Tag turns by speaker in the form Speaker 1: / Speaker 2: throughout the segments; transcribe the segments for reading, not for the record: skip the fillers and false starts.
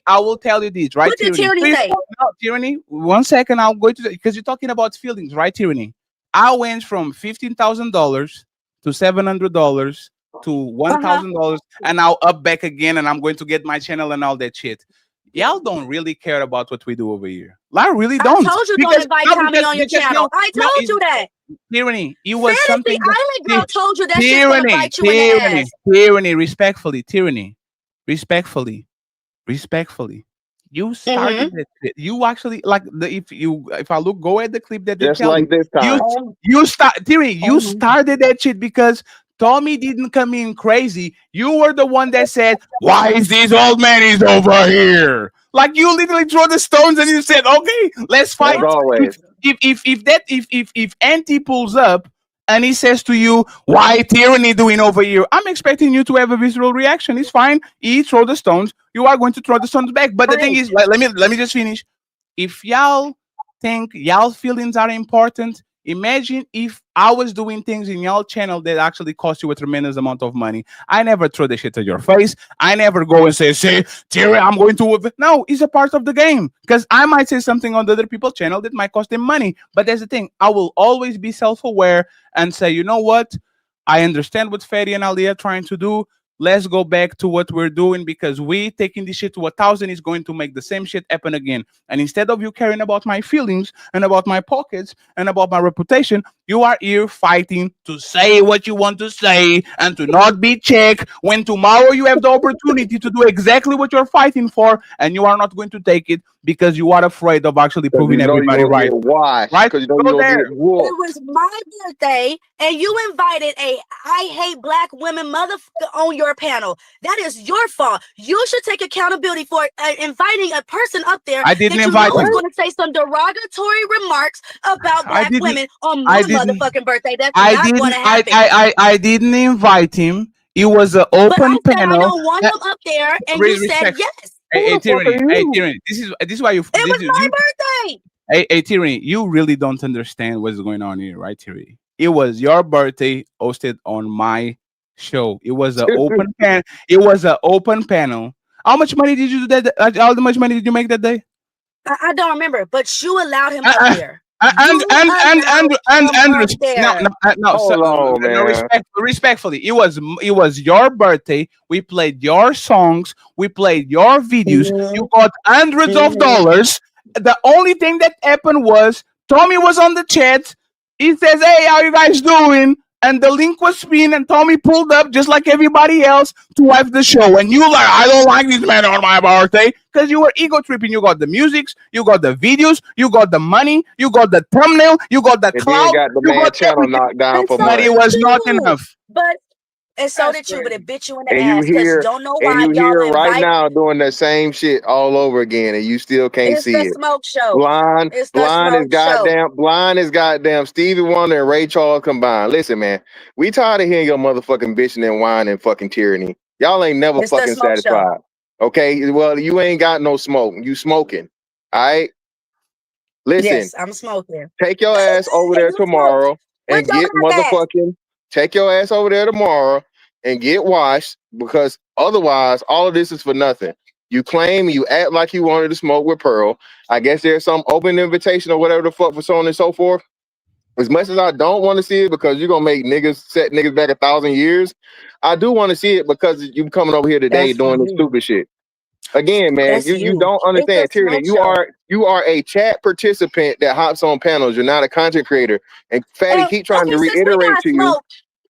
Speaker 1: I will tell you this, right,
Speaker 2: What did
Speaker 1: Tyranny?
Speaker 2: Tyranny
Speaker 1: Please,
Speaker 2: say?
Speaker 1: no, Tyranny. 1 second, I'm going to because you're talking about feelings, right, Tyranny? I went from $15,000 to $700 to one
Speaker 2: Uh-huh.
Speaker 1: thousand dollars, and now up back again, and I'm going to get my channel and all that shit. Y'all don't really care about what we do over here. I really
Speaker 2: I
Speaker 1: don't
Speaker 2: told you don't
Speaker 1: because
Speaker 2: invite
Speaker 1: no,
Speaker 2: Tommy on your channel.
Speaker 1: no,
Speaker 2: I
Speaker 1: no,
Speaker 2: told
Speaker 1: it's
Speaker 2: you that.
Speaker 1: tyranny. It was
Speaker 2: Fantasy
Speaker 1: something that
Speaker 2: Island girl told you that shit's gonna
Speaker 1: tyranny,
Speaker 2: bite you in the
Speaker 1: tyranny,
Speaker 2: ass.
Speaker 1: tyranny. Respectfully, tyranny, respectfully, respectfully. You
Speaker 2: Mm-hmm.
Speaker 1: started that shit. You actually like if I look go at the clip that they
Speaker 3: Just
Speaker 1: tell
Speaker 3: like
Speaker 1: you
Speaker 3: this
Speaker 1: you
Speaker 3: time.
Speaker 1: you start tyranny. You
Speaker 2: Mm-hmm.
Speaker 1: started that shit because Tommy didn't come in crazy. You were the one that said, "Why is these old man is over here?" Like you literally throw the stones and you said, "Okay, let's
Speaker 3: As
Speaker 1: fight." If
Speaker 3: always.
Speaker 1: if Auntie pulls up and he says to you, "Why tyranny doing over here?" I'm expecting you to have a visceral reaction. It's fine. He throw the stones. You are going to throw the stones back. But the thing
Speaker 2: Right.
Speaker 1: is, let me just finish. If y'all think y'all feelings are important, imagine if I was doing things in y'all channel that actually cost you a tremendous amount of money. I never throw the shit at your face. I never go and say, Terry, I'm going to. No, it's a part of the game. Because I might say something on the other people's channel that might cost them money. But that's the thing. I will always be self aware and say, you know what? I understand what Ferry and Ali are trying to do. Let's go back to what we're doing because we taking this shit to 1,000 is going to make the same shit happen again. And instead of you caring about my feelings and about my pockets and about my reputation, you are here fighting to say what you want to say and to not be checked when tomorrow you have the opportunity to do exactly what you're fighting for and you are not going to take it because you are afraid of actually
Speaker 3: Because
Speaker 1: proving
Speaker 3: you know you're
Speaker 1: everybody
Speaker 3: gonna
Speaker 1: right.
Speaker 3: get washed.
Speaker 1: Right?
Speaker 3: Because you know
Speaker 1: Go
Speaker 3: you're gonna
Speaker 1: there.
Speaker 3: get
Speaker 2: It
Speaker 3: whooped.
Speaker 2: was my birthday, and you invited a I hate black women motherfucker on your panel. That is your fault. You should take accountability for inviting a person up there
Speaker 1: I didn't
Speaker 2: that you know
Speaker 1: invite
Speaker 2: is
Speaker 1: him.
Speaker 2: going to say some derogatory remarks about
Speaker 1: I
Speaker 2: black
Speaker 1: didn't
Speaker 2: women on my
Speaker 1: I didn't
Speaker 2: motherfucking birthday. That's
Speaker 1: I
Speaker 2: not going
Speaker 1: didn't
Speaker 2: to happen.
Speaker 1: I didn't invite him. It was an
Speaker 2: But I
Speaker 1: open
Speaker 2: said I
Speaker 1: panel.
Speaker 2: don't want
Speaker 1: Uh,
Speaker 2: him up there, and you said
Speaker 1: Respect.
Speaker 2: yes.
Speaker 3: Who the fuck are
Speaker 1: Hey
Speaker 3: you?
Speaker 1: Tyranny, this is why
Speaker 2: It was my
Speaker 1: you
Speaker 2: birthday.
Speaker 1: hey Tyranny, you really don't understand what's going on here, right, Tyranny? It was your birthday hosted on my show. It was an open pan. It was an open panel. How much money did you do that? How much money did you make that day?
Speaker 2: I don't remember, but you allowed him
Speaker 1: Uh,
Speaker 2: up
Speaker 1: uh,
Speaker 2: there.
Speaker 1: and
Speaker 2: You allowed him up
Speaker 1: no
Speaker 2: there.
Speaker 1: no no so,
Speaker 3: Hold on,
Speaker 1: no
Speaker 3: man.
Speaker 1: respectfully it was your birthday. We played your songs, we played your videos, you
Speaker 2: Mhm,
Speaker 1: got hundreds of
Speaker 2: mhm.
Speaker 1: dollars. The only thing that happened was Tommy was on the chat. He says, "Hey, how you guys doing?" And the link was pinned, and Tommy pulled up just like everybody else to watch the show. And you like, I don't like this man on my birthday because you were ego tripping. You got the musics, you got the videos, you got the money, you got the thumbnail, you got the
Speaker 3: And then
Speaker 1: clout,
Speaker 3: got the
Speaker 1: you
Speaker 3: man
Speaker 1: got
Speaker 3: channel
Speaker 1: everything.
Speaker 3: knocked down
Speaker 2: And
Speaker 3: for
Speaker 2: so
Speaker 1: But it
Speaker 3: months.
Speaker 2: did
Speaker 1: was not
Speaker 2: you.
Speaker 1: enough.
Speaker 2: But and so
Speaker 1: That's
Speaker 2: did you, but it
Speaker 1: crazy.
Speaker 2: bit you in the
Speaker 3: And you
Speaker 2: ass because you
Speaker 3: here
Speaker 2: don't know
Speaker 3: and
Speaker 2: why
Speaker 3: you
Speaker 2: y'all
Speaker 3: here right
Speaker 2: invite.
Speaker 3: now doing the same shit all over again and you still can't
Speaker 2: It's the
Speaker 3: see it.
Speaker 2: smoke show.
Speaker 3: Blind,
Speaker 2: It's the smoke show.
Speaker 3: blind is goddamn Stevie Wonder and Ray Charles combined. Listen, man, we tired of hearing your motherfucking bitching and whining and fucking tyranny. Y'all ain't never
Speaker 2: It's the
Speaker 3: fucking
Speaker 2: smoke show.
Speaker 3: satisfied. Okay, well, you ain't got no smoke. You smoking. All right, listen.
Speaker 2: Yes, I'm smoking.
Speaker 3: Take your ass over
Speaker 2: And
Speaker 3: there
Speaker 2: you smoke.
Speaker 3: tomorrow
Speaker 2: With
Speaker 3: and
Speaker 2: your
Speaker 3: get
Speaker 2: black ass.
Speaker 3: motherfucking. Take your ass over there tomorrow and get washed because otherwise, all of this is for nothing. You claim you act like you wanted to smoke with Pearl. I guess there's some open invitation or whatever the fuck for so on and so forth. As much as I don't want to see it because you're gonna make niggas set niggas back 1,000 years, I do want to see it because you coming over here today
Speaker 2: That's for
Speaker 3: doing this
Speaker 2: you.
Speaker 3: stupid shit. Again, man,
Speaker 2: That's
Speaker 3: you
Speaker 2: you.
Speaker 3: don't
Speaker 2: It's a
Speaker 3: understand, tyranny.
Speaker 2: smoke
Speaker 3: You
Speaker 2: show.
Speaker 3: are a chat participant that hops on panels. You're not a content creator. And Fatty keep trying to
Speaker 2: Okay, since we
Speaker 3: reiterate
Speaker 2: got
Speaker 3: to you.
Speaker 2: smoke,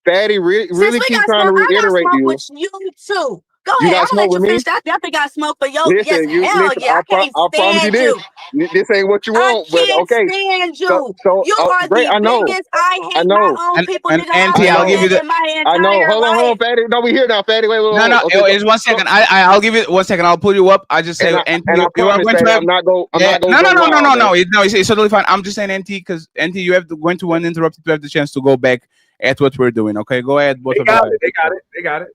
Speaker 3: Fatty
Speaker 2: since
Speaker 3: really
Speaker 2: we
Speaker 3: keep
Speaker 2: got
Speaker 3: trying to
Speaker 2: smoke, I got
Speaker 3: reiterate to
Speaker 2: smoke
Speaker 3: you.
Speaker 2: with you too. Go
Speaker 3: You
Speaker 2: ahead. I'm
Speaker 3: got
Speaker 2: gonna
Speaker 3: smoke
Speaker 2: let you
Speaker 3: with me.
Speaker 2: finish that. I think I smoke, but yo, yes,
Speaker 3: Listen, you
Speaker 2: hell
Speaker 3: listen.
Speaker 2: yeah. I can't
Speaker 3: I promise you
Speaker 2: stand
Speaker 3: this.
Speaker 2: you.
Speaker 3: This ain't what you
Speaker 2: I
Speaker 3: want, but
Speaker 2: can't
Speaker 3: okay.
Speaker 2: stand
Speaker 3: So
Speaker 2: you.
Speaker 3: so
Speaker 2: You are
Speaker 3: great.
Speaker 2: the biggest I
Speaker 3: I
Speaker 2: hate my
Speaker 3: know,
Speaker 2: own people
Speaker 1: And
Speaker 2: nigga I've
Speaker 3: I
Speaker 1: Auntie, I'll
Speaker 2: ever
Speaker 1: give you
Speaker 3: know,
Speaker 2: met
Speaker 1: the
Speaker 2: in my
Speaker 3: I know.
Speaker 2: entire
Speaker 3: Hold on,
Speaker 2: life.
Speaker 3: Fatty. No, we here now, Fatty. Wait,
Speaker 1: no, no.
Speaker 3: okay.
Speaker 1: It's one
Speaker 3: So
Speaker 1: second. I'll give it 1 second. I'll pull you up. I just say, Auntie,
Speaker 3: and I
Speaker 1: you are
Speaker 3: promise,
Speaker 1: going to
Speaker 3: Fatty,
Speaker 1: have.
Speaker 3: I'm
Speaker 1: Yeah,
Speaker 3: not gonna go
Speaker 1: no,
Speaker 3: wild, man.
Speaker 1: no. No, it's totally fine. I'm just saying, Auntie, because Auntie, you have to going to uninterrupted to have the chance to go back at what we're doing. Okay, go ahead, both
Speaker 4: They
Speaker 1: of you
Speaker 4: got
Speaker 1: guys.
Speaker 4: it. They got it. They got it.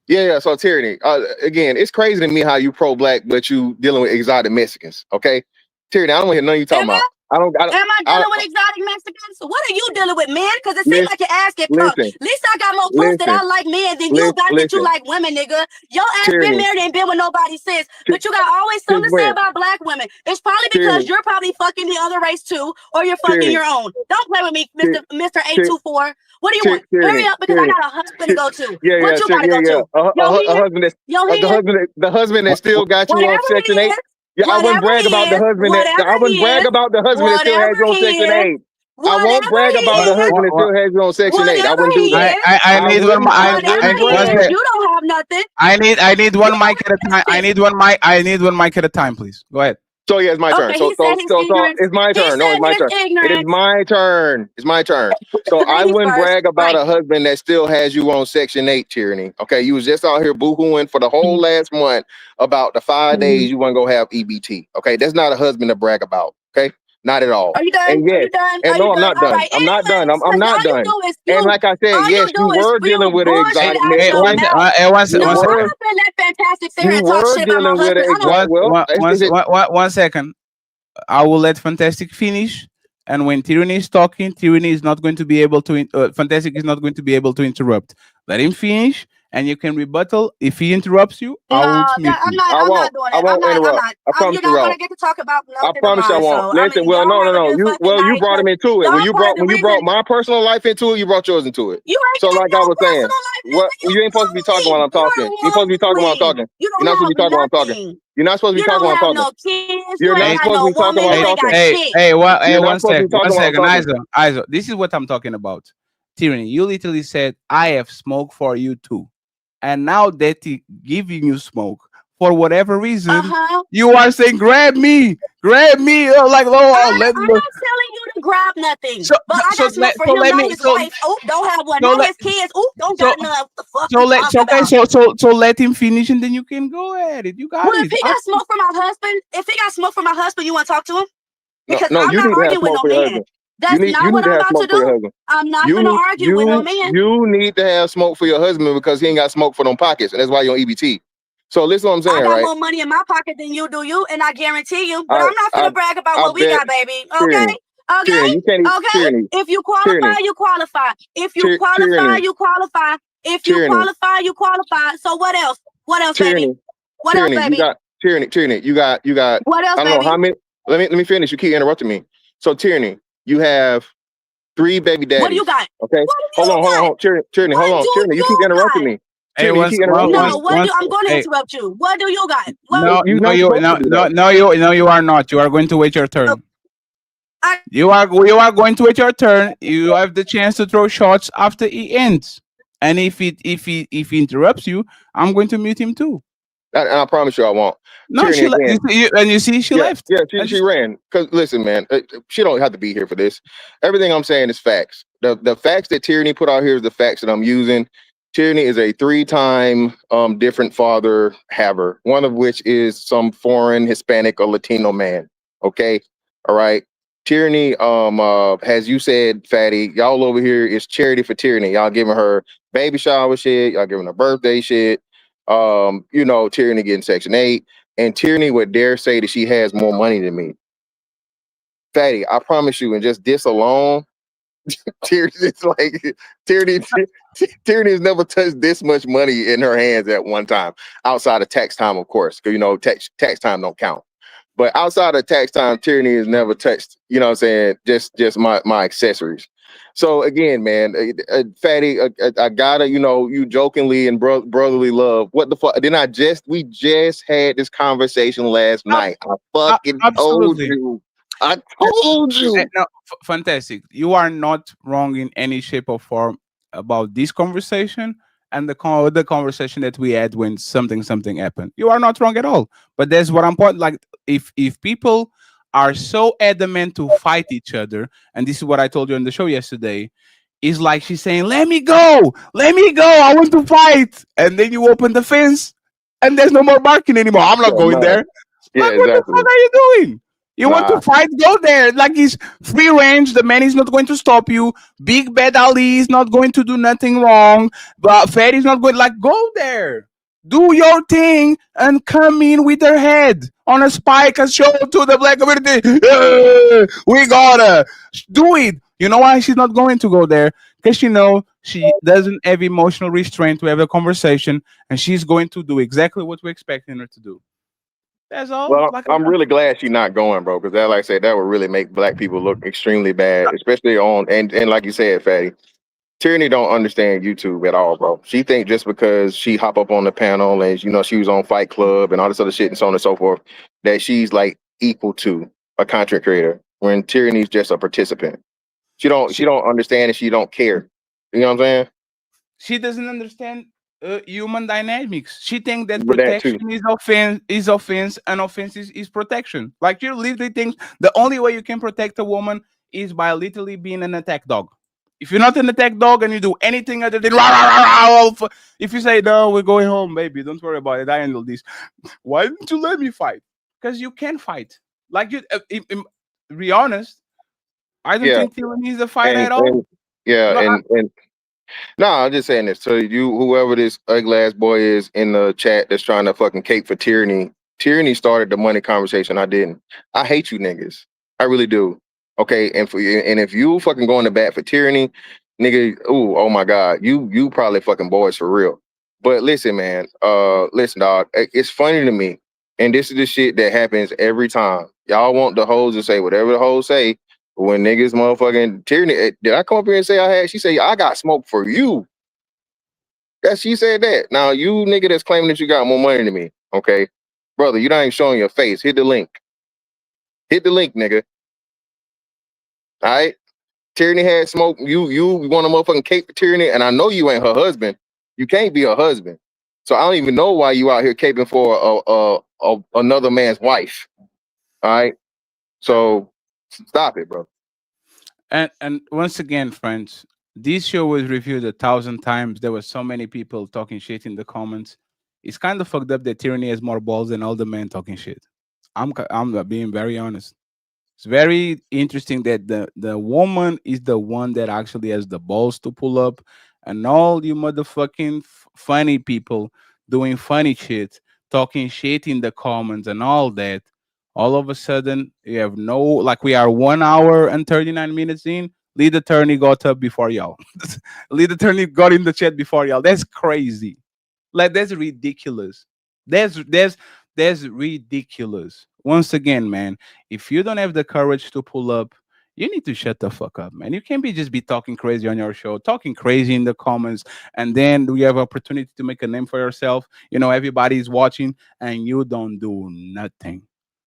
Speaker 3: Yeah. So tyranny. Again, it's crazy to me how you pro black, but you dealing with exotic Mexicans. Okay. Tyranny, I don't want to hear none of you talking
Speaker 2: Am I?
Speaker 3: about. I don't. I don't.
Speaker 2: Am I
Speaker 3: I,
Speaker 2: dealing with exotic Mexicans? What are you dealing with, men? Because it seems
Speaker 3: listen,
Speaker 2: like your ass get punked.
Speaker 3: listen,
Speaker 2: At least I got more proof that
Speaker 3: listen,
Speaker 2: I like men than you got that you
Speaker 3: listen.
Speaker 2: like women, nigga. Your ass been
Speaker 3: Tyranny,
Speaker 2: married and been with nobody since, but you got always
Speaker 3: since
Speaker 2: something to say
Speaker 3: when?
Speaker 2: about black women. It's probably because
Speaker 3: Tyranny,
Speaker 2: you're probably fucking the other race too, or you're fucking
Speaker 3: tyranny,
Speaker 2: your own. Don't play with me,
Speaker 3: ty-
Speaker 2: Mr.
Speaker 3: ty-
Speaker 2: 824. What do you want? Hurry
Speaker 3: tyranny,
Speaker 2: up because I
Speaker 3: tyranny.
Speaker 2: got a husband to go to.
Speaker 3: Yeah,
Speaker 2: What
Speaker 3: yeah,
Speaker 2: you about to
Speaker 3: yeah,
Speaker 2: go
Speaker 3: yeah.
Speaker 2: to? Yo
Speaker 3: A
Speaker 2: here?
Speaker 3: husband that
Speaker 2: Yo here?
Speaker 3: the husband that still got you on
Speaker 2: Whatever
Speaker 3: Section
Speaker 2: he
Speaker 3: 8.
Speaker 2: is,
Speaker 3: Yeah, I wouldn't brag about the husband that
Speaker 2: whatever
Speaker 3: I
Speaker 2: he
Speaker 3: wouldn't brag
Speaker 2: is,
Speaker 3: about the husband that still has
Speaker 2: whatever
Speaker 3: you on
Speaker 2: he
Speaker 3: Section
Speaker 2: is,
Speaker 3: 8. I won't
Speaker 2: whatever
Speaker 3: brag
Speaker 2: he
Speaker 3: about the
Speaker 2: is,
Speaker 3: husband that still has you on Section 8. I
Speaker 2: whatever
Speaker 3: wouldn't do
Speaker 2: he
Speaker 3: that.
Speaker 2: is,
Speaker 1: I need one.
Speaker 2: whatever
Speaker 3: I wouldn't
Speaker 2: he is,
Speaker 3: brag.
Speaker 2: you don't have nothing.
Speaker 1: I need
Speaker 2: You
Speaker 1: one
Speaker 2: don't
Speaker 1: mic at a
Speaker 2: have
Speaker 1: time. I
Speaker 2: shit.
Speaker 1: need one mic. I need one mic at a time, please. Go ahead.
Speaker 3: So yeah, it's my turn.
Speaker 2: Okay, he said his
Speaker 3: So
Speaker 2: ignorance.
Speaker 3: it's my
Speaker 2: He
Speaker 3: turn. No,
Speaker 2: said
Speaker 3: it's my
Speaker 2: his
Speaker 3: turn. It is
Speaker 2: ignorance.
Speaker 3: my turn. It's my turn. So I
Speaker 2: Ladies
Speaker 3: wouldn't
Speaker 2: first.
Speaker 3: brag about
Speaker 2: Right.
Speaker 3: a husband that still has you on Section 8 tyranny. Okay, you was just out here boohooing for the whole last month about the 5 days you want to go have EBT. Okay, that's not a husband to brag about. Okay, not at all.
Speaker 2: Are you done?
Speaker 3: And
Speaker 2: Are
Speaker 3: yes,
Speaker 2: you done?
Speaker 3: and
Speaker 2: Are you
Speaker 3: no, I'm
Speaker 2: done?
Speaker 3: not
Speaker 2: All
Speaker 3: done.
Speaker 2: right.
Speaker 3: I'm not done.
Speaker 2: Anyways,
Speaker 3: I'm
Speaker 2: because
Speaker 3: not done. And like I said,
Speaker 2: all
Speaker 3: yes,
Speaker 2: you
Speaker 3: you
Speaker 2: do is
Speaker 3: were dealing
Speaker 2: spew
Speaker 3: with an
Speaker 2: bullshit
Speaker 3: exotic
Speaker 2: out
Speaker 1: Hey,
Speaker 2: your
Speaker 3: Mexican.
Speaker 2: mouth.
Speaker 1: one
Speaker 3: You
Speaker 2: No, I'm
Speaker 1: second.
Speaker 3: were
Speaker 2: not gonna let Fantastic sit here
Speaker 3: you
Speaker 2: and talk
Speaker 3: were
Speaker 2: shit about my
Speaker 3: dealing with an
Speaker 2: husband. I don't.
Speaker 3: exotic. Well, is it?
Speaker 1: 1 second. I will let Fantastic finish. And when Tyranny is talking, Tyranny is not going to be able to. Fantastic is not going to be able to interrupt. Let him finish, and you can rebuttal. If he interrupts you, I
Speaker 2: No,
Speaker 1: will mute
Speaker 2: I'm
Speaker 1: you.
Speaker 2: not.
Speaker 3: I
Speaker 2: I'm
Speaker 3: won't.
Speaker 2: not doing
Speaker 3: I
Speaker 2: it. I'm
Speaker 3: won't
Speaker 2: not. I'm
Speaker 3: interrupt.
Speaker 2: not.
Speaker 3: I promise
Speaker 2: You're
Speaker 3: you,
Speaker 2: not
Speaker 3: won't.
Speaker 2: gonna get to talk about
Speaker 3: I
Speaker 2: nothing of
Speaker 3: promise I
Speaker 2: mine.
Speaker 3: won't.
Speaker 2: So I
Speaker 3: Listen,
Speaker 2: mean,
Speaker 3: well,
Speaker 2: y'all
Speaker 3: no, no,
Speaker 2: have a
Speaker 3: no.
Speaker 2: good
Speaker 3: You
Speaker 2: fucking
Speaker 3: well, you
Speaker 2: night.
Speaker 3: brought
Speaker 2: Cause
Speaker 3: him into it.
Speaker 2: y'all part of the
Speaker 3: When you brought
Speaker 2: reason
Speaker 3: my personal life into it, you brought yours into it.
Speaker 2: you ain't
Speaker 3: So
Speaker 2: got
Speaker 3: like I
Speaker 2: no
Speaker 3: was saying,
Speaker 2: personal life,
Speaker 3: what
Speaker 2: nigga. You
Speaker 3: you ain't supposed to be talking while
Speaker 2: lonely.
Speaker 3: I'm talking. You ain't supposed to be talking while I'm talking.
Speaker 2: You
Speaker 3: You're
Speaker 2: don't
Speaker 3: not supposed
Speaker 2: have
Speaker 3: to be talking while I'm talking.
Speaker 2: nothing.
Speaker 3: You're not supposed to be
Speaker 2: You
Speaker 3: talking
Speaker 2: don't
Speaker 3: while I'm
Speaker 2: have
Speaker 3: talking.
Speaker 2: no kids. You
Speaker 3: You're
Speaker 2: ain't
Speaker 3: not
Speaker 1: Hey,
Speaker 2: got
Speaker 3: supposed to
Speaker 2: no
Speaker 3: be talking
Speaker 2: woman.
Speaker 3: while I'm
Speaker 2: You
Speaker 1: hey,
Speaker 2: ain't got
Speaker 3: talking.
Speaker 1: hey,
Speaker 2: shit.
Speaker 1: hey,
Speaker 3: You're not
Speaker 1: one
Speaker 3: supposed to be
Speaker 1: second,
Speaker 3: talking while I'm talking.
Speaker 1: Isa. This is what I'm talking about. Tyranny, you literally said, I have smoke for you too. And now that he giving you smoke, for whatever
Speaker 2: Uh
Speaker 1: reason,
Speaker 2: huh.
Speaker 1: you are saying, grab me. Like, oh, let
Speaker 2: I'm not telling you to grab nothing,
Speaker 1: so,
Speaker 2: but I
Speaker 1: so,
Speaker 2: got smoke
Speaker 1: let,
Speaker 2: for
Speaker 1: so
Speaker 2: him.
Speaker 1: let
Speaker 2: Not
Speaker 1: me,
Speaker 2: his wife. Oh, don't have one.
Speaker 1: so
Speaker 2: Not
Speaker 1: let,
Speaker 2: his kids. Oh, don't
Speaker 1: so,
Speaker 2: got none. What the fuck you talking
Speaker 1: okay,
Speaker 2: about?
Speaker 1: so let him finish and then you can go at it. You got
Speaker 2: Well, if
Speaker 1: it.
Speaker 2: he got smoke for my husband, you want to talk to him?
Speaker 3: No,
Speaker 2: Because
Speaker 3: no,
Speaker 2: I'm
Speaker 3: you
Speaker 2: not
Speaker 3: need to have
Speaker 2: arguing with
Speaker 3: smoke
Speaker 2: no
Speaker 3: for your
Speaker 2: man.
Speaker 3: husband.
Speaker 2: That's not
Speaker 3: You
Speaker 2: what
Speaker 3: need to
Speaker 2: I'm
Speaker 3: have
Speaker 2: about to
Speaker 3: smoke for your
Speaker 2: do.
Speaker 3: husband.
Speaker 2: I'm not gonna argue with no man.
Speaker 3: You need to have smoke for your husband because he ain't got smoke for them pockets, and that's why you're on EBT. So listen, what I'm
Speaker 2: I
Speaker 3: saying,
Speaker 2: got
Speaker 3: right?
Speaker 2: more money in my pocket than you do, and I guarantee you. But
Speaker 3: I
Speaker 2: I'm not
Speaker 3: I
Speaker 2: gonna brag about
Speaker 3: I
Speaker 2: what we
Speaker 3: bet
Speaker 2: got, baby. Okay,
Speaker 3: tyranny,
Speaker 2: okay,
Speaker 3: you can't
Speaker 2: okay.
Speaker 3: tyranny,
Speaker 2: If you
Speaker 3: tyranny,
Speaker 2: qualify, you qualify. If you qualify,
Speaker 3: tyranny,
Speaker 2: you qualify. If you
Speaker 3: tyranny,
Speaker 2: qualify, you qualify. So what else? What else, baby?
Speaker 3: tyranny,
Speaker 2: What else,
Speaker 3: tyranny. You
Speaker 2: baby?
Speaker 3: got tyranny. You got.
Speaker 2: What else,
Speaker 3: I don't know
Speaker 2: baby?
Speaker 3: how many. Let me finish. You keep interrupting me. So tyranny, you have 3 baby
Speaker 2: What do you
Speaker 3: daddies.
Speaker 2: got?
Speaker 3: Okay,
Speaker 2: What do you got?
Speaker 3: hold on. Tyranny, hold
Speaker 2: What
Speaker 3: on.
Speaker 2: do
Speaker 3: Tyranny, you keep
Speaker 2: you
Speaker 3: interrupting
Speaker 2: got?
Speaker 3: me.
Speaker 1: Hey,
Speaker 3: Tyranny, you keep interrupting me.
Speaker 2: No, what do I'm going to
Speaker 1: hey,
Speaker 2: interrupt you? What do you got? What?
Speaker 1: no,
Speaker 3: You're not supposed to do that.
Speaker 1: no, you are not. You are going to wait your turn.
Speaker 2: I,
Speaker 1: You are going to wait your turn. You have the chance to throw shots after he ends. And if he interrupts you, I'm going to mute him too.
Speaker 3: And I promise you, I won't.
Speaker 1: No,
Speaker 3: Tyranny
Speaker 1: she
Speaker 3: again.
Speaker 1: and you see she
Speaker 3: Yeah,
Speaker 1: left.
Speaker 3: yeah,
Speaker 1: I
Speaker 3: she
Speaker 1: just,
Speaker 3: ran. Cause listen, man, she don't have to be here for this. Everything I'm saying is facts. The facts that Tyranny put out here is the facts that I'm using. Tyranny is a 3-time different father haver, one of which is some foreign Hispanic or Latino man. Okay, all right. Tyranny, as you said, Fatty, y'all over here is charity for Tyranny. Y'all giving her baby shower shit, y'all giving her birthday shit. Tyranny getting Section 8. And Tyranny would dare say that she has more money than me. Fatty, I promise you, and just this alone, Tyranny is like Tyranny, Tyranny has never touched this much money in her hands at one time, outside of tax time, of course, because tax time don't count. But outside of tax time, Tyranny has never touched, what I'm saying, just my accessories. So again, man, Fatty, I gotta, you jokingly and brotherly love. What the fuck? We just had this conversation last night. I fucking told
Speaker 1: absolutely.
Speaker 3: you. I told you.
Speaker 1: No, fantastic. You are not wrong in any shape or form about this conversation and the conversation that we had when something happened. You are not wrong at all. But that's what I'm point. Like if people are so adamant to fight each other, and this is what I told you on the show yesterday, is like she's saying, let me go, I want to fight," and then you open the fence, and there's no more barking anymore. I'm not
Speaker 3: Yeah,
Speaker 1: going
Speaker 3: man.
Speaker 1: there.
Speaker 3: Yeah,
Speaker 1: Like, what the fuck
Speaker 3: exactly.
Speaker 1: are you doing? You want
Speaker 3: Nah.
Speaker 1: to fight? Go there. Like, he's free range. The man is not going to stop you. Big Bad Ali is not going to do nothing wrong. But Fed is not going. Like, go there. Do your thing and come in with her head on a spike and show to the black community. "Yeah, we gotta do it." You know why she's not going to go there? Because she know she doesn't have emotional restraint to have a conversation, and she's going to do exactly what we're expecting her to do. That's all.
Speaker 3: Well,
Speaker 1: Like,
Speaker 3: I'm really glad she's not going, bro, because that, like I said, that would really make black people look extremely bad, especially on and like you said, Fatty. Tyranny don't understand YouTube at all, bro. She think just because she hop up on the panel and she was on Fight Club and all this other shit and so on and so forth, that she's like equal to a content creator. When Tyranny's just a participant. She
Speaker 1: she
Speaker 3: don't understand and she don't care. You know what I'm saying?
Speaker 1: she doesn't understand human dynamics. She thinks that
Speaker 3: With that too.
Speaker 1: protection is offense, and offense is protection. Like, you literally think the only way you can protect a woman is by literally being an attack dog. If you're not an attack dog and you do anything other than rah, rah, rah, rah, if you say no, we're going home, baby, don't worry about it, I handle this. Why didn't you let me fight? Because you can fight. Like, be honest, I don't
Speaker 3: Yeah.
Speaker 1: think Dylan needs a fight
Speaker 3: And
Speaker 1: at all.
Speaker 3: and yeah,
Speaker 1: No,
Speaker 3: and no, I'm just saying this. So whoever this ugly ass boy is in the chat that's trying to fucking cape for tyranny. Tyranny started the money conversation. I didn't. I hate you niggas. I really do. Okay, and if you fucking going to bat for tyranny, nigga, oh my god, you probably fucking boys for real. But listen, man, listen, dog. It's funny to me, and this is the shit that happens every time. Y'all want the hoes to say whatever the hoes say, when niggas motherfucking tyranny, did I come up here and say I had? She said I got smoke for you. That she said that. Now you nigga that's claiming that you got more money than me, okay, brother, you not even showing your face. Hit the link. Hit the link, nigga. All right. Tyranny had smoke. You want to motherfucking cape for tyranny, and I know you ain't her husband. You can't be her husband. So I don't even know why you out here caping for another man's wife. All right. So stop it, bro.
Speaker 1: and once again, friends, this show was reviewed 1,000 times. There were so many people talking shit in the comments. It's kind of fucked up that Tyranny has more balls than all the men talking shit. I'm being very honest. It's very interesting that the woman is the one that actually has the balls to pull up, and all you motherfucking funny people doing funny shit, talking shit in the comments and all that. All of a sudden, you have no, like, we are 1 hour and 39 minutes in. Lead attorney got up before y'all. Lead attorney got in the chat before y'all. That's crazy. Like, that's ridiculous. That's ridiculous. Once again, man, if you don't have the courage to pull up, you need to shut the fuck up, man. You can't be talking crazy on your show, talking crazy in the comments, and then you have opportunity to make a name for yourself. Everybody's watching, and you don't do nothing.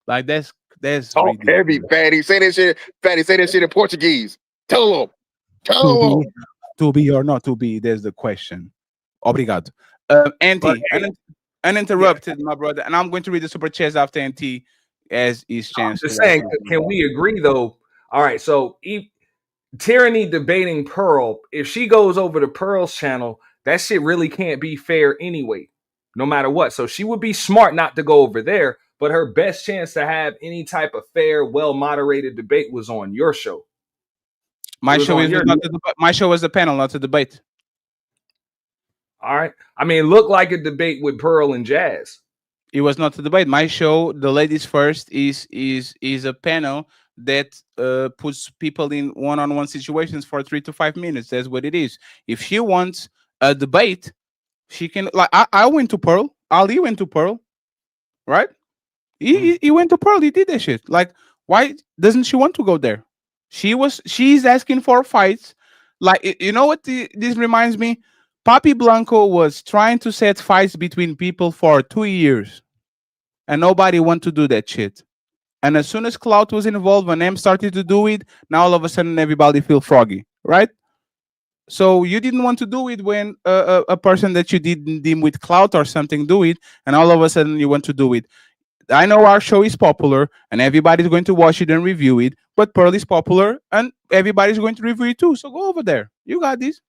Speaker 1: Like, that's
Speaker 3: Talk heavy,
Speaker 1: ridiculous.
Speaker 3: fatty. Say that shit, fatty. Say that shit in Portuguese. Tell them.
Speaker 1: To
Speaker 3: Tell
Speaker 1: be,
Speaker 3: them.
Speaker 1: to be or not to be, there's the question. Obrigado.
Speaker 4: But
Speaker 1: Auntie,
Speaker 4: hey, yeah,
Speaker 1: uninterrupted, my brother. And I'm going to read the super chats after NT as his
Speaker 4: I'm
Speaker 1: chance to
Speaker 4: just saying,
Speaker 1: actually.
Speaker 4: can we agree though? All right, so Tyranny debating Pearl, if she goes over to Pearl's channel, that shit really can't be fair anyway, no matter what. So she would be smart not to go over there, but her best chance to have any type of fair, well moderated debate was on your show. It
Speaker 1: My
Speaker 4: was
Speaker 1: show
Speaker 4: on
Speaker 1: is
Speaker 4: your.
Speaker 1: not my show was the panel, not the debate.
Speaker 4: All right. I mean, it looked like a debate with Pearl and Jazz.
Speaker 1: It was not a debate. My show, the ladies first, is a panel that puts people in one-on-one situations for 3 to 5 minutes. That's what it is. If she wants a debate, she can. Like, I went to Pearl. Ali went to Pearl, right? He went to Pearl. He did that shit. Like, why doesn't she want to go there? She's asking for fights. Like, you know what this reminds me? Papi Blanco was trying to set fights between people for 2 years, and nobody want to do that shit. And as soon as Clout was involved, when M started to do it, now all of a sudden everybody feel froggy, right? So you didn't want to do it when a person that you didn't deem with clout or something do it, and all of a sudden you want to do it. I know our show is popular and everybody's going to watch it and review it, but Pearl is popular and everybody's going to review it too. So go over there. You got this.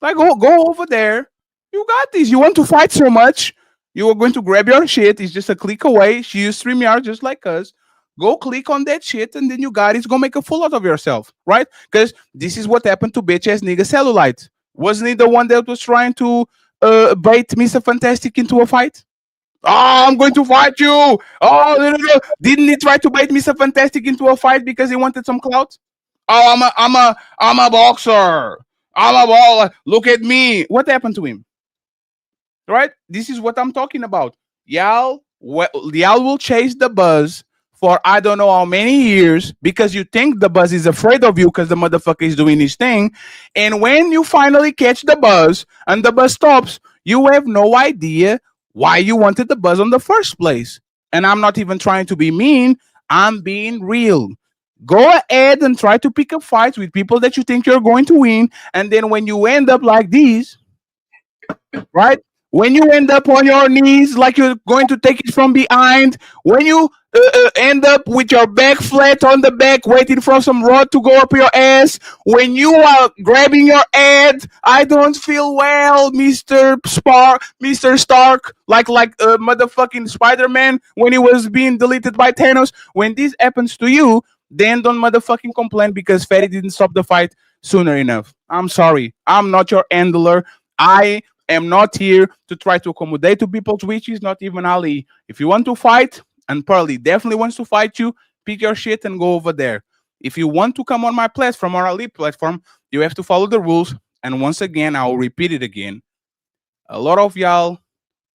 Speaker 1: Like, go over there. You got this. You want to fight so much. You are going to grab your shit. It's just a click away. She used StreamYard just like us. Go click on that shit and then you got it. Go make a fool out of yourself, right? Because this is what happened to bitch ass nigga Cellulite. Wasn't he the one that was trying to bait Mr. Fantastic into a fight? Oh, I'm going to fight you. Oh, no, no, no. Didn't he try to bait Mr. Fantastic into a fight because he wanted some clout? Oh, I'm a boxer. I'm a ball. Look at me. What happened to him? Right? This is what I'm talking about. Y'all will chase the buzz for I don't know how many years because you think the buzz is afraid of you because the motherfucker is doing his thing. And when you finally catch the buzz and the buzz stops, you have no idea why you wanted the buzz on the first place. And I'm not even trying to be mean, I'm being real. Go ahead and try to pick up fights with people that you think you're going to win. And then when you end up like these, right? When you end up on your knees like you're going to take it from behind, when you end up with your back flat on the back, waiting for some rod to go up your ass, when you are grabbing your head, I don't feel well, Mr. Stark, like motherfucking Spider-Man when he was being deleted by Thanos. When this happens to you, then don't motherfucking complain because Fatty didn't stop the fight sooner enough. I'm sorry. I'm not your handler. I am not here to try to accommodate to people's wishes, not even Ali. If you want to fight, and Pearly definitely wants to fight you, pick your shit and go over there. If you want to come on my platform or Ali platform, you have to follow the rules. And once again, I will repeat it again. A lot of y'all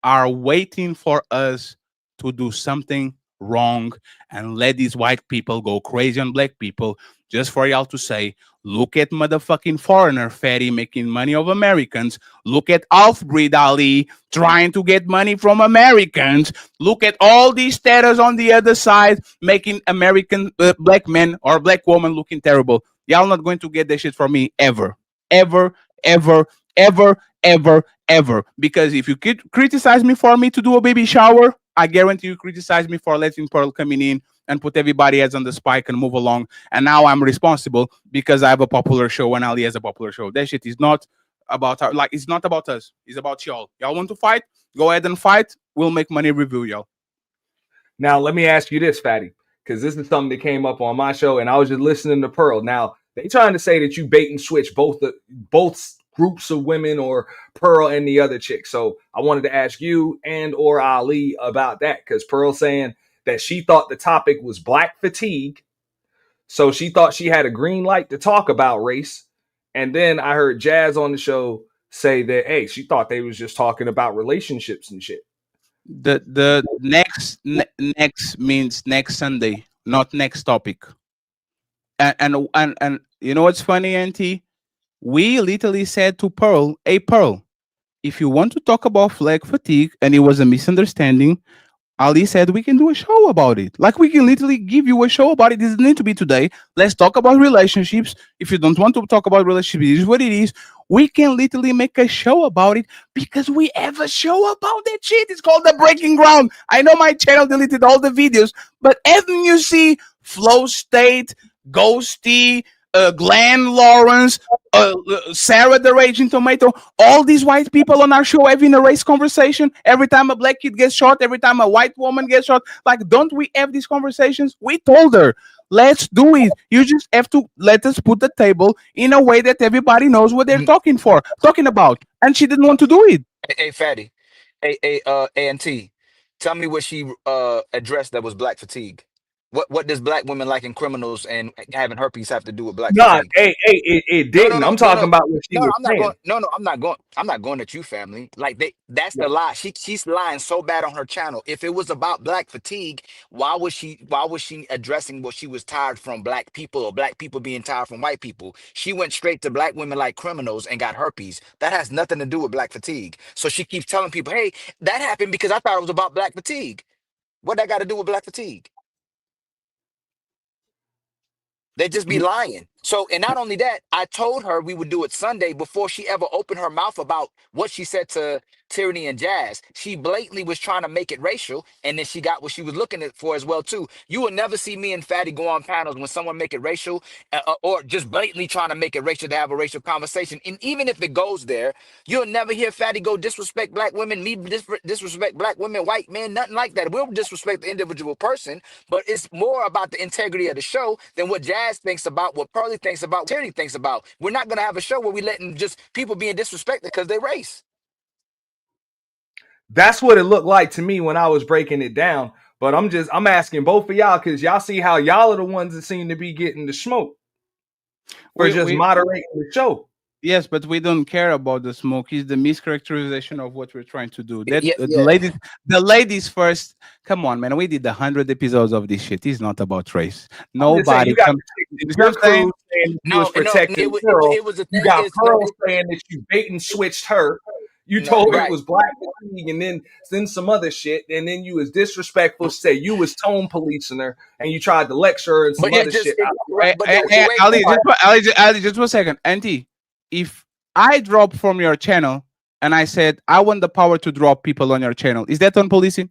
Speaker 1: are waiting for us to do something wrong and let these white people go crazy on black people just for y'all to say, look at motherfucking foreigner fatty making money of Americans. Look at Alfred Ali trying to get money from Americans. Look at all these status on the other side making American black men or black woman looking terrible. Y'all not going to get that shit from me ever. Ever, ever, ever, ever, ever. Because if you criticize me for me to do a baby shower, I guarantee you criticize me for letting Pearl coming in and put everybody else on the spike and move along. And now I'm responsible because I have a popular show and Ali has a popular show. That shit is not about like it's not about us. It's about y'all. Y'all want to fight? Go ahead and fight. We'll make money review y'all.
Speaker 4: Now, let me ask you this, Fatty, because this is something that came up on my show, and I was just listening to Pearl. Now, they trying to say that you bait and switch both groups of women or Pearl and the other chick. So I wanted to ask you and or Ali about that because Pearl saying that she thought the topic was black fatigue, so she thought she had a green light to talk about race. And then I heard Jazz on the show say that hey, she thought they was just talking about relationships and shit.
Speaker 1: The next means next Sunday, not next topic. And you know what's funny, Auntie? We literally said to Pearl, "Hey Pearl, if you want to talk about flag fatigue and it was a misunderstanding, Ali said we can do a show about it. Like we can literally give you a show about it. It doesn't need to be today. Let's talk about relationships. If you don't want to talk about relationships, it is what it is. We can literally make a show about it because we have a show about that shit. It's called The Breaking Ground. I know my channel deleted all the videos, but haven't you see Flow State, Ghosty, Glenn Lawrence, Sarah the Raging Tomato, all these white people on our show having a race conversation every time a black kid gets shot, every time a white woman gets shot. Like, don't we have these conversations? We told her, let's do it. You just have to let us put the table in a way that everybody knows what they're talking about. And she didn't want to do it.
Speaker 5: Hey, Fatty. A&T. Tell me what she addressed that was black fatigue. What does black women liking criminals and having herpes have to do with black
Speaker 4: Nah,
Speaker 5: fatigue?
Speaker 4: it
Speaker 5: No, no,
Speaker 4: didn't.
Speaker 5: no,
Speaker 4: I'm
Speaker 5: no,
Speaker 4: talking
Speaker 5: no.
Speaker 4: about what she
Speaker 5: No,
Speaker 4: was
Speaker 5: I'm not
Speaker 4: saying.
Speaker 5: going. No, no, I'm not going. I'm not going at you, family. Like that's
Speaker 4: Yeah.
Speaker 5: the lie. She's lying so bad on her channel. If it was about black fatigue, why was she addressing what she was tired from black people or black people being tired from white people? She went straight to black women like criminals and got herpes. That has nothing to do with black fatigue. So she keeps telling people, "Hey, that happened because I thought it was about black fatigue." What that got to do with black fatigue? They just be lying. So, and not only that, I told her we would do it Sunday before she ever opened her mouth about what she said to Tyranny and Jazz. She blatantly was trying to make it racial, and then she got what she was looking for as well too. You will never see me and Fatty go on panels when someone make it racial, or just blatantly trying to make it racial to have a racial conversation. And even if it goes there, you'll never hear Fatty go disrespect black women, me disrespect black women, white men, nothing like that. We'll disrespect the individual person, but it's more about the integrity of the show than what Jazz thinks about, what Pearly thinks about, what Terry thinks about. We're not gonna have a show where we letting just people being disrespected because they race.
Speaker 4: That's what it looked like to me when I was breaking it down. But I'm asking both of y'all because y'all see how y'all are the ones that seem to be getting the smoke for just
Speaker 1: We
Speaker 4: moderating the show.
Speaker 1: Yes, but we don't care about the smoke. It's the mischaracterization of what we're trying to do. That
Speaker 5: Yeah,
Speaker 1: the
Speaker 5: yeah.
Speaker 1: ladies, the ladies first. Come on, man. We did 100 episodes of this shit. It's not about race.
Speaker 4: I'm just saying, you
Speaker 1: Nobody
Speaker 4: got
Speaker 1: come.
Speaker 4: the chick in
Speaker 1: You see what
Speaker 4: your
Speaker 1: I'm saying?
Speaker 4: crew saying that you was
Speaker 5: No, no,
Speaker 4: protecting
Speaker 5: it
Speaker 4: Pearl.
Speaker 5: was a
Speaker 4: You
Speaker 5: thing.
Speaker 4: got
Speaker 5: It's no,
Speaker 4: Pearl saying that you bait and switched her. You
Speaker 5: no,
Speaker 4: told her it
Speaker 5: right.
Speaker 4: was black fatigue, and then some other shit, and then you was disrespectful. Say you was tone policing her, and you tried to lecture her and
Speaker 5: But
Speaker 4: some
Speaker 5: it's
Speaker 4: other
Speaker 5: just
Speaker 4: shit.
Speaker 5: right. But the way
Speaker 1: Ali, Ali, just 1 second. Auntie, if I drop from your channel and I said I want the power to drop people on your channel, is that on policing?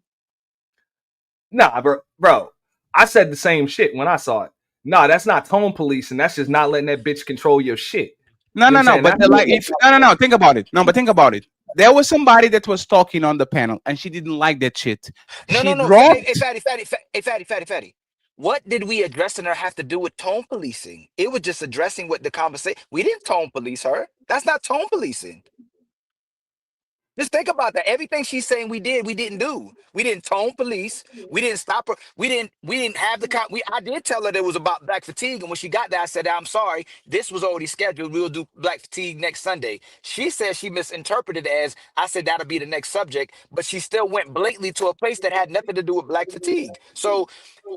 Speaker 4: Nah, bro, I said the same shit when I saw it. Nah, that's not tone policing. That's just not letting that bitch control your shit.
Speaker 1: No,
Speaker 4: You know what
Speaker 1: no,
Speaker 4: I'm
Speaker 1: no.
Speaker 4: saying?
Speaker 1: But
Speaker 4: That's
Speaker 1: like, if no. Think about it. No, but think about it. There was somebody that was talking on the panel, and she didn't like that shit.
Speaker 5: no,
Speaker 1: She
Speaker 5: no, no. Hey,
Speaker 1: dropped.
Speaker 5: fatty. What did we addressing her have to do with tone policing? It was just addressing what the conversation. We didn't tone police her. That's not tone policing. Just think about that. Everything she's saying we did, we didn't do. We didn't tone police. We didn't stop her. We didn't have the con. I did tell her that it was about black fatigue, and when she got there, I said, "I'm sorry, this was already scheduled. We will do black fatigue next Sunday." She said she misinterpreted it as I said that'll be the next subject, but she still went blatantly to a place that had nothing to do with black fatigue. So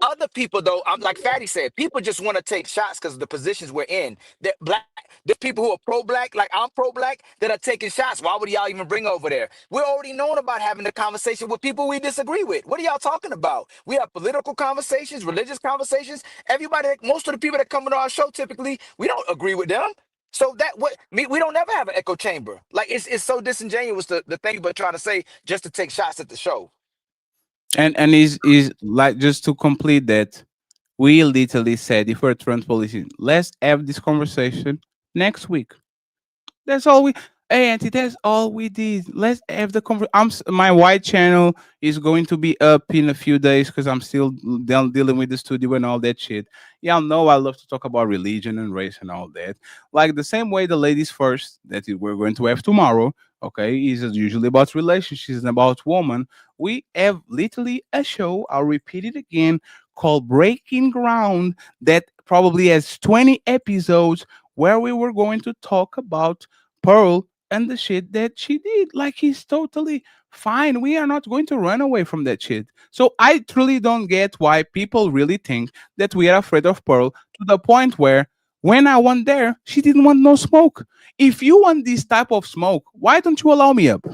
Speaker 5: other people, though, I'm like Fatty said, people just want to take shots because of the positions we're in. That black, there's people who are pro-black, like I'm pro-black, that are taking shots. Why would y'all even bring over there? We're already known about having a conversation with people we disagree with. What are y'all talking about? We have political conversations, religious conversations. Everybody, most of the people that come on our show, typically, we don't agree with them. So that what me, we don't never have an echo chamber. Like it's so disingenuous the thing but trying to say just to take shots at the show.
Speaker 1: And is like, just to complete that, we literally said, if we're trans policy, let's have this conversation next week. That's all we. Hey, auntie, that's all we did. Let's have the my white channel is going to be up in a few days because I'm still dealing with the studio and all that shit. Y'all know I love to talk about religion and race and all that. Like the same way the ladies first we're going to have tomorrow. Okay, is usually about relationships and about woman. We have literally a show. I'll repeat it again, called Breaking Ground, that probably has 20 episodes where we were going to talk about Pearl and the shit that she did. Like, he's totally fine. We are not going to run away from that shit. So I truly don't get why people really think that we are afraid of Pearl, to the point where when I went there, she didn't want no smoke. If you want this type of smoke, why don't you allow me up?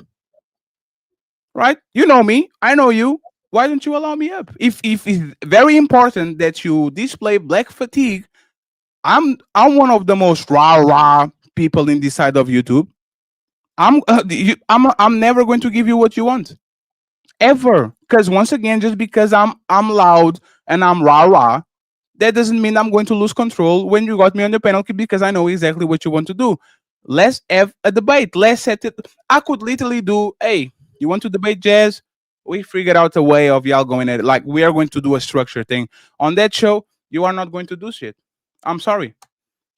Speaker 1: Right? You know me. I know you. Why don't you allow me up? If it's very important that you display black fatigue, I'm one of the most rah people in this side of YouTube. I'm never going to give you what you want, ever. Because once again, just because I'm loud and I'm rah, that doesn't mean I'm going to lose control when you got me on the penalty, because I know exactly what you want to do. Let's have a debate. Let's set it. I could literally do, hey, you want to debate jazz? We figured out a way of y'all going at it. Like, we are going to do a structure thing on that show. You are not going to do shit. I'm sorry.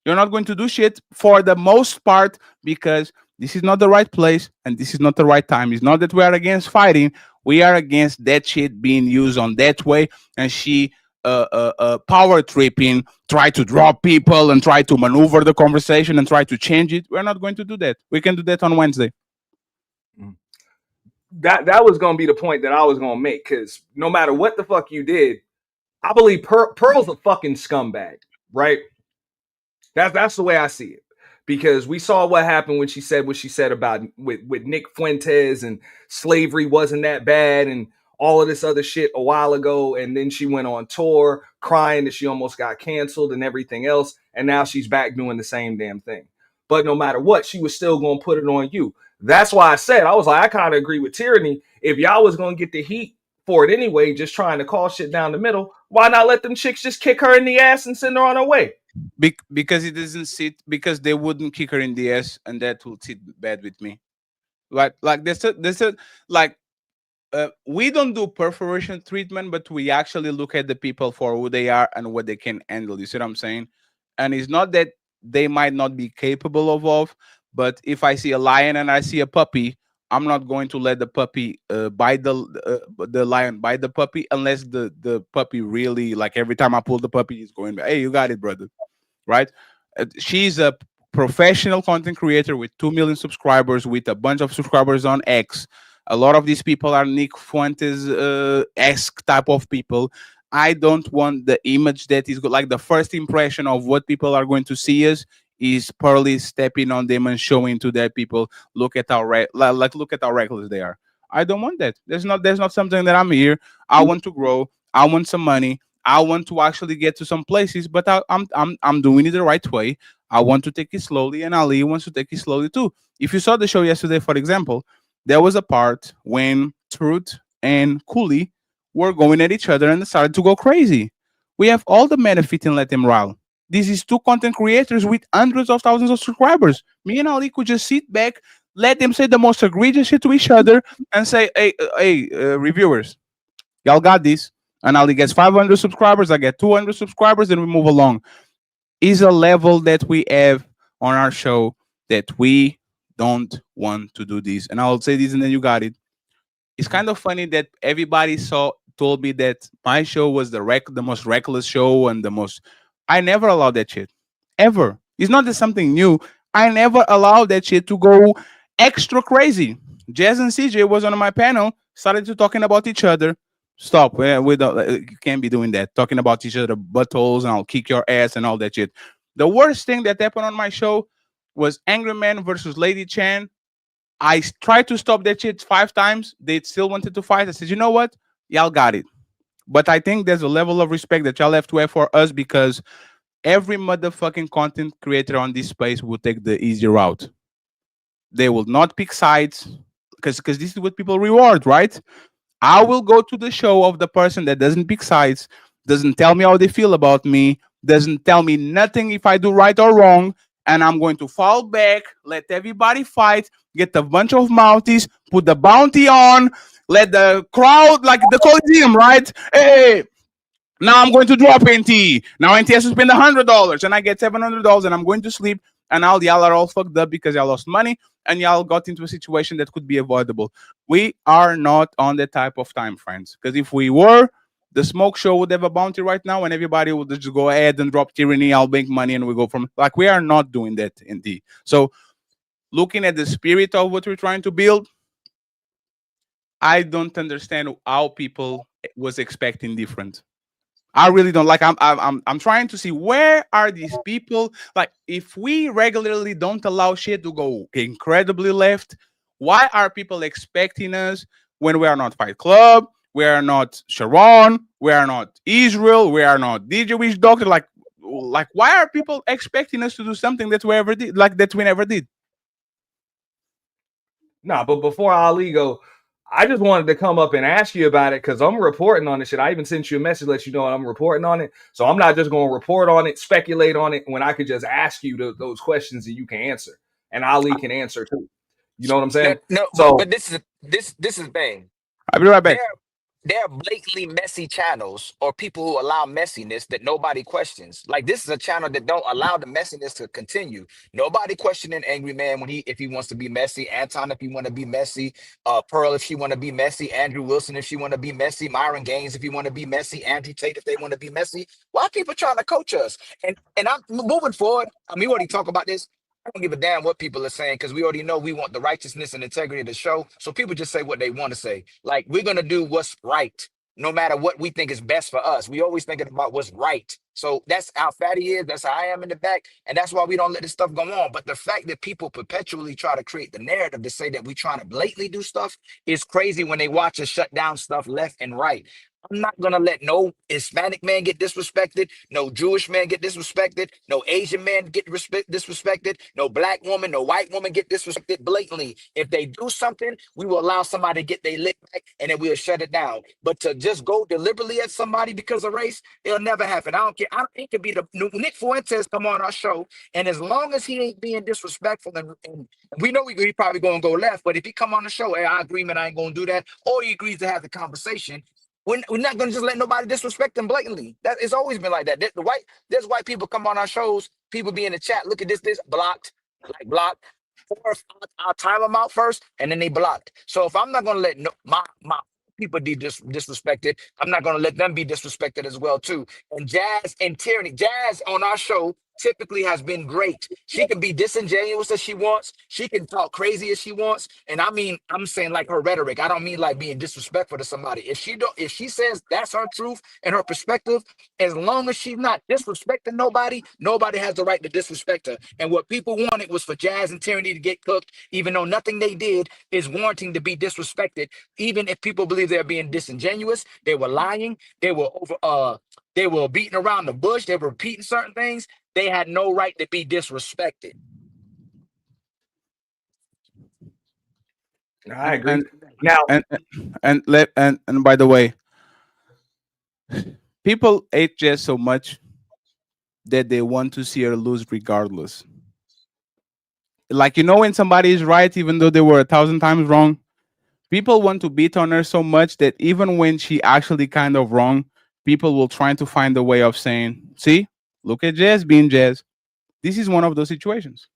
Speaker 1: You're not going to do shit for the most part, because this is not the right place and this is not the right time. It's not that we are against fighting. We are against that shit being used on that way. And she power tripping, try to draw people and try to maneuver the conversation and try to change it. We're not going to do that. We can do that on Wednesday.
Speaker 4: That was gonna be the point that I was gonna make because no matter what the fuck you did, I believe Pearl's a fucking scumbag, right? That's the way I see it. Because we saw what happened when she said what she said about with Nick Fuentes, and slavery wasn't that bad and all of this other shit a while ago. And then she went on tour crying that she almost got canceled and everything else. And now she's back doing the same damn thing. But no matter what, she was still gonna put it on you. That's why I said, I was like, I kind of agree with Tyranny. If y'all was gonna get the heat for it anyway, just trying to call shit down the middle, why not let them chicks just kick her in the ass and send her on her way?
Speaker 1: Because it doesn't sit, because they wouldn't kick her in the ass, and that will sit bad with me. Like there's a like we don't do perforation treatment, but we actually look at the people for who they are and what they can handle. You see what I'm saying? And it's not that they might not be capable of, but if I see a lion and I see a puppy, I'm not going to let the puppy bite the lion bite the puppy unless the puppy really like every time I pull the puppy, he's going, hey, you got it, brother, right? She's a professional content creator with 2 million subscribers, with a bunch of subscribers on X. A lot of these people are Nick Fuentes esque type of people. I don't want the image that is like the first impression of what people are going to see us is Pearly stepping on them and showing to their people, look at how look at how reckless they are. I don't want that. There's not something that I'm here. I want to grow. I want some money. I want to actually get to some places, but I'm doing it the right way. I want to take it slowly, and Ali wants to take it slowly too. If you saw the show yesterday, for example, there was a part when Truth and Cooley were going at each other and started to go crazy. We have all the benefit in Let Them Rile. This is two content creators with hundreds of thousands of subscribers. Me and Ali could just sit back, let them say the most egregious shit to each other, and say, "Hey, reviewers, y'all got this." And Ali gets 500 subscribers, I get 200 subscribers, and we move along. Is a level that we have on our show that we don't want to do this. And I'll say this, and then you got it. It's kind of funny that everybody saw told me that my show was the most reckless show and the most. I never allowed that shit ever. It's not that something new. I never allowed that shit to go extra crazy. Jazz and CJ was on my panel, started to talking about each other. Stop. We don't, you can't be doing that. Talking about each other buttholes and I'll kick your ass and all that shit. The worst thing that happened on my show was Angry Man versus Lady Chan. I tried to stop that shit 5 times. They still wanted to fight. I said, you know what? Y'all got it. But I think there's a level of respect that y'all have to have for us because every motherfucking content creator on this space will take the easy route. They will not pick sides because this is what people reward, right? I will go to the show of the person that doesn't pick sides, doesn't tell me how they feel about me, doesn't tell me nothing if I do right or wrong, and I'm going to fall back, let everybody fight, get a bunch of mounties, put the bounty on, let the crowd like the Coliseum, right? Hey, now I'm going to drop NT. Now NT has to spend $100 and I get $700 and I'm going to sleep. And now y'all are all fucked up because y'all lost money and y'all got into a situation that could be avoidable. We are not on that type of time, friends. Because if we were, the smoke show would have a bounty right now and everybody would just go ahead and drop tyranny. I'll make money and we go from like we are not doing that, NT. So looking at the spirit of what we're trying to build, I don't understand how people was expecting different. I really don't like. I'm trying to see where are these people. Like, if we regularly don't allow shit to go incredibly left, why are people expecting us when we are not Fight Club? We are not Sharon. We are not Israel. We are not DJ Wish Doctor. Like, why are people expecting us to do something that we ever did? Like that we never did.
Speaker 4: Nah, but before Ali go, I just wanted to come up and ask you about it because I'm reporting on this shit. I even sent you a message, let you know I'm reporting on it. So I'm not just going to report on it, speculate on it, when I could just ask you those questions that you can answer, and Ali can answer too. You know what I'm
Speaker 5: No,
Speaker 4: saying?
Speaker 5: no, but
Speaker 4: So
Speaker 5: this is the thing.
Speaker 1: I'll be right back.
Speaker 5: There are blatantly messy channels or people who allow messiness that nobody questions. Like this is a channel that don't allow the messiness to continue. Nobody questioning Angry Man when if he wants to be messy, Anton if he want to be messy, Pearl if she want to be messy, Andrew Wilson if she want to be messy, Myron Gaines if he want to be messy, Andrew Tate if they want to be messy. Why are people trying to coach us? And I'm moving forward. I mean, we already talk about this. I don't give a damn what people are saying because we already know we want the righteousness and integrity of the show. So people just say what they want to say. Like we're gonna do what's right, no matter what we think is best for us. We always thinking about what's right. So that's how Fatty is. That's how I am in the back, and that's why we don't let this stuff go on. But the fact that people perpetually try to create the narrative to say that we trying to blatantly do stuff is crazy when they watch us shut down stuff left and right. I'm not gonna let no Hispanic man get disrespected, no Jewish man get disrespected, no Asian man get disrespected, no black woman, no white woman get disrespected blatantly. If they do something, we will allow somebody to get their lick back and then we'll shut it down. But to just go deliberately at somebody because of race, it'll never happen. I don't care. It could be the Nick Fuentes come on our show, and as long as he ain't being disrespectful, and we know he probably gonna go left, but if he come on the show, hey, I agree, man, I ain't gonna do that, or he agrees to have the conversation. We're not gonna just let nobody disrespect them blatantly. That it's always been like that. There's white people come on our shows, people be in the chat, look at this, blocked, like blocked. or if I'll time them out first and then they blocked. So if I'm not gonna let my people be disrespected, I'm not gonna let them be disrespected as well too. And Jazz and Tyranny, Jazz on our show typically has been great. She can be disingenuous as she wants. She can talk crazy as she wants. And I mean, I'm saying like her rhetoric. I don't mean like being disrespectful to somebody. If she says that's her truth and her perspective, as long as she's not disrespecting nobody, nobody has the right to disrespect her. And what people wanted was for Jazz and Tyranny to get cooked, even though nothing they did is warranting to be disrespected. Even if people believe they're being disingenuous, they were lying, they were beating around the bush, they were repeating certain things. They had no right to be disrespected.
Speaker 4: I agree.
Speaker 1: and
Speaker 4: Now,
Speaker 1: and by the way, people hate Jess so much that they want to see her lose regardless. Like, when somebody is right even though they were 1,000 times wrong, people want to beat on her so much that even when she actually kind of wrong, people will try to find a way of saying, see, look at Jazz being Jazz. This is one of those situations.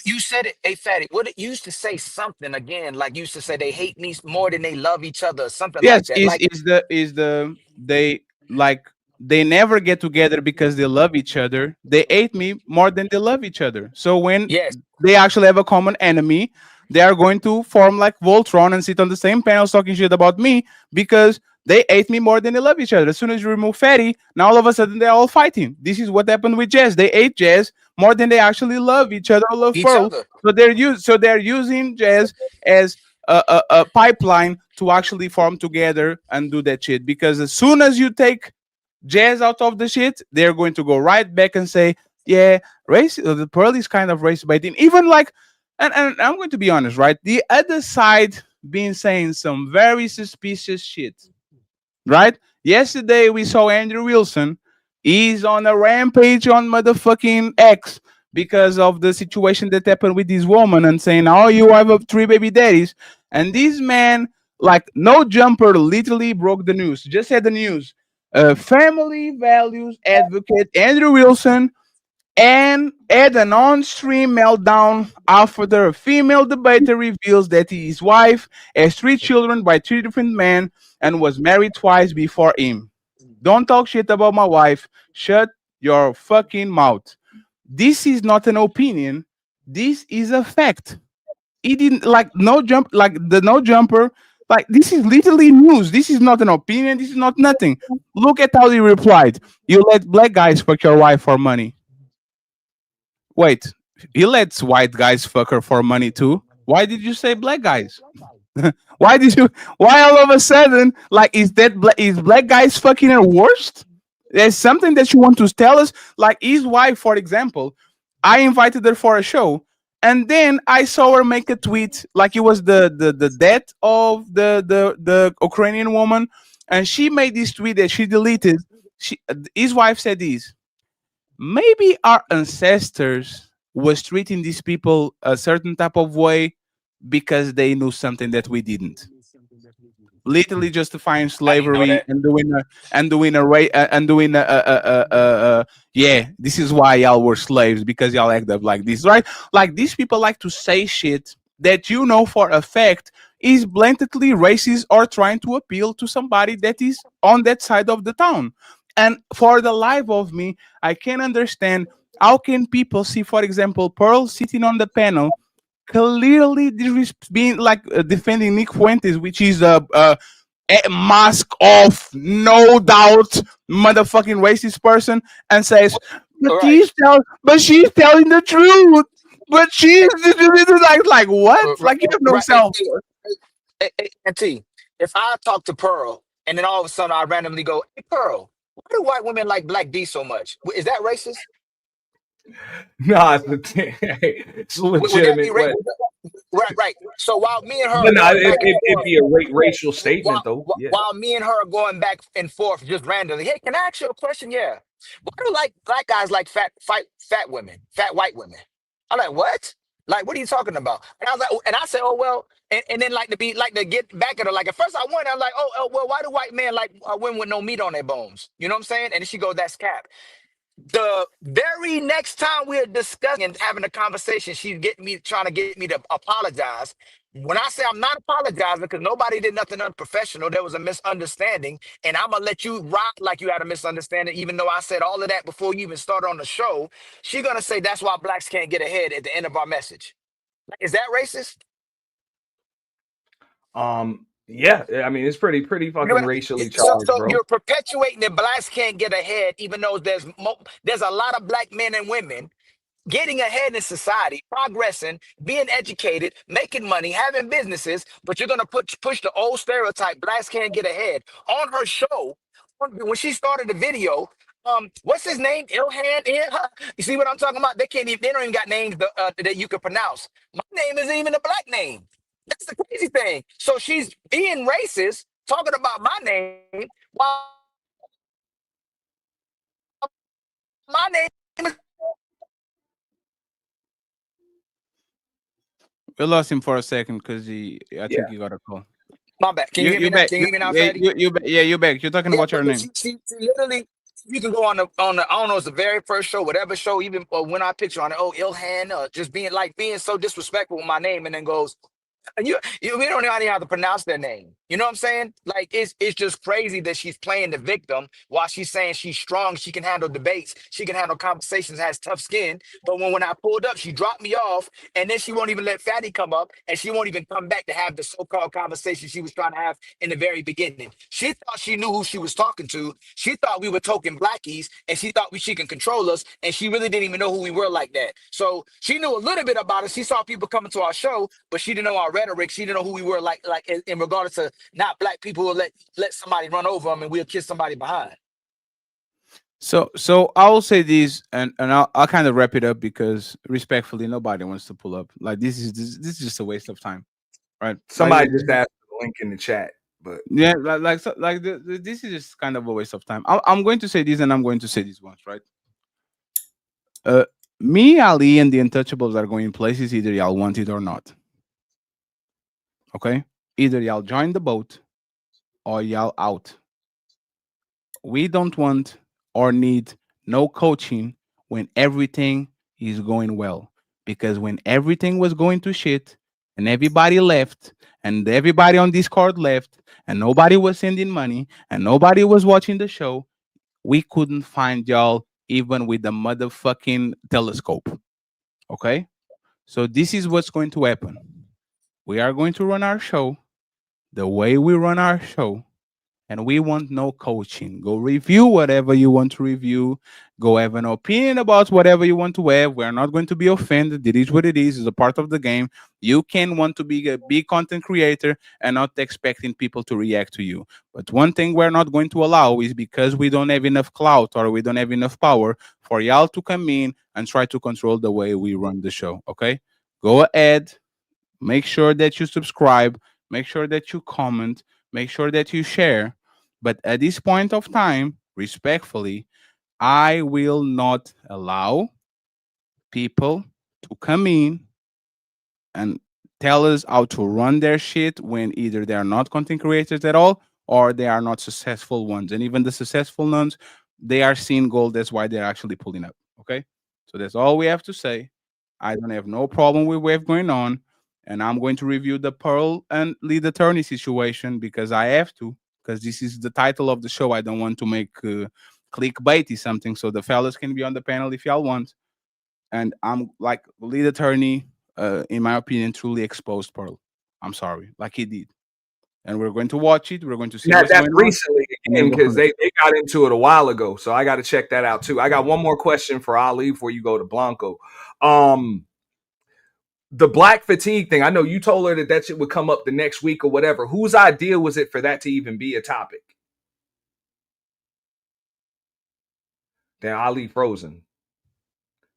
Speaker 5: You said it, hey Fatty. What it used to say something again, like used to say they hate me more than they love each other, something
Speaker 1: Yes,
Speaker 5: like that.
Speaker 1: is
Speaker 5: Like,
Speaker 1: the they like they never get together because they love each other. They hate me more than they love each other. So when
Speaker 5: yes,
Speaker 1: they actually have a common enemy, they are going to form like Voltron and sit on the same panels talking shit about me because they hate me more than they love each other. As soon as you remove Fatty, now all of a sudden they're all fighting. This is what happened with Jazz. They hate Jazz more than they actually love each other or love
Speaker 5: each
Speaker 1: Pearl.
Speaker 5: other.
Speaker 1: So they're using Jazz as a pipeline to actually form together and do that shit. Because as soon as you take Jazz out of the shit, they're going to go right back and say, yeah, race. The Pearl is kind of racist by team. Even like, and I'm going to be honest, right? The other side been saying some very suspicious shit, right? Yesterday we saw Andrew Wilson. He's on a rampage on motherfucking X because of the situation that happened with this woman and saying, "Oh, you have three baby daddies." And this man, like no jumper, literally broke the news. Just said the news. Family values advocate Andrew Wilson and had an on-stream meltdown after a female debater reveals that his wife has three children by three different men and was married twice before him. Don't talk shit about my wife. Shut your fucking mouth. This is not an opinion. This is a fact. He didn't like no jump like the no jumper. Like this is literally news. This is not an opinion. This is not nothing. Look at how he replied. You let black guys fuck your wife for money. Wait, he lets white guys fuck her for money too. Why did you say black guys? Why did you? Why all of a sudden? Like, is black guys fucking her worst? There's something that you want to tell us. Like his wife, for example, I invited her for a show, and then I saw her make a tweet like it was the death of the Ukrainian woman, and she made this tweet that she deleted. His wife said this: maybe our ancestors was treating these people a certain type of way because they knew something that we didn't, literally justifying
Speaker 5: I didn't know
Speaker 1: slavery
Speaker 5: that.
Speaker 1: and doing yeah, this is why y'all were slaves because y'all act up like this, right? Like these people like to say shit that for a fact is blatantly racist or trying to appeal to somebody that is on that side of the town. And for the life of me, I can't understand how can people see, for example, Pearl sitting on the panel clearly being like defending Nick Fuentes, which is a mask of no doubt motherfucking racist person, and says,
Speaker 5: All right,
Speaker 1: but she's telling the truth. But she's like what?
Speaker 5: right,
Speaker 1: Like you have no
Speaker 5: right. Hey,
Speaker 1: self.
Speaker 5: and T, if I talk to Pearl and then all of a sudden I randomly go, "Hey, Pearl, why do white women like Black D so much? Is that racist?
Speaker 4: nah, it's a
Speaker 5: Would that be
Speaker 4: legitimate question.
Speaker 5: right, right. So while me and her are
Speaker 4: But nah,
Speaker 5: going back and
Speaker 4: it'd
Speaker 5: forth,
Speaker 4: be a racial statement, though. Yeah.
Speaker 5: while me and her are going back and forth just randomly, hey, can I ask you a question? Yeah. Why do like black guys like fat women, fat white women? I'm like, what? Like, what are you talking about? And I was like, and I said, oh well, and then like to get back at her. Like at first I went, I'm like, oh well, why do white men like women with no meat on their bones? You know what I'm saying? And then she goes, that's cap. The very next time we're discussing and having a conversation, she's getting me trying to get me to apologize. When I say I'm not apologizing because nobody did nothing unprofessional, there was a misunderstanding, and I'm gonna let you ride like you had a misunderstanding, even though I said all of that before you even started on the show. She's gonna say that's why blacks can't get ahead at the end of our message. Is that racist?
Speaker 4: Yeah, I mean it's pretty
Speaker 5: You know
Speaker 4: fucking
Speaker 5: what-
Speaker 4: racially charged,
Speaker 5: So
Speaker 4: bro.
Speaker 5: you're perpetuating that blacks can't get ahead, even though there's a lot of black men and women getting ahead in society, progressing, being educated, making money, having businesses, but you're gonna push the old stereotype, blacks can't get ahead. On her show, when she started the video, what's his name? Ilhan? You see what I'm talking about? They don't even got names that you can pronounce. My name isn't even a black name. That's the crazy thing. So she's being racist, talking about my name, while my name is
Speaker 1: We lost him for a second because I
Speaker 4: Yeah.
Speaker 1: think he got a call.
Speaker 5: my bad. Can you hear me
Speaker 1: You
Speaker 5: now?
Speaker 1: back?
Speaker 5: Can you hear me now,
Speaker 1: Yeah,
Speaker 5: Fatty?
Speaker 1: you back. You're talking
Speaker 5: Yeah,
Speaker 1: about your
Speaker 5: but
Speaker 1: name.
Speaker 5: she literally, you can go on the I don't know, it's the very first show, whatever show, even when I picture on it, oh Ilhan, just being so disrespectful with my name, and then goes, we don't even have to pronounce their name. You know what I'm saying? Like it's just crazy that she's playing the victim while she's saying she's strong, she can handle debates, she can handle conversations, has tough skin. But when I pulled up, she dropped me off, and then she won't even let Fatty come up, and she won't even come back to have the so-called conversation she was trying to have in the very beginning. She thought she knew who she was talking to. She thought we were token blackies, and she thought she can control us, and she really didn't even know who we were like that. So she knew a little bit about us. She saw people coming to our show, but she didn't know our rhetoric. She didn't know who we were like in regards to not black people who let somebody run over them and we'll kiss somebody behind.
Speaker 1: So I will say this, and I'll kind of wrap it up because respectfully, nobody wants to pull up. Like this is just a waste of time, right? Like
Speaker 4: Somebody just asked for the link in the chat, but
Speaker 1: yeah, this is just kind of a waste of time. I'm going to say this, and I'm going to say this once, right? Uh, Me, Ali, and the Untouchables are going places either y'all want it or not. Okay, either y'all join the boat or y'all out. We don't want or need no coaching when everything is going well. Because when everything was going to shit and everybody left and everybody on Discord left and nobody was sending money and nobody was watching the show, we couldn't find y'all even with the motherfucking telescope. Okay? So this is what's going to happen. We are going to run our show the way we run our show, and we want no coaching. Go review whatever you want to review. Go have an opinion about whatever you want to have. We're not going to be offended. It is what it is. It's a part of the game. You can want to be a big content creator and not expecting people to react to you. But one thing we're not going to allow is because we don't have enough clout or we don't have enough power for y'all to come in and try to control the way we run the show. Okay? Go ahead. Make sure that you subscribe. Make sure that you comment. Make sure that you share. But at this point of time, respectfully, I will not allow people to come in and tell us how to run their shit when either they are not content creators at all or they are not successful ones. And even the successful ones, they are seeing gold. That's why they're actually pulling up. Okay. So that's all we have to say. I don't have no problem with what's going on. And I'm going to review the Pearl and lead attorney situation because I have to, because this is the title of the show. I don't want to make clickbaity something. So the fellas can be on the panel if y'all want. And I'm like lead attorney, in my opinion, truly exposed Pearl. I'm sorry, like he did. And we're going to watch it. We're going to see what's
Speaker 4: that's
Speaker 1: going on,
Speaker 4: recently
Speaker 1: and then
Speaker 4: again
Speaker 1: go
Speaker 4: because
Speaker 1: from there.
Speaker 4: they got into it a while ago. So I got to check that out too. I got one more question for Ali before you go to Blanco. Um, the black fatigue thing. I know you told her that shit would come up the next week or whatever. Whose idea was it for that to even be a topic? Then Ali frozen,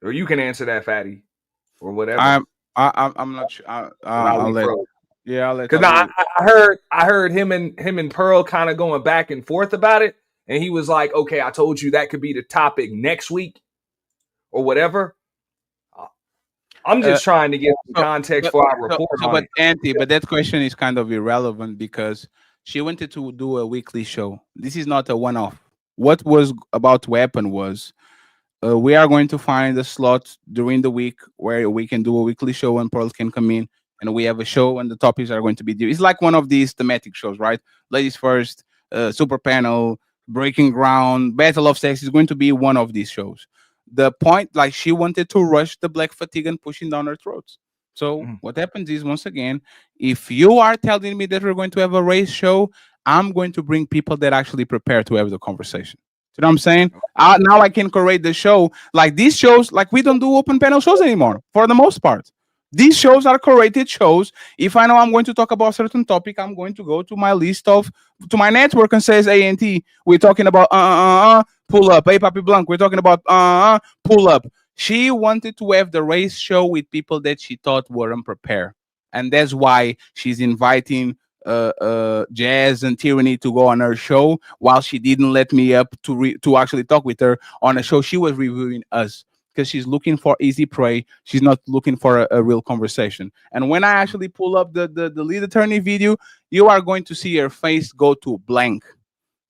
Speaker 4: or you can answer that, Fatty, or whatever.
Speaker 1: I'm not sure. I'll
Speaker 4: Ali
Speaker 1: let.
Speaker 4: froze.
Speaker 1: Yeah, I'll let
Speaker 4: Because
Speaker 1: Ali.
Speaker 4: I heard him and Pearl kind of going back and forth about it, and he was like, "Okay, I told you that could be the topic next week or whatever." I'm
Speaker 1: Uh,
Speaker 4: just trying to get some
Speaker 1: so,
Speaker 4: context
Speaker 1: but,
Speaker 4: for our report on
Speaker 1: but
Speaker 4: it.
Speaker 1: Auntie, but that question is kind of irrelevant because she wanted to do a weekly show. This is not a one-off. What was about to happen was we are going to find a slot during the week where we can do a weekly show and Pearl can come in and we have a show and the topics are going to be it's like one of these thematic shows, right? Ladies first, super panel, breaking ground, battle of sex is going to be one of these shows. The point, like she wanted to rush the black fatigue and pushing down her throats. So
Speaker 4: Mhm.
Speaker 1: what happens is, once again, if you are telling me that we're going to have a race show, I'm going to bring people that actually prepare to have the conversation. You know what I'm saying? Now I can create the show. Like these shows, like we don't do open panel shows anymore for the most part. These shows are curated shows. If I know I'm going to talk about a certain topic, I'm going to go to my list of to my network and says ANT. We're talking about pull up. Hey Papi Blanc, we're talking about pull up. She wanted to have the race show with people that she thought weren't prepared. And that's why she's inviting Jazz and Tyranny to go on her show while she didn't let me up to actually talk with her on a show. She was reviewing us because she's looking for easy prey. She's not looking for a real conversation. And when I actually pull up the lead attorney video, you are going to see her face go to blank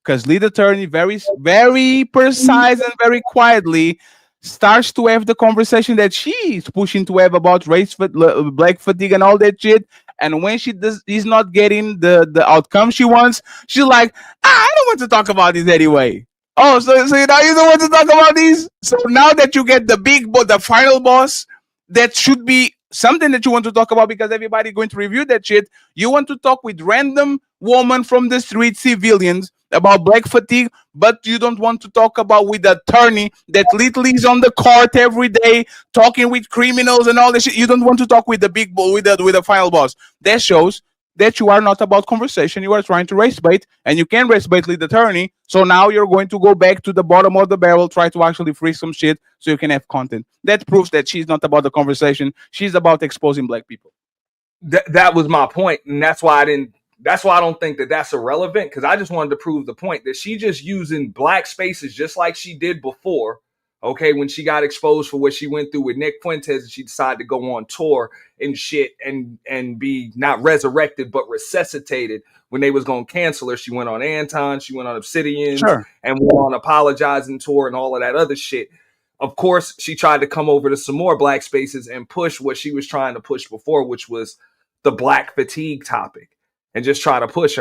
Speaker 1: because lead attorney very precise and very quietly starts to have the conversation that she's pushing to have about black fatigue and all that shit. And when she does is not getting the outcome she wants, she's like, I don't want to talk about this anyway. Oh, so now you don't want to talk about these. So now that you get the final boss, that should be something that you want to talk about because everybody going to review that shit. You want to talk with random woman from the street, civilians, about black fatigue, but you don't want to talk about with the attorney that literally is on the court every day talking with criminals and all this shit. You don't want to talk with the big bull with the final boss. That shows that you are not about conversation. You are trying to race bait, and you can race bait lead attorney. So now you're going to go back to the bottom of the barrel, try to actually free some shit so you can have content. That proves that she's not about the conversation. She's about exposing black people.
Speaker 4: That was my point, and that's why I didn't. That's why I don't think that that's irrelevant because I just wanted to prove the point that she just using black spaces just like she did before. Okay, when she got exposed for what she went through with Nick Fuentes, and she decided to go on tour and shit and be not resurrected but resuscitated when they was gonna cancel her. She went on Anton, she went on Obsidians,
Speaker 1: Sure.
Speaker 4: and went on apologizing tour and all of that other shit. Of course, she tried to come over to some more black spaces and push what she was trying to push before, which was the black fatigue topic, and just try to push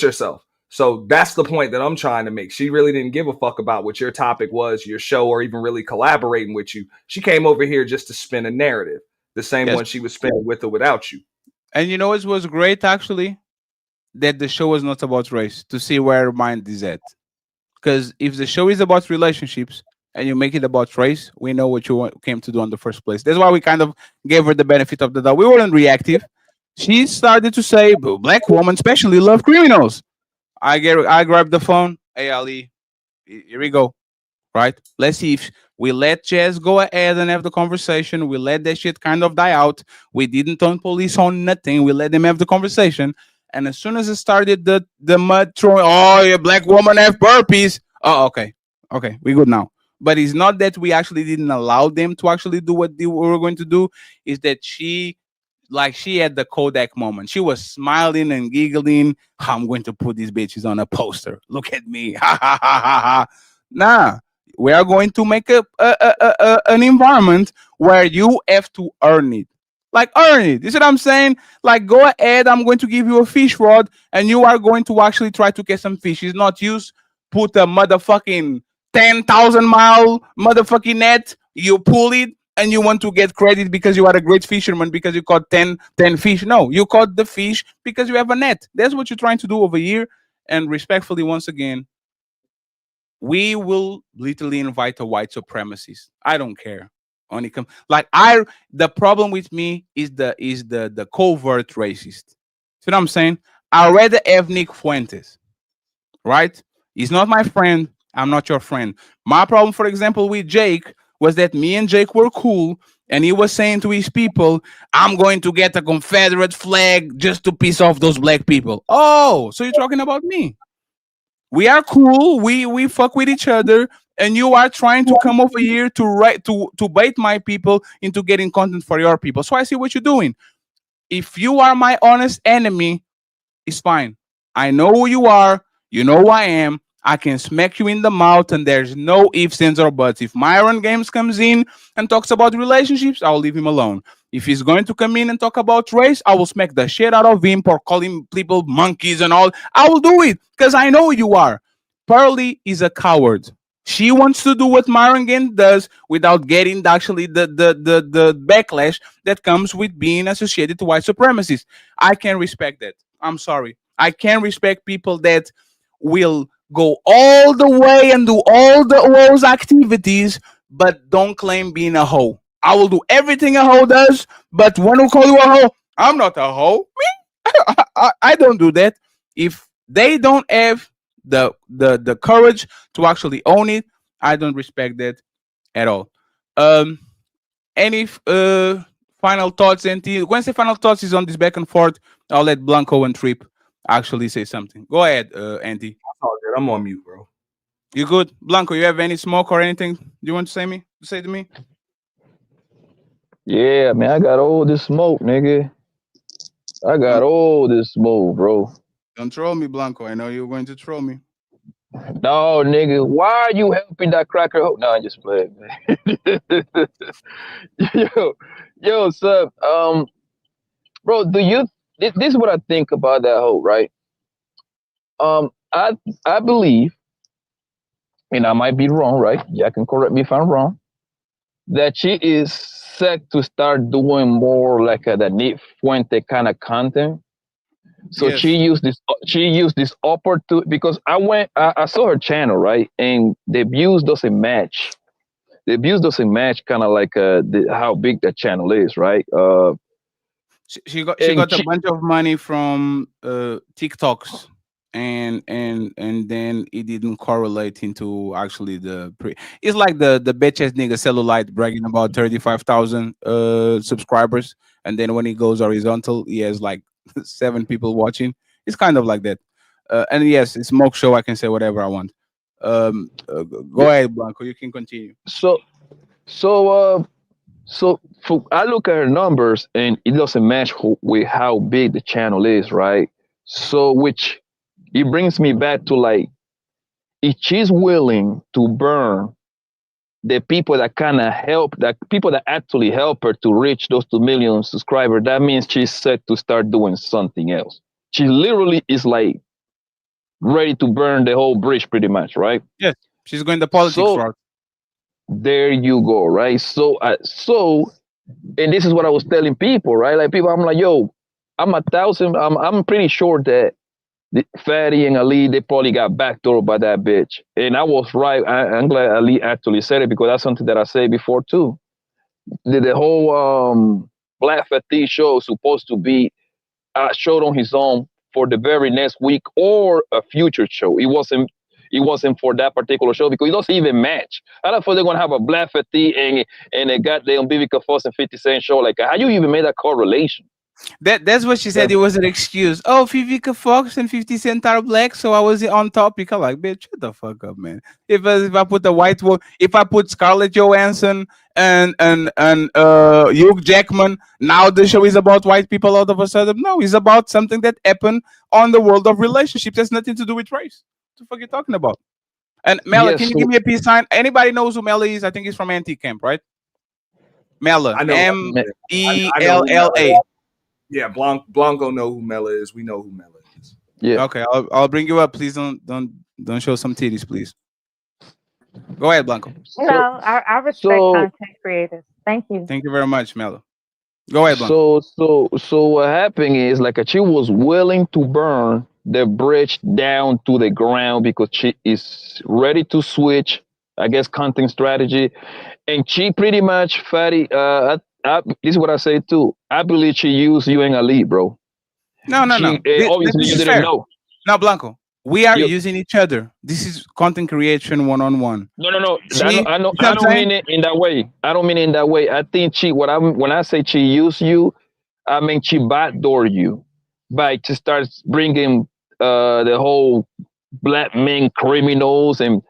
Speaker 4: herself. So that's the point that I'm trying to make. She really didn't give a fuck about what your topic was, your show, or even really collaborating with you. She came over here just to spin a narrative, the same
Speaker 1: Yes.
Speaker 4: one she was spinning with or without you.
Speaker 1: And you know it was great actually that the show was not about race to see where her mind is at. Because if the show is about relationships and you make it about race, we know what came to do in the first place. That's why we kind of gave her the benefit of the doubt. We weren't reactive. She started to say, black women especially love criminals. I grabbed the phone. Hey, Ali, here we go. Right? Let's see if we let Jazz go ahead and have the conversation. We let that shit kind of die out. We didn't turn police on nothing. We let them have the conversation. And as soon as it started, the mud throwing, oh, your black woman have burpees. Oh, okay. Okay, we good now. But it's not that we actually didn't allow them to actually do what they were going to do. Is that she had the Kodak moment. She was smiling and giggling. I'm going to put these bitches on a poster. Look at me. Ha ha ha ha ha. Nah, we are going to make an environment where you have to earn it. Like earn it. You see what I'm saying? Like go ahead. I'm going to give you a fish rod, and you are going to actually try to catch some fish. It's not use put a motherfucking 10,000 mile motherfucking net. You pull it, and you want to get credit because you are a great fisherman because you caught 10 fish. No, you caught the fish because you have a net. That's what you're trying to do over here. And respectfully, once again, we will literally invite a white supremacist. I don't care. Only come like I. The problem with me is the covert racist. See what I'm saying? I rather have Nick Fuentes, right? He's not my friend. I'm not your friend. My problem, for example, with Jake was that me and Jake were cool, and he was saying to his people, "I'm going to get a Confederate flag just to piss off those black people." Oh, so you're talking about me? We are cool. We fuck with each other, and you are trying to come over here to bait my people into getting content for your people. So I see what you're doing. If you are my honest enemy, it's fine. I know who you are. You know who I am. I can smack you in the mouth, and there's no ifs, ands, or buts. If Myron Games comes in and talks about relationships, I'll leave him alone. If he's going to come in and talk about race, I will smack the shit out of him for calling people monkeys and all. I will do it because I know you are. Pearly is a coward. She wants to do what Myron Games does without getting actually the backlash that comes with being associated to white supremacists. I can respect that. I'm sorry. I can respect people that will go all the way and do all those activities, but don't claim being a hoe. I will do everything a hoe does, but when we call you a hoe, I'm not a hoe. Me, I don't do that. If they don't have the courage to actually own it, I don't respect that at all. Um, any final thoughts, NT? When say final thoughts is on this back and forth, I'll let Blanco and Trip actually say something. Go ahead, NT.
Speaker 4: Oh, good. I'm on mute, bro.
Speaker 1: You good, Blanco? You have any smoke or anything you want to say to me?
Speaker 6: Yeah, man, I got all this smoke, nigga. I got
Speaker 1: Don't
Speaker 6: all this smoke, bro.
Speaker 1: don't troll me, Blanco. I know you're going to troll me.
Speaker 6: No, nigga, why are you helping that cracker? No, I just playing, man. yo, yo, sir. Bro, this is what I think about that hoe, right? Um, I I believe, and I might be wrong, right? Yeah, can correct me if I'm wrong. That she is set to start doing more like the Nick Fuente kind of content. So
Speaker 1: Yes,
Speaker 6: she used this opportunity because I saw her channel, right, and the views doesn't match. The views doesn't match kind of like how big the channel is, right?
Speaker 1: she
Speaker 6: And
Speaker 1: got a bunch of money from TikToks, and then it didn't correlate into actually the pre. It's like the bitch ass nigga cellulite bragging about 35,000 subscribers, and then when he goes horizontal, he has like 7 people watching. It's kind of like that. And yes, it's smoke show. I can say whatever I want. Go ahead, Blanco. You can continue.
Speaker 6: so so I look at her numbers and it doesn't match with how big the channel is, right? So which it brings me back to like if she's willing to burn the people that kind of help, that people that actually help her to reach those 2 million subscribers, that means she's set to start doing something else. She literally is like ready to burn the whole bridge pretty much, right?
Speaker 1: Yes, she's going the politics
Speaker 6: So
Speaker 1: route.
Speaker 6: there you go, right? So and this is what I was telling people, right? Like people, I'm like, yo, I'm pretty sure that Fatty and Ali, they probably got backdoored by that bitch. And I was right. I'm glad Ali actually said it because that's something that I said before too. The whole Black Fatty show is supposed to be showed on his own for the very next week or a future show. It wasn't for that particular show because it doesn't even match. I don't feel they're gonna have a Black Fatty and a goddamn Vivica Fox and 50 Cent show. Like how you even made that correlation?
Speaker 1: That's what she said.
Speaker 6: That
Speaker 1: It was an excuse. Oh, Vivica Fox and 50 Cent are black, so I was on topic. I'm like, bitch, shut the fuck up, man. If I put the white one, if I put Scarlett Johansson and Hugh Jackman, now the show is about white people all of a sudden. No, it's about something that happened on the world of relationships. Has nothing to do with race. What the fuck you talking about? And Mela,
Speaker 6: yes,
Speaker 1: can you
Speaker 6: so
Speaker 1: give me a peace sign? Anybody knows who Mela is? I think he's from Anti Camp, right? Mela,
Speaker 4: I know.
Speaker 1: M E
Speaker 4: I know
Speaker 1: L
Speaker 4: who
Speaker 1: L
Speaker 4: Mela is.
Speaker 1: A.
Speaker 4: Yeah, Blanco know who Mela is. We know who Mela is.
Speaker 6: yeah.
Speaker 1: Okay, I'll bring you up. Please don't show some titties, please. Go ahead, Blanco.
Speaker 7: No,
Speaker 6: So
Speaker 7: I respect
Speaker 6: so
Speaker 7: content creators. Thank you.
Speaker 1: Thank you very much, Melo. Go ahead, Blanco.
Speaker 6: so what happened is like she was willing to burn the bridge down to the ground because she is ready to switch, I guess, content strategy, and she pretty much fatty. This is what I say too. I believe she used you and Ali, bro.
Speaker 1: No, no,
Speaker 6: She
Speaker 1: no. This
Speaker 6: obviously you
Speaker 1: is
Speaker 6: didn't
Speaker 1: fair.
Speaker 6: know.
Speaker 1: Now, Blanco, we are
Speaker 6: You
Speaker 1: using each other. This is content creation one on one.
Speaker 6: no no no.
Speaker 1: She,
Speaker 6: I know
Speaker 1: you
Speaker 6: I know.
Speaker 1: see what
Speaker 6: I
Speaker 1: I'm
Speaker 6: don't
Speaker 1: saying?
Speaker 6: mean it in that way. I don't mean it in that way. I think she when I say she used you, I mean she backdoor you by to start bringing the whole black men criminals and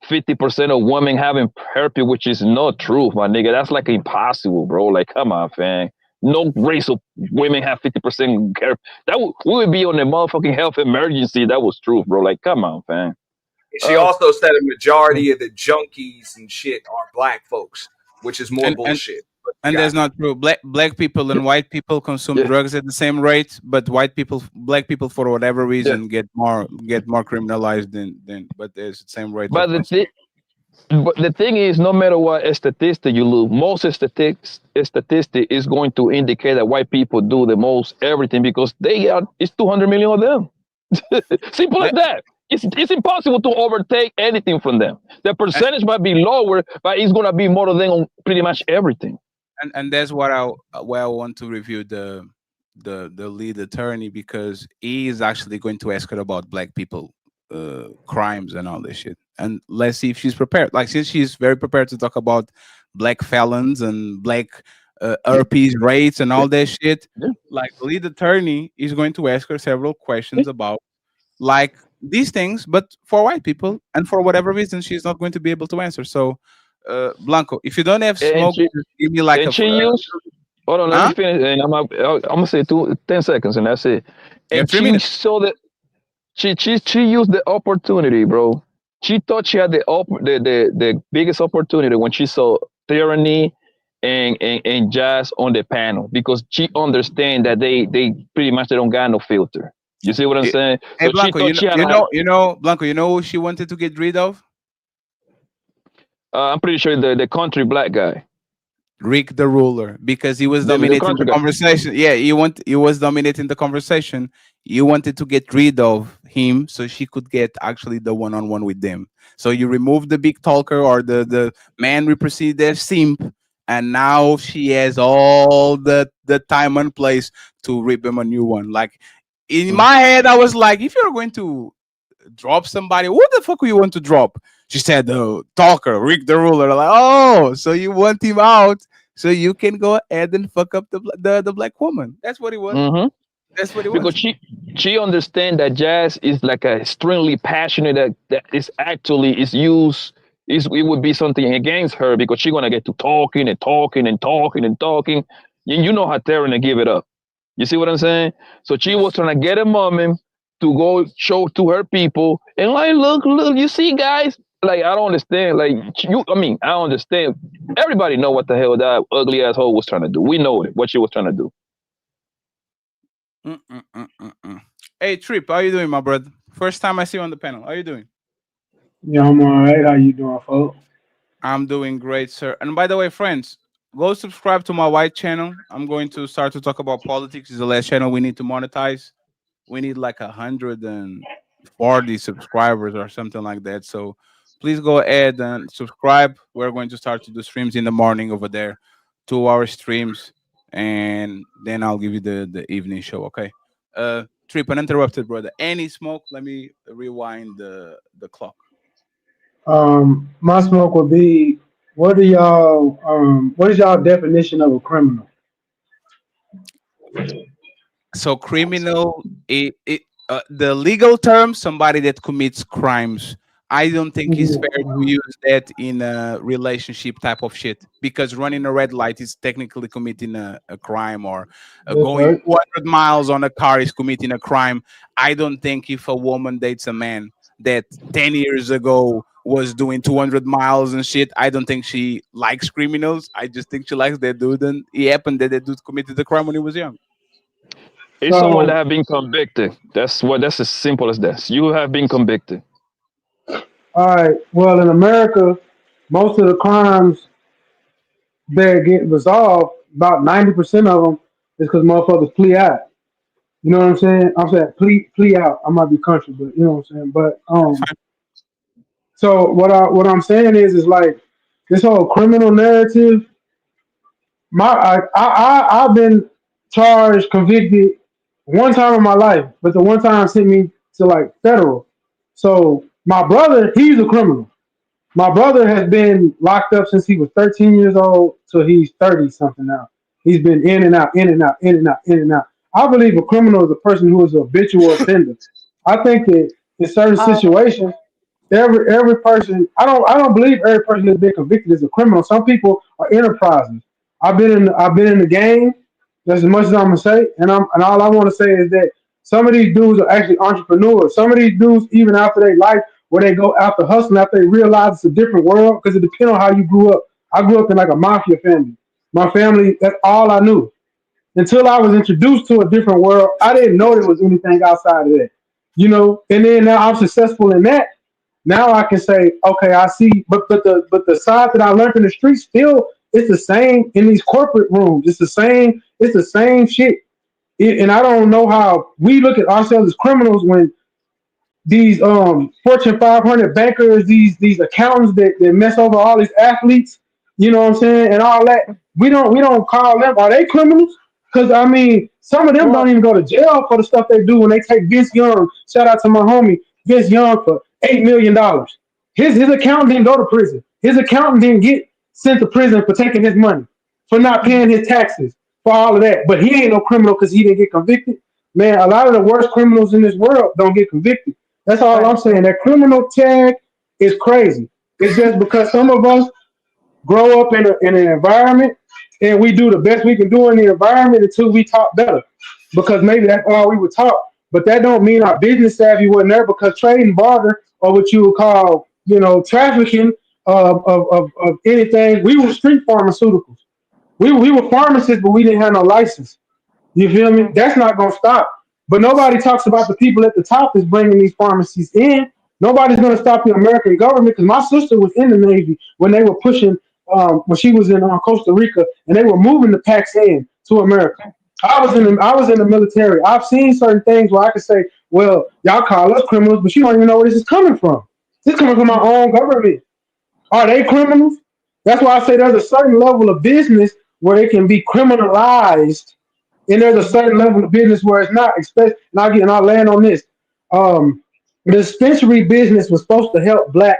Speaker 6: 50% of women having herpes, which is not true, my nigga. That's like impossible, bro. Like, come on, fam. No race of women have 50% herpes. We would be on a motherfucking health emergency. That was true, bro. Like, come on, fam.
Speaker 4: She also said a majority of the junkies and shit are black folks, which is more
Speaker 1: and and
Speaker 4: bullshit. But you
Speaker 1: and
Speaker 4: got
Speaker 1: that's
Speaker 4: it.
Speaker 1: not true. Black people and white people consume
Speaker 6: Yeah,
Speaker 1: drugs at the same rate, but black people, for whatever
Speaker 6: yeah.
Speaker 1: reason, get more criminalized than. But there's the same rate
Speaker 6: But
Speaker 1: of
Speaker 6: the
Speaker 1: consumption.
Speaker 6: thing, but the thing is, no matter what statistic you look, most statistic is going to indicate that white people do the most everything because they are. It's 200 million of them. Simple as
Speaker 1: Le-
Speaker 6: that. It's impossible to overtake anything from them. The
Speaker 1: And,
Speaker 6: percentage might be lower, but it's gonna be more of them on pretty much everything.
Speaker 1: and that's what where I want to review the lead attorney, because he is actually going to ask her about black people crimes and all this shit. And let's see if she's prepared. Like, since she's very prepared to talk about black felons and black
Speaker 6: Yeah,
Speaker 1: herpes rates and
Speaker 6: yeah,
Speaker 1: all that shit,
Speaker 6: yeah,
Speaker 1: like the lead attorney is going to ask her several questions about like these things, but for white people, and for whatever reason she's not going to be able to answer. So Blanco, if you don't have
Speaker 6: and
Speaker 1: smoke,
Speaker 6: she
Speaker 1: just give me like
Speaker 6: and she used. Hold on, let me
Speaker 1: huh?
Speaker 6: finish, and I'm gonna say 10 seconds, and that's it.
Speaker 1: You have
Speaker 6: And
Speaker 1: three
Speaker 6: she
Speaker 1: minutes.
Speaker 6: saw that she used the opportunity, bro. She thought she had the biggest opportunity when she saw tyranny and jazz on the panel because she understand that they pretty much they don't got no filter. You see what I'm
Speaker 1: Eh,
Speaker 6: saying?
Speaker 1: Hey
Speaker 6: So she
Speaker 1: Blanco,
Speaker 6: thought she had like
Speaker 1: Blanco, you know who she wanted to get rid of?
Speaker 6: I'm pretty sure the country black guy,
Speaker 1: Rick the ruler, because he was
Speaker 6: the
Speaker 1: dominating
Speaker 6: country
Speaker 1: the
Speaker 6: guy.
Speaker 1: conversation. Yeah, he was dominating the conversation. You wanted to get rid of him so she could get actually the one on one with them. So you remove the big talker, or the man we perceive as simp, and now she has all the time and place to rip him a new one. Like, in
Speaker 6: Mhm.
Speaker 1: my head, I was like, if you're going to drop somebody, what the fuck you want to drop? She said the talker, Rick the ruler. Like, oh, so you want him out so you can go ahead and fuck up the black woman. That's what it was.
Speaker 6: Mhm.
Speaker 1: That's what it
Speaker 6: Because
Speaker 1: was.
Speaker 6: she understand that jazz is like a extremely passionate that is actually is used is it would be something against her because she's gonna get to talking and talking and talking and talking. You know how Taryn to give it up. You see what I'm saying? So she was trying to get a moment to go show to her people and like look, you see guys. Like I don't understand. Like I don't understand. Everybody know what the hell that ugly asshole was trying to do. We know it, what she was trying to do.
Speaker 1: Mm-mm-mm-mm-mm. Hey Trip, how you doing, my brother? First time I see you on the panel. How you doing?
Speaker 8: Yeah, I'm all right. How you doing, folks?
Speaker 1: I'm doing great, sir. And by the way, friends, go subscribe to my white channel. I'm going to start to talk about politics. It's the last channel we need to monetize. We need like 140 subscribers or something like that. So please go ahead and subscribe. We're going to start to do streams in the morning over there, 2 hour streams, and then I'll give you the evening show. Okay. Trip uninterrupted, brother. Any smoke? Let me rewind the clock.
Speaker 8: My smoke would be what is y'all definition of a criminal?
Speaker 1: So criminal, the legal term, somebody that commits crimes. I don't think it's fair to
Speaker 8: Mhm.
Speaker 1: use that in a relationship type of shit, because running a red light is technically committing a crime, or
Speaker 8: That's
Speaker 1: going
Speaker 8: right.
Speaker 1: 200 miles on a car is committing a crime. I don't think if a woman dates a man that 10 years ago was doing 200 miles and shit, I don't think she likes criminals. I just think she likes that dude, and it happened that that dude committed the crime when he was young.
Speaker 6: It's someone that
Speaker 8: So,
Speaker 6: have been convicted. That's as simple as this. You have been convicted.
Speaker 8: all right. Well, in America, most of the crimes that get resolved, about 90% of them, is because motherfuckers plea out. You know what I'm saying? I'm saying plea out. I might be country, but you know what I'm saying. But so what I'm saying is like this whole criminal narrative. I've been charged, convicted one time in my life, but the one time sent me to like federal. So my brother, he's a criminal. My brother has been locked up since he was 13 years old till he's 30 something now. He's been in and out, in and out, in and out, in and out. I believe a criminal is a person who is a habitual offender. I think that in certain situations, every person, I don't believe every person that's been convicted is a criminal. Some people are enterprising. I've been in the game. That's as much as I'm gonna say, and all I want to say is that some of these dudes are actually entrepreneurs. Some of these dudes, even after they life where they go after hustling after they realize it's a different world because it depends on how you grew up. I grew up in like a mafia family. My family, that's all I knew until I was introduced to a different world. I didn't know there was anything outside of that, you know. And then now I'm successful in that. Now I can say, okay, I see. But the side that I learned in the streets still it's the same in these corporate rooms. It's the same. It's the same shit. And I don't know how we look at ourselves as criminals when these Fortune 500 bankers, these accountants that mess over all these athletes, you know what I'm saying, and all that. We don't call them. Are they criminals? Because I mean, some of them don't
Speaker 7: Well,
Speaker 8: even go to jail for the stuff they do when they take Vince Young. Shout out to my homie Vince Young for $8 million. His accountant didn't go to prison. His accountant didn't get sent to prison for taking his money, for not paying his taxes, for all of that. But he ain't no criminal because he didn't get convicted. Man, a lot of the worst criminals in this world don't get convicted. That's all I'm
Speaker 7: right.
Speaker 8: saying. That criminal tag is crazy. It's just because some of us grow up in an environment and we do the best we can do in the environment until we talk better. Because maybe that's all we were taught. But that don't mean our business savvy wasn't there because trade and barter or what you would call, you know, trafficking of anything. We were street pharmaceuticals. We were pharmacists, but we didn't have no license. You feel me?
Speaker 7: Mm-hmm.
Speaker 8: That's not gonna stop. But nobody talks about the people at the top that's bringing these pharmacies in. Nobody's gonna stop the American government because my sister was in the Navy when they were pushing when she was in Costa Rica and they were moving the packs in to America. I was in the military. I've seen certain things where I could say, well, y'all call us criminals, but you don't even know where this is coming from. This is coming from our own government. Are they criminals? That's why I say there's a certain level of business where it can be criminalized and there's a certain level of business where it's not. Especially, and I'll land on this. The dispensary business was supposed to help black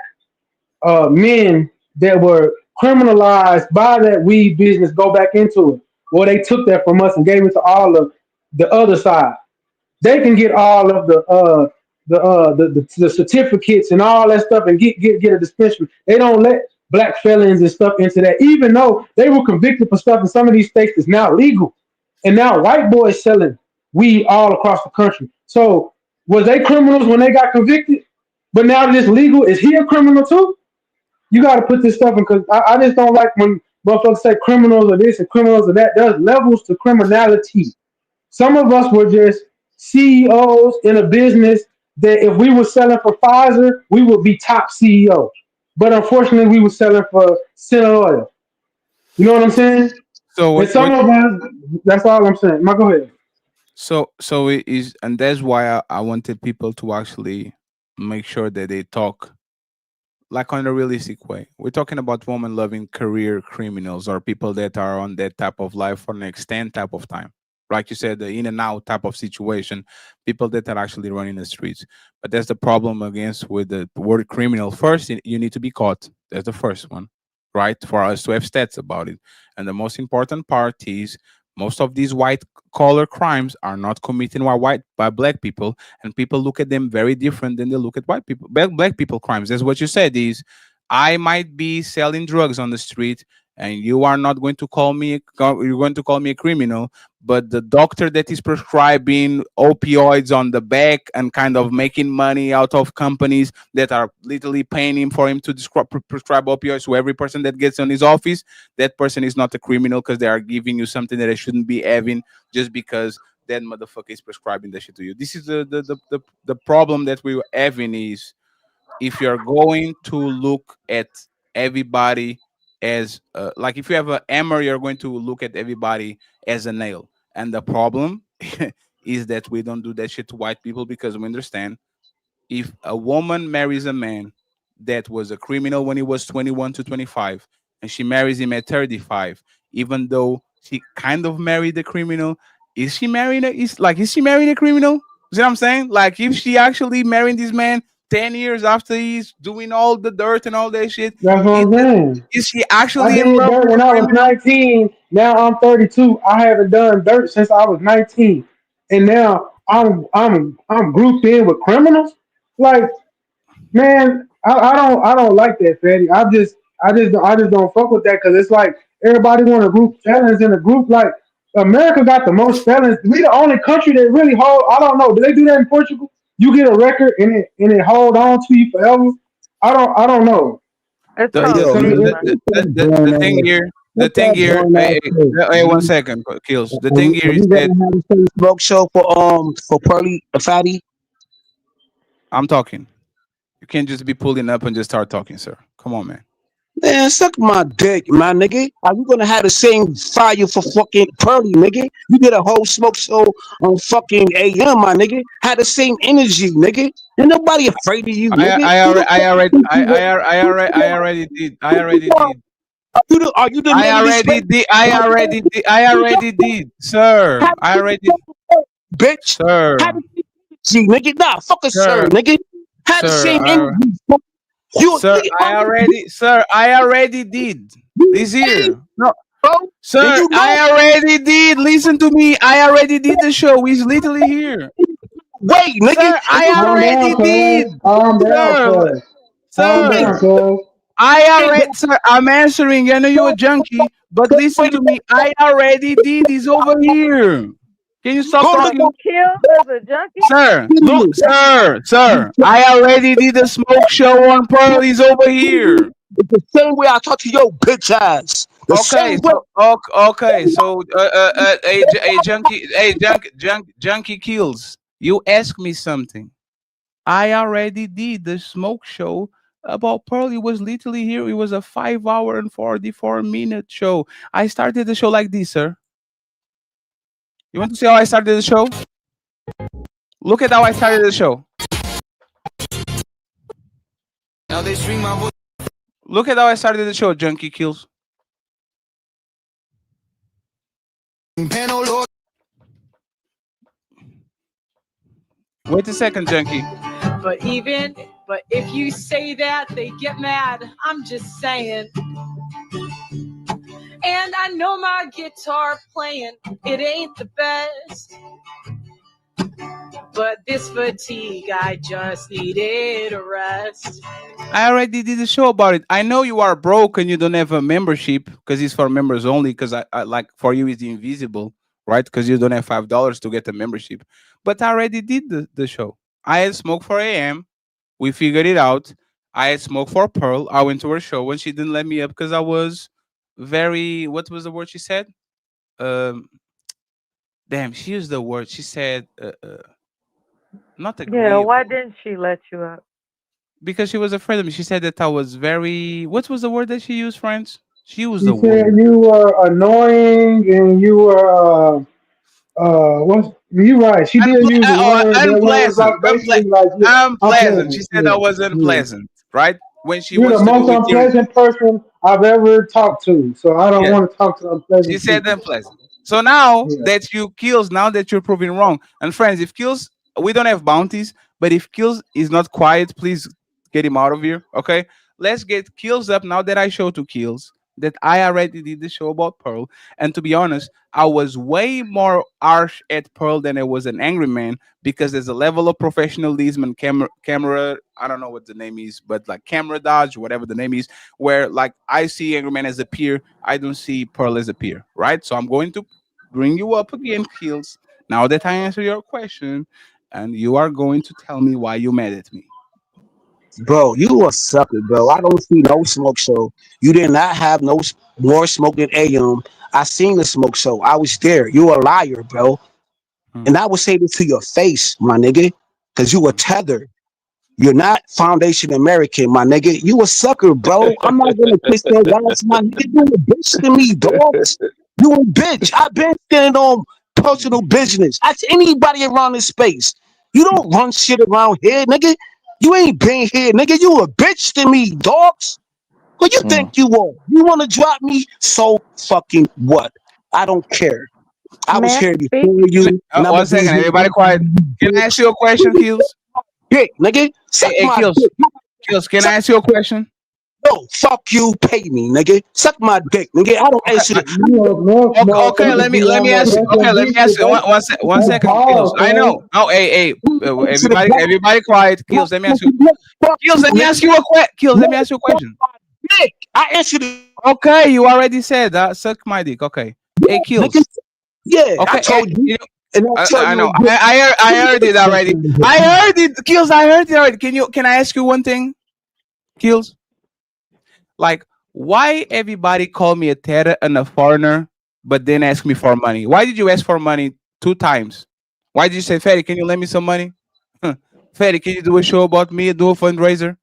Speaker 8: men that were criminalized by that weed business go back into it. Well, they took that from us and gave it to all of the other side. They can get all of the certificates and all that stuff and get a dispensary. They don't let black felons and stuff into that, even though they were convicted for stuff in some of these states that's now legal. And now white boys selling weed all across the country. So was they criminals when they got convicted? But now that it's legal, is he a criminal too? You got to put this stuff in because I just don't like when motherfuckers say criminals or this and criminals or that. There's levels to criminality. Some of us were just CEOs in a business that if we were selling for Pfizer, we would be top CEOs. But unfortunately, we were selling for Center Oil. You know what I'm saying?
Speaker 1: So
Speaker 8: And some
Speaker 1: what
Speaker 8: of us, that's all I'm saying. Go ahead.
Speaker 1: so it is, and that's why I wanted people to actually make sure that they talk like on a realistic way. We're talking about women loving career criminals or people that are on that type of life for an extended type of time. Like you said, the in and out type of situation, people that are actually running the streets. But that's the problem against with the word criminal. First, you need to be caught. That's the first one, right? For us to have stats about it. And the most important part is most of these white collar crimes are not committed by black people, and people look at them very different than they look at white people black people crimes. That's what you said is I might be selling drugs on the street and you are not going to call me you're going to call me a criminal, but the doctor that is prescribing opioids on the back and kind of making money out of companies that are literally paying him for him to prescribe opioids to every person that gets in his office, that person is not a criminal because they are giving you something that they shouldn't be having just because that motherfucker is prescribing that shit to you. This is the problem that we're having is if you're going to look at everybody as like if you have a hammer, you're going to look at everybody as a nail. And the problem is that we don't do that shit to white people because we understand if a woman marries a man that was a criminal when he was 21 to 25 and she marries him at 35, even though she kind of married the criminal, is she marrying a criminal? You see what I'm saying? Like if she actually married this man 10 years after he's doing all the dirt and all that shit,
Speaker 8: That's what
Speaker 1: is,
Speaker 8: I'm saying.
Speaker 1: is she
Speaker 8: I
Speaker 1: actually in
Speaker 8: did
Speaker 1: love
Speaker 8: dirt
Speaker 1: with
Speaker 8: when
Speaker 1: the
Speaker 8: I was
Speaker 1: criminal?
Speaker 8: 19. Now I'm 32. I haven't done dirt since I was 19, and now I'm grouped in with criminals. Like, man, I don't like that, Fatty. I just don't fuck with that because it's like everybody want to group felons in a group. Like America got the most felons. We the only country that really hold. I don't know. Do they do that in Portugal? you get a record and it hold on to you forever. I don't know.
Speaker 7: It's
Speaker 1: The
Speaker 7: called
Speaker 1: the
Speaker 8: Cause
Speaker 1: the
Speaker 8: it,
Speaker 1: the,
Speaker 7: stigma.
Speaker 1: the, the,
Speaker 8: it,
Speaker 1: the, the thing here, the
Speaker 9: What's
Speaker 1: thing
Speaker 9: that
Speaker 1: here,
Speaker 9: born ass shit?
Speaker 1: hey, 1 second, kills. The thing here
Speaker 9: Are
Speaker 1: is
Speaker 9: you
Speaker 1: that
Speaker 9: gonna have the same smoke show for Pearly Fatty?
Speaker 1: I'm talking. You can't just be pulling up and just start talking, sir. Come on, man.
Speaker 9: Man, suck my dick, my nigga. Are you gonna have the same fire for fucking Pearly, nigga? You did a whole smoke show on fucking AM, my nigga. Had the same energy, nigga. Ain't nobody afraid of you, nigga. Who the fuck you think you are?
Speaker 1: I already did. I already did.
Speaker 9: Are you the limited space?
Speaker 1: I already did. I already did, sir.
Speaker 9: Have
Speaker 1: I
Speaker 9: the
Speaker 1: already,
Speaker 9: same energy, bitch.
Speaker 1: sir,
Speaker 9: Have the same energy, nigga. Nah, fuck a sir,
Speaker 1: sir,
Speaker 9: nigga. Have the
Speaker 1: sir.
Speaker 9: same energy. Fuck.
Speaker 1: Sir,
Speaker 9: You are
Speaker 1: I already did.
Speaker 9: you
Speaker 1: This
Speaker 9: lame,
Speaker 1: here. No,
Speaker 9: bro. And
Speaker 1: sir,
Speaker 9: you know
Speaker 1: I already did. Listen to me. I already did the show. He's literally here.
Speaker 9: wait, nigga.
Speaker 1: Sir,
Speaker 9: And
Speaker 1: I
Speaker 9: you
Speaker 8: calm down,
Speaker 1: already
Speaker 8: cuz.
Speaker 1: did.
Speaker 8: Calm down,
Speaker 1: Sir,
Speaker 8: cuz. Calm
Speaker 9: ain't
Speaker 8: down,
Speaker 1: sir.
Speaker 8: cuz.
Speaker 1: I
Speaker 9: ain't
Speaker 1: already, sir, I'm answering. I know you're a
Speaker 9: no
Speaker 1: junkie, but listen
Speaker 9: wait,
Speaker 1: to me. I already did. He's over here. Can you stop
Speaker 9: go look
Speaker 7: So
Speaker 9: up
Speaker 1: talking?
Speaker 7: Kills is a junkie?
Speaker 1: Sir, look,
Speaker 9: video.
Speaker 1: sir, I already did a smoke show on Pearl. He's over here.
Speaker 9: It's the same way I talk to your bitch ass. The
Speaker 1: Okay,
Speaker 9: same way.
Speaker 1: so okay, so a junkie, junkie kills. You ask me something. I already did the smoke show about Pearl. It was literally here. It was a 5 hour and 44 minute show. I started the show like this, sir. You want to see how I started the show? Look at how I started the show.
Speaker 5: Now they stream my voice.
Speaker 1: Look at how I started the show, junkie kills. Wait a second, junkie.
Speaker 10: But even, but if you say that, they get mad. I'm just saying. And I know my guitar playing, it ain't the best. But this fatigue, I just needed a rest.
Speaker 1: I already did a show about it. I know you are broke and you don't have a membership because it's for members only. Because I like for you it's invisible, right? Because you don't have $5 to get a membership. But I already did the show. I had smoke for AM. We figured it out. I had smoke for Pearl. I went to her show and she didn't let me up because I was very. What was the word she said? Um, damn, she used the word. She said, not
Speaker 7: Yeah, why
Speaker 1: agreeable
Speaker 7: didn't she let you up?
Speaker 1: because she was afraid of me. She said that I was very. What was the word that she used, friends? She used
Speaker 8: She
Speaker 1: the
Speaker 8: said
Speaker 1: word.
Speaker 8: you were annoying and you were what you right. She did use a word that was
Speaker 1: Unpleasant.
Speaker 8: like basically like yeah,
Speaker 1: Unpleasant. She
Speaker 8: unpleasant.
Speaker 1: said I
Speaker 8: Yeah,
Speaker 1: was
Speaker 8: yeah.
Speaker 1: unpleasant, right? When she
Speaker 8: You're the
Speaker 1: wants to do
Speaker 8: most
Speaker 1: with you.
Speaker 8: unpleasant person I've ever talked to. So I don't
Speaker 1: Yes.
Speaker 8: want to talk to
Speaker 1: She
Speaker 8: unpleasant
Speaker 1: said
Speaker 8: people.
Speaker 1: unpleasant. So now
Speaker 8: Yeah.
Speaker 1: that you kills, now that you're proving wrong. And friends, if kills, we don't have bounties, but if kills is not quiet, please get him out of here. Okay. Let's get kills up now that I show to kills that I already did the show about Pearl. And to be honest, I was way more harsh at Pearl than I was an angry man because there's a level of professionalism and camera, I don't know what the name is, but like camera dodge, whatever the name is, where like I see angry man as a peer, I don't see Pearl as a peer, right? So I'm going to bring you up again, Kills. Now that I answer your question, and you are going to tell me why you mad at me.
Speaker 9: Bro, you a sucker, bro. I don't see no smoke show. You did not have more smoke than AM. I seen the smoke show. I was there. You a liar, bro.
Speaker 1: Hmm,
Speaker 9: And I would say this to your face, my nigga, because you a
Speaker 1: hmm.
Speaker 9: tether. You're not Foundation American, my nigga. You a sucker, bro. I'm not gonna kiss that ass, my nigga. You a bitch to me, dogs. You a bitch. I've been standing on personal business. Ask anybody around this space. You don't run shit around here, nigga. You ain't been here, nigga. You a bitch to me, dogs. Who you
Speaker 6: Mm.
Speaker 9: think you are? You wanna drop me? So fucking what? I don't care. I was
Speaker 7: May I
Speaker 9: here
Speaker 7: speak?
Speaker 9: before you, and I'm
Speaker 1: One
Speaker 9: gonna be
Speaker 1: second,
Speaker 9: here
Speaker 1: everybody quiet. Can I ask
Speaker 9: bitch.
Speaker 1: you a question, Kills?
Speaker 9: Dick, nigga. Suck
Speaker 1: Hey,
Speaker 9: my
Speaker 1: Kills.
Speaker 9: dick.
Speaker 1: Kills, can I
Speaker 9: Suck
Speaker 1: ask you a question?
Speaker 9: no, fuck you, pay me, nigga. Suck my dick, nigga. I don't
Speaker 1: Okay,
Speaker 9: answer the
Speaker 8: Most
Speaker 1: okay, okay.
Speaker 8: motherfuckers be
Speaker 1: Let
Speaker 8: on
Speaker 1: me
Speaker 8: that
Speaker 1: ask you.
Speaker 8: Best
Speaker 1: Okay, let me ask
Speaker 8: Industry.
Speaker 1: you. One
Speaker 8: That's
Speaker 1: second, Kills.
Speaker 8: ball,
Speaker 1: I know.
Speaker 8: cuz.
Speaker 1: No, hey,
Speaker 9: answer the
Speaker 1: everybody, quiet. Kills. Let me ask you.
Speaker 9: fuck
Speaker 1: Kills.
Speaker 9: you,
Speaker 1: Let me
Speaker 9: nigga.
Speaker 1: ask you a question. Kills. Let
Speaker 9: No,
Speaker 1: me ask you a
Speaker 9: suck
Speaker 1: question.
Speaker 9: my dick. I answer the
Speaker 1: Okay, you already said that. Suck my dick. Okay. Hey,
Speaker 9: nigga.
Speaker 1: Kills.
Speaker 9: Yeah, I
Speaker 1: Okay.
Speaker 9: told you. and I'll tell
Speaker 1: I
Speaker 9: you
Speaker 1: know.
Speaker 9: again.
Speaker 1: I heard it already. I heard it, Kills. I heard it already. Can I ask you one thing, Kills? Like, why everybody call me a terror and a foreigner, but then ask me for money? Why did you ask for money two times? Why did you say, Ferry, can you lend me some money? Ferry, can you do a show about me, do a fundraiser?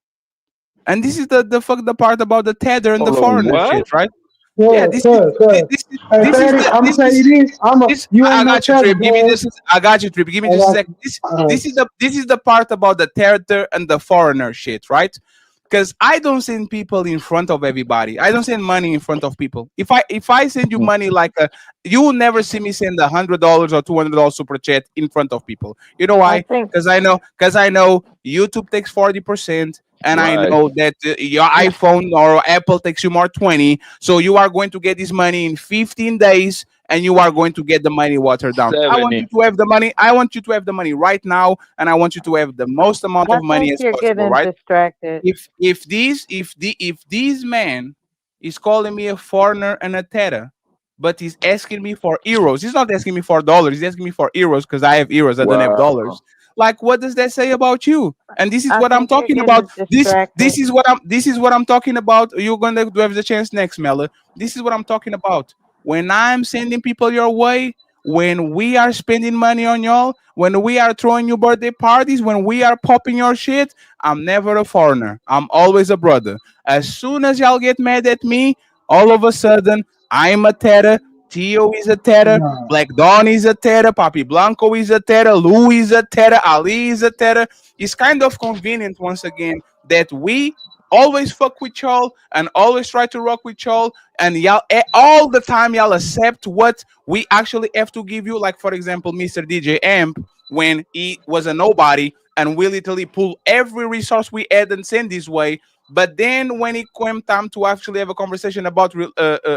Speaker 1: And this is the part about the tether and the
Speaker 6: Hold on,
Speaker 1: foreigner
Speaker 6: what?
Speaker 1: shit, right? Yeah,
Speaker 8: Cuz, cuz, cuz. Hey, Fatty, I'm gonna tell you this.
Speaker 1: this.
Speaker 8: You
Speaker 1: I
Speaker 8: ain't no
Speaker 1: got you,
Speaker 8: tether,
Speaker 1: Trip. Give me
Speaker 8: cuz.
Speaker 1: this. I got you, Trip. Give me
Speaker 8: I
Speaker 1: just a
Speaker 8: got
Speaker 1: sec.
Speaker 8: you.
Speaker 1: This is the part about the tether and the foreigner shit, right? Because I don't send people in front of everybody. I don't send money in front of people. If I send you money like a, you will never see me send $100 or $200 super chat in front of people. You know
Speaker 7: I
Speaker 1: why?
Speaker 7: think
Speaker 1: Because I know YouTube takes 40%, and I
Speaker 6: Right.
Speaker 1: know that your iPhone or Apple takes you more 20. So you are going to get this money in 15 days, and you are going to get the money watered down. I want you
Speaker 6: 70.
Speaker 1: to have the money. I want you to have the money right now, and I want you to have the most amount
Speaker 7: I
Speaker 1: of money
Speaker 7: think
Speaker 1: as
Speaker 7: you're
Speaker 1: possible,
Speaker 7: getting
Speaker 1: right?
Speaker 7: distracted.
Speaker 1: If this man is calling me a foreigner and a terror, but he's asking me for euros, he's not asking me for dollars, he's asking me for euros because I have euros, I don't have
Speaker 6: Wow.
Speaker 1: dollars. Like, what does that say about you? And this is
Speaker 7: I
Speaker 1: what I'm
Speaker 7: think you're
Speaker 1: talking about.
Speaker 7: getting
Speaker 1: This
Speaker 7: distracted.
Speaker 1: is what I'm talking about. You're gonna have the chance next, Mella. This is what I'm talking about. When I'm sending people your way, when we are spending money on y'all, when we are throwing you birthday parties, when we are popping your shit, I'm never a foreigner. I'm always a brother. As soon as y'all get mad at me, all of a sudden, I'm a terror. Tio is a terror.
Speaker 8: Nah.
Speaker 1: Black Dawn is a terror. Papi Blanco is a terror. Lou is a terror. Ali is a terror. It's kind of convenient, once again, that we always fuck with y'all and always try to rock with y'all, and y'all all the time y'all accept what we actually have to give you. Like, for example, Mr. DJ Amp, when he was a nobody, and we literally pull every resource we had and send this way. But then when it came time to actually have a conversation about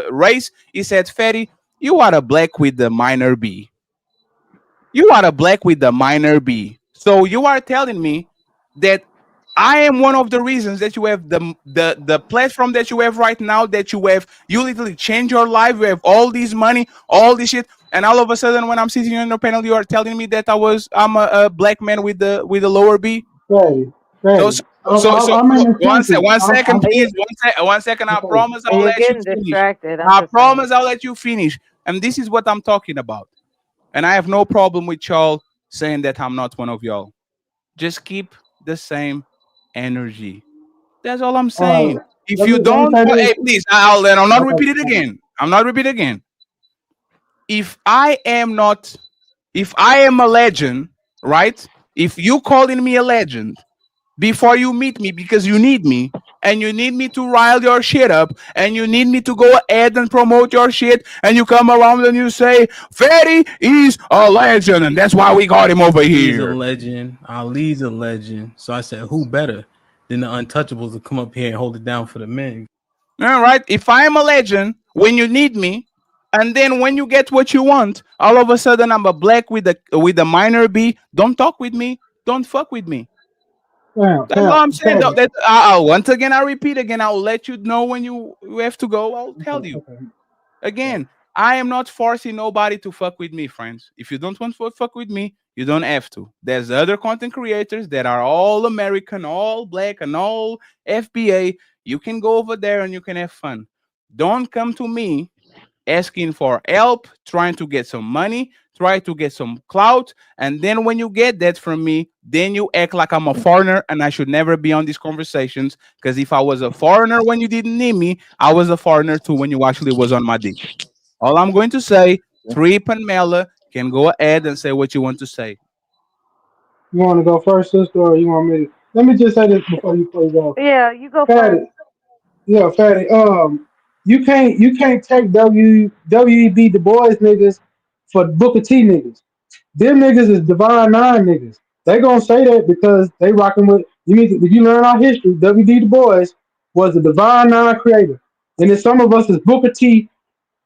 Speaker 1: race, he said, Ferry, you are a black with the minor B. You are a black with the minor B. So you are telling me that I am one of the reasons that you have the platform that you have right now, that you literally change your life, you have all this money, all this shit, and all of a sudden when I'm sitting on your panel, you are telling me that I'm a black man with the lower B.
Speaker 8: Fatty,
Speaker 1: So
Speaker 8: Fatty.
Speaker 1: so so
Speaker 8: I'm in the
Speaker 1: one sec,
Speaker 8: trenches.
Speaker 1: one second,
Speaker 7: Are you
Speaker 1: please. 1 second. I
Speaker 8: Okay.
Speaker 1: promise I'll
Speaker 7: you're
Speaker 1: let you
Speaker 7: getting
Speaker 1: finish.
Speaker 7: distracted. I'm
Speaker 1: I
Speaker 7: just saying.
Speaker 1: promise I'll let you finish. And this is what I'm talking about. And I have no problem with y'all saying that I'm not one of y'all. Just keep the same energy. That's all I'm
Speaker 8: All right.
Speaker 1: saying. If you
Speaker 8: Let me
Speaker 1: don't,
Speaker 8: say
Speaker 1: hey,
Speaker 8: this.
Speaker 1: please, I'm not
Speaker 8: I got
Speaker 1: repeat it
Speaker 8: you.
Speaker 1: again. I'm not repeat again. If I am not, if I am a legend, right? If you calling me a legend before you meet me because you need me, and you need me to rile your shit up, and you need me to go ahead and promote your shit, and you come around and you say Fetty is a legend and that's why we got him over
Speaker 11: He's a
Speaker 1: here.
Speaker 11: legend. Ali's a legend. So I said, who better than the Untouchables to come up here and hold it down for the men?
Speaker 1: All right, if I'm a legend when you need me, and then when you get what you want, all of a sudden I'm a black with a minor B, don't talk with me, don't fuck with me. That's all I'm saying.
Speaker 8: Fatty.
Speaker 1: Once again, I repeat again, I'll let you know when you have to go. I'll
Speaker 8: Okay,
Speaker 1: tell you.
Speaker 8: okay. Yeah.
Speaker 1: Again, I am not forcing nobody to fuck with me, friends. If you don't want to fuck with me, you don't have to. There's other content creators that are all American, all black, and all FBA. You can go over there and you can have fun. Don't come to me asking for help, trying to get some money, try to get some clout, and then when you get that from me, then you act like I'm a foreigner and I should never be on these conversations. Because if I was a foreigner when you didn't need me, I was a foreigner too when you actually was on my dick. All I'm going to say, Trip and Mela can go ahead and say what you want to say.
Speaker 8: You want to go first, sister, or you want me to? Let me just say this before you go.
Speaker 7: Yeah, you go first.
Speaker 8: Fatty, yeah, Fatty. You can't take WEB the boys niggas for Booker T niggas. Them niggas is Divine Nine niggas. They gonna say that because they rocking with you. Need to, if you learn our history, WD Du Bois was the Divine Nine creator, and then some of us is Booker T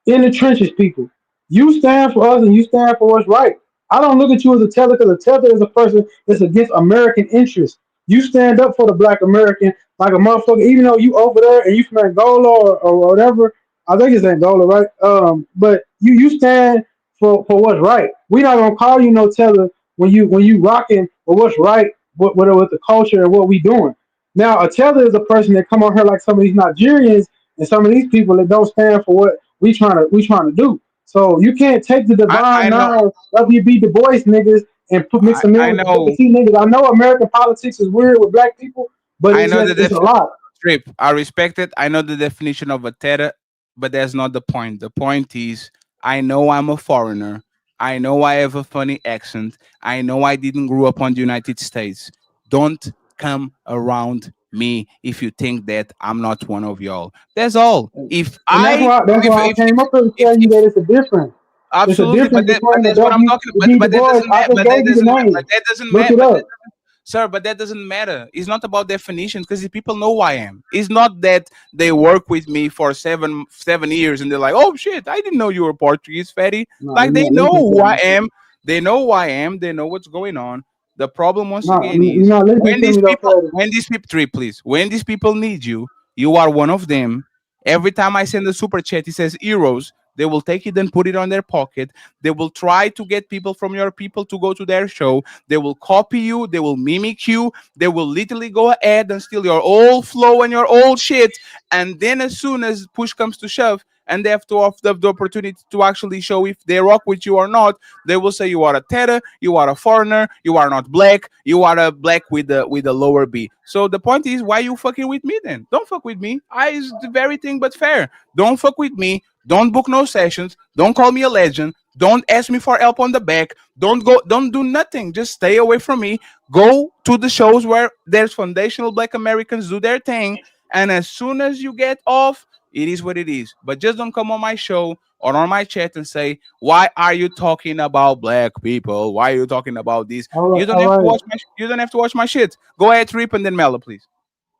Speaker 8: in the trenches, people. You stand for us and you stand for what's right. I don't look at you as a tether because a tether is a person that's against American interests. You stand up for the black American like a motherfucker, even though you over there and you from Angola or whatever. I think it's Angola, right? But you stand for what's right. We not gonna call you no teller when you rocking for what's right with the culture and what we doing. Now a teller is a person that come on here like some of these Nigerians and some of these people that don't stand for what we trying to do. So you can't take the divine
Speaker 1: I know,
Speaker 8: nine WB Du Bois niggas and mix them in
Speaker 1: I
Speaker 8: with the Booker
Speaker 1: know,
Speaker 8: T niggas. I know American politics is weird with black people, but
Speaker 1: I
Speaker 8: it's
Speaker 1: know
Speaker 8: just
Speaker 1: the
Speaker 8: it's a lot.
Speaker 1: Trip. I respect it. I know the definition of a terror, but that's not the point. The point is, I know I'm a foreigner. I know I have a funny accent. I know I didn't grow up on the United States. Don't come around me if you think that I'm not one of y'all. That's all.
Speaker 8: And that's why I came up here to tell you
Speaker 1: If
Speaker 8: that it's a difference. It's a
Speaker 1: absolutely,
Speaker 8: difference
Speaker 1: but
Speaker 8: between the
Speaker 1: that's what I'm talking.
Speaker 8: WB Du
Speaker 1: But that
Speaker 8: Bois.
Speaker 1: doesn't
Speaker 8: I
Speaker 1: matter.
Speaker 8: just gave you the name.
Speaker 1: But that doesn't
Speaker 8: Look
Speaker 1: matter.
Speaker 8: it
Speaker 1: But
Speaker 8: up.
Speaker 1: sir, but that doesn't matter. It's not about definition because the people know who I am. It's not that they work with me for seven years and they're like, oh shit, I didn't know you were Portuguese, fatty.
Speaker 8: No,
Speaker 1: Like
Speaker 8: you're
Speaker 1: they
Speaker 8: not
Speaker 1: know
Speaker 8: listening
Speaker 1: who
Speaker 8: to
Speaker 1: I
Speaker 8: me.
Speaker 1: am. They know who I am. They know what's going on. The problem once
Speaker 8: No,
Speaker 1: again
Speaker 8: you're
Speaker 1: is
Speaker 8: not listening to me though, Freddie.
Speaker 1: three, please, when these people need you, you are one of them. Every time I send a super chat, it says euros. They will take it and put it on their pocket. They will try to get people from your people to go to their show. They will copy you. They will mimic you. They will literally go ahead and steal your old flow and your old shit. And then, as soon as push comes to shove, and they have to have the opportunity to actually show if they rock with you or not, they will say you are a terror, you are a foreigner, you are not black, you are a black with a lower B. So the point is, why you fucking with me then? Don't fuck with me. I is the very thing but fair. Don't fuck with me. Don't book no sessions. Don't call me a legend. Don't ask me for help on the back. Don't go. Don't do nothing. Just stay away from me. Go to the shows where there's foundational Black Americans do their thing. And as soon as you get off, it is what it is. But just don't come on my show or on my chat and say, "Why are you talking about black people? Why are you talking about this?" You don't
Speaker 8: All
Speaker 1: have to
Speaker 8: right.
Speaker 1: watch my. You don't have to watch my shit. Go ahead, Trip, and then Mellow, please.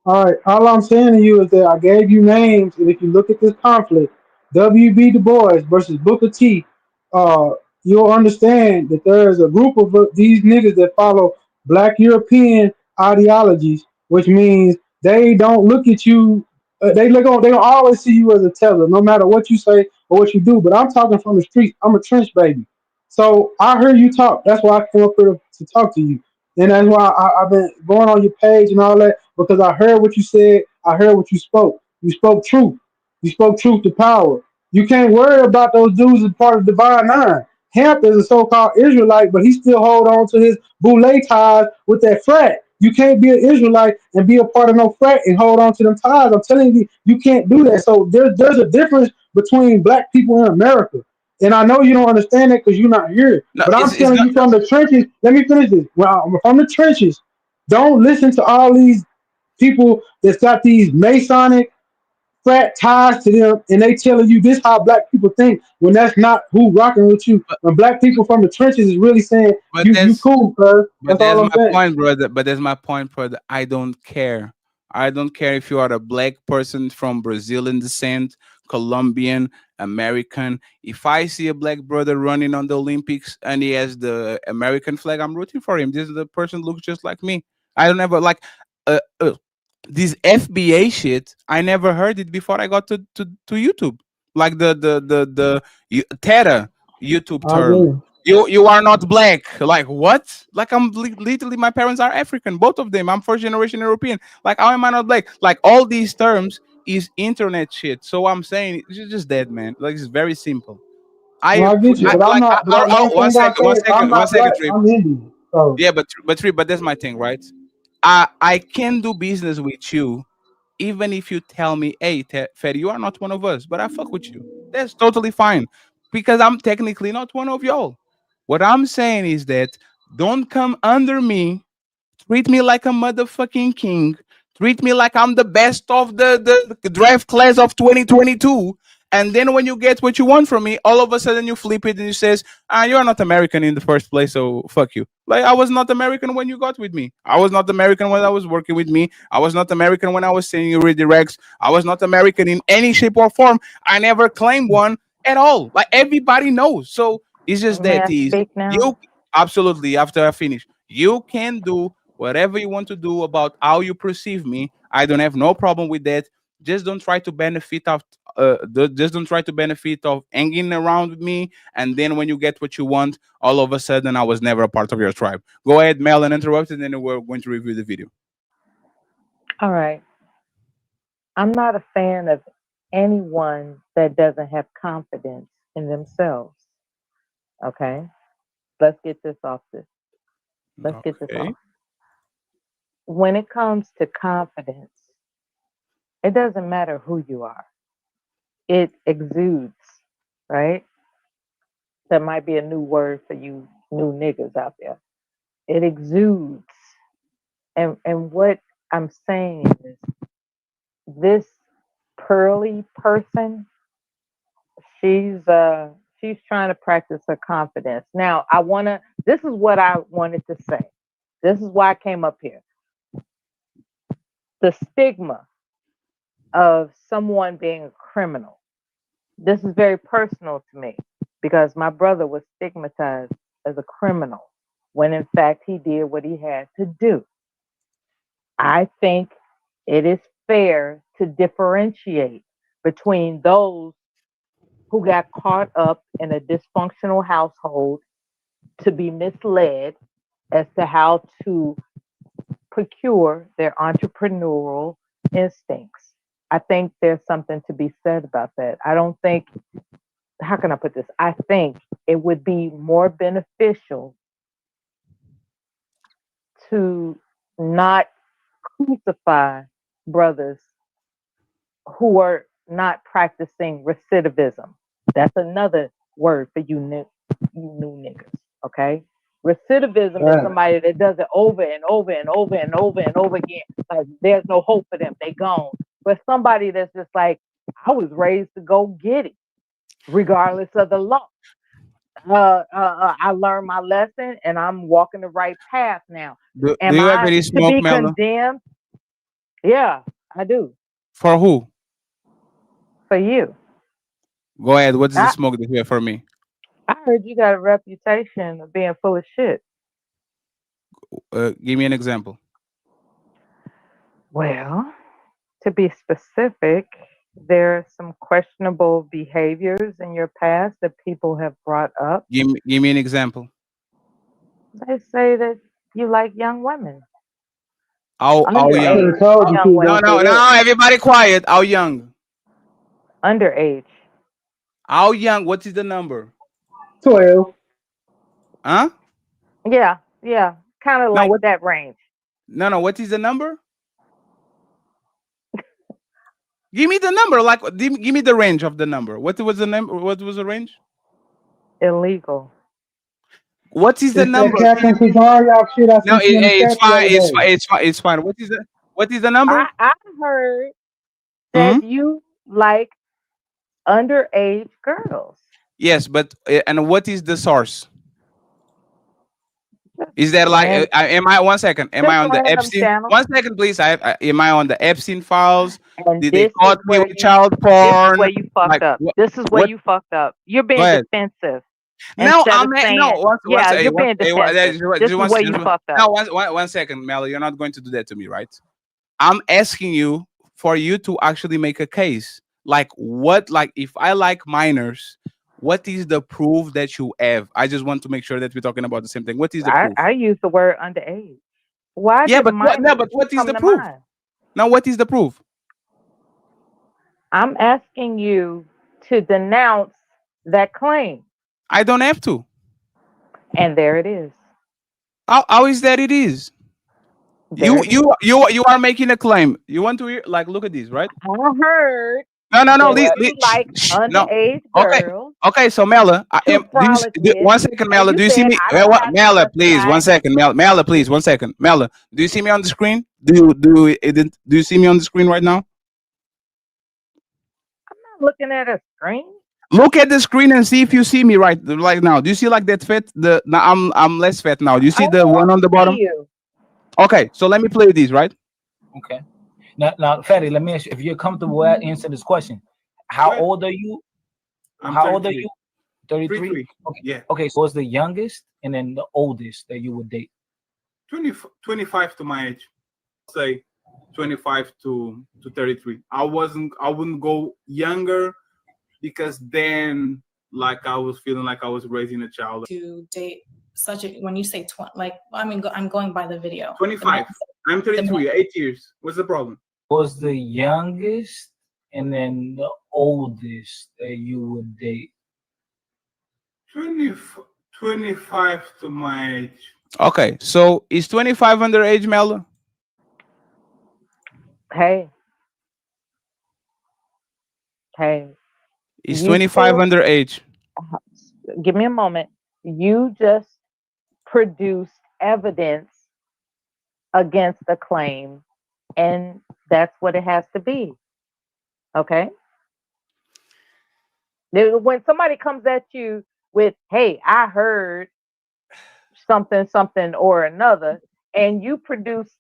Speaker 8: All right, all I'm saying to you is that I gave you names, and if you look at this conflict, W.B. Du Bois versus Booker T, uh, you'll understand that there is a group of these niggas that follow Black European ideologies, which means they don't look at you. They don't always see you as a teller, no matter what you say or what you do. But I'm talking from the streets. I'm a trench baby, so I heard you talk. That's why I came up here to talk to you. And that's why I've been going on your page and all that because I heard what you said. I heard what you spoke. You spoke truth. You spoke truth to power. You can't worry about those dudes as part of Divine Nine. Hamp is a so-called Israelite, but he still hold on to his boule ties with that frat. You can't be an Israelite and be a part of no frat and hold on to them ties. I'm telling you, you can't do that. So there's a difference between black people in America. And I know you don't understand that because you're not here.
Speaker 1: No,
Speaker 8: But I'm
Speaker 1: it's
Speaker 8: telling
Speaker 1: not.
Speaker 8: you from the trenches. Let me finish this. Well, I'm from the trenches. Don't listen to all these people that's got these Masonic frat ties to them, and they telling you this how black people think when that's not who rocking with you.
Speaker 1: But,
Speaker 8: When black people from the trenches is really saying
Speaker 1: but
Speaker 8: you
Speaker 1: there's
Speaker 8: cool, sir.
Speaker 1: But
Speaker 8: That's all
Speaker 1: there's
Speaker 8: I'm
Speaker 1: my
Speaker 8: saying.
Speaker 1: point, brother. But there's my point, brother. I don't care. I don't care if you are a black person from Brazilian descent, Colombian, American. If I see a black brother running on the Olympics and he has the American flag, I'm rooting for him. This is the person looks just like me. I don't ever like uh, uh, this FBA shit. I never heard it before I got to YouTube. Like the Teta YouTube
Speaker 8: I
Speaker 1: term.
Speaker 8: agree.
Speaker 1: You are not black. Like what? Like I'm literally my parents are African, both of them. I'm first generation European. Like how am I not black? Like all these terms is internet shit. So I'm saying it's just that, man. Like it's very simple.
Speaker 8: No, I get you, but I'm
Speaker 1: Like
Speaker 8: not. But
Speaker 1: oh,
Speaker 8: last thing I say, I'm
Speaker 1: one
Speaker 8: not
Speaker 1: second,
Speaker 8: black.
Speaker 1: Trip.
Speaker 8: I'm Indian. So
Speaker 1: Yeah, but that's my thing, right? I can do business with you even if you tell me, hey, Fed, you are not one of us, but I fuck with you. That's totally fine because I'm technically not one of y'all. What I'm saying is that don't come under me. Treat me like a motherfucking king. Treat me like I'm the best of the draft class of 2022. And then when you get what you want from me, all of a sudden you flip it and you says, you're not American in the first place, so fuck you. Like I was not American when you got with me. I was not American when I was working with me. I was not American when I was sending you redirects. I was not American in any shape or form. I never claimed one at all. Like everybody knows. So it's just
Speaker 7: May
Speaker 1: that
Speaker 7: I
Speaker 1: is
Speaker 7: speak now?
Speaker 1: you absolutely after I finish. You can do whatever you want to do about how you perceive me. I don't have no problem with that. just don't try to benefit of just don't try to benefit of hanging around with me, and then when you get what you want, all of a sudden I was never a part of your tribe. Go ahead, Mel, and interrupt, and then we're going to review the video.
Speaker 7: All right. I'm not a fan of anyone that doesn't have confidence in themselves. Okay. Let's get this off this. Let's get this
Speaker 1: Okay.
Speaker 7: off. When it comes to confidence, it doesn't matter who you are. It exudes, right? That might be a new word for you new niggas out there. It exudes. And what I'm saying is this Pearly person, she's trying to practice her confidence. Now, this is what I wanted to say. This is why I came up here. The stigma of someone being a criminal. This is very personal to me because my brother was stigmatized as a criminal when in fact he did what he had to do. I think it is fair to differentiate between those who got caught up in a dysfunctional household to be misled as to how to procure their entrepreneurial instincts. I think there's something to be said about that. I don't think, how can I put this? I think it would be more beneficial to not crucify brothers who are not practicing recidivism. That's another word for you new niggas. Okay. Recidivism is
Speaker 8: Right.
Speaker 7: somebody that does it over and over and over and over and over again. Like there's no hope for them. They gone. But somebody that's just like, I was raised to go get it, regardless of the law. I learned my lesson and I'm walking the right path now.
Speaker 1: Do
Speaker 7: Am
Speaker 1: you have
Speaker 7: I
Speaker 1: any
Speaker 7: to
Speaker 1: smoke,
Speaker 7: be
Speaker 1: Mel?
Speaker 7: condemned? Yeah, I do.
Speaker 1: For who?
Speaker 7: For you.
Speaker 1: Go ahead. What is the
Speaker 7: I,
Speaker 1: smoke that you have for me?
Speaker 7: I heard you got a reputation of being full of shit.
Speaker 1: Give me an example.
Speaker 7: Well, to be specific, there are some questionable behaviors in your past that people have brought up.
Speaker 1: Give me an example.
Speaker 7: They say that you like young women,
Speaker 1: How
Speaker 8: I should
Speaker 1: young?
Speaker 7: underage
Speaker 8: have told you
Speaker 7: young
Speaker 8: people
Speaker 1: No,
Speaker 7: women,
Speaker 8: before
Speaker 1: no,
Speaker 8: that.
Speaker 1: no. Everybody quiet. How young?
Speaker 7: underage.
Speaker 1: How young? What is the number?
Speaker 8: 12.
Speaker 1: Huh?
Speaker 7: Yeah, yeah, kind of
Speaker 1: No,
Speaker 7: like
Speaker 1: what?
Speaker 7: that range.
Speaker 1: No, no. What is the number? Give me the number. Like, give me the range of the number. What was the number? What was the range?
Speaker 7: Illegal.
Speaker 1: What is the
Speaker 8: It's that
Speaker 1: number?
Speaker 8: Captain Kizaria shit I
Speaker 1: No,
Speaker 8: sent you in the
Speaker 1: it's
Speaker 8: chat the
Speaker 1: fine.
Speaker 8: other
Speaker 1: It's
Speaker 8: day.
Speaker 1: fine. It's fine. It's fine. What is the number?
Speaker 7: I heard
Speaker 1: Hmm.
Speaker 7: that you like underage girls.
Speaker 1: Yes, but and what is the source?
Speaker 7: Just
Speaker 1: Is that like?
Speaker 7: random,
Speaker 1: Am I 1 second? Am I
Speaker 7: just
Speaker 1: on the
Speaker 7: random
Speaker 1: Epstein?
Speaker 7: channel.
Speaker 1: 1 second, please. Am I on the Epstein files?
Speaker 7: And
Speaker 1: Did they caught me with child
Speaker 7: this is
Speaker 1: porn?
Speaker 7: where you fucked
Speaker 1: Like
Speaker 7: up.
Speaker 1: what?
Speaker 7: This is where
Speaker 1: What?
Speaker 7: you fucked up. You're
Speaker 1: Go
Speaker 7: being
Speaker 1: ahead.
Speaker 7: defensive
Speaker 1: No,
Speaker 7: instead of
Speaker 1: no.
Speaker 7: saying,
Speaker 1: One
Speaker 7: yeah,
Speaker 1: second.
Speaker 7: you're being defensive. This is where you fucked up.
Speaker 1: No, 1 second, Melly. You're not going to do that to me, right? I'm asking you for you to actually make a case. Like what? Like if I like minors, what is the proof that you have? I just want to make sure that we're talking about the same thing. What is the proof?
Speaker 7: I use the word underage. Why
Speaker 1: Yeah,
Speaker 7: did
Speaker 1: but what? No,
Speaker 7: minors
Speaker 1: but what is
Speaker 7: come
Speaker 1: the
Speaker 7: to
Speaker 1: proof?
Speaker 7: mind?
Speaker 1: Now, what is the proof?
Speaker 7: I'm asking you to denounce that claim.
Speaker 1: I don't have to.
Speaker 7: And there it is.
Speaker 1: How is that? It is.
Speaker 7: There it is.
Speaker 1: You are making a claim. You want to hear? Like, look at this, right?
Speaker 7: I heard
Speaker 1: No, no, no.
Speaker 7: that you like
Speaker 1: No.
Speaker 7: underage
Speaker 1: Okay.
Speaker 7: girls
Speaker 1: Okay. So Mela,
Speaker 7: to frolic with.
Speaker 1: 1 second,
Speaker 7: And
Speaker 1: Mela.
Speaker 7: you
Speaker 1: Do you see
Speaker 7: said,
Speaker 1: me?
Speaker 7: I don't have to
Speaker 1: Mela,
Speaker 7: dress
Speaker 1: please.
Speaker 7: black.
Speaker 1: 1 second, Mela. Mela, please. 1 second, Mela. Do you see me on the screen? Do you see me on the screen right now?
Speaker 7: I'm not looking at a screen.
Speaker 1: Look at the screen and see if you see me right now. Do you see like that fat? Now I'm less fat now. Do you
Speaker 7: I
Speaker 1: see the
Speaker 7: don't
Speaker 1: one on the
Speaker 7: see
Speaker 1: bottom?
Speaker 7: you.
Speaker 1: Okay. So let me play these, right?
Speaker 12: Okay. Now, Fatty, let me ask you, if you're comfortable answering this question, how
Speaker 1: Right.
Speaker 12: old are you?
Speaker 1: I'm
Speaker 12: How old are
Speaker 1: 33.
Speaker 12: you? 33?
Speaker 1: 33.
Speaker 12: Okay.
Speaker 1: Yeah.
Speaker 12: Okay, so it's the youngest and then the oldest that you would date.
Speaker 1: 25 to my age. Say 25 to 33. I wouldn't go younger because then like I was feeling like I was raising a child.
Speaker 13: To date such a when you say like I mean I'm going by the video.
Speaker 1: 25. I'm 33, 8 years. What's the problem?
Speaker 12: Was the youngest and then the oldest that you would date?
Speaker 1: 20, 25 to my age. Okay, so is 25 underage, Mel?
Speaker 7: Hey, hey,
Speaker 1: Is
Speaker 7: you
Speaker 1: 25
Speaker 7: still
Speaker 1: underage?
Speaker 7: give me a moment. You just produced evidence against the claim, and that's what it has to be. Okay? When somebody comes at you with, hey, I heard something, something or another, and you produce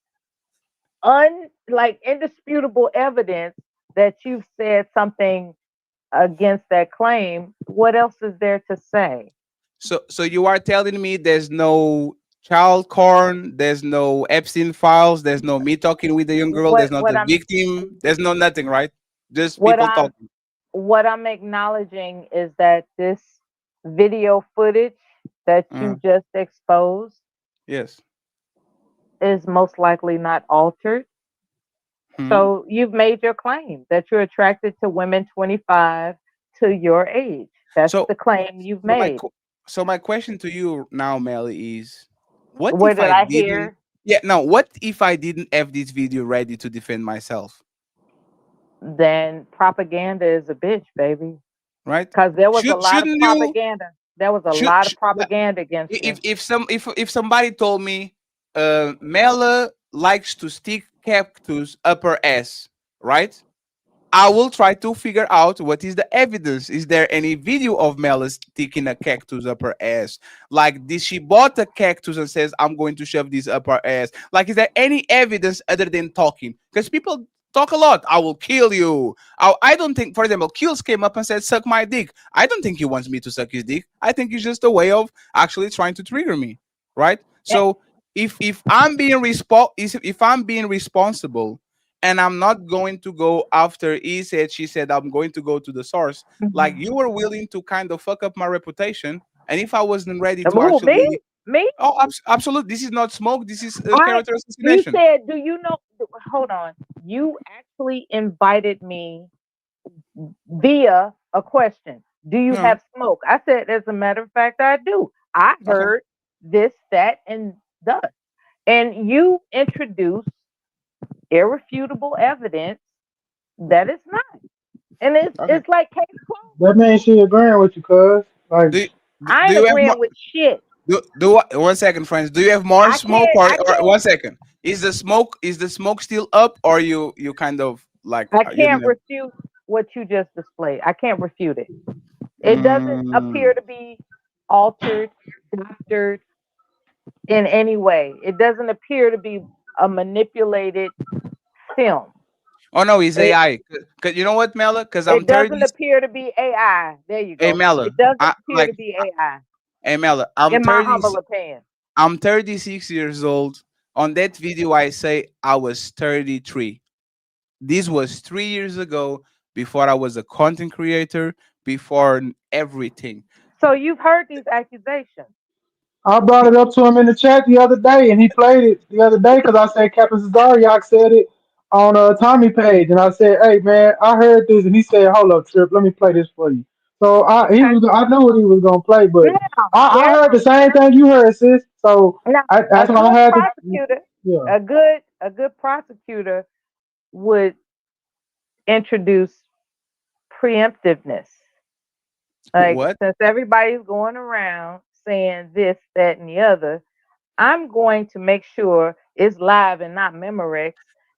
Speaker 7: indisputable evidence that you've said something against that claim, what else is there to say?
Speaker 1: So you are telling me there's no child corn, there's no Epstein files, there's no me talking with the young girl, there's
Speaker 7: What
Speaker 1: not
Speaker 7: what
Speaker 1: the
Speaker 7: I'm
Speaker 1: victim, there's no nothing, right? Just
Speaker 7: what
Speaker 1: people
Speaker 7: I'm
Speaker 1: talking.
Speaker 7: what I'm acknowledging is that this video footage that you
Speaker 1: Uh,
Speaker 7: just exposed
Speaker 1: yes.
Speaker 7: is most likely not altered.
Speaker 1: Hmm.
Speaker 7: So you've made your claim that you're attracted to women 25 to your age. That's
Speaker 1: So
Speaker 7: the claim you've
Speaker 1: so
Speaker 7: made.
Speaker 1: so my question to you now, Melly, is what
Speaker 7: What
Speaker 1: if
Speaker 7: did
Speaker 1: I
Speaker 7: I
Speaker 1: didn't
Speaker 7: hear?
Speaker 1: yeah, no, what if I didn't have this video ready to defend myself?
Speaker 7: Then propaganda is a bitch, baby.
Speaker 1: Right?
Speaker 7: Because there was a lot of
Speaker 1: Shouldn't you
Speaker 7: propaganda. There was a
Speaker 1: should,
Speaker 7: lot of
Speaker 1: should
Speaker 7: propaganda against you.
Speaker 1: if somebody told me Mela likes to stick cactus up her ass, right? I will try to figure out what is the evidence. Is there any video of Mela sticking a cactus up her ass? Like, did she bought a cactus and says, "I'm going to shove this up her ass"? Like, is there any evidence other than talking? Because people talk a lot. I will kill you. I don't think, for example, Kills came up and said, "Suck my dick." I don't think he wants me to suck his dick. I think it's just a way of actually trying to trigger me, right?
Speaker 7: Eh,
Speaker 1: So if I'm being if I'm being responsible and I'm not going to go after he said, she said, I'm going to go to the source. Like
Speaker 7: mhm.
Speaker 1: you were willing to kind of fuck up my reputation. And if I wasn't ready to
Speaker 7: Who, me?
Speaker 1: actually,
Speaker 7: Me?
Speaker 1: oh, absolutely, this is not smoke. This is
Speaker 7: I
Speaker 1: character
Speaker 7: you
Speaker 1: assassination.
Speaker 7: said, do you know hold on. You actually invited me via a question. Do you
Speaker 1: No,
Speaker 7: have smoke? I said, as a matter of fact, I do. I
Speaker 1: okay.
Speaker 7: heard this, that, and thus. And you introduced irrefutable evidence that it's not. And
Speaker 1: Okay.
Speaker 7: it's like case closed.
Speaker 8: That means she agreeing with you, cuz. Like,
Speaker 1: Do you,
Speaker 7: I
Speaker 1: do
Speaker 7: ain't
Speaker 1: you have more?
Speaker 7: agreeing with shit.
Speaker 1: One second, friends. Do you have more smoke,
Speaker 7: I
Speaker 1: or
Speaker 7: can't
Speaker 1: one second? Is the smoke still up, or you kind of like
Speaker 7: I
Speaker 1: you
Speaker 7: can't
Speaker 1: know?
Speaker 7: refute what you just displayed. I can't refute it. It doesn't appear
Speaker 1: Mm.
Speaker 7: to be altered, doctored in any way. It doesn't appear to be a manipulated film.
Speaker 1: Oh no, it's
Speaker 7: It
Speaker 1: AI. Cause you know what, Mela? Because I'm
Speaker 7: it
Speaker 1: 30.
Speaker 7: doesn't appear to be AI. There you
Speaker 1: Hey
Speaker 7: go.
Speaker 1: Mela,
Speaker 7: It doesn't
Speaker 1: I
Speaker 7: appear
Speaker 1: like
Speaker 7: to be AI,
Speaker 1: hey Mela,
Speaker 7: in my humble opinion.
Speaker 1: I'm 36 years old. On that video, I say I was 33. This was 3 years ago, before I was a content creator, before everything.
Speaker 7: So you've heard these accusations.
Speaker 8: I brought it up to him in the chat the other day, and he played it the other day because I said Captain Cesariak said it on Tommy page, and I said, "Hey man, I heard this," and he said, "Hold up, Trip, let me play this for you." So
Speaker 7: Okay.
Speaker 8: I knew what he was gonna play, but
Speaker 7: Now,
Speaker 8: I
Speaker 7: there
Speaker 8: heard the same thing you heard, sis. So
Speaker 7: now a
Speaker 8: that's why I
Speaker 7: good
Speaker 8: had to,
Speaker 7: prosecutor,
Speaker 8: yeah.
Speaker 7: a good prosecutor would introduce preemptiveness. Like,
Speaker 1: What?
Speaker 7: since everybody's going around saying this, that, and the other, I'm going to make sure it's live and not Memorex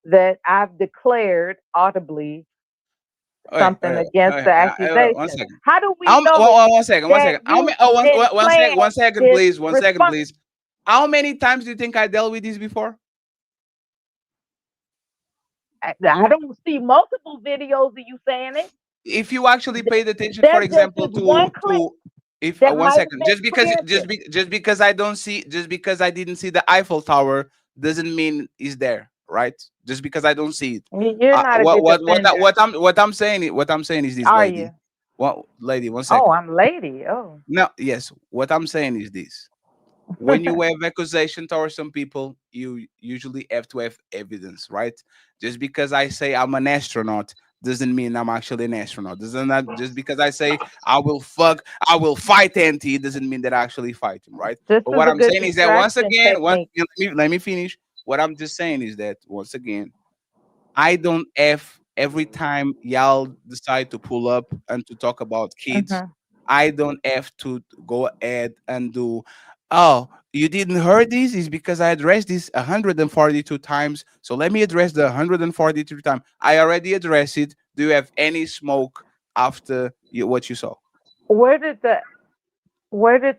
Speaker 7: that I've declared audibly
Speaker 1: Okay,
Speaker 7: something against the
Speaker 1: one
Speaker 7: accusation.
Speaker 1: second.
Speaker 7: How do we know
Speaker 1: one second, one
Speaker 7: that
Speaker 1: second.
Speaker 7: you didn't plan
Speaker 1: One second,
Speaker 7: this
Speaker 1: please. One second,
Speaker 7: response?
Speaker 1: please. How many times do you think I dealt with this before?
Speaker 7: I don't see multiple videos of you saying it.
Speaker 1: If you actually paid attention, for
Speaker 7: There's just
Speaker 1: example,
Speaker 7: this one clip
Speaker 1: to if
Speaker 7: that
Speaker 1: one
Speaker 7: might have
Speaker 1: second,
Speaker 7: been preempted.
Speaker 1: just because I don't see, just because I didn't see the Eiffel Tower doesn't mean it's there, right? Just because I don't see it.
Speaker 7: You're not a good defender.
Speaker 1: What I'm saying is this,
Speaker 7: Are
Speaker 1: lady.
Speaker 7: you?
Speaker 1: Lady, one
Speaker 7: Oh,
Speaker 1: second.
Speaker 7: I'm lady. Oh.
Speaker 1: No, yes. What I'm saying is this. When you have accusation towards some people, you usually have to have evidence, right? Just because I say I'm an astronaut doesn't mean I'm actually an astronaut. Doesn't that just because I say I will fight anti, it doesn't mean that I actually fight him, right?
Speaker 7: This
Speaker 1: But
Speaker 7: is
Speaker 1: what
Speaker 7: a
Speaker 1: I'm
Speaker 7: good
Speaker 1: saying is that once
Speaker 7: distraction
Speaker 1: again,
Speaker 7: technique.
Speaker 1: let me finish. What I'm just saying is that once again, I don't have every time y'all decide to pull up and to talk about kids,
Speaker 7: Mhm.
Speaker 1: I don't have to go ahead and do, oh, you didn't heard this is because I addressed this 142 times. So let me address the 143 time. I already addressed it. Do you have any smoke after what you saw?
Speaker 7: Where did the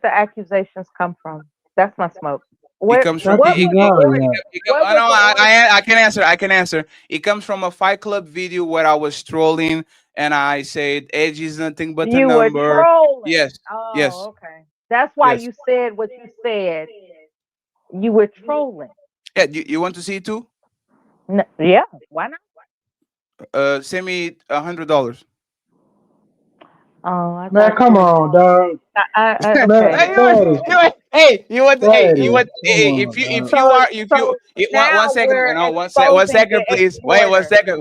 Speaker 7: accusations come from? That's my smoke.
Speaker 1: It
Speaker 7: Where
Speaker 1: comes from
Speaker 7: what
Speaker 8: Chucky
Speaker 7: was the
Speaker 8: Garner,
Speaker 7: origin?
Speaker 8: yeah.
Speaker 7: What
Speaker 1: I
Speaker 7: was
Speaker 1: know
Speaker 7: the origin?
Speaker 1: I can answer. I can answer. It comes from a Fight Club video where I was trolling and I said age is nothing but a
Speaker 7: You were
Speaker 1: number.
Speaker 7: trolling.
Speaker 1: Yes, yes,
Speaker 7: Oh, okay. That's why
Speaker 1: yes.
Speaker 7: you said what you said. You were trolling.
Speaker 1: Yeah, you want to see it too?
Speaker 7: Yeah, why not?
Speaker 1: Send me $100.
Speaker 7: Oh, I
Speaker 8: Man,
Speaker 7: thought
Speaker 8: come
Speaker 7: you.
Speaker 8: on, dog. Man,
Speaker 7: Okay.
Speaker 8: Fatty,
Speaker 1: Hey, you want? Hey, you
Speaker 8: Fatty,
Speaker 1: want?
Speaker 8: come
Speaker 1: Hey,
Speaker 8: on, dog.
Speaker 7: So
Speaker 1: one
Speaker 7: now
Speaker 1: second,
Speaker 7: we're
Speaker 1: no, one
Speaker 7: exposing
Speaker 1: second,
Speaker 7: the
Speaker 1: please. Wait,
Speaker 7: exploiter.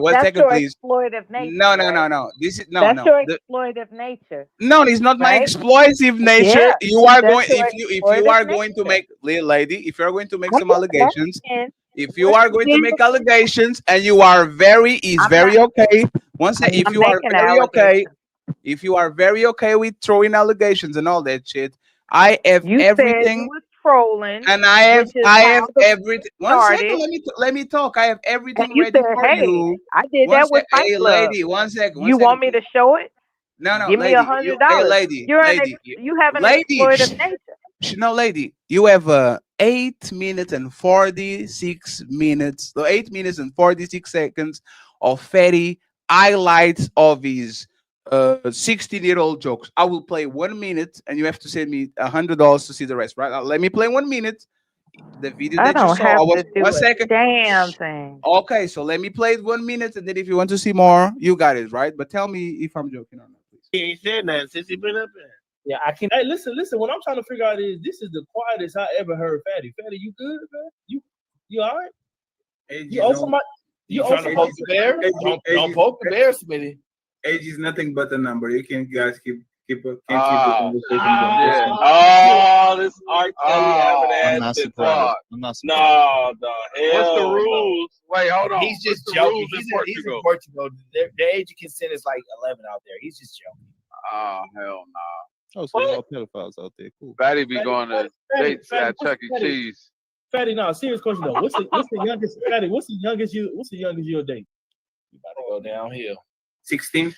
Speaker 1: one
Speaker 7: That's
Speaker 1: second,
Speaker 7: your
Speaker 1: please.
Speaker 7: exploitive nature,
Speaker 1: No, no,
Speaker 7: right?
Speaker 1: no, no. This is
Speaker 7: That's your exploitive nature,
Speaker 1: no, it's not my
Speaker 7: right?
Speaker 1: exploitive nature.
Speaker 7: Yeah,
Speaker 1: You are
Speaker 7: that's
Speaker 1: going
Speaker 7: your
Speaker 1: if you
Speaker 7: exploitive
Speaker 1: are going to
Speaker 7: nature.
Speaker 1: make little lady, if you're going to make
Speaker 7: I'm
Speaker 1: some
Speaker 7: just
Speaker 1: allegations,
Speaker 7: asking.
Speaker 1: if you
Speaker 7: Once
Speaker 1: are going to
Speaker 7: again,
Speaker 1: make allegations and you are very is
Speaker 7: I'm not.
Speaker 1: very okay. Once
Speaker 7: I'm
Speaker 1: if
Speaker 7: not
Speaker 1: you are
Speaker 7: making
Speaker 1: very okay,
Speaker 7: allegations.
Speaker 1: if you are very okay with throwing allegations and all that shit, I have
Speaker 7: You said you
Speaker 1: everything
Speaker 7: was trolling,
Speaker 1: and
Speaker 7: which is
Speaker 1: I have
Speaker 7: how the
Speaker 1: everything. One second,
Speaker 7: started.
Speaker 1: let me talk. I have
Speaker 7: And
Speaker 1: everything
Speaker 7: you
Speaker 1: ready
Speaker 7: said,
Speaker 1: for
Speaker 7: "Hey,
Speaker 1: you.
Speaker 7: I did that with Fight
Speaker 1: Hey
Speaker 7: Club.
Speaker 1: lady,
Speaker 7: You
Speaker 1: one
Speaker 7: want
Speaker 1: second,
Speaker 7: me to
Speaker 1: please.
Speaker 7: show it?
Speaker 1: No, no,
Speaker 7: Give me
Speaker 1: lady, you, hey
Speaker 7: $100.
Speaker 1: lady,
Speaker 7: You have an
Speaker 1: lady,
Speaker 7: exploitive nature.
Speaker 1: no, lady, you have 8 minutes and 46 minutes, so 8 minutes and 46 seconds of fatty highlights of his 16-year-old jokes. I will play 1 minute, and you have to send me $100 to see the rest. Right? Now, let me play 1 minute. The video
Speaker 7: I
Speaker 1: that you
Speaker 7: don't
Speaker 1: saw, I
Speaker 7: have
Speaker 1: was
Speaker 7: to
Speaker 1: one
Speaker 7: do a
Speaker 1: second.
Speaker 7: damn thing.
Speaker 1: Okay, so let me play it 1 minute, and then if you want to see more, you got it, right? But tell me if I'm joking or not, please.
Speaker 14: He ain't said nothing since he been up there.
Speaker 12: Yeah, I can. Hey, listen. What I'm trying to figure out is this is the quietest I ever heard Fatty. Fatty, you good, man? You all right? You owe somebody.
Speaker 14: You trying to poke the bear? Don't poke the bear, Smitty.
Speaker 15: Age is nothing but a number. You can guys keep the conversation
Speaker 14: Yeah.
Speaker 15: going.
Speaker 14: Oh, this R. Kelly
Speaker 16: I'm
Speaker 14: having
Speaker 16: not
Speaker 14: ass shit.
Speaker 16: surprised.
Speaker 14: Fuck.
Speaker 16: I'm not surprised.
Speaker 14: No, no,
Speaker 17: What's the
Speaker 14: hell no.
Speaker 17: rules? Wait, hold on.
Speaker 14: He's just
Speaker 17: What's the
Speaker 14: joking.
Speaker 17: rules in
Speaker 14: He's in
Speaker 17: Portugal?
Speaker 14: Portugal. The age of consent is like 11 out there. He's just joking.
Speaker 17: Oh, hell nah.
Speaker 16: Oh, so there's all pedophiles out there. Cool.
Speaker 17: Fatty be going to dates at Chuck E. Cheese.
Speaker 12: Fatty, no, serious question though. What's the youngest Fatty? What's the youngest you'll date?
Speaker 14: You about to go downhill.
Speaker 15: 16.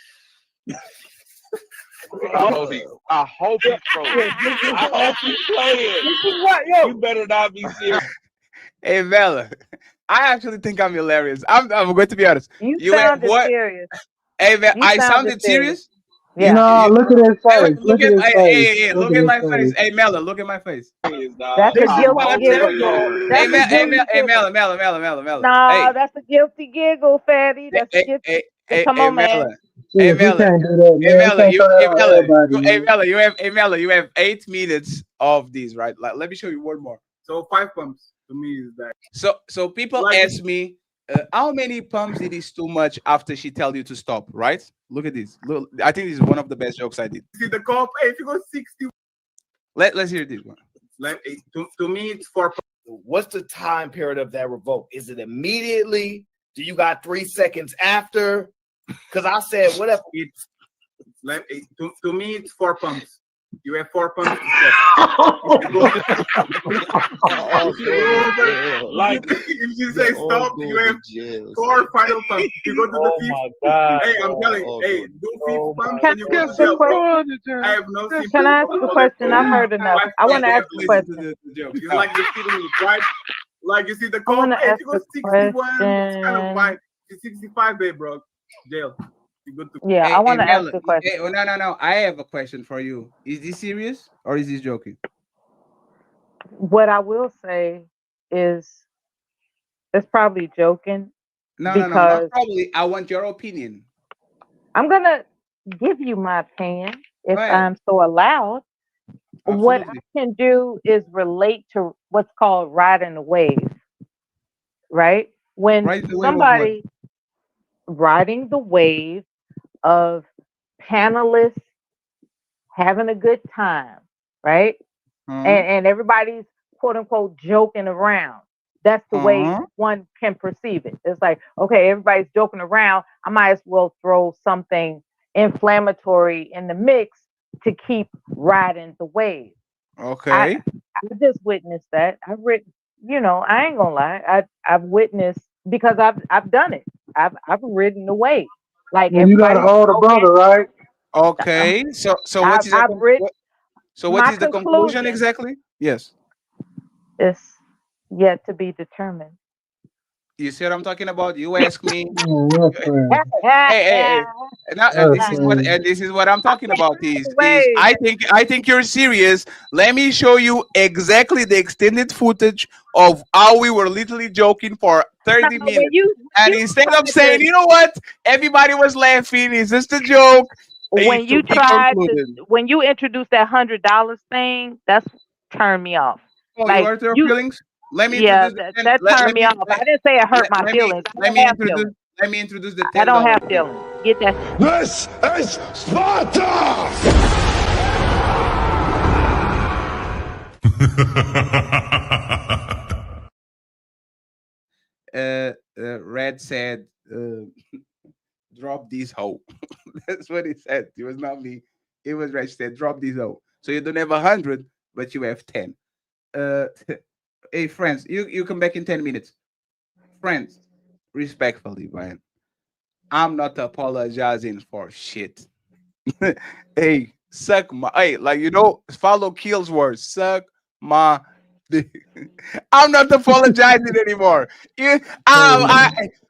Speaker 17: I hope he trolling.
Speaker 14: I hope you playing.
Speaker 12: This is what, yo.
Speaker 14: You better not be serious.
Speaker 1: Hey Bella, I actually think I'm hilarious. I'm going to be honest.
Speaker 7: You
Speaker 1: You have
Speaker 7: sounded
Speaker 1: what?
Speaker 7: serious.
Speaker 1: Hey man,
Speaker 7: You
Speaker 1: I
Speaker 7: sounded
Speaker 1: sounded
Speaker 7: serious.
Speaker 1: serious.
Speaker 7: Yeah.
Speaker 8: No, look at his
Speaker 1: Hey,
Speaker 8: face. Look at his face. Look
Speaker 1: look
Speaker 8: at
Speaker 1: at
Speaker 8: his
Speaker 1: my face.
Speaker 8: face.
Speaker 1: Hey Mela, look at my face.
Speaker 7: That's a
Speaker 14: I
Speaker 7: guilty
Speaker 14: hope
Speaker 7: giggle.
Speaker 14: you trolling.
Speaker 1: Hey
Speaker 7: That's a guilty giggle.
Speaker 1: Mela.
Speaker 7: No,
Speaker 1: Hey,
Speaker 7: that's a guilty giggle, Fatty. That's a guilty. Come on, man.
Speaker 1: Mela. Hey
Speaker 8: Shit, we
Speaker 1: Mela.
Speaker 8: can't do that,
Speaker 1: Hey
Speaker 8: man. We
Speaker 1: Mela,
Speaker 8: can't throw that
Speaker 1: hey
Speaker 8: on
Speaker 1: Mela,
Speaker 8: everybody, man.
Speaker 1: hey Mela, you have 8 minutes of these, right? Like, let me show you one more.
Speaker 15: So 5 pumps to me is that.
Speaker 1: So people
Speaker 15: Like-
Speaker 1: ask me, how many pumps it is too much after she tell you to stop, right? Look at this. Look, I think this is one of the best jokes I did.
Speaker 15: See the cop. Hey, if you go 60,
Speaker 1: Let's hear this one.
Speaker 15: like to me it's 4 pumps.
Speaker 14: What's the time period of that revoke? Is it immediately? Do you got 3 seconds after? Because I said whatever.
Speaker 15: It's like to me it's 4 pumps. You have 4 pumps to stop. If you say stop, you have 4 final pumps. If you go to the fifth, hey, I'm telling you, hey, do 5 pumps and you go to jail, bro. I have no sympathy.
Speaker 7: Can I ask a question? I've heard enough. I want to ask a question.
Speaker 15: It's like the speed right? Like you see the
Speaker 7: I
Speaker 15: call,
Speaker 7: wanna
Speaker 15: hey, if
Speaker 7: ask
Speaker 15: you go
Speaker 7: a
Speaker 15: 61, it's kind of
Speaker 7: question.
Speaker 15: fine. If 65, babe, bro, jail. You go to
Speaker 7: Yeah, I want to ask
Speaker 1: Mela,
Speaker 7: a question.
Speaker 1: hey, no. I have a question for you. Is this serious or is this joking?
Speaker 7: What I will say is It's probably joking
Speaker 1: No, no, no, not
Speaker 7: because
Speaker 1: probably. I want your opinion.
Speaker 7: I'm gonna give you my opinion
Speaker 1: Go
Speaker 7: if
Speaker 1: ahead.
Speaker 7: I'm so allowed. What
Speaker 1: Absolutely.
Speaker 7: I can do is relate to what's called riding the wave, right? When
Speaker 1: Right the wave of what?
Speaker 7: somebody riding the wave of panelists having a good time, right?
Speaker 1: Uh-huh.
Speaker 7: And everybody's quote unquote joking around. That's the way
Speaker 1: Uh-huh.
Speaker 7: one can perceive it. It's like, okay, everybody's joking around. I might as well throw something inflammatory in the mix to keep riding the wave. I
Speaker 1: Okay.
Speaker 7: I just witnessed that. I've written, I ain't gonna lie. I've witnessed because I've done it. I've ridden the wave. Like
Speaker 8: And you got an
Speaker 7: everybody's
Speaker 8: older
Speaker 7: joking.
Speaker 8: brother, right?
Speaker 1: Okay. So what is the
Speaker 7: I've written
Speaker 1: so what
Speaker 7: my
Speaker 1: is the conclusion
Speaker 7: conclusion
Speaker 1: exactly? Yes.
Speaker 7: is yet to be determined.
Speaker 1: You see what I'm talking about? You ask me.
Speaker 8: That's crazy.
Speaker 1: Hey. Now,
Speaker 8: That's crazy.
Speaker 1: and this is what I'm talking about is
Speaker 7: Wave.
Speaker 1: I think you're serious. Let me show you exactly the extended footage of how we were literally joking for
Speaker 7: No,
Speaker 1: 30
Speaker 7: when
Speaker 1: minutes.
Speaker 7: you
Speaker 1: And
Speaker 7: you
Speaker 1: instead of
Speaker 7: tried
Speaker 1: saying,
Speaker 7: to
Speaker 1: you know what, everybody was laughing, it's just a joke,
Speaker 7: when you
Speaker 1: he
Speaker 7: tried to
Speaker 1: concluded.
Speaker 7: when you introduced that $100 thing, that's turned me off.
Speaker 1: Oh, you
Speaker 7: Like
Speaker 1: hurt your
Speaker 7: you,
Speaker 1: feelings? Let me
Speaker 7: yeah,
Speaker 1: introduce the ten,
Speaker 7: that turned me off. I didn't say it hurt my feelings. I don't have feelings.
Speaker 1: let me introduce the
Speaker 7: I
Speaker 1: ten
Speaker 7: don't
Speaker 1: dollar
Speaker 7: have
Speaker 1: thing.
Speaker 7: feelings. Get that.
Speaker 18: This is Sparta!
Speaker 1: Red said, drop this hoe. That's what he said. It was not me. It was Red said, drop this hoe. So you don't have 100, but you have 10. Uh, hey, friends, you come back in 10 minutes. Friends, respectfully, man, I'm not apologizing for shit. Hey, suck my, hey, like, follow Kill's words. Suck my dick. I'm not apologizing anymore. You,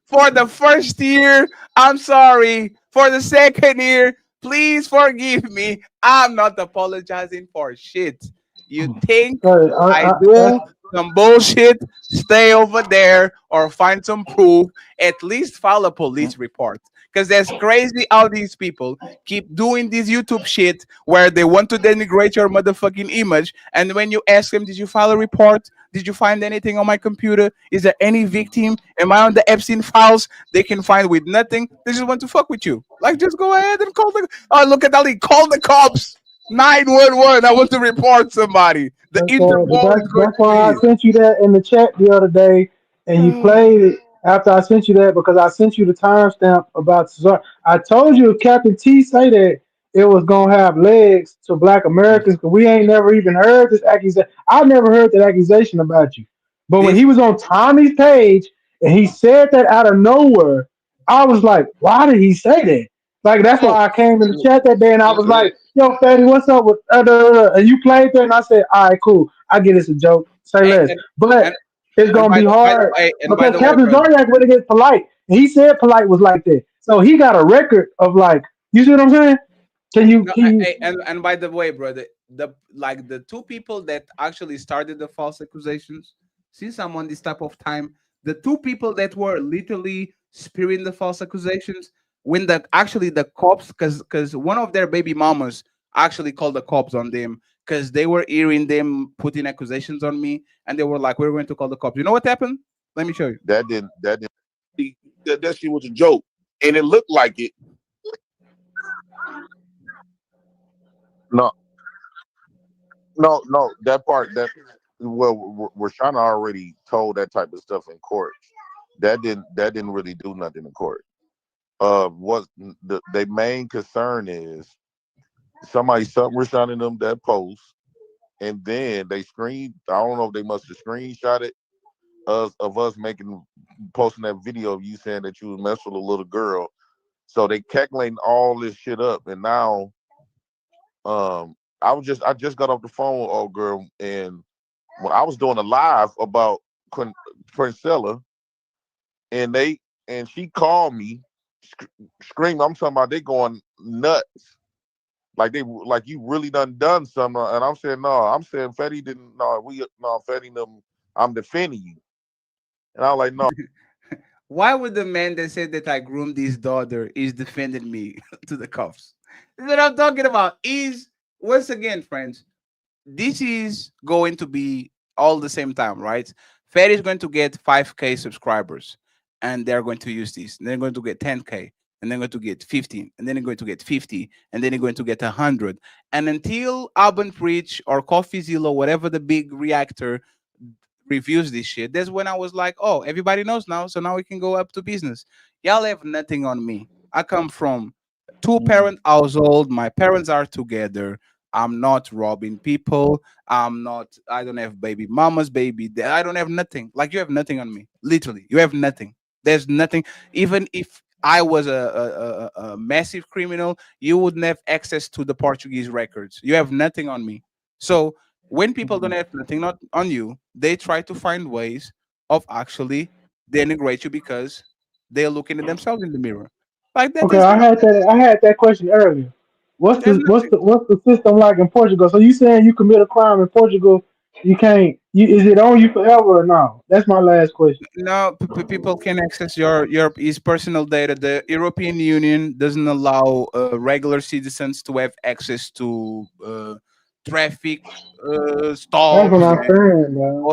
Speaker 1: for the first year, I'm sorry. For the second year, please forgive me. I'm not apologizing for shit. You think
Speaker 8: Hey,
Speaker 1: I do some bullshit? Stay over there or find some proof. At least file a police report. Because that's crazy how these people keep doing this YouTube shit where they want to denigrate your motherfucking image. And when you ask them, did you file a report? Did you find anything on my computer? Is there any victim? Am I on the Epstein files? They can find with nothing. They just want to fuck with you. Like, just go ahead and call the. Oh, look at Ali. Call the cops. 911. I want to report somebody. The Interpol is going
Speaker 8: That's
Speaker 1: to
Speaker 8: why I
Speaker 1: be
Speaker 8: sent you that in the chat the other day, and you
Speaker 1: here.
Speaker 8: played it after I sent you that because I sent you the timestamp about Cesar. I told you if Captain T say that it was gonna have legs to Black Americans, because we ain't never even heard this accusation. I never heard that accusation about you. But when
Speaker 1: This
Speaker 8: he was on Tommy's page and he said that out of nowhere, I was like, why did he say that? Like that's
Speaker 1: so
Speaker 8: why I came in the chat that day and I was like, "Yo, Fatty, what's up with?" And you played that, and I said, "All right, cool. I get it's a joke. Say
Speaker 1: hey,
Speaker 8: less." But
Speaker 1: and
Speaker 8: it's gonna be hard
Speaker 1: by
Speaker 8: because
Speaker 1: the way,
Speaker 8: Captain
Speaker 1: brother.
Speaker 8: Zaryak really get polite, and he said polite was like that, so he got a record of like, you see what I'm saying? Can you?
Speaker 1: No,
Speaker 8: Can you?
Speaker 1: and by the way, brother, the two people that actually started the false accusations, since I'm on this type of time, the two people that were literally spearing the false accusations, when the cops, because one of their baby mamas actually called the cops on them because they were hearing them putting accusations on me, and they were like, "We're going to call the cops." You know what happened? Let me show you.
Speaker 18: That didn't. That shit was a joke, and it looked like it. No, no. That part that Rashana already told that type of stuff in court. That didn't really do nothing in court. What the main concern is somebody sent Rashana them that post, and then they screen. I don't know if they must have screenshot it of us posting that video of you saying that you was messing with a little girl. So they calculating all this shit up, and now I just got off the phone with old girl, and when I was doing a live about Princella, and she called me screaming. I'm talking about they going nuts, like you really done something, and I'm saying no. I'm saying Fetty didn't. No, Fetty them. I'm defending you. And I was like, no.
Speaker 1: Why would the man that said that I groomed his daughter is defending me to the cops? That's what I'm talking about. Is once again, friends, this is going to be all the same time, right? Fed is going to get 5K subscribers, and they're going to use this. And they're going to get 10K, and they're going to get 15, and then they're going to get 50, and then they're going to get 100. And until Urban Preach or CoffeeZilla, whatever the big reactor reviews this shit, that's when I was like, oh, everybody knows now, so now we can go up to business. Y'all have nothing on me. I come from two parent household. My parents are together. I'm not robbing people. I don't have baby mama's baby. I don't have nothing. Like you have nothing on me. Literally, you have nothing. There's nothing. Even if I was a massive criminal, you wouldn't have access to the Portuguese records. You have nothing on me. So when people don't have nothing not on you, they try to find ways of actually denigrate you because they're looking at themselves in the mirror. Like that
Speaker 8: Okay,
Speaker 1: is
Speaker 8: I
Speaker 1: nothing.
Speaker 8: had that. I had that question earlier. What's
Speaker 1: There's
Speaker 8: the what's
Speaker 1: nothing.
Speaker 8: the what's the system like in Portugal? So you saying you commit a crime in Portugal, you can't? Is it on you forever or no? That's my last question.
Speaker 1: No, people can access your his personal data. The European Union doesn't allow regular citizens to have access to traffic
Speaker 8: That's what
Speaker 1: stops.
Speaker 8: I'm saying, man.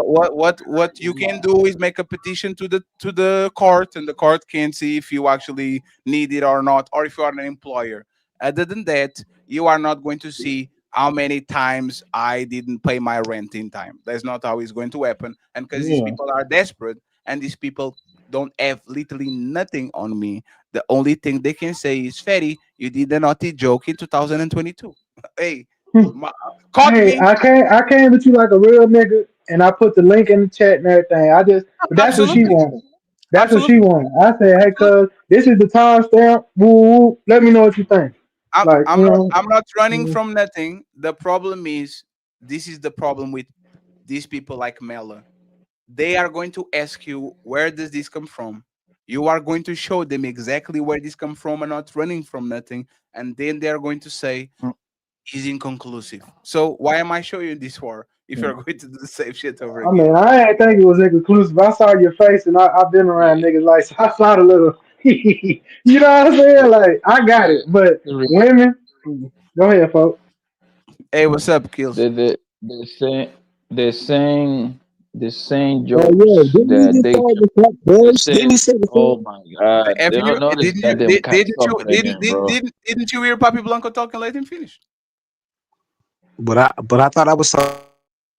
Speaker 1: What you can do is make a petition to the court, and the court can see if you actually need it or not, or if you are an employer. Other than that, you are not going to see how many times I didn't pay my rent in time. That's not how it's going to happen. And because these
Speaker 8: Yeah.
Speaker 1: people are desperate, and these people don't have literally nothing on me, the only thing they can say is, Ferry, you did a naughty joke in 2022. Hey, my, caught
Speaker 8: Hey,
Speaker 1: me.
Speaker 8: I came at you like a real nigga, and I put the link in the chat and everything. But that's what she
Speaker 1: Absolutely.
Speaker 8: wanted. That's what she
Speaker 1: Absolutely.
Speaker 8: wanted. I said, hey,
Speaker 1: Absolutely.
Speaker 8: cuz, this is the timestamp. Woo, woo, woo. Let me know what you think. Like,
Speaker 1: I'm
Speaker 8: you
Speaker 1: not
Speaker 8: know,
Speaker 1: I'm not running
Speaker 8: mm,
Speaker 1: from nothing. The problem is, this is the problem with these people like Mela. They are going to ask you, where does this come from? You are going to show them exactly where this come from and not running from nothing. And then they are going to say is inconclusive. So why am I showing you this for if you're going to do the same shit over
Speaker 8: I
Speaker 1: again?
Speaker 8: mean, I ain't think it was inconclusive. I saw your face, and I've been around niggas like, so I saw the little, you know what I'm saying? Like, I got it. But women, go ahead, folks.
Speaker 1: Hey, what's up, Kills?
Speaker 6: The same the same the same
Speaker 9: Yeah,
Speaker 6: jokes
Speaker 9: didn't he
Speaker 6: that
Speaker 9: just
Speaker 6: they
Speaker 9: call the fuck
Speaker 6: the
Speaker 9: boys? Didn't
Speaker 6: same.
Speaker 9: he say the fuck?
Speaker 6: Oh my god! They
Speaker 1: Haven't
Speaker 6: don't
Speaker 1: you
Speaker 6: know this goddamn cat talking again, bro.
Speaker 1: didn't you hear Papi Blanco talking? Let him finish.
Speaker 9: But I thought I was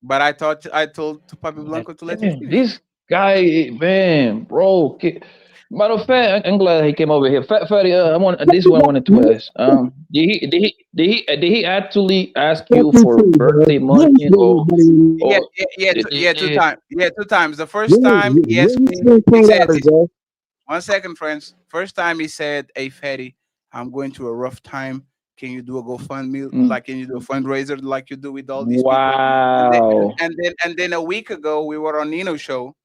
Speaker 1: But I thought I told to Papi Blanco to let him
Speaker 6: Damn,
Speaker 1: finish.
Speaker 6: this guy, man, bro. Matter of fact, I'm glad he came over here. Fatty, I want this one. I wanted to ask. Did he actually ask
Speaker 9: fuck
Speaker 6: you
Speaker 9: you
Speaker 6: for
Speaker 9: too, bro.
Speaker 6: birthday
Speaker 9: You ain't
Speaker 6: money
Speaker 9: spend nobody.
Speaker 1: Yeah,
Speaker 6: or
Speaker 1: yeah, two
Speaker 6: did
Speaker 1: times. Yeah, two times. The first time he
Speaker 9: You
Speaker 1: asked
Speaker 9: ain't
Speaker 1: me,
Speaker 9: spend
Speaker 1: he said,
Speaker 9: $20, bro.
Speaker 1: 1 second, friends. First time he said, "Hey, Fatty, I'm going through a rough time. Can you do a GoFundMe?
Speaker 6: mm,
Speaker 1: Like, can you do a fundraiser like you do with all these people?"
Speaker 6: wow.
Speaker 1: And then a week ago we were on Nino's show,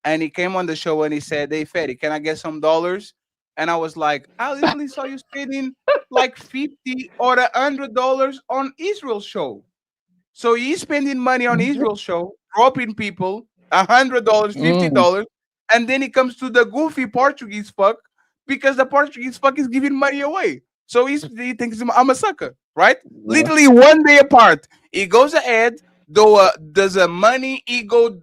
Speaker 1: and he came on the show and he said, "Hey, Fatty, can I get some dollars?" And I was like, "I literally saw you spending like 50 or $100 on Israel show." So he's spending money on Israel show, dropping people $100,
Speaker 6: Mm,
Speaker 1: $50, and then he comes to the goofy Portuguese fuck because the Portuguese fuck is giving money away. So he thinks I'm a sucker, right?
Speaker 6: wow.
Speaker 1: Literally 1 day apart. He goes ahead, though does a money ego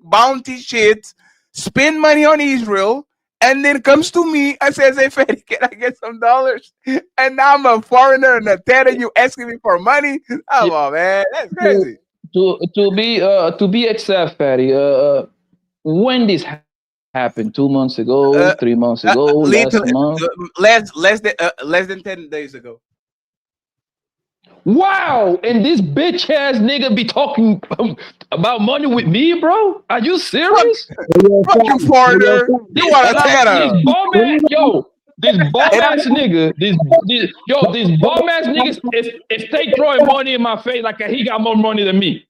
Speaker 1: bounty shit, spend money on Israel, and then comes to me and says, "Hey, Freddy, can I get some dollars?" And now I'm a foreigner and a terror. You asking me for money? Come on, man. That's
Speaker 6: To
Speaker 1: crazy.
Speaker 6: to be exact, Fatty. When this happened? 2 months ago, 3 months
Speaker 1: Uh,
Speaker 6: ago, last month.
Speaker 1: Literally, less than 10 days ago.
Speaker 6: Wow, and this bitch ass nigga be talking about money with me, bro? Are you
Speaker 1: Fuck,
Speaker 6: serious?
Speaker 9: Hey, yo,
Speaker 1: fuck you,
Speaker 9: Fatty. Hey, yo,
Speaker 1: foreigner. You
Speaker 6: This
Speaker 9: Fatty.
Speaker 1: are a
Speaker 9: And I
Speaker 6: this
Speaker 1: terror.
Speaker 6: bum ass yo, this bum
Speaker 1: And I,
Speaker 6: ass nigga, this bum ass nigga is stay throwing money in my face like he got more money than me.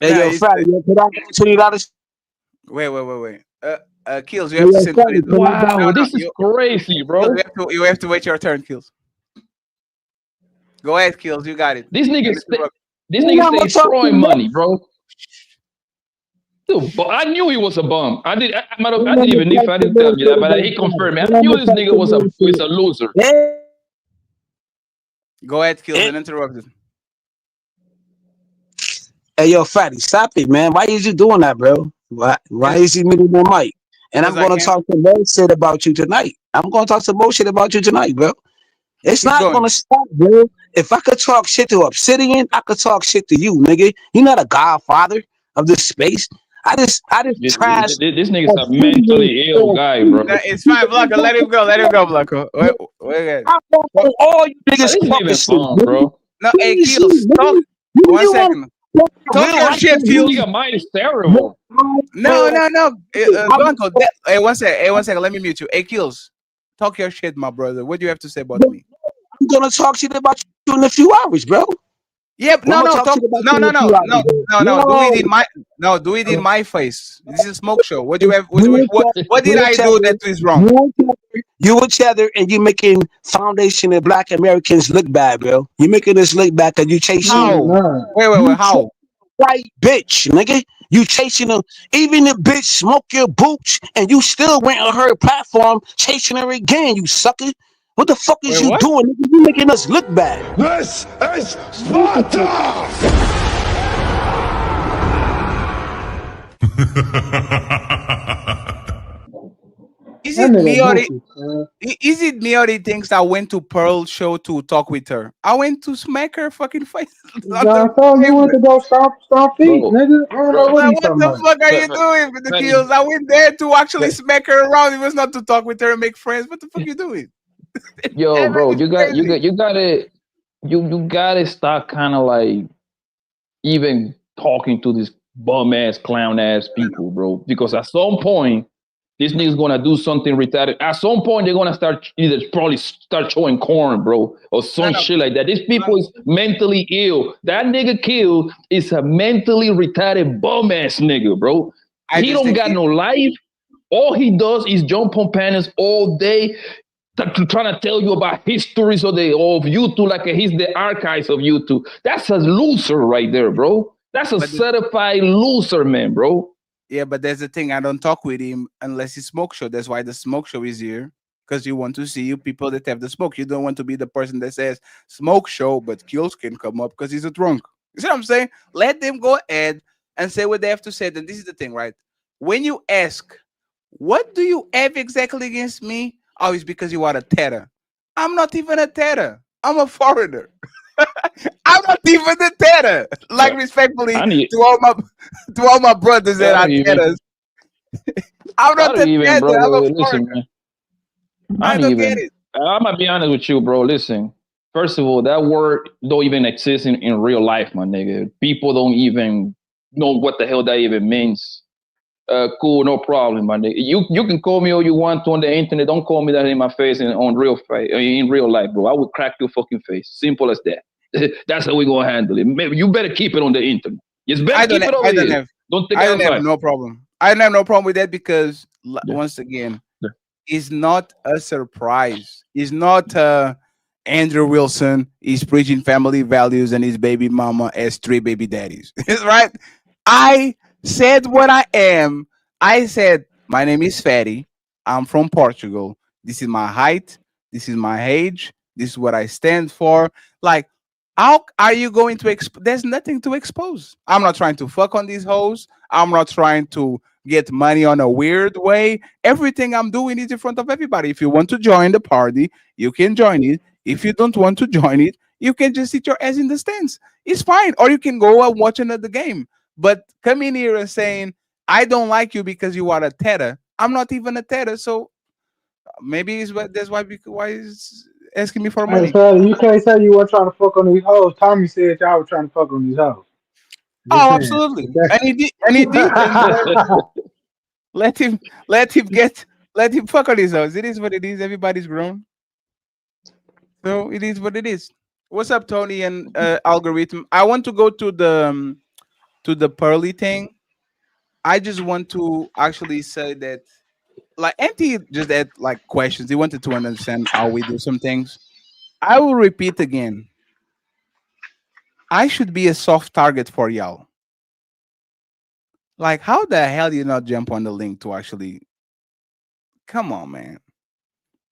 Speaker 9: Hey,
Speaker 1: nah,
Speaker 9: yo, Fatty, yo, could I get $20?
Speaker 1: wait. Kills. You
Speaker 9: Hey,
Speaker 1: have to
Speaker 9: yo,
Speaker 1: send
Speaker 9: Fatty,
Speaker 1: 20.
Speaker 9: can I buy?
Speaker 6: Wow, this is crazy,
Speaker 1: Kills,
Speaker 6: bro.
Speaker 1: you have to wait your turn, Kills. Go ahead, Kills. You got it.
Speaker 6: This
Speaker 1: And
Speaker 6: nigga
Speaker 1: Mr. Rock.
Speaker 6: this
Speaker 9: Ain't
Speaker 6: nigga
Speaker 9: not
Speaker 6: stay
Speaker 9: gonna talk to
Speaker 6: throwing
Speaker 9: you,
Speaker 6: money, bro. Dude, but I knew he was a bum. I
Speaker 9: I'm
Speaker 6: didn't even need
Speaker 9: talk
Speaker 6: Fat
Speaker 9: some
Speaker 6: to tell
Speaker 9: more
Speaker 6: me
Speaker 9: shit
Speaker 6: that, but
Speaker 9: about
Speaker 6: he
Speaker 9: Fatty.
Speaker 6: confirmed me. I
Speaker 9: I'm
Speaker 6: knew
Speaker 9: gonna
Speaker 6: this
Speaker 9: talk
Speaker 6: nigga
Speaker 9: some more
Speaker 6: was
Speaker 9: shit.
Speaker 6: a loser.
Speaker 9: Hey,
Speaker 1: Go ahead, kills and interrupted.
Speaker 9: hey, yo, Fatty, stop it, man. Why is you doing that, bro? Why is you muting the mic? And I'm
Speaker 1: Because I
Speaker 9: gonna
Speaker 1: can't
Speaker 9: talk some more shit about you tonight. I'm gonna talk some more shit about you tonight, bro. It's
Speaker 1: keep
Speaker 9: not
Speaker 1: going.
Speaker 9: gonna stop, bro. If I could talk shit to Obsidian, I could talk shit to you, nigga. You're not a godfather of this space. I just trash
Speaker 6: This nigga's a
Speaker 9: Obsidian
Speaker 6: mentally ill
Speaker 9: for
Speaker 6: guy,
Speaker 9: free.
Speaker 6: bro.
Speaker 1: It's fine, Blanco. Let him go. Let him go, Blanco. Wait,
Speaker 9: I
Speaker 1: What?
Speaker 9: want all you
Speaker 6: But
Speaker 9: niggas
Speaker 6: this ain't
Speaker 9: talking
Speaker 6: even
Speaker 9: shit,
Speaker 6: fun,
Speaker 9: nigga.
Speaker 6: bro.
Speaker 1: No, hey,
Speaker 9: Easy,
Speaker 1: kills. Talk.
Speaker 9: nigga. You,
Speaker 1: 1 second.
Speaker 9: want
Speaker 1: Talk
Speaker 9: real
Speaker 1: your
Speaker 9: life
Speaker 1: shit,
Speaker 9: on
Speaker 6: This
Speaker 1: kills.
Speaker 9: me?
Speaker 6: nigga mind is
Speaker 9: No,
Speaker 6: terrible.
Speaker 1: No, no, no.
Speaker 9: I'm
Speaker 1: Blanco. Hey, 1 second. Hey, 1 second. Let me mute you. Hey, kills. Talk your shit, my brother. What do you have to say about me?
Speaker 9: gonna talk shit about you in a few hours, bro.
Speaker 1: Yep.
Speaker 9: I'm
Speaker 1: No,
Speaker 9: gonna
Speaker 1: no.
Speaker 9: talk
Speaker 1: Talk.
Speaker 9: shit about
Speaker 1: No,
Speaker 9: you in
Speaker 1: no,
Speaker 9: a few
Speaker 1: no,
Speaker 9: hours,
Speaker 1: no,
Speaker 9: bro.
Speaker 1: no, no. Do it in
Speaker 9: No.
Speaker 1: my. No, do it in my face. This is a smoke show. What do you have?
Speaker 9: You
Speaker 1: What did
Speaker 9: and
Speaker 1: I do
Speaker 9: Cheddar,
Speaker 1: that is wrong?
Speaker 9: you and Cheddar, and you making foundation of Black Americans look bad, bro. You making us look bad because you chasing
Speaker 1: How? Wait.
Speaker 9: you chasing
Speaker 1: How?
Speaker 9: white bitch, nigga. You chasing them. Even the bitch smoke your boots, and you still went on her platform chasing her again. You sucker. What the fuck is
Speaker 1: Wait,
Speaker 9: you
Speaker 1: what?
Speaker 9: doing, nigga? You making us look bad.
Speaker 19: This is Sparta!
Speaker 1: Is
Speaker 8: That
Speaker 1: it
Speaker 8: nigga
Speaker 1: me or
Speaker 8: goofy, man.
Speaker 1: is it me or he thinks I went to Pearl show to talk with her? I went to smack her fucking face on the
Speaker 8: John told you went
Speaker 1: pavement.
Speaker 8: to go stomp feet,
Speaker 6: Bro,
Speaker 8: nigga. I don't know
Speaker 6: bro.
Speaker 8: what
Speaker 1: Like,
Speaker 8: he
Speaker 1: what
Speaker 8: talking
Speaker 1: the
Speaker 8: about.
Speaker 1: fuck are you doing with the
Speaker 6: Fatty,
Speaker 1: kills? I went there to actually
Speaker 6: Fatty,
Speaker 1: smack her around. It was not to talk with her and make friends. What the fuck you doing?
Speaker 6: yo,
Speaker 1: That man
Speaker 6: bro,
Speaker 1: is crazy.
Speaker 6: you gotta stop kind of like even talking to these bum ass clown ass people, bro. Because at some point, this nigga's gonna do something retarded. At some point, they're gonna start either probably start showing corn, bro, or
Speaker 1: No,
Speaker 6: some
Speaker 1: no,
Speaker 6: shit like that. These
Speaker 1: no,
Speaker 6: people is mentally ill. That nigga killed is a mentally retarded bum ass nigga, bro.
Speaker 1: I
Speaker 6: He
Speaker 1: just
Speaker 6: don't
Speaker 1: think
Speaker 6: got
Speaker 1: it,
Speaker 6: no life. All he does is jump on panels all day, trying to tell you about histories of YouTube, like he's the archives of YouTube. That's a loser right there, bro. That's a
Speaker 1: but the,
Speaker 6: certified loser, man, bro.
Speaker 1: yeah, but there's the thing. I don't talk with him unless it's smoke show. That's why the smoke show is here. Because you want to see you people that have the smoke. You don't want to be the person that says smoke show, but kills can come up because he's a drunk. You see what I'm saying? Let them go ahead and say what they have to say. Then this is the thing, right? When you ask, what do you have exactly against me? Oh, it's because you are a terror. I'm not even a terror. I'm a foreigner. I'm not even a terror. Like respectfully
Speaker 6: I need.
Speaker 1: to all my brothers that
Speaker 6: I
Speaker 1: are
Speaker 6: don't even.
Speaker 1: terrors. I'm
Speaker 6: I
Speaker 1: not
Speaker 6: don't
Speaker 1: a
Speaker 6: even,
Speaker 1: terror.
Speaker 6: bro.
Speaker 1: I'm a
Speaker 6: Listen,
Speaker 1: foreigner.
Speaker 6: man. I
Speaker 1: I
Speaker 6: don't
Speaker 1: don't get
Speaker 6: even.
Speaker 1: it.
Speaker 6: I'm gonna be honest with you, bro. Listen. First of all, that word don't even exist in real life, my nigga. People don't even know what the hell that even means. Cool, no problem, my nigga. You can call me all you want to on the internet. Don't call me that in my face and on real face in real life, bro. I would crack your fucking face. Simple as that. That's how we gonna handle it. Maybe you better keep it on the internet. Just better keep it over
Speaker 1: I don't
Speaker 6: here.
Speaker 1: have
Speaker 6: Don't take
Speaker 1: I
Speaker 6: it
Speaker 1: don't have
Speaker 6: outside.
Speaker 1: no problem. I don't have no problem with that because
Speaker 6: Yeah.
Speaker 1: once again,
Speaker 6: Yeah.
Speaker 1: it's not a surprise. It's not Andrew Wilson is preaching family values and his baby mama has three baby daddies. Right? I said what I am. I said my name is Fatty. I'm from Portugal. This is my height. This is my age. This is what I stand for. Like, how are you going to there's nothing to expose. I'm not trying to fuck on these hoes. I'm not trying to get money on a weird way. Everything I'm doing is in front of everybody. If you want to join the party, you can join it. If you don't want to join it, you can just sit your ass in the stands. It's fine. Or you can go and watch another game. But coming here and saying, I don't like you because you are a Teta. I'm not even a Teta. So maybe it's what that's why he's asking me for
Speaker 8: Hey,
Speaker 1: money.
Speaker 8: Fatty, you can't say you weren't trying to fuck on these hoes. Tommy said y'all were trying to fuck on these hoes. Just
Speaker 1: Oh,
Speaker 8: saying.
Speaker 1: absolutely.
Speaker 8: Okay.
Speaker 1: And he did. And let him let him get let him fuck on his house. It is what it is. Everybody's grown. So it is what it is. What's up, Tony and algorithm? I want to go to the Pearly thing. I just want to actually say that like Andy just had like questions. He wanted to understand how we do some things. I will repeat again. I should be a soft target for y'all. Like, how the hell do you not jump on the link to actually? Come on, man.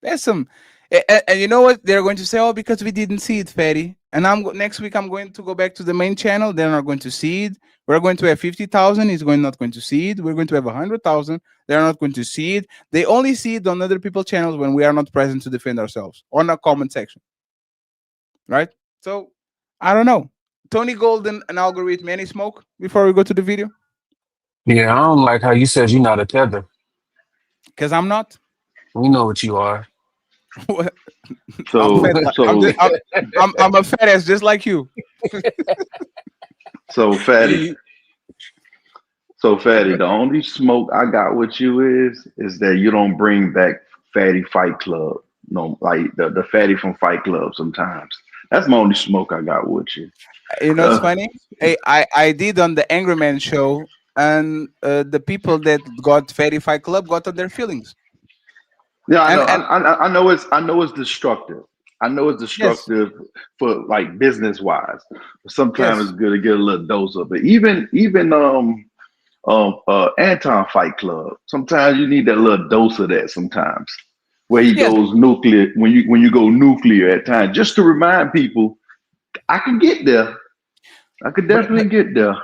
Speaker 1: There's some, and you know what they're going to say? Oh, because we didn't see it, Fatty. And next week I'm going to go back to the main channel. They're not going to see it. We're going to have 50,000. He's going not going to see it. We're going to have 100,000. They're not going to see it. They only see it on other people's channels when we are not present to defend ourselves on a comment section, right? So I don't know. Tony Golden, an algorithm, any smoke before we go to the video?
Speaker 20: Yeah, I don't like how you said you're not a tether.
Speaker 1: Because I'm not.
Speaker 20: We know what you are.
Speaker 1: I'm
Speaker 21: So
Speaker 1: fat. I'm,
Speaker 21: so
Speaker 1: just, I'm a fat ass just like you.
Speaker 21: so fatty.
Speaker 20: You-
Speaker 21: So fatty. The only smoke I got with you is that you don't bring back Fatty Fight Club. No, like the fatty from Fight Club. Sometimes that's my only smoke I got with you.
Speaker 1: You know, it's
Speaker 21: Uh,
Speaker 1: funny. I did on the Angry Man show, and the people that got Fatty Fight Club got on their feelings.
Speaker 21: Yeah, I know.
Speaker 1: And
Speaker 21: I know it's destructive. I know it's
Speaker 1: yes,
Speaker 21: destructive for like business wise. But sometimes
Speaker 1: yes,
Speaker 21: it's good to get a little dose of it. Even Anton Fight Club. Sometimes you need that little dose of that. Sometimes where he
Speaker 1: yes.
Speaker 21: goes nuclear when you go nuclear at times, just to remind people I can get there. I could
Speaker 1: But
Speaker 21: definitely get there,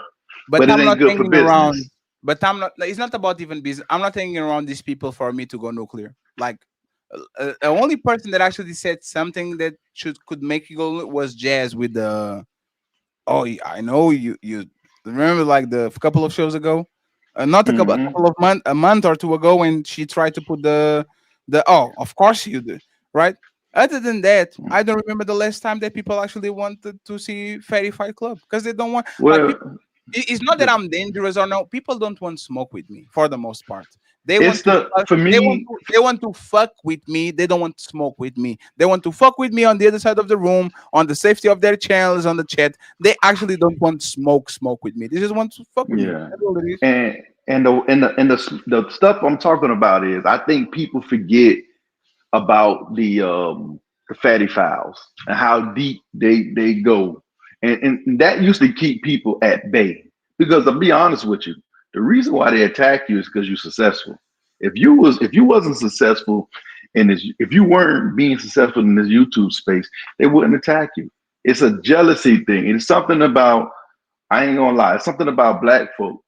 Speaker 1: but
Speaker 21: but it
Speaker 1: I'm
Speaker 21: ain't
Speaker 1: not
Speaker 21: good for
Speaker 1: hanging around.
Speaker 21: business.
Speaker 1: But I'm not. It's not about even business. I'm not hanging around these people for me to go nuclear. Like the only person that actually said something that could make you go was Jazz with the. Oh, yeah, I know you remember like the couple of shows ago, not a
Speaker 21: Hmm.
Speaker 1: couple of a month or two ago when she tried to put the oh, of course you do, right? Other than that, I don't remember the last time that people actually wanted to see Fatty Fight Club because they don't want like people.
Speaker 21: Well,
Speaker 1: It's not that
Speaker 21: the,
Speaker 1: I'm dangerous or no. People don't want smoke with me for the most part. They
Speaker 21: it's
Speaker 1: want to
Speaker 21: the
Speaker 1: fuck,
Speaker 21: for me.
Speaker 1: they want to fuck with me. They don't want to smoke with me. They want to fuck with me on the other side of the room, on the safety of their channels, on the chat. They actually don't want smoke with me. They just want to fuck with me.
Speaker 21: Yeah,
Speaker 1: That's all it is.
Speaker 21: and the stuff I'm talking about is I think people forget about the fatty files and how deep they go, and that used to keep people at bay. Because to be honest with you, the reason why they attack you is because you're successful. If you wasn't successful in this, if you weren't being successful in this YouTube space, they wouldn't attack you. It's a jealousy thing. It's something about I ain't gonna lie. It's something about black folks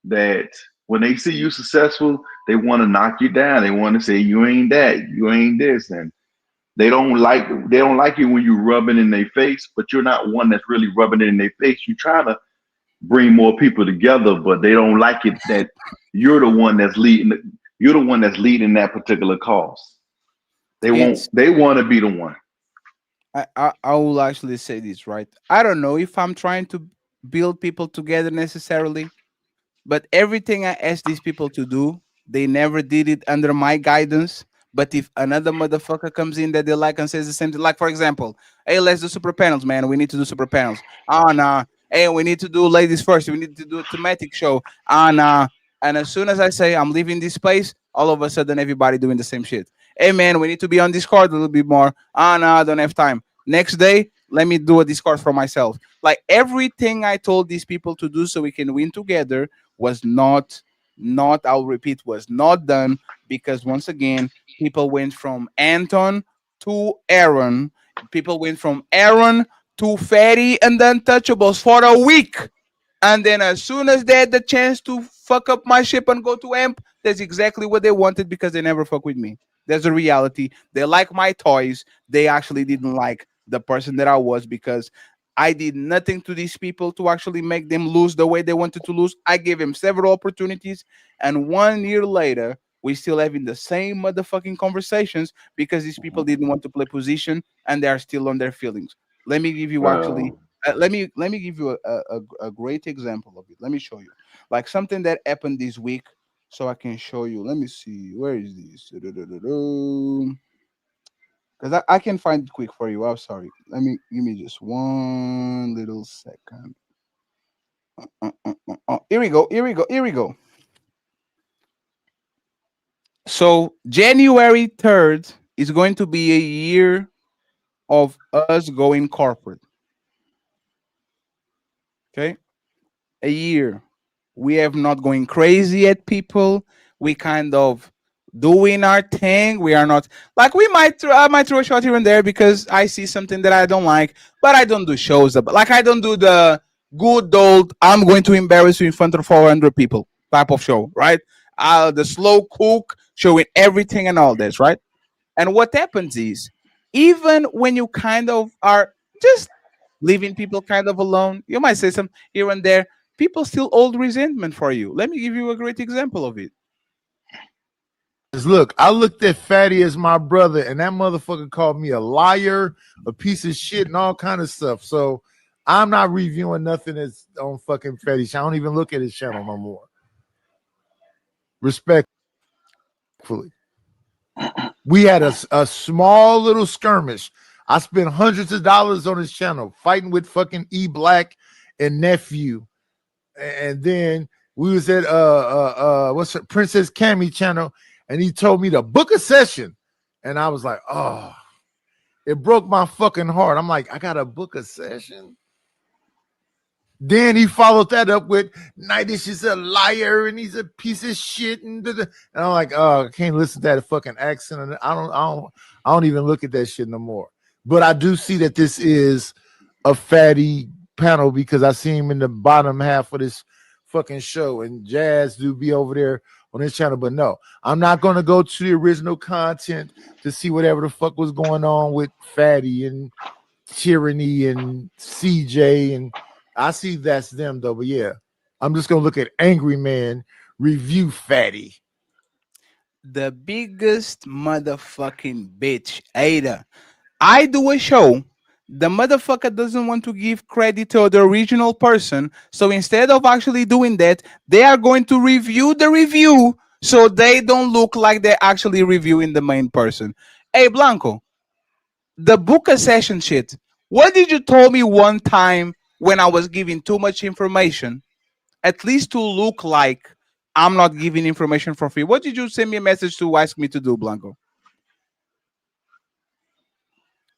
Speaker 21: that when they see you successful, they want to knock you down. They want to say you ain't that, you ain't this, and they don't like you when you rubbing in their face. But you're not one that's really rubbing it in their face. You try to bring more people together, but they don't like it that you're the one that's leading. You're the one that's leading that particular cause.
Speaker 1: It's
Speaker 21: They want to be the one.
Speaker 1: I will actually say this right. I don't know if I'm trying to build people together necessarily. But everything I asked these people to do, they never did it under my guidance. But if another motherfucker comes in that they like and says the same thing, like for example, hey, let's do super panels, man. We need to do super panels. Oh nah. Hey, we need to do ladies first. We need to do a thematic show. Ah nah. And as soon as I say I'm leaving this place, all of a sudden everybody doing the same shit. Hey man, we need to be on Discord a little bit more. Ah nah, I don't have time. Next day, let me do a Discord for myself. Like everything I told these people to do so we can win together was not I'll repeat was not done because once again people went from Anton to Aaron, people went from Aaron to Fatty and the Untouchables for a week, and then as soon as they had the chance to fuck up my ship and go to Amp, that's exactly what they wanted because they never fuck with me. There's a reality. They like my toys. They actually didn't like the person that I was because I did nothing to these people to actually make them lose the way they wanted to lose. I gave them several opportunities, and 1 year later, we still having the same motherfucking conversations because these people didn't want to play position and they are still on their feelings. Let me give you actually.
Speaker 21: Well,
Speaker 1: Let me give you a great example of it. Let me show you, like something that happened this week, so I can show you. Let me see. Where is this? Because I can find it quick for you. I'm sorry. Let me give me just one little second. Here we go. Here we go. Here we go. So January 3rd is going to be a year of us going corporate. Okay, a year. We have not going crazy at people. We kind of doing our thing. We are not like we might. I might throw a shot here and there because I see something that I don't like, but I don't do shows. Like I don't do the good old I'm going to embarrass you in front of 400 people type of show, right? The slow cook showing everything and all this, right? And what happens is, even when you kind of are just leaving people kind of alone, you might say some here and there, people still hold resentment for you. Let me give you a great example of it.
Speaker 2: Look, I looked at Fatty as my brother, and that motherfucker called me a liar, a piece of shit, and all kind of stuff. So I'm not reviewing nothing that's on fucking Fatty. I don't even look at his channel no more. Respectfully. We had a small little skirmish. I spent hundreds of dollars on his channel fighting with fucking E Black and Nephew. And then we was at what's it, Princess Cammy channel, and he told me to book a session. And I was like, oh, it broke my fucking heart. I'm like, I gotta book a session. Then he followed that up with Nightish is a liar and he's a piece of shit. And I'm like, oh, I can't listen to that fucking accent. I don't even look at that shit no more. But I do see that this is a Fatty panel because I see him in the bottom half of this fucking show. And Jazz do be over there on his channel. But no, I'm not going to go to the original content to see whatever the fuck was going on with Fatty and Tyranny and CJ, and I see that's them though. But yeah, I'm just gonna look at Angry Man review Fatty.
Speaker 1: The biggest motherfucking bitch, Ada. I do a show. The motherfucker doesn't want to give credit to the original person. So instead of actually doing that, they are going to review the review so they don't look like they're actually reviewing the main person. Hey, Blanco, the book a session shit. What did you tell me one time when I was giving too much information? At least to look like I'm not giving information for free. What did you send me a message to ask me to do, Blanco?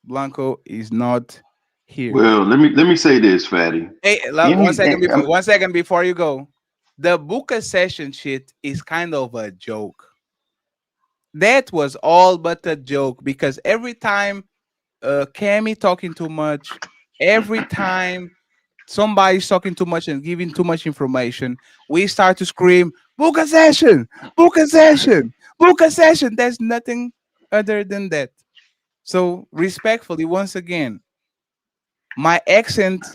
Speaker 1: Blanco is not here.
Speaker 21: Well, let me say this, Fatty.
Speaker 1: Hey, one second before you go. The book a session shit is kind of a joke. That was all but a joke because every time Cammy talking too much, every time somebody's talking too much and giving too much information, we start to scream, book a session, book a session, book a session. There's nothing other than that. So respectfully, once again, my accent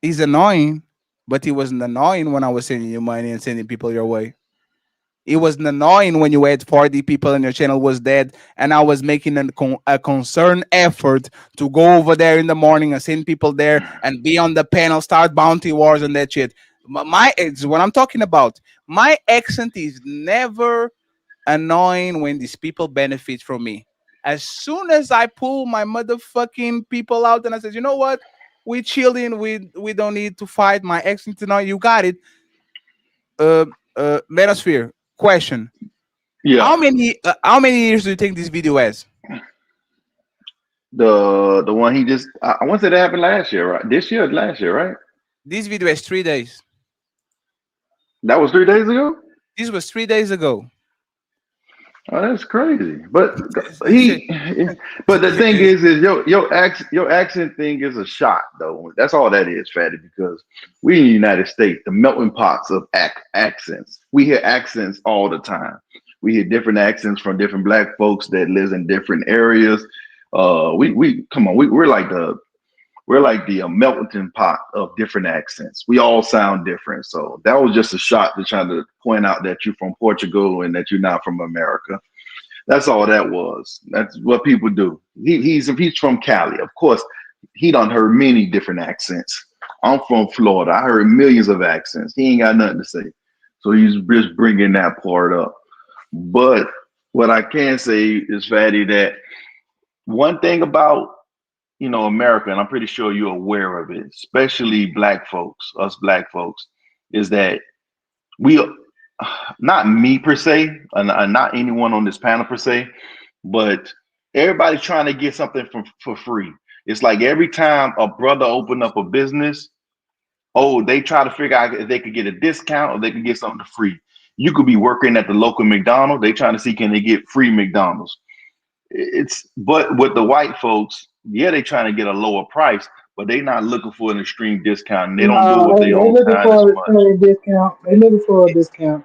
Speaker 1: is annoying, but it wasn't annoying when I was sending you money and sending people your way. It wasn't annoying when you had 40 people and your channel was dead, and I was making a concerned effort to go over there in the morning and send people there and be on the panel, start bounty wars and that shit. It's what I'm talking about. My accent is never annoying when these people benefit from me. As soon as I pull my motherfucking people out and I said, you know what? We chilling. We don't need to fight. My accent tonight. You got it. Metasphere question.
Speaker 21: Yeah.
Speaker 1: How many years do you think this video has?
Speaker 21: The one he just I want to say that happened last year, right? This year, last year, right?
Speaker 1: This video has 3 days.
Speaker 21: That was 3 days ago.
Speaker 1: This was 3 days ago.
Speaker 21: Oh, that's crazy. But but the thing is your accent thing is a shot though. That's all that is, Fatty. Because we in the United States, the melting pots of accents. We hear accents all the time. We hear different accents from different black folks that lives in different areas. We come on. We're like the melting pot of different accents. We all sound different. So that was just a shot to try to point out that you're from Portugal and that you're not from America. That's all that was. That's what people do. He's from Cali. Of course, he done heard many different accents. I'm from Florida. I heard millions of accents. He ain't got nothing to say. So he's just bringing that part up. But what I can say is, Fatty, that one thing about America, and I'm pretty sure you're aware of it, especially black folks, us black folks, is that we, not me per se, and not anyone on this panel per se, but everybody's trying to get something for free. It's like every time a brother open up a business Oh, they try to figure out if they could get a discount or they can get something free. You could be working at the local McDonald's. They trying to see can they get free McDonald's. It's but with the white folks, yeah, they trying to get a lower price, but they not looking for an extreme discount, and they don't do it
Speaker 8: No,
Speaker 21: with
Speaker 8: they
Speaker 21: their own
Speaker 8: looking
Speaker 21: kind as
Speaker 8: for
Speaker 21: much.
Speaker 8: a discount. They looking for a discount.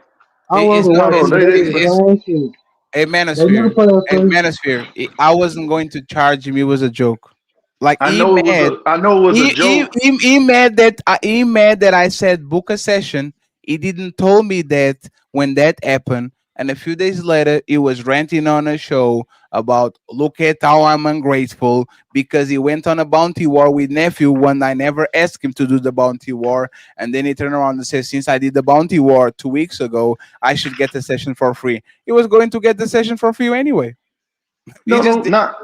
Speaker 8: I work
Speaker 1: It's
Speaker 8: with
Speaker 1: not.
Speaker 8: white
Speaker 21: No,
Speaker 8: people.
Speaker 21: no,
Speaker 8: They do
Speaker 21: but
Speaker 8: the same shit.
Speaker 1: A
Speaker 8: They looking
Speaker 1: manosphere.
Speaker 8: for that
Speaker 1: A
Speaker 8: free.
Speaker 1: manosphere. I wasn't going to charge him. It was a joke. Like
Speaker 21: I know it was a joke.
Speaker 1: he mad that I said book a session. He didn't told me that when that happened, and a few days later he was ranting on a show about look at how I'm ungrateful because he went on a bounty war with nephew when I never asked him to do the bounty war, and then he turned around and said since I did the bounty war 2 weeks ago, I should get the session for free. He was going to get the session for free anyway. He
Speaker 21: No,
Speaker 1: just
Speaker 21: no, not.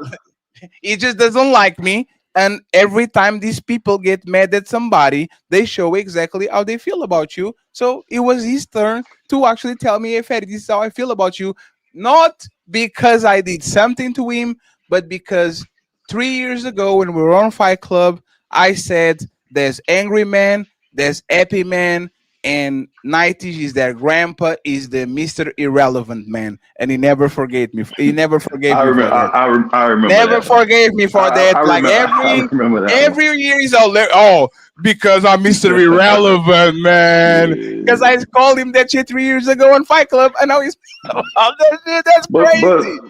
Speaker 1: he just doesn't like me. And every time these people get mad at somebody, they show exactly how they feel about you. So it was his turn to actually tell me, hey, Ferry, this is how I feel about you. Not because I did something to him, but because 3 years ago when we were on Fight Club, I said, there's angry man, there's happy man, and 90s is their grandpa is the Mr. Irrelevant man. And he never forgave me. He never forgave
Speaker 21: I
Speaker 1: me
Speaker 21: remember.
Speaker 1: for that.
Speaker 21: I remember
Speaker 1: Never
Speaker 21: that one.
Speaker 1: forgave me for that.
Speaker 21: I
Speaker 1: Like
Speaker 21: remember. I remember that one.
Speaker 1: every year he's all like, oh, because I'm Mr. Irrelevant, man. Because I called him that shit 3 years ago on Fight Club, and now he's about that shit. That's
Speaker 21: But
Speaker 1: crazy.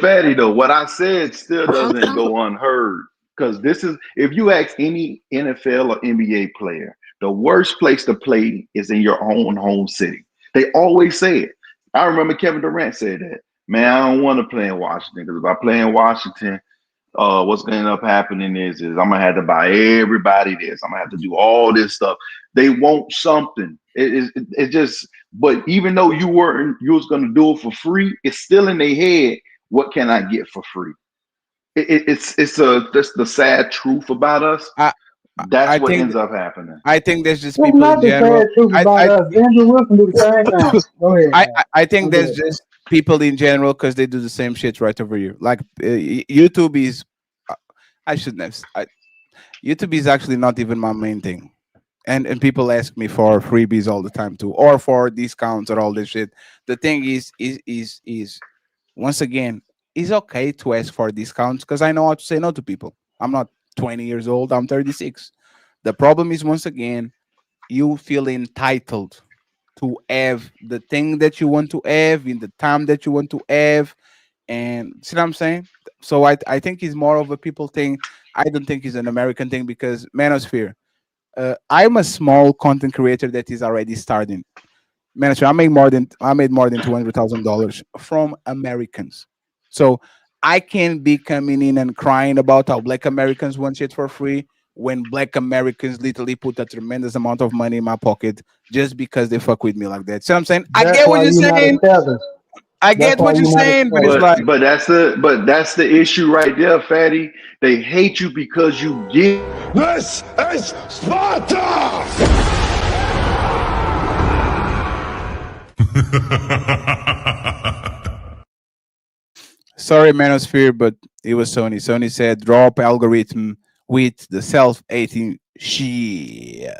Speaker 21: Fatty though, what I said still doesn't go unheard. Because this is if you ask any NFL or NBA player, the worst place to play is in your own home city. They always say it. I remember Kevin Durant said that. Man, I don't want to play in Washington because if I play in Washington, what's gonna end up happening is I'm gonna have to buy everybody this. I'm gonna have to do all this stuff. They want something. It just. But even though you was gonna do it for free, it's still in their head. What can I get for free? That's the sad truth about us.
Speaker 1: I
Speaker 21: That's
Speaker 1: I
Speaker 21: what
Speaker 1: think
Speaker 21: ends up happening.
Speaker 1: I think there's just
Speaker 8: That's
Speaker 1: people in
Speaker 8: not the
Speaker 1: general.
Speaker 8: sad truth about us. Andrew Wilson do the same thing. Go ahead, man.
Speaker 1: I think
Speaker 8: I'm
Speaker 1: there's
Speaker 8: good.
Speaker 1: just people in general because they do the same shit right over you. Like YouTube is. uh, I shouldn't have. YouTube is actually not even my main thing. And people ask me for freebies all the time too, or for discounts or all this shit. The thing is once again, it's okay to ask for discounts because I know how to say no to people. I'm not 20 years old. I'm 36. The problem is once again, you feel entitled to have the thing that you want to have in the time that you want to have, and see what I'm saying? So I think it's more of a people thing. I don't think it's an American thing because Manosphere, I'm a small content creator that is already starting. Manager, I made more than $200,000 from Americans. So I can't be coming in and crying about how Black Americans want shit for free when Black Americans literally put a tremendous amount of money in my pocket just because they fuck with me like that. So I'm saying I
Speaker 8: That's
Speaker 1: get what
Speaker 8: why
Speaker 1: you're
Speaker 8: you're not a
Speaker 1: saying.
Speaker 8: tether.
Speaker 1: I
Speaker 8: That's
Speaker 1: get
Speaker 8: why
Speaker 1: what you're
Speaker 8: you're not a
Speaker 1: saying, but it's
Speaker 8: tether.
Speaker 1: like
Speaker 21: That's the issue right there, Fatty. They hate you because you give.
Speaker 19: This is Sparta!
Speaker 1: sorry, Manosphere, but it was Sony. Sony said drop algorithm with the self-hating shit.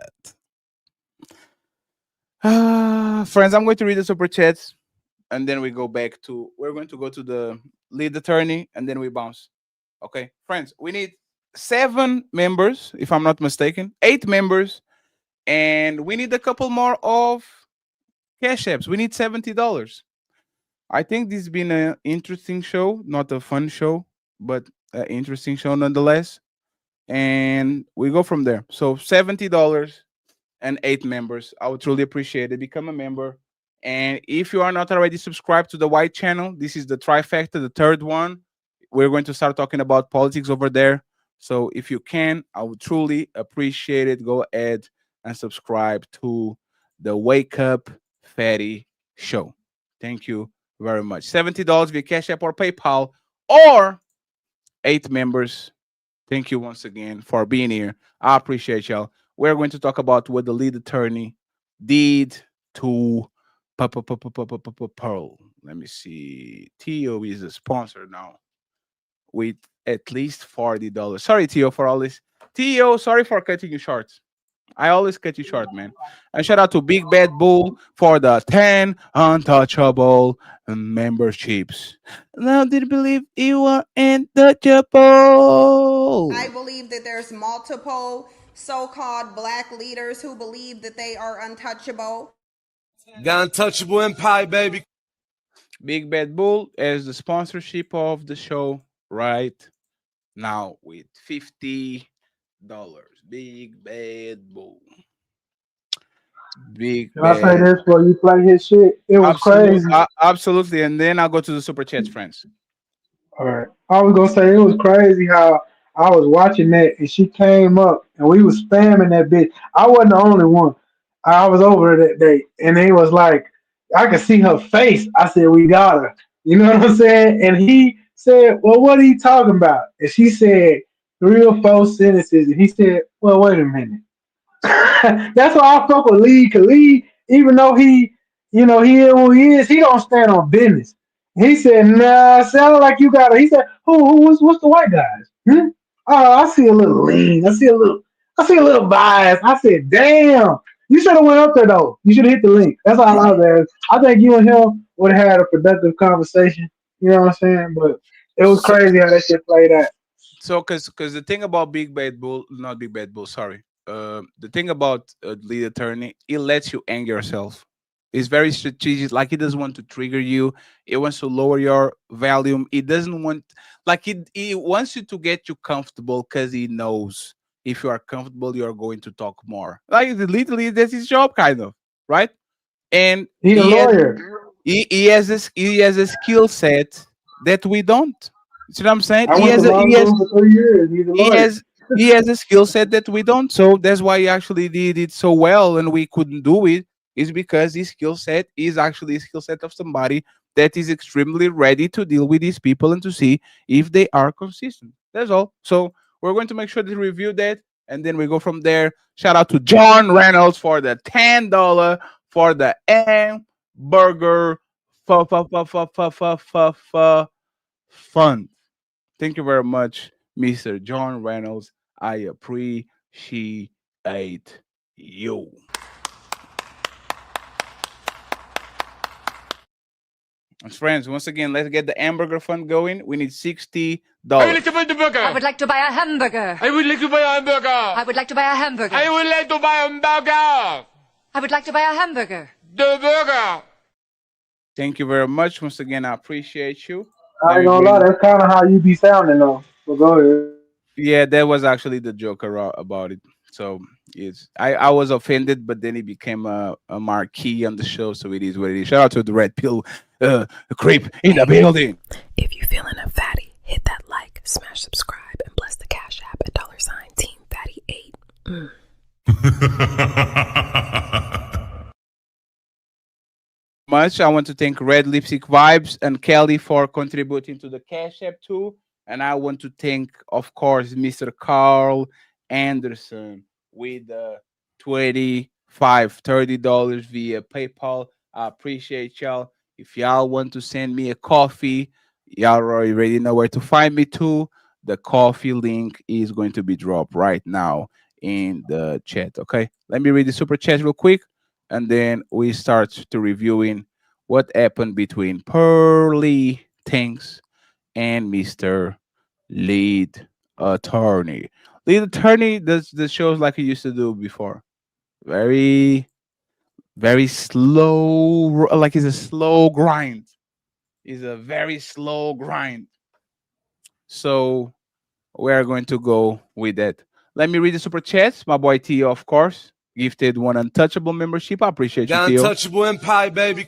Speaker 1: Friends, I'm going to read the super chats and then we go back to we're going to go to the lead attorney and then we bounce. Okay, friends, we need 7 members, if I'm not mistaken, 8 members, and we need a couple more of cash apps. We need $70. I think this has been an interesting show, not a fun show, but an interesting show nonetheless. And we go from there. So $70 and 8 members. I would truly appreciate it. Become a member. And if you are not already subscribed to the White channel, this is the trifecta, the third one. We're going to start talking about politics over there. So if you can, I would truly appreciate it. Go ahead and subscribe to the Wake Up Fatty Show. Thank you very much. $70 via Cash App or PayPal, or 8 members. Thank you once again for being here. I appreciate y'all. We're going to talk about what the lead attorney did to Pearl. Let me see. Tio is a sponsor now with at least $40. Sorry, Tio, for all this. Tio, sorry for cutting you short. I always cut you short, man. And shout out to Big Bad Bull for the 10 untouchable memberships. Now, did you believe you were untouchable?
Speaker 3: I believe that there's multiple so-called black leaders who believe that they are untouchable.
Speaker 22: The Untouchable Empire, baby.
Speaker 1: Big Bad Bull as the sponsorship of the show right now with $50. Big Bad Bull. Big
Speaker 8: Can I say
Speaker 1: Bad.
Speaker 8: this before you play his shit? It was crazy.
Speaker 1: Absolutely. And then I'll go to the super chat, friends.
Speaker 8: All right. I was gonna say it was crazy how I was watching that and she came up and we was spamming that bitch. I wasn't the only one. I was over there that day and it was like I could see her face. I said, "We got her." You know what I'm saying? And he said, "Well, what are you talking about?" And she said 3 or 4 sentences and he said, "Well, wait a minute." That's why I fuck with Lee, cause Lee, even though he, he is who he is, he don't stand on business. He said, "Nah, sound like you got it." He said, what's the white guys? Oh, I see a little lean. I see a little bias. I said, "Damn, you should have went up there though. You should have hit the link." That's all I was there. I think you and him would have had a productive conversation. You know what I'm saying? But it was crazy how that shit played out.
Speaker 1: So, because the thing about Big Bad Bull, not Big Bad Bull, sorry. The thing about lead attorney, it lets you anger yourself. It's very strategic. Like, it doesn't want to trigger you. It wants to lower your volume. It doesn't want, like, it wants you to get you comfortable because he knows if you are comfortable, you are going to talk more. Like, literally, that's his job, kind of, right? And
Speaker 8: He's a
Speaker 1: he has,
Speaker 8: lawyer.
Speaker 1: he has a skill set that we don't. You see what I'm saying?
Speaker 8: I went to law school for 3 years. He's a
Speaker 1: He
Speaker 8: lawyer.
Speaker 1: has a skill set that we don't. So that's why he actually did it so well and we couldn't do it, is because his skill set is actually a skill set of somebody that is extremely ready to deal with these people and to see if they are consistent. That's all. So we're going to make sure to review that and then we go from there. Shout out to John Reynolds for the $10 for the hamburger fund. Thank you very much, Mr. John Reynolds. I appreciate you. Friends, once again, let's get the hamburger fund going. We need $60.
Speaker 23: I would like to buy the burger. I would like to buy a hamburger. I would like to buy a hamburger. I would like to buy a hamburger. I would like to buy a hamburger. I would like to buy a hamburger. The burger.
Speaker 1: Thank you very much. Once again, I appreciate you.
Speaker 8: I ain't gonna lie, that's kind of how you be sounding though. So go ahead.
Speaker 1: Yeah, that was actually the joke about it. So I was offended, but then it became a marquee on the show, so it is what it is. Shout out to the Red Pill creep in the building.
Speaker 24: If you feeling a fatty, hit that like, smash subscribe, and bless the Cash App at $Team Fatty 8.
Speaker 1: Much. I want to thank Red Lipstick Vibes and Kelly for contributing to the Cash App too. And I want to thank, of course, Mr. Carl Anderson with $30 via PayPal. I appreciate y'all. If y'all want to send me a coffee, y'all already know where to find me too. The coffee link is going to be dropped right now in the chat. Okay, let me read the super chat real quick, and then we start to reviewing what happened between Pearly Things and Mr. Lead Attorney. Lead Attorney does the shows like he used to do before. Very, very slow. Like it's a slow grind. It's a very slow grind. So we are going to go with that. Let me read the super chats. My boy Tio, of course, gifted one Untouchable membership. I appreciate you,
Speaker 22: The
Speaker 1: Tio.
Speaker 22: Untouchable Empire, baby.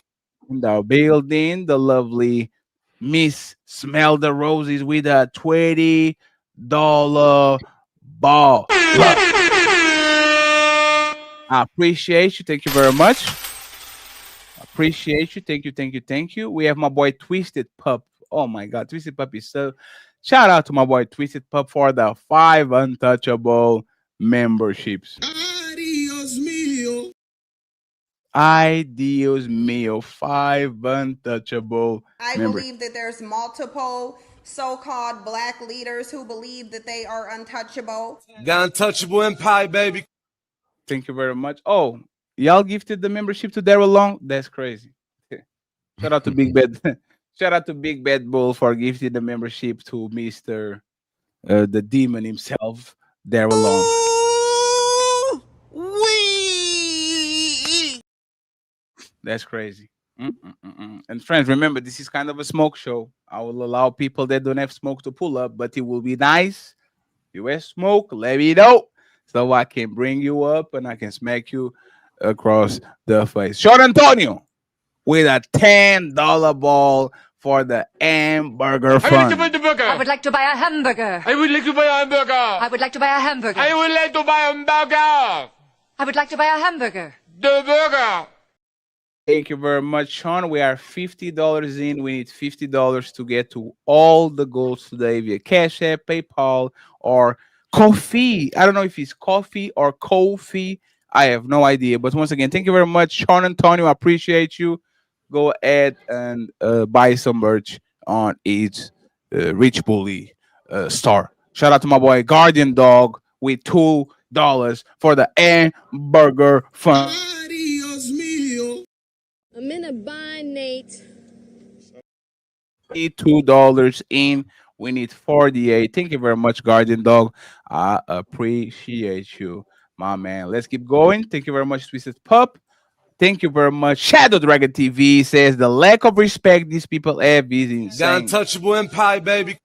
Speaker 1: In the building, the lovely Miss Smell the Roses with a $20 ball. I appreciate you. Thank you very much. Appreciate you. Thank you. Thank you. Thank you. We have my boy Twisted Pup. Oh my God, Twisted Pup is so. Shout out to my boy Twisted Pup for the 5 Untouchable memberships.
Speaker 19: Adios mio.
Speaker 1: Ay, Dios mío, 5 Untouchable
Speaker 3: I
Speaker 1: members.
Speaker 3: believe that there's multiple so-called black leaders who believe that they are untouchable.
Speaker 22: The Untouchable Empire, baby.
Speaker 1: Thank you very much. Oh, y'all gifted the membership to Daryl Long. That's crazy. Shout out to Big Bad. Shout out to Big Bad Bull for gifting the membership to Mister the Demon himself, Daryl Long. That's crazy. And friends, remember this is kind of a smoke show. I will allow people that don't have smoke to pull up, but it will be nice. You have smoke, let me know so I can bring you up and I can smack you across the face. Sean Antonio with a $10 ball for the hamburger fund.
Speaker 23: I would like to buy a hamburger. I would like to buy a hamburger. I would like to buy a hamburger. I would like to buy a hamburger. I would like to buy a hamburger. The burger.
Speaker 1: Thank you very much, Sean. We are $50 in. We need $50 to get to all the goals today via Cash App, PayPal, or Coffee. I don't know if it's coffee or Kofi. I have no idea. But once again, thank you very much, Sean Antonio. I appreciate you. Go ahead and buy some merch on its Rich Bully store. Shout out to my boy Guardian Dog with $2 for the hamburger fund.
Speaker 4: I'm in a bind, Nate.
Speaker 1: $2 in. We need 48. Thank you very much, Guardian Dog. I appreciate you, my man. Let's keep going. Thank you very much, Twisted Pup. Thank you very much. Shadow Dragon TV says the lack of respect these people have is insane.
Speaker 22: Untouchable Empire, baby.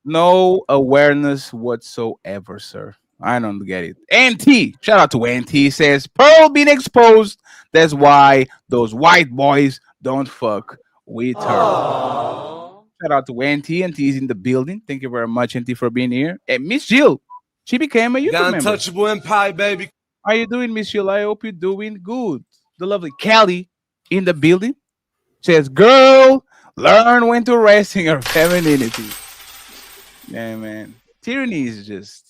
Speaker 1: No awareness whatsoever, sir. I don't get it. NT, shout out to NT, says Pearl being exposed. That's why those white boys don't fuck with her. Shout out to NT. NT is in the building. Thank you very much, NT, for being here. And Miss Jill, she became a YouTube member.
Speaker 22: Untouchable Empire, baby.
Speaker 1: How you doing, Miss Jill? I hope you're doing good. The lovely Kelly in the building says, girl, learn when to rest in your femininity. Yeah, man. Tyranny is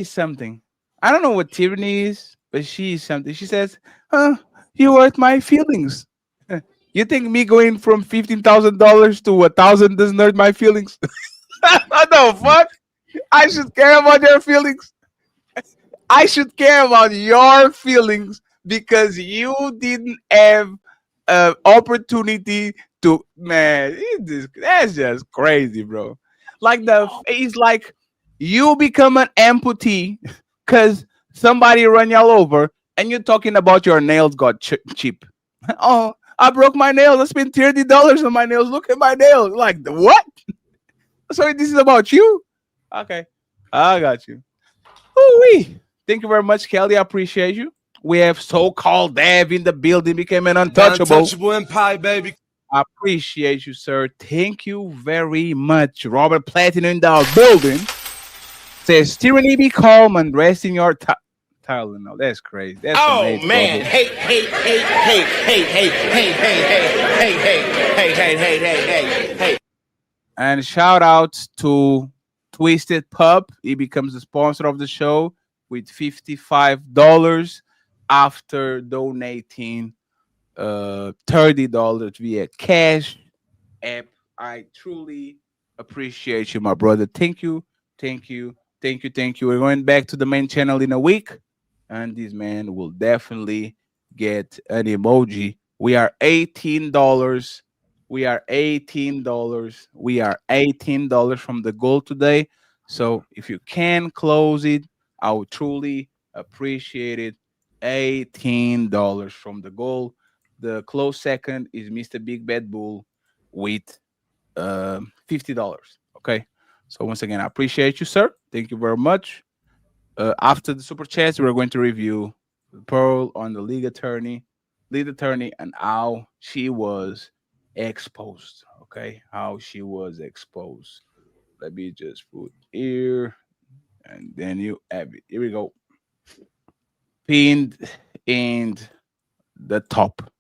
Speaker 1: something. I don't know what tyranny is, but she is something. She says, you hurt my feelings. You think me going from $15,000 to 1,000 doesn't hurt my feelings? What the fuck? I should care about your feelings. I should care about your feelings because you didn't have an opportunity to, man. That's just crazy, bro. Like it's like you become an amputee because somebody run y'all over, and you're talking about your nails got cheap. Oh, I broke my nails. I spent $30 on my nails. Look at my nails. Like what? So this is about you? Okay, I got you. Ooh-wee. Thank you very much, Kelly. I appreciate you. We have so-called Dev in the building, became an untouchable.
Speaker 22: Untouchable Empire, baby.
Speaker 1: I appreciate you, sir. Thank you very much. Robert Platinum in the building says, tyranny be calm and rest in your Tylenol. That's crazy. That's amazing,
Speaker 14: man.
Speaker 1: Robert.
Speaker 14: Hey.
Speaker 1: And shout out to Twisted Pup. He becomes the sponsor of the show with $55 after donating $30 via Cash App. I truly appreciate you, my brother. Thank you. We're going back to the main channel in a week, and this man will definitely get an emoji. We are $18. We are $18 from the goal today. So if you can close it, I would truly appreciate it. $18 from the goal. The close second is Mr. Big Bad Bull with $50. Okay. So once again, I appreciate you, sir. Thank you very much. After the super chats, we're going to review Pearl on the lead attorney, and how she was exposed. Okay, how she was exposed. Let me just put here, and then you have it. Here we go. Pinned in the top.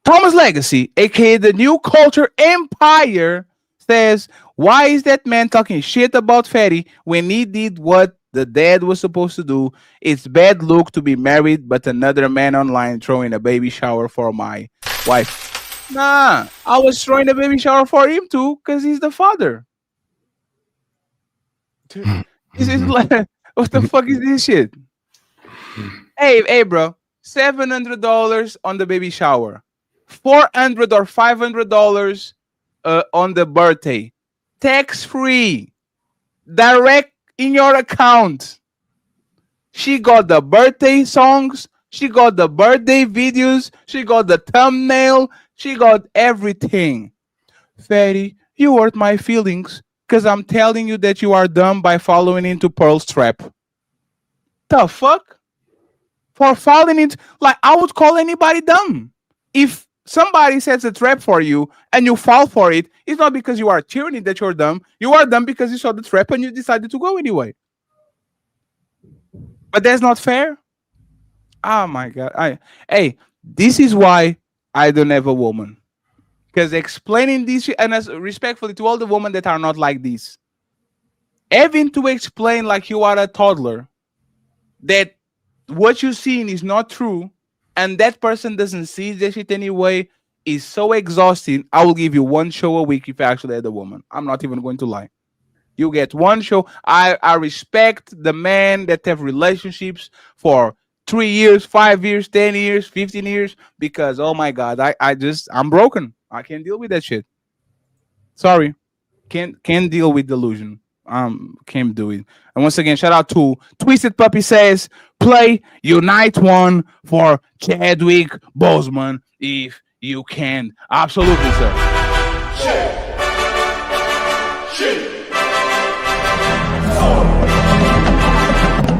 Speaker 1: Thomas Legacy, aka the New Culture Empire, says, why is that man talking shit about Fatty when he did what the dad was supposed to do? It's bad look to be married, but another man online throwing a baby shower for my wife. Nah, I was throwing a baby shower for him too, because he's the father. This is like, what the fuck is this shit? Hey, bro. $700 on the baby shower, $400 or $500 on the birthday, tax free, direct in your account. She got the birthday songs. She got the birthday videos. She got the thumbnail. She got everything. Fatty, you hurt my feelings because I'm telling you that you are dumb by following into Pearl's trap. The fuck? For falling into, like, I would call anybody dumb. If somebody sets a trap for you and you fall for it, it's not because you are tyranny that you're dumb. You are dumb because you saw the trap and you decided to go anyway. But that's not fair. Oh my god. Hey, this is why I don't have a woman. Because explaining this, and as respectfully to all the women that are not like this, having to explain like you are a toddler that what you're seeing is not true, and that person doesn't see that shit anyway, is so exhausting. I will give you one show a week if I actually had a woman. I'm not even going to lie. You get one show. I respect the men that have relationships for 3 years, 5 years, 10 years, 15 years, because oh my god, I'm broken. I can't deal with that shit. Sorry. Can't deal with delusion. Can't do it. And once again, shout out to Twisted Puppy says, play Unite One for Chadwick Boseman if you can. Absolutely, sir.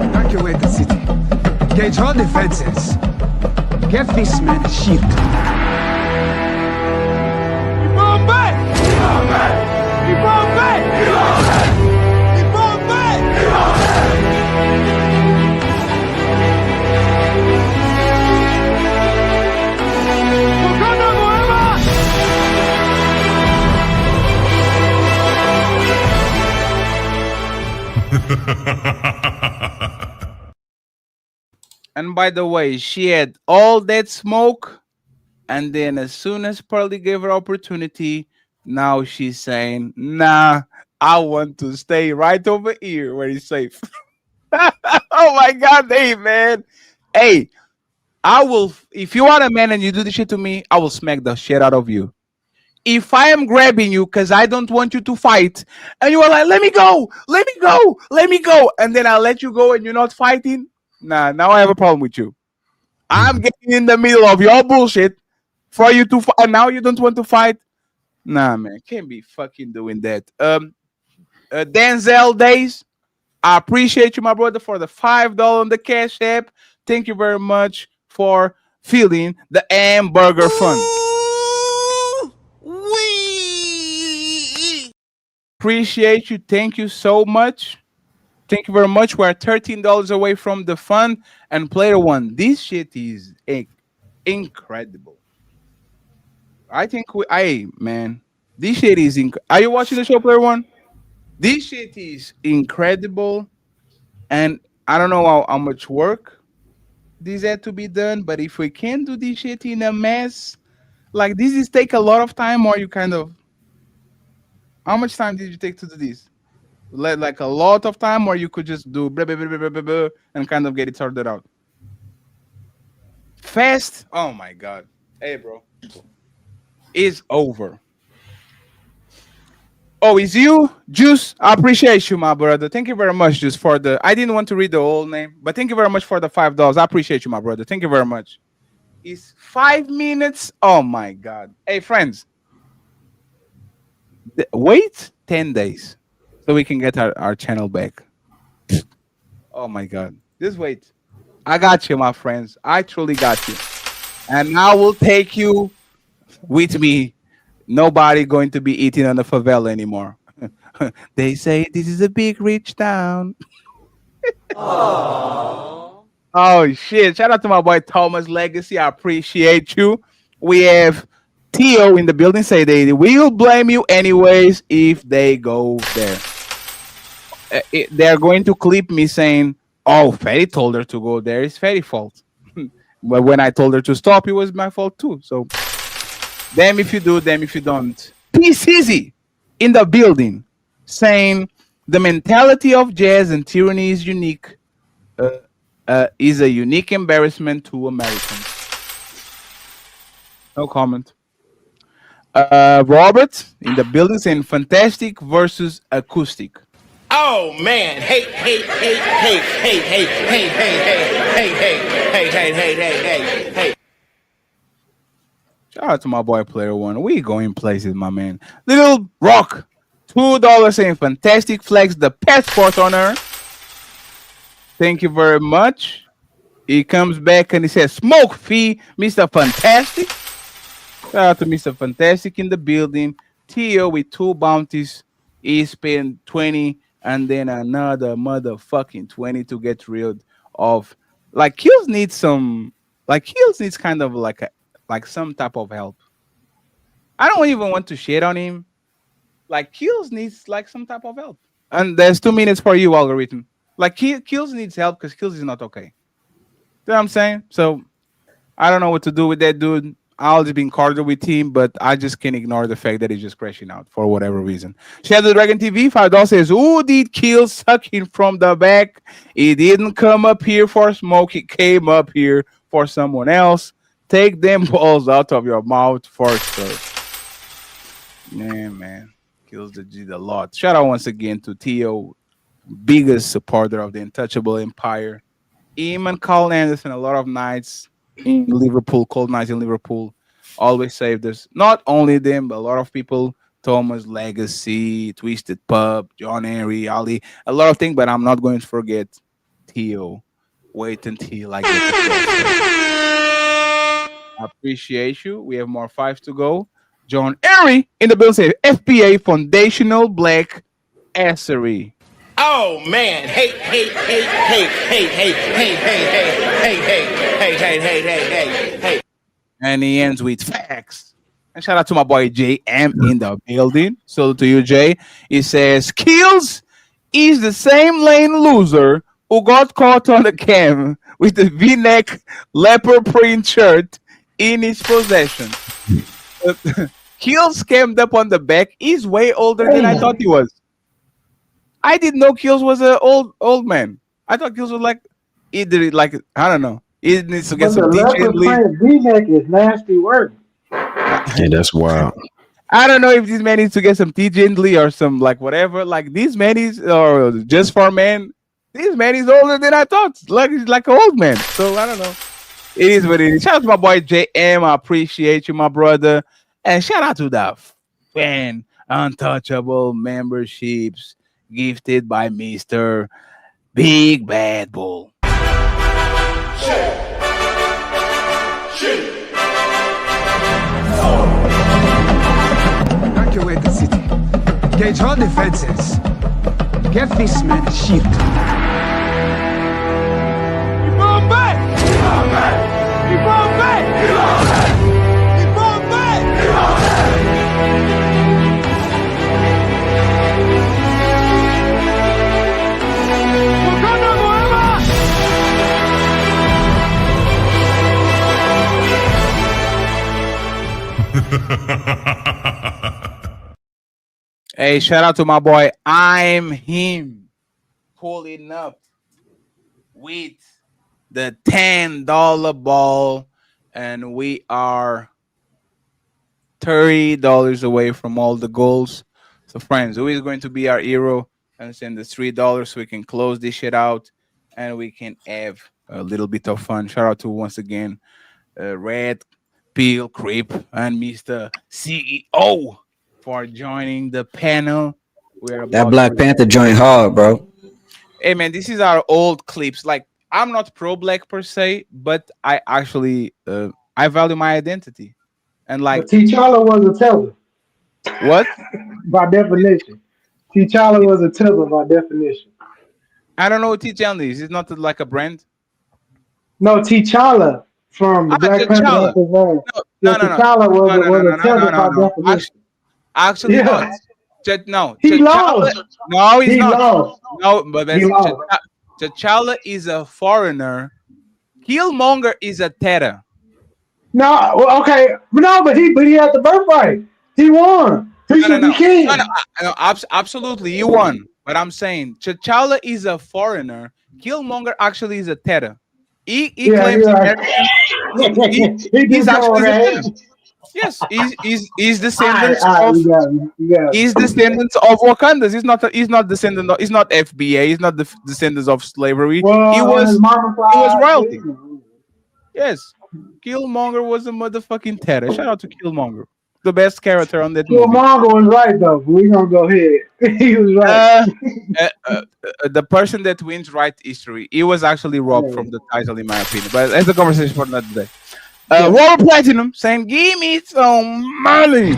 Speaker 5: Evacuate the city. Engage all defenses. Get this man a shield.
Speaker 1: And by the way, she had all that smoke, and then as soon as Pearly gave her opportunity, now she's saying, "Nah, I want to stay right over here where it's safe." Oh my god, hey man, hey, I will. If you are a man and you do this shit to me, I will smack the shit out of you. If I am grabbing you because I don't want you to fight, and you are like, "Let me go, let me go, let me go," and then I let you go and you're not fighting, nah, now I have a problem with you. I'm getting in the middle of your bullshit for you to fight, and now you don't want to fight. Nah, man, can't be fucking doing that. Denzel Days, I appreciate you, my brother, for the $5 on the Cash App. Thank you very much for feeling the hamburger fun. Appreciate you. Thank you so much. Thank you very much. We're $13 away from the fun. And player one, this shit is incredible. I think man, this shit is Are you watching the show, player one? This shit is incredible. And I don't know how much work this had to be done, but if we can do this shit in a mess, like this is take a lot of time, or you kind of, how much time did you take to do this? Like a lot of time, or you could just do blah, blah, blah, blah, blah, blah, and kind of get it sorted out fast. Oh my god. Hey bro, it's over. Oh, it's you, Juice. I appreciate you, my brother. Thank you very much, Juice, for the. I didn't want to read the whole name, but thank you very much for the $5. I appreciate you, my brother. Thank you very much. It's 5 minutes. Oh my god. Hey, friends, wait 10 days so we can get our channel back. Oh my god. Just wait. I got you, my friends. I truly got you. And I will take you with me. Nobody going to be eating on the favela anymore. They say this is a big rich town. Oh shit. Shout out to my boy Thomas Legacy. I appreciate you. We have Theo in the building. Say they will blame you anyways if they go there. They're going to clip me saying, "Oh, Fatty told her to go there. It's Fatty's fault." But when I told her to stop, it was my fault too. So damn if you do, damn if you don't. Peace easy in the building, saying the mentality of jazz and tyranny is unique. is a unique embarrassment to Americans. No comment. Robert in the building saying fantastic versus acoustic.
Speaker 14: Oh man, hey, hey, hey, hey, hey, hey, hey, hey, hey, hey, hey, hey, hey, hey, hey.
Speaker 1: Shout out to my boy Player One. We going places, my man. Little Rock, $2 saying fantastic flex the passport on her. Thank you very much. He comes back and he says, smoke fee, Mr. Fantastic. Shout out to Mr. Fantastic in the building. Tio with 2 bounties. He spent 20 and then another motherfucking 20 to get rid of. Like Kills needs some Kills needs kind of like some type of help. I don't even want to shit on him. Like Kills needs like some type of help. And there's 2 minutes for you, algorithm. Like Kills needs help because Kills is not okay. You know what I'm saying? So I don't know what to do with that dude. I'll just be cordial with him, but I just can't ignore the fact that he's just crashing out for whatever reason. Shadow Dragon TV $5 says, "Who did kill sucking from the back? He didn't come up here for smoke. He came up here for someone else. Take them balls out of your mouth first, sir." Yeah, man, kills the G a lot. Shout out once again to Tio, biggest supporter of the Untouchable Empire. Him and Carl Anderson, a lot of nights in Liverpool, cold nights in Liverpool, always saved us. Not only them, but a lot of people. Thomas Legacy, Twisted Pub, John Henry, Ali, a lot of things. But I'm not going to forget Theo. Wait until I get to 12. I appreciate you. We have more fives to go. John Henry in the bill says FPA Foundational Black Assery.
Speaker 14: Oh man, hey, hey, hey, hey, hey, hey, hey, hey, hey, hey, hey, hey, hey, hey, hey.
Speaker 1: And he ends with facts. And shout out to my boy JM in the building. So to you, Jay. He says, Kills is the same lane loser who got caught on the cam with the V-neck leopard print shirt in his possession. Kills scammed up on the back. He's way older than I thought he was. I didn't know Kills was an old man. I thought Kills was like either like I don't know. He needs to get some
Speaker 8: leopard print V-neck is nasty work.
Speaker 10: Yeah, that's wild.
Speaker 1: I don't know if this man needs to get some T Gently or some like whatever. Like these men is or just for men. This man is older than I thought. Like he's like an old man. So I don't know. It is what it is. Shout out to my boy JM. I appreciate you, my brother. And shout out to the fan Untouchable memberships gifted by Mr. Big Bad Bull.
Speaker 5: Evacuate the city. Engage all defenses. Get this man a shield.
Speaker 1: Hey, shout out to my boy I'm Him pulling up with the $10 ball, and we are $30 away from all the goals. So, friends, who is going to be our hero and send the $3 so we can close this shit out and we can have a little bit of fun. Shout out to once again Red Peel Creep and Mr. CEO for joining the panel.
Speaker 11: That Black Panther joint hard, bro.
Speaker 1: Hey man, this is our old clips. Like I'm not pro black per se, but I actually I value my identity. And like
Speaker 8: T'Challa was a teller.
Speaker 1: What?
Speaker 8: By definition. T'Challa was a teller by definition.
Speaker 1: I don't know what T'Challa is. It's not like a brand.
Speaker 8: No, T'Challa from the Black Panther. No, T'Challa was a teller by definition.
Speaker 1: Actually,
Speaker 8: Yeah.
Speaker 1: No.
Speaker 8: He lost.
Speaker 1: No, he's
Speaker 8: He
Speaker 1: not.
Speaker 8: lost.
Speaker 1: No, but
Speaker 8: He lost.
Speaker 1: T'Challa is a foreigner. Killmonger is a Terra.
Speaker 8: No, well, okay. No, but he had the birthright. He won. He should be king.
Speaker 1: No, absolutely, you won. But I'm saying T'Challa is a foreigner. Killmonger actually is a Terra. He claims American. He's actually descendant. Yes, he's descendants of. He's descendants of Wakandas. He's not descendant. He's not FBA. He's not the descendants of slavery.
Speaker 8: Well,
Speaker 1: He
Speaker 8: on his
Speaker 1: was.
Speaker 8: mama's
Speaker 1: He was
Speaker 8: side,
Speaker 1: royalty. Yes, Killmonger was a motherfucking terror. Shout out to Killmonger, the best character on that movie.
Speaker 8: Killmonger was right though. We gonna go ahead. He was right.
Speaker 1: The person that wins right history, he was actually robbed from the title, in my opinion. But that's a conversation for another day. Robert Platinum saying, "Give me some money."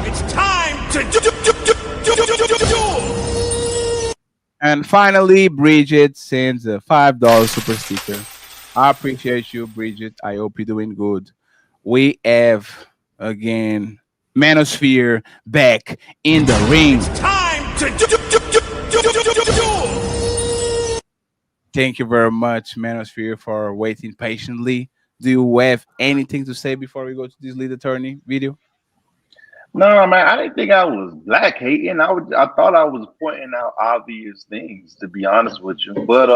Speaker 19: It's time to do.
Speaker 1: And finally, Bridget sends a $5 super sticker. I appreciate you, Bridget. I hope you're doing good. We have again Manosphere back in the ring.
Speaker 19: Time to do.
Speaker 1: Thank you very much, Manosphere, for waiting patiently. Do you have anything to say before we go to this lead attorney video?
Speaker 21: No, man, I didn't think I was black hating. I thought I was pointing out obvious things, to be honest with you. But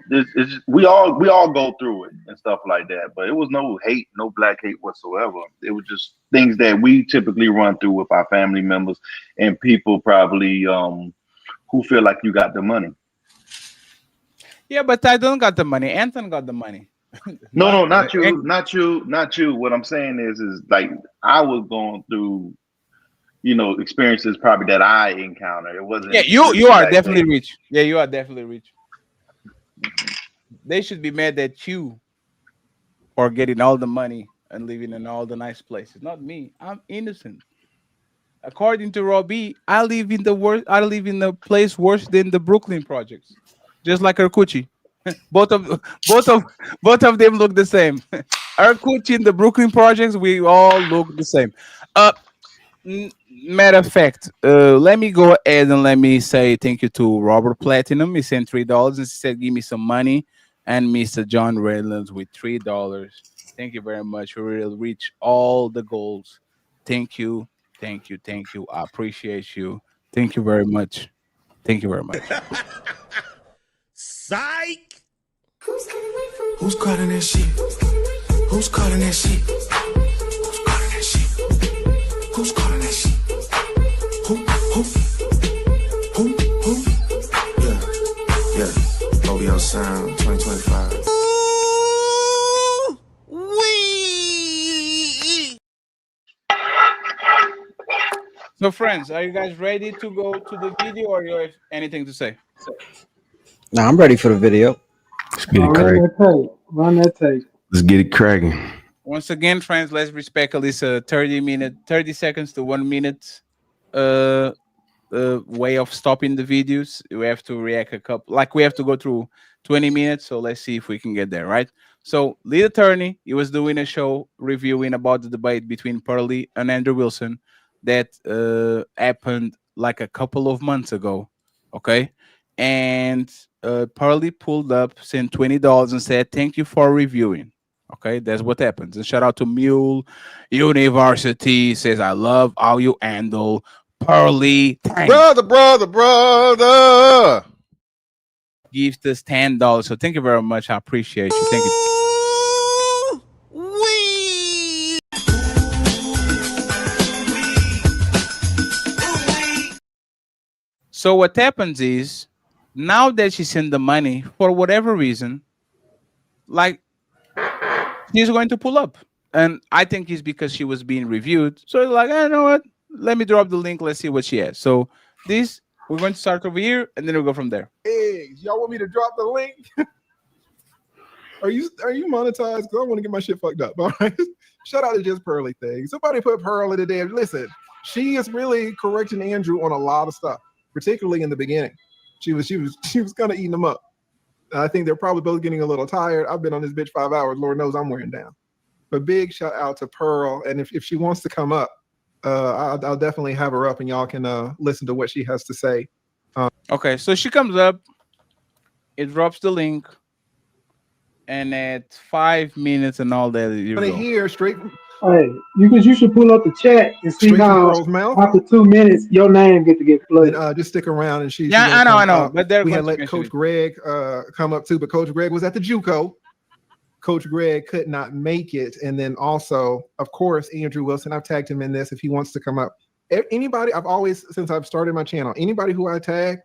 Speaker 21: it's just, we all go through it and stuff like that. But it was no hate, no black hate whatsoever. It was just things that we typically run through with our family members and people probably who feel like you got the money.
Speaker 1: Yeah, but I don't got the money. Anton got the money.
Speaker 21: No, not you. What I'm saying is like I was going through, experiences probably that I encountered. It wasn't.
Speaker 1: Yeah, you are definitely rich. Yeah, you are definitely rich. They should be mad at you for getting all the money and living in all the nice places. Not me. I'm innocent. According to Robbie, I live in the place worse than the Brooklyn projects, just like Erkuchi. both of them look the same. Erkuchi in the Brooklyn projects, we all look the same. Matter of fact, let me go ahead and let me say thank you to Robert Platinum. He sent $3 and said, "Give me some money," and Mr. John Redlands with $3. Thank you very much. We will reach all the goals. Thank you. Thank you. Thank you. I appreciate you. Thank you very much. Thank you very much.
Speaker 19: Psych.
Speaker 12: Who's calling that shit? Who's calling that shit? Who's calling that shit? Who's calling that shit? Who? Yeah. OBO Sound 2025.
Speaker 1: So, friends, are you guys ready to go to the video, or you have anything to say?
Speaker 11: No, I'm ready for the video.
Speaker 10: Let's get it cracking.
Speaker 8: Run that tape.
Speaker 10: Let's get it cracking.
Speaker 1: Once again, friends, let's respect at least a 30 seconds to 1 minute way of stopping the videos. We have to react we have to go through 20 minutes. So let's see if we can get there, right? So lead attorney, he was doing a show reviewing about the debate between Pearly and Andrew Wilson that happened like a couple of months ago. Okay. And Pearly pulled up, sent $20 and said, "Thank you for reviewing." Okay, that's what happens. And shout out to Mule University. Says, "I love how you handle Pearly."
Speaker 13: Brother.
Speaker 1: Gives us $10. So thank you very much. I appreciate you. Thank you. So what happens is, now that she sent the money, for whatever reason, like, she's going to pull up. And I think it's because she was being reviewed. So it's like, you know what? Let me drop the link. Let's see what she has. So we're going to start over here, and then we'll go from there.
Speaker 16: Eggs. Y'all want me to drop the link? Are you monetized? Because I want to get my shit fucked up. All right. Shout out to Just Pearly thing. Somebody put Pearl in the damn. Listen, she is really correcting Andrew on a lot of stuff, particularly in the beginning. She was kind of eating them up. I think they're probably both getting a little tired. I've been on this bitch 5 hours. Lord knows I'm wearing down. But big shout out to Pearl. And if she wants to come up, I'll definitely have her up and y'all can listen to what she has to say.
Speaker 1: Okay, so she comes up. It drops the link. And at 5 minutes and all that, you
Speaker 16: want to hear straight.
Speaker 8: Hey, you should pull up the chat and see how after 2 minutes your name get flooded.
Speaker 16: Just stick around and she.
Speaker 1: I know. But
Speaker 16: we had let Coach Greg come up too, but Coach Greg was at the JUCO. Coach Greg could not make it. And then also, of course, Andrew Wilson, I've tagged him in this if he wants to come up. Anybody, I've always, since I've started my channel, anybody who I tag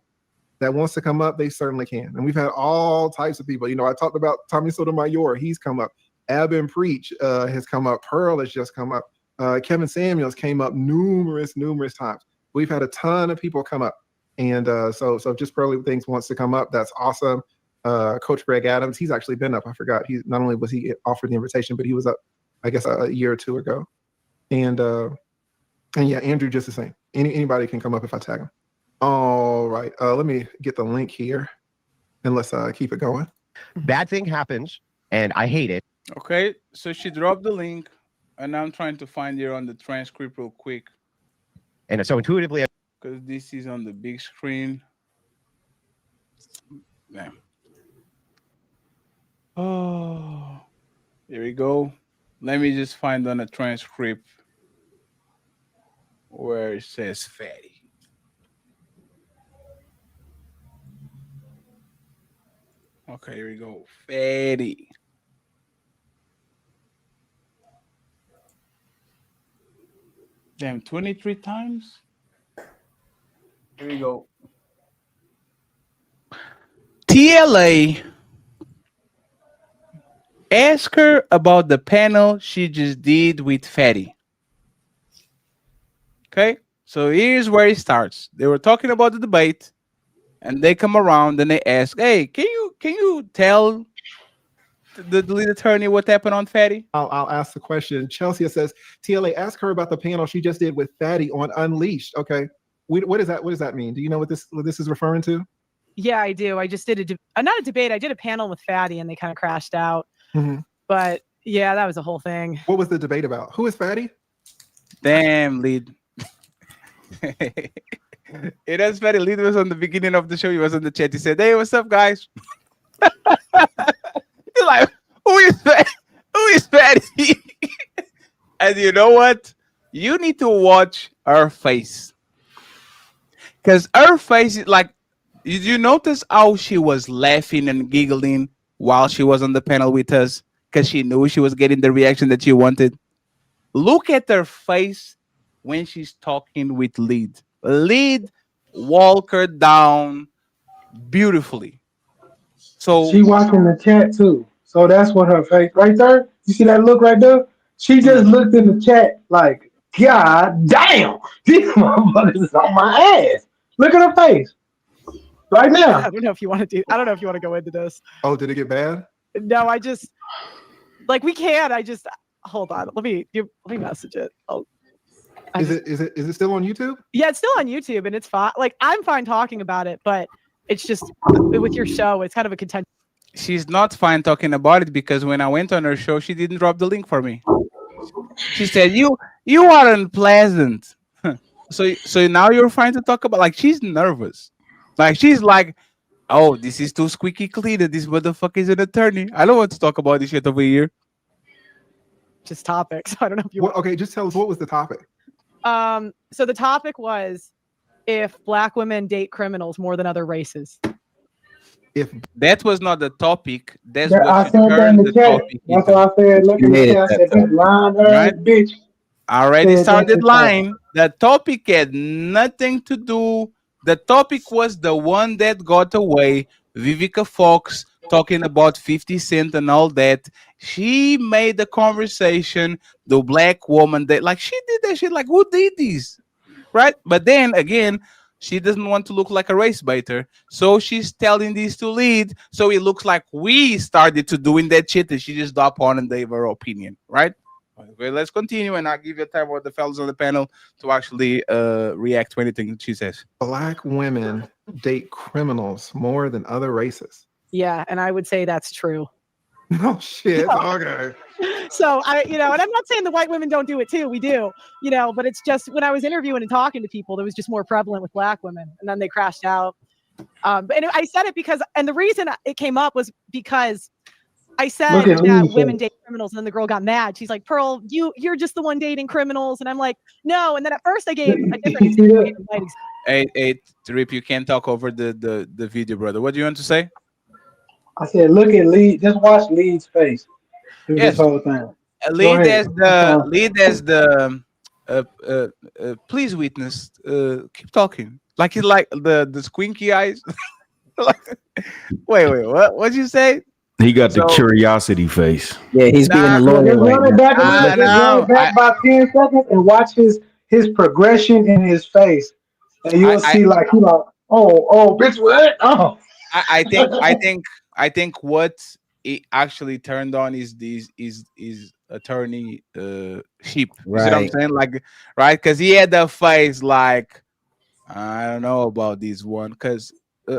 Speaker 16: that wants to come up, they certainly can. And we've had all types of people. You know, I talked about Tommy Sotomayor. He's come up. Abin Preach has come up. Pearl has just come up. Kevin Samuels came up numerous times. We've had a ton of people come up. And so just Pearly Things wants to come up. That's awesome. Coach Greg Adams, he's actually been up. I forgot. He not only was he offered the invitation, but he was up, I guess, a year or two ago. And yeah, Andrew just the same. Anybody can come up if I tag him. All right. Let me get the link here, and let's keep it going.
Speaker 7: Bad thing happens, and I hate it.
Speaker 1: Okay, so she dropped the link, and I'm trying to find it on the transcript real quick.
Speaker 7: And so intuitively,
Speaker 1: because this is on the big screen. Man. Oh, here we go. Let me just find on a transcript where it says fatty. Okay, here we go. Fatty. Damn, 23 times? Here we go. TLA. Ask her about the panel she just did with Fatty. Okay, so here's where it starts. They were talking about the debate, and they come around and they ask, "Hey, can you tell the lead attorney what happened on Fatty?"
Speaker 16: I'll ask the question. Chelsea says, "TLA, ask her about the panel she just did with Fatty on Unleashed." Okay, what does that mean? Do you know what this is referring to?
Speaker 13: Yeah, I do. I just did not a debate. I did a panel with Fatty, and they kind of crashed out.
Speaker 16: Mm-hmm.
Speaker 13: But yeah, that was a whole thing.
Speaker 16: What was the debate about? Who is Fatty?
Speaker 1: Damn, lead. It was Fatty. Lead was on the beginning of the show. He was on the chat. He said, "Hey, what's up, guys?" He's like, "Who is Fatty? Who is Fatty?" And you know what? You need to watch her face, because her face is like. Did you notice how she was laughing and giggling while she was on the panel with us? Because she knew she was getting the reaction that she wanted. Look at her face when she's talking with Lead. Lead walk her down beautifully. So
Speaker 8: she watching the chat too. So that's what her face right there. You see that look right there? She just looked in the chat like, God damn, these motherfuckers is on my ass. Look at her face. Right now.
Speaker 13: I don't know if you want to go into this.
Speaker 16: Oh, did it get bad?
Speaker 13: No, I just we can't. Hold on. Let me message it.
Speaker 16: Is it still on YouTube?
Speaker 13: Yeah, it's still on YouTube and it's fine. Like I'm fine talking about it, but it's just with your show, it's kind of a contentious.
Speaker 1: She's not fine talking about it because when I went on her show, she didn't drop the link for me. She said, "You are unpleasant." So now you're fine to talk about. Like she's nervous. Like she's like, "Oh, this is too squeaky clean. This motherfucker is an attorney. I don't want to talk about this shit over here."
Speaker 13: Just topics. I don't know if you.
Speaker 16: Okay, just tell us what was the topic.
Speaker 13: So the topic was if black women date criminals more than other races.
Speaker 1: If that was not the topic, that's
Speaker 8: what
Speaker 1: I
Speaker 8: said that in the chat. That's what I said. Look at the chat. I said that line there, bitch.
Speaker 1: I already started lying. The topic had nothing to do. The topic was the one that got away. Vivica Fox talking about 50 Cent and all that. She made the conversation. The black woman that she did that shit. Like who did this, right? But then again, she doesn't want to look like a race baiter, so she's telling this to Lead. So it looks like we started to doing that shit, and she just dropped on and gave her opinion, right? Okay, let's continue, and I'll give you a time for the fellas on the panel to actually react to anything she says.
Speaker 16: Black women date criminals more than other races.
Speaker 13: Yeah, and I would say that's true.
Speaker 16: Oh shit! Okay.
Speaker 13: So and I'm not saying the white women don't do it too. We do, but it's just when I was interviewing and talking to people, there was just more prevalent with black women, and then they crashed out. But I said it because, and the reason it came up was because I said that women date criminals, and then the girl got mad. She's like, "Pearl, you're just the one dating criminals," and I'm like, "No." And then at first I gave a different example.
Speaker 1: Hey, Rip, you can't talk over the video, brother. What do you want to say?
Speaker 8: I said, look at Lead. Just watch Lead's face. through this
Speaker 1: Yes,
Speaker 8: whole thing. Go
Speaker 1: lead
Speaker 8: ahead.
Speaker 1: as
Speaker 8: I'm
Speaker 1: the
Speaker 8: sorry.
Speaker 1: lead as the please witness. Keep talking. Like he's like the squinky eyes. Like, wait, what'd you say?
Speaker 10: He got the
Speaker 1: So
Speaker 10: curiosity face.
Speaker 11: Yeah, he's being
Speaker 1: nah,
Speaker 11: a
Speaker 8: Yeah,
Speaker 11: lawyer
Speaker 8: just
Speaker 11: right
Speaker 8: run it
Speaker 11: now.
Speaker 8: back a little. Just run
Speaker 1: no,
Speaker 8: it back about 10 seconds and watch his progression in his face, and
Speaker 1: I,
Speaker 8: you'll
Speaker 1: I,
Speaker 8: see like he like, oh, bitch, what? Oh,
Speaker 1: I think what it actually turned on is is attorney sheep. You see what I'm
Speaker 11: Right.
Speaker 1: saying? Like, right? Because he had the face like, I don't know about this one. Because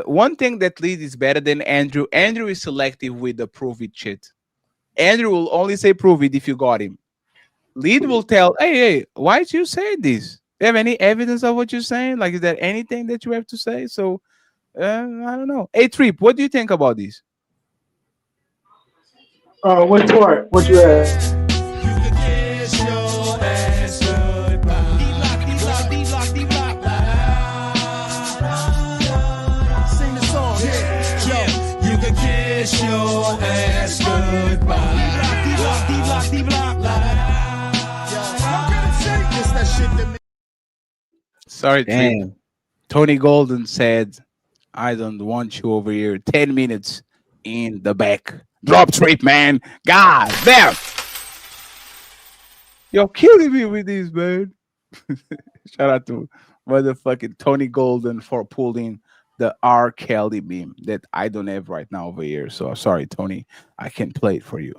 Speaker 1: one thing that lead is better than Andrew. Andrew is selective with the prove it shit. Andrew will only say prove it if you got him. Lead will tell, hey, why did you say this? Do you have any evidence of what you're saying? Like, is there anything that you have to say? So I don't know. Hey, Trip, what do you think about this?
Speaker 8: which part? What you at?
Speaker 19: Sing the song. Yeah. You can kiss your ass goodbye. D-block. It's that shit that
Speaker 1: Sorry, Trip.
Speaker 11: Damn.
Speaker 1: Tony Golden said, I don't want you over here. 10 minutes in the back. Drop Trip, man. God damn. You're killing me with this, man. Shout out to motherfucking Tony Golden for pulling the R. Kelly beam that I don't have right now over here. So sorry, Tony. I can play it for you.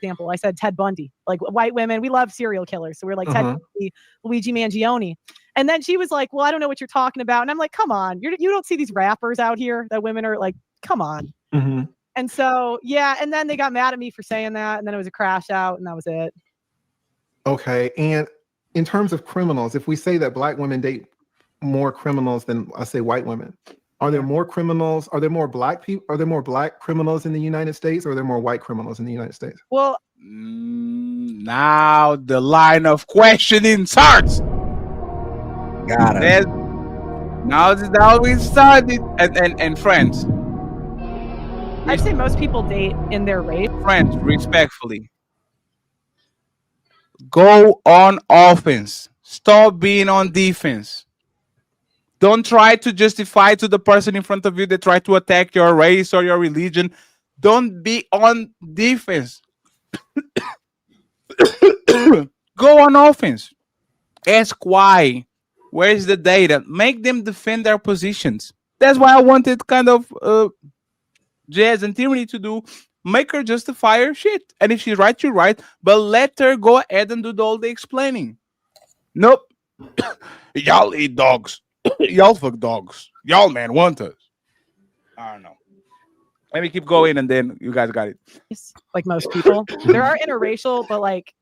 Speaker 13: Example, I said Ted Bundy. Like white women, we love serial killers. So we're like Ted Bundy, Luigi Mangione. And then she was like, well, I don't know what you're talking about. And I'm like, come on. You don't see these rappers out here that women are like, come on. And so, yeah. And then they got mad at me for saying that. And then it was a crash out and that was it.
Speaker 16: Okay. And in terms of criminals, if we say that black women date more criminals than, I say, white women, are there more criminals? Are there more black people? Are there more black criminals in the United States, or are there more white criminals in the United States?
Speaker 13: Well,
Speaker 1: now the line of questioning starts.
Speaker 11: Got it.
Speaker 1: Now we started. And friends,
Speaker 13: I'd say most people date in their race.
Speaker 1: friends, respectfully, go on offense. Stop being on defense. Don't try to justify to the person in front of you that try to attack your race or your religion. Don't be on defense. Go on offense. Ask why. Where is the data? Make them defend their positions. That's why I wanted kind of Jazz and Tierney to do. Make her justify her shit. And if she's right, you're right. But let her go ahead and do all the explaining. Nope. Y'all eat dogs. Y'all fuck dogs. Y'all, man, want us. I don't know. Let me keep going and then you guys got it.
Speaker 13: Like most people. There are interracial, but like,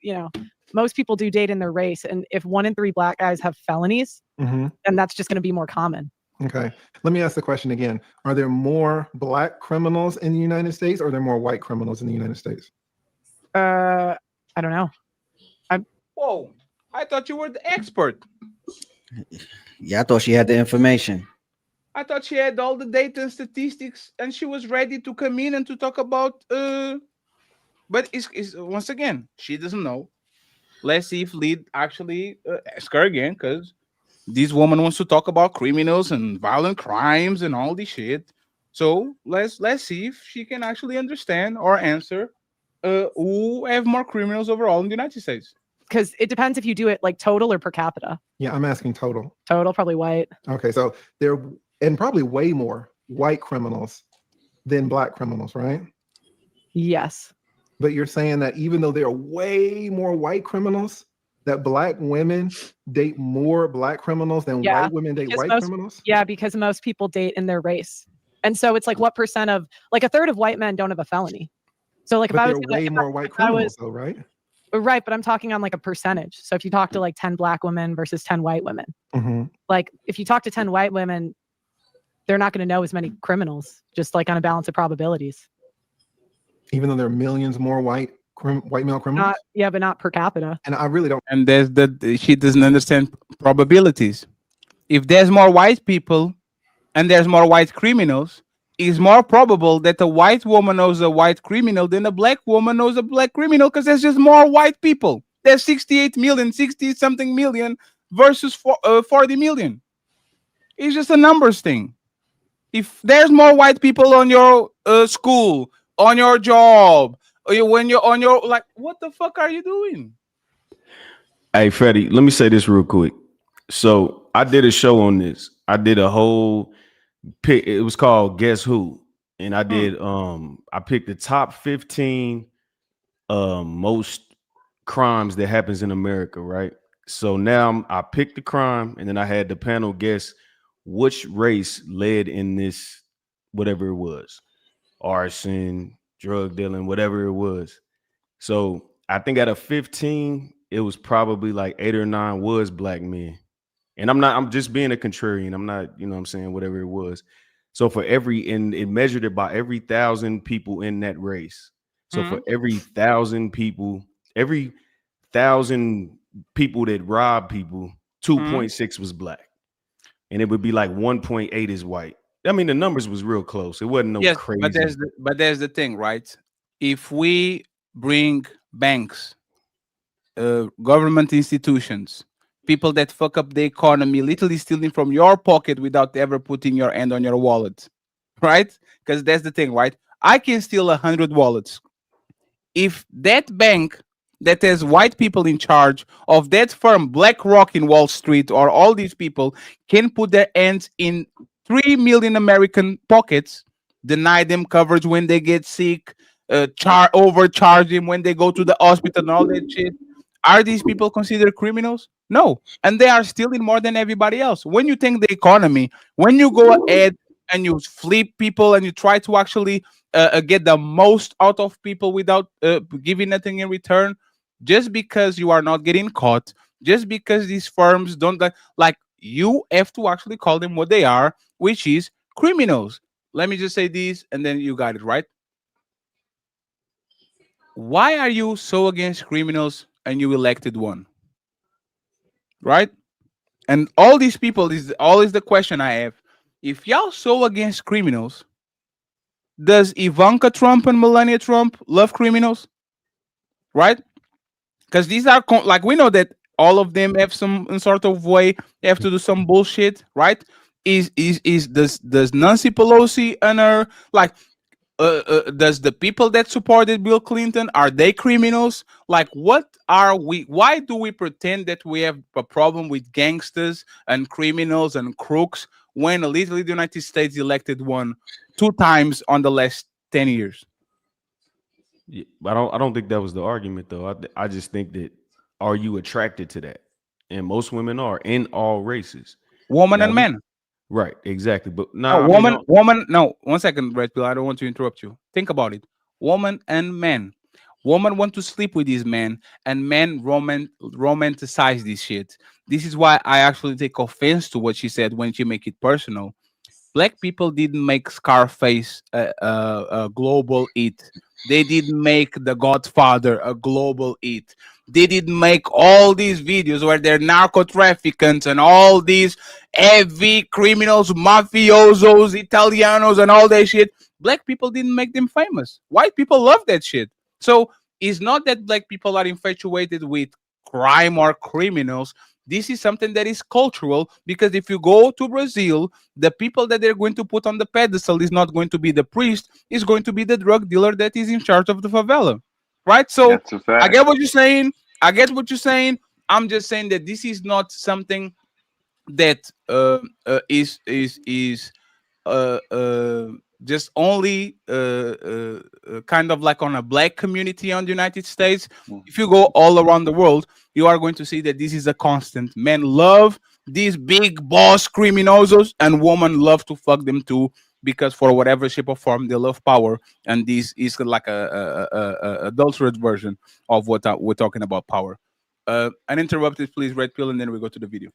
Speaker 13: most people do date in their race. And if 1 in 3 black guys have felonies, then that's just going to be more common.
Speaker 16: Okay. Let me ask the question again. Are there more black criminals in the United States, or are there more white criminals in the United States?
Speaker 13: I don't know.
Speaker 1: Whoa. I thought you were the expert.
Speaker 11: Yeah, I thought she had the information.
Speaker 1: I thought she had all the data and statistics and she was ready to come in and to talk about but it's once again, she doesn't know. Let's see if Lead actually ask her again, because this woman wants to talk about criminals and violent crimes and all this shit. So let's see if she can actually understand or answer who have more criminals overall in the United States.
Speaker 13: Because it depends if you do it like total or per capita.
Speaker 16: Yeah, I'm asking total.
Speaker 13: Total, probably white.
Speaker 16: Okay, so there and probably way more white criminals than black criminals, right?
Speaker 13: Yes.
Speaker 16: But you're saying that even though there are way more white criminals, that black women date more black criminals than white women date white criminals?
Speaker 13: Yeah, because most people date in their race. And so it's like what percent of, like a third of white men don't have a felony. So like if I was
Speaker 16: way more white criminals though, right?
Speaker 13: Right, but I'm talking on like a percentage. So if you talk to like 10 black women versus 10 white women, like if you talk to 10 white women, they're not going to know as many criminals, just like on a balance of probabilities.
Speaker 16: Even though there are millions more white male criminals?
Speaker 13: But not per capita.
Speaker 16: And I really don't.
Speaker 1: And she doesn't understand probabilities. If there's more white people and there's more white criminals, it's more probable that a white woman knows a white criminal than a black woman knows a black criminal because there's just more white people. There's 68 million, 60 something million versus 40 million. It's just a numbers thing. If there's more white people on your school, on your job, when you're on your, like, what the fuck are you doing?
Speaker 10: Hey, Fetty, let me say this real quick. So I did a show on this. I did a whole pick. It was called Guess Who, and I picked the top 15 most crimes that happens in America, right? So now I picked the crime, and then I had the panel guess which race led in this, whatever it was, arson, drug dealing, whatever it was. So I think out of 15, it was probably like 8 or 9 was black men. And I'm just being a contrarian. I'm not, you know what I'm saying, whatever it was. So for and it measured it by every 1,000 people in that race. So for every 1,000 people, every 1,000 people that robbed people, 2.6 was black. And it would be like 1.8 is white. I mean, the numbers was real close. It wasn't no crazy.
Speaker 1: But there's the thing, right? If we bring banks, government institutions, people that fuck up the economy, literally stealing from your pocket without ever putting your hand on your wallet, right? Because that's the thing, right? I can steal 100 wallets. If that bank that has white people in charge of that firm, BlackRock in Wall Street, or all these people can put their hands in 3 million American pockets, deny them coverage when they get sick, overcharge them when they go to the hospital and all that shit. Are these people considered criminals? No. And they are stealing more than everybody else. When you think the economy, when you go ahead and you flip people and you try to actually get the most out of people without giving nothing in return, just because you are not getting caught, just because these firms don't like you have to actually call them what they are, which is criminals. Let me just say this and then you got it, right? Why are you so against criminals and you elected one? Right? And all these people is always the question I have. If y'all so against criminals, does Ivanka Trump and Melania Trump love criminals? Right? Because these are like, we know that all of them have some sort of way have to do some bullshit, right? Does Nancy Pelosi and her, like, does the people that supported Bill Clinton, are they criminals? Like, what are we? Why do we pretend that we have a problem with gangsters and criminals and crooks when literally the United States elected one 2 times on the last 10 years?
Speaker 10: Yeah, but I don't think that was the argument though. I just think that, are you attracted to that? And most women are, in all races,
Speaker 1: women and men.
Speaker 10: Right, exactly. But
Speaker 1: no, woman. No, 1 second, Red Pill. I don't want to interrupt you. Think about it. Woman and men. Women want to sleep with these men, and men romanticize this shit. This is why I actually take offense to what she said when she make it personal. Black people didn't make Scarface a global hit. They didn't make The Godfather a global hit. They didn't make all these videos where they're narco traffickers and all these heavy criminals, mafiosos, Italianos, and all that shit. Black people didn't make them famous. White people love that shit. So it's not that black people are infatuated with crime or criminals. This is something that is cultural, because if you go to Brazil, the people that they're going to put on the pedestal is not going to be the priest, it's going to be the drug dealer that is in charge of the favela. Right? So
Speaker 21: That's a fact.
Speaker 1: I get what you're saying. I'm just saying that this is not something that is just only kind of like on a black community on the United States. If you go all around the world, you are going to see that this is a constant. Men love these big boss criminosos, and women love to fuck them too, because for whatever shape or form they love power, and this is like a adulterated version of what we're talking about, power. Uninterrupted, please, Red Pill, and then we go to the video.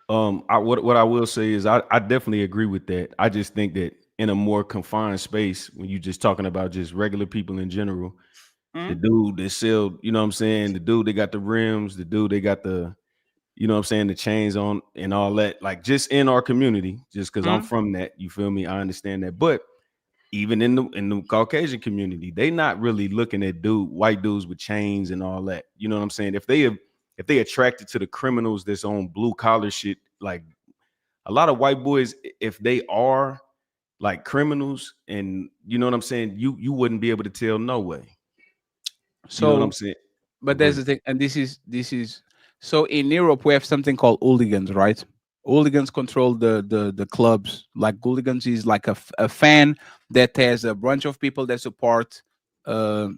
Speaker 10: What I will say is I definitely agree with that. I just think that in a more confined space, when you're just talking about just regular people in general, the dude that sell, you know what I'm saying, the dude they got the rims, the dude they got the you know what I'm saying, the chains on and all that, like just in our community, just because I'm
Speaker 1: Mhm.
Speaker 10: from that, you feel me? I understand that. But even in the Caucasian community, they not really looking at white dudes with chains and all that. You know what I'm saying? If they attracted to the criminals that's on blue collar shit, like a lot of white boys, if they are like criminals, and you know what I'm saying, you wouldn't be able to tell no way. You know what I'm
Speaker 1: So,
Speaker 10: saying?
Speaker 1: but
Speaker 10: Go
Speaker 1: there's
Speaker 10: ahead.
Speaker 1: the thing, and this is so in Europe we have something called hooligans, right? Hooligans control the clubs. Like hooligans is like a fan that has a bunch of people that support uh,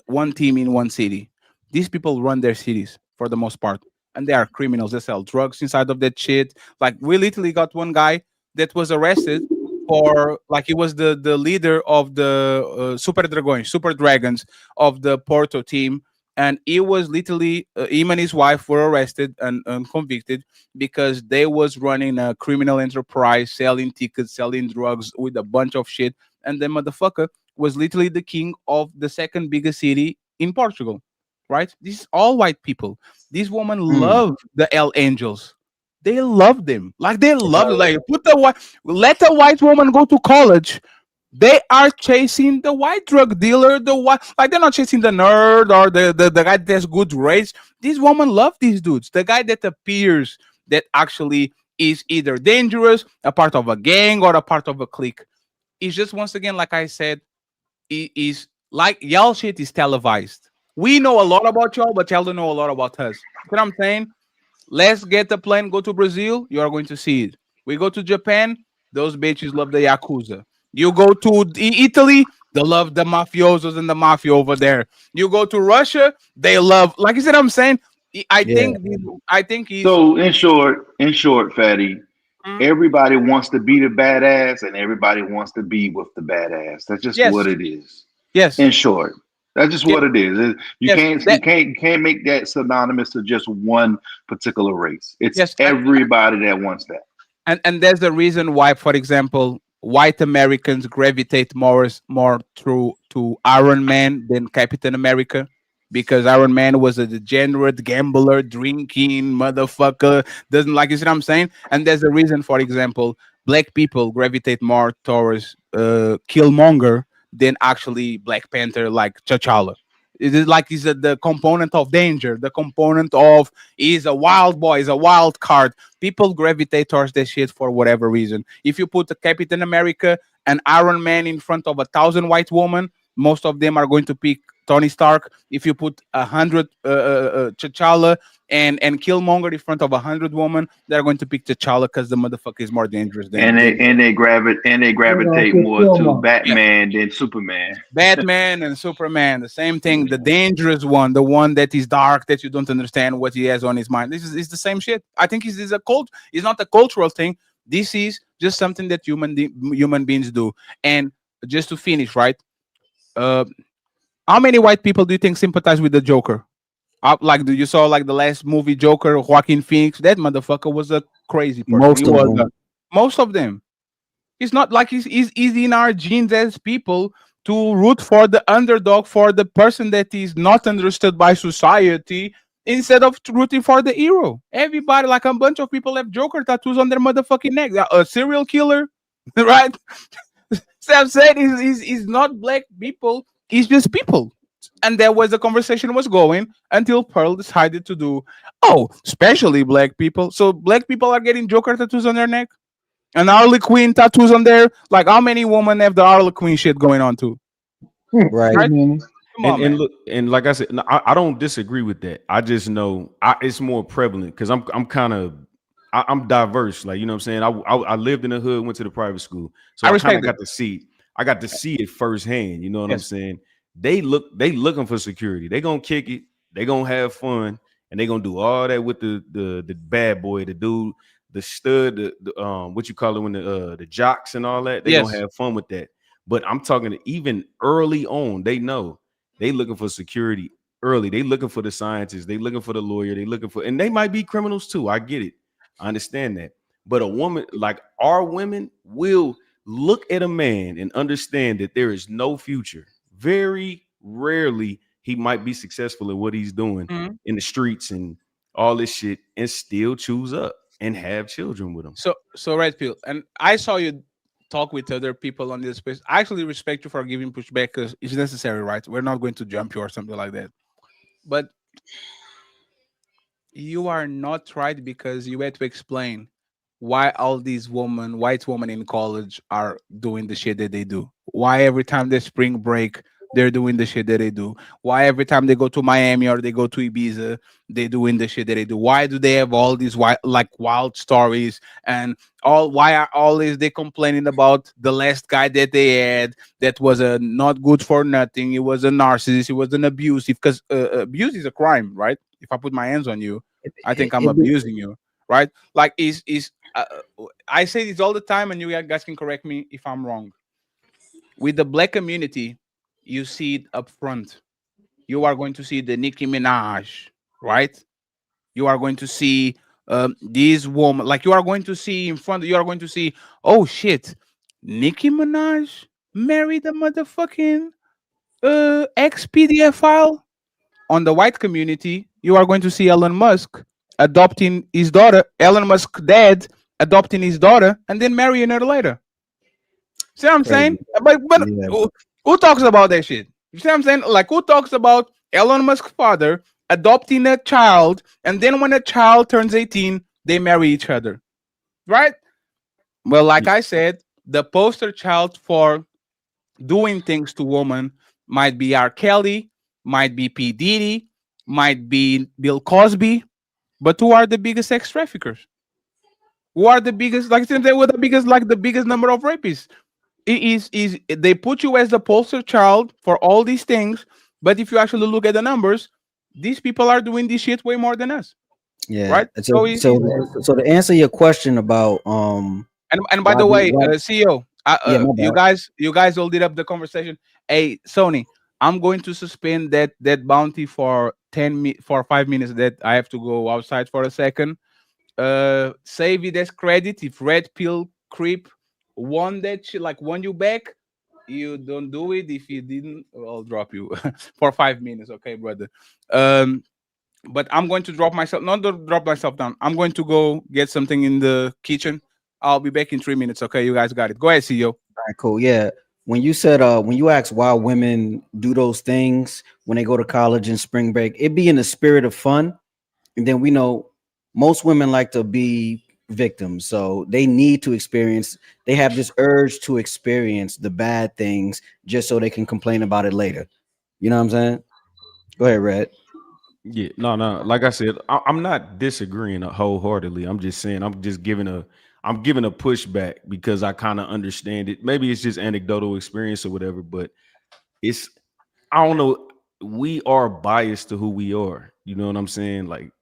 Speaker 1: one team in one city. These people run their cities for the most part, and they are criminals. They sell drugs inside of that shit. Like we literally got one guy that was arrested for, like, he was the leader of the Super Dragons of the Porto team, and he was literally him and his wife were arrested and convicted because they was running a criminal enterprise, selling tickets, selling drugs with a bunch of shit, and the motherfucker was literally the king of the second biggest city in Portugal, right? These all white people. These women
Speaker 11: Mm.
Speaker 1: love the L Angels. They love them. Like they love it.
Speaker 11: So,
Speaker 1: Like put the white, let a white woman go to college. They are chasing the white drug dealer, the white, like they're not chasing the nerd or the guy that's good race. These women love these dudes. The guy that appears that actually is either dangerous, a part of a gang, or a part of a clique. It's just, once again, like I said, it is like y'all shit is televised. We know a lot about y'all, but y'all don't know a lot about us. You know what I'm saying? Let's get the plane, go to Brazil, you are going to see it. We go to Japan, those bitches love the Yakuza. You go to Italy, they love the mafiosos and the mafia over there. You go to Russia, they love, like you said, I'm saying, I
Speaker 11: yeah.
Speaker 1: think, I think he's,
Speaker 21: So in short, Fatty, everybody wants to be the badass, and everybody wants to be with the badass. That's just
Speaker 1: yes,
Speaker 21: what it is.
Speaker 1: yes,
Speaker 21: In short, that's just
Speaker 1: yes,
Speaker 21: what it is. You
Speaker 1: yes,
Speaker 21: can't you
Speaker 1: that,
Speaker 21: can't you can't make that synonymous to just one particular race. It's
Speaker 1: yes,
Speaker 21: everybody that wants that.
Speaker 1: and there's the reason why, for example, white Americans gravitate more through to Iron Man than Captain America, because Iron Man was a degenerate gambler, drinking motherfucker, doesn't, like, you see what I'm saying. And there's a reason, for example, black people gravitate more towards Killmonger than actually Black Panther, like T'Challa. It is like he's the component of danger, the component of he's a wild boy, he's a wild card. People gravitate towards that shit for whatever reason. If you put a Captain America and Iron Man in front of 1,000 white women, most of them are going to pick Tony Stark. If you put 100 T'Challa and Killmonger in front of 100 women, they're going to pick T'Challa because the motherfucker is more dangerous than
Speaker 21: And they
Speaker 1: than
Speaker 21: and they
Speaker 8: They're gonna
Speaker 21: gravitate
Speaker 8: pick
Speaker 21: more to
Speaker 8: Killmonger.
Speaker 1: yes.
Speaker 21: Batman than Superman.
Speaker 1: Batman and Superman, the same thing. The dangerous one, the one that is dark, that you don't understand what he has on his mind. This is it's the same shit. I think it's a cult. It's not a cultural thing. This is just something that human beings do. And just to finish, right? Uh, how many white people do you think sympathize with the Joker? Like, do you saw like the last movie Joker, Joaquin Phoenix? That motherfucker was a crazy person. He
Speaker 11: Most of
Speaker 1: was
Speaker 11: them.
Speaker 1: most of them. It's not like he's in our genes as people to root for the underdog, for the person that is not understood by society, instead of rooting for the hero. Everybody, like a bunch of people, have Joker tattoos on their motherfucking neck. A serial killer, right? Sam said is not black people, it's just people. And there was the conversation was going until Pearl decided to do, oh, especially black people. So black people are getting Joker tattoos on their neck and Harley Quinn tattoos on there. Like, how many women have the Harley Quinn shit going on too?
Speaker 11: Right.
Speaker 1: Right? Come on,
Speaker 10: And
Speaker 1: man.
Speaker 10: look, and like I said, no, I don't disagree with that. I just know it's more prevalent because I'm kind of I'm diverse. Like, you know what I'm saying. I lived in the hood, went to the private school, so
Speaker 1: I
Speaker 10: I kind
Speaker 1: respect
Speaker 10: of
Speaker 1: it.
Speaker 10: got to see. I got to see it firsthand. You know what I'm
Speaker 1: Yes.
Speaker 10: saying. They looking for security. They gonna kick it. They gonna have fun, and they gonna do all that with the bad boy, the dude, the stud, the what you call it when the jocks and all that. They gonna
Speaker 1: Yes.
Speaker 10: have fun with that. But I'm talking to even early on. They know. They looking for security early. They looking for the scientists. They looking for the lawyer. They looking for, and they might be criminals too. I get it. I understand that. But a woman, like our women, will look at a man and understand that there is no future. Very rarely he might be successful at what he's doing
Speaker 1: Mhm.
Speaker 10: in the streets and all this shit, and still choose up and have children with them.
Speaker 1: So Red Pill, and I saw you talk with other people on this space. I actually respect you for giving pushback because it's necessary, right? We're not going to jump you or something like that. But you are not right because you had to explain why all these white women in college are doing the shit that they do. Why every time they spring break, they're doing the shit that they do. Why every time they go to Miami or they go to Ibiza, they doing the shit that they do. Why do they have all these wild stories and all? Why are always they complaining about the last guy that they had that was a not good for nothing? He was a narcissist. He was an abusive because abuse is a crime, right? If I put my hands on you, I think I'm abusing you, right? Like is I say this all the time, and you guys can correct me if I'm wrong. With the black community, you see it up front. You are going to see the Nicki Minaj, right? You are going to see this woman, like you are going to see in front. You are going to see, oh shit, Nicki Minaj married a motherfucking ex PDF file. On the white community, you are going to see Elon Musk adopting his daughter, Elon Musk dad adopting his daughter, and then marrying her later. See what I'm saying?
Speaker 11: Crazy.
Speaker 1: But
Speaker 11: Yeah.
Speaker 1: who talks about that shit? You see what I'm saying? Like who talks about Elon Musk's father adopting a child, and then when a child turns 18, they marry each other, right? Well, like I said, the poster child for doing things to women might be R. Kelly, might be P. Diddy, might be Bill Cosby, but who are the biggest sex traffickers? Who are the biggest, like they were the biggest number of rapists? It is they put you as the poster child for all these things, but if you actually look at the numbers, these people are doing this shit way more than us,
Speaker 11: Yeah.
Speaker 1: right?
Speaker 11: So, so to answer your question about
Speaker 1: And by the way, CEO,
Speaker 11: yeah, my
Speaker 1: you
Speaker 11: bad.
Speaker 1: guys all did up the conversation. Hey, Sony, I'm going to suspend that bounty for for 5 minutes. That I have to go outside for a second. Save it as credit. If Red Pill Creep won that shit, like won you back, you don't do it. If you didn't, I'll drop you for 5 minutes, okay, brother. Um, but I'm going to drop myself, not to drop myself down. I'm going to go get something in the kitchen. I'll be back in 3 minutes. Okay, you guys got it. Go ahead, CEO.
Speaker 11: All right, cool. Yeah. When you said when you asked why women do those things when they go to college and spring break, it be in the spirit of fun. And then we know most women like to be victims. So they need to experience, they have this urge to experience the bad things just so they can complain about it later. You know what I'm saying? Go ahead, Red.
Speaker 10: Yeah, no. Like I said, I'm not disagreeing wholeheartedly. I'm just saying I'm giving a pushback because I kind of understand it. Maybe it's just anecdotal experience or whatever, but it's I don't know. We are biased to who we are. You know what I'm saying? Like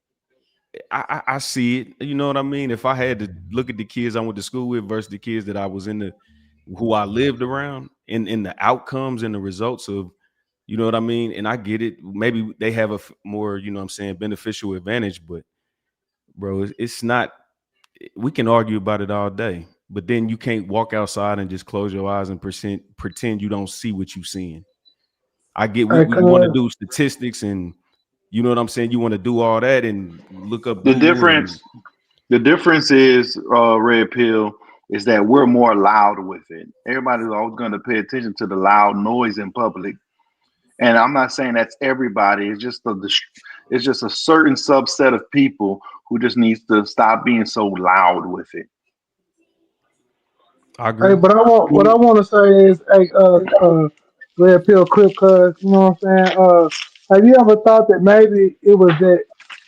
Speaker 10: I see it. You know what I mean? If I had to look at the kids I went to school with versus the kids that I was who I lived around, in the outcomes and the results of, you know what I mean? And I get it. Maybe they have a more, you know what I'm saying, beneficial advantage, but bro, it's not. We can argue about it all day, but then you can't walk outside and just close your eyes and pretend you don't see what you're seeing. I get
Speaker 8: Hey,
Speaker 10: we want to do statistics and, you know what I'm saying, you want to do all that and look up
Speaker 21: The
Speaker 10: Google and
Speaker 21: difference, the difference is, Red Pill, is that we're more loud with it. Everybody's always going to pay attention to the loud noise in public, and I'm not saying that's everybody. It's just a certain subset of people who just needs to stop being so loud with it.
Speaker 10: I
Speaker 8: Hey,
Speaker 10: agree.
Speaker 8: but what I want to say is, hey, Red Pill Crip, cuz, you know what I'm saying? Have you ever thought that maybe it was that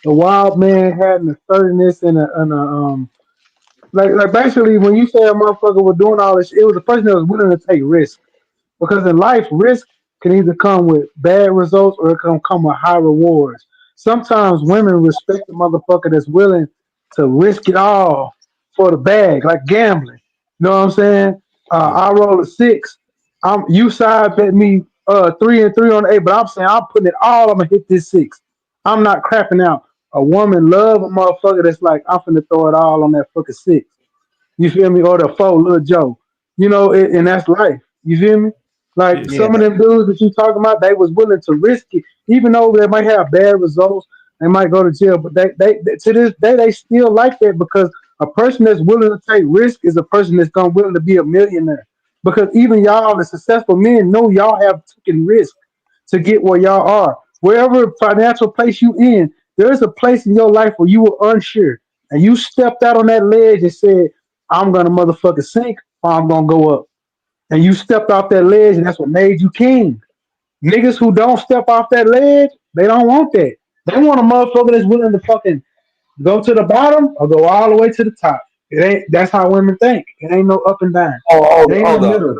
Speaker 8: the wild man had an assertiveness and like basically when you say a motherfucker was doing all this, it was a person that was willing to take risks. Because in life, risk can either come with bad results or it can come with high rewards. Sometimes women respect the motherfucker that's willing to risk it all for the bag, like gambling. You know what I'm saying?
Speaker 10: Yeah.
Speaker 8: I roll a six. You side bet me 3 and 3 on the eight, but I'm saying I'm putting it all. I'm gonna hit this six. I'm not crapping out. A woman love a motherfucker that's like I'm finna throw it all on that fucking six. You feel me? Or the four, little Joe. You know, and that's life. You feel me? Like
Speaker 10: Yeah.
Speaker 8: some of them dudes that you talking about, they was willing to risk it, even though they might have bad results. They might go to jail, but they to this day they still like that because a person that's willing to take risk is a person that's gonna willing to be a millionaire. Because even y'all, the successful men, know y'all have taken risk to get where y'all are. Wherever financial place you in, there is a place in your life where you were unsure and you stepped out on that ledge and said, "I'm gonna motherfucker sink or I'm gonna go up." And you stepped off that ledge, and that's what made you king. Niggas who don't step off that ledge, they don't want that. They want a motherfucker that's willing to fucking go to the bottom or go all the way to the top. It ain't. That's how women think. It ain't no up and down.
Speaker 9: Oh,
Speaker 8: It ain't no
Speaker 9: hold up.
Speaker 8: middle.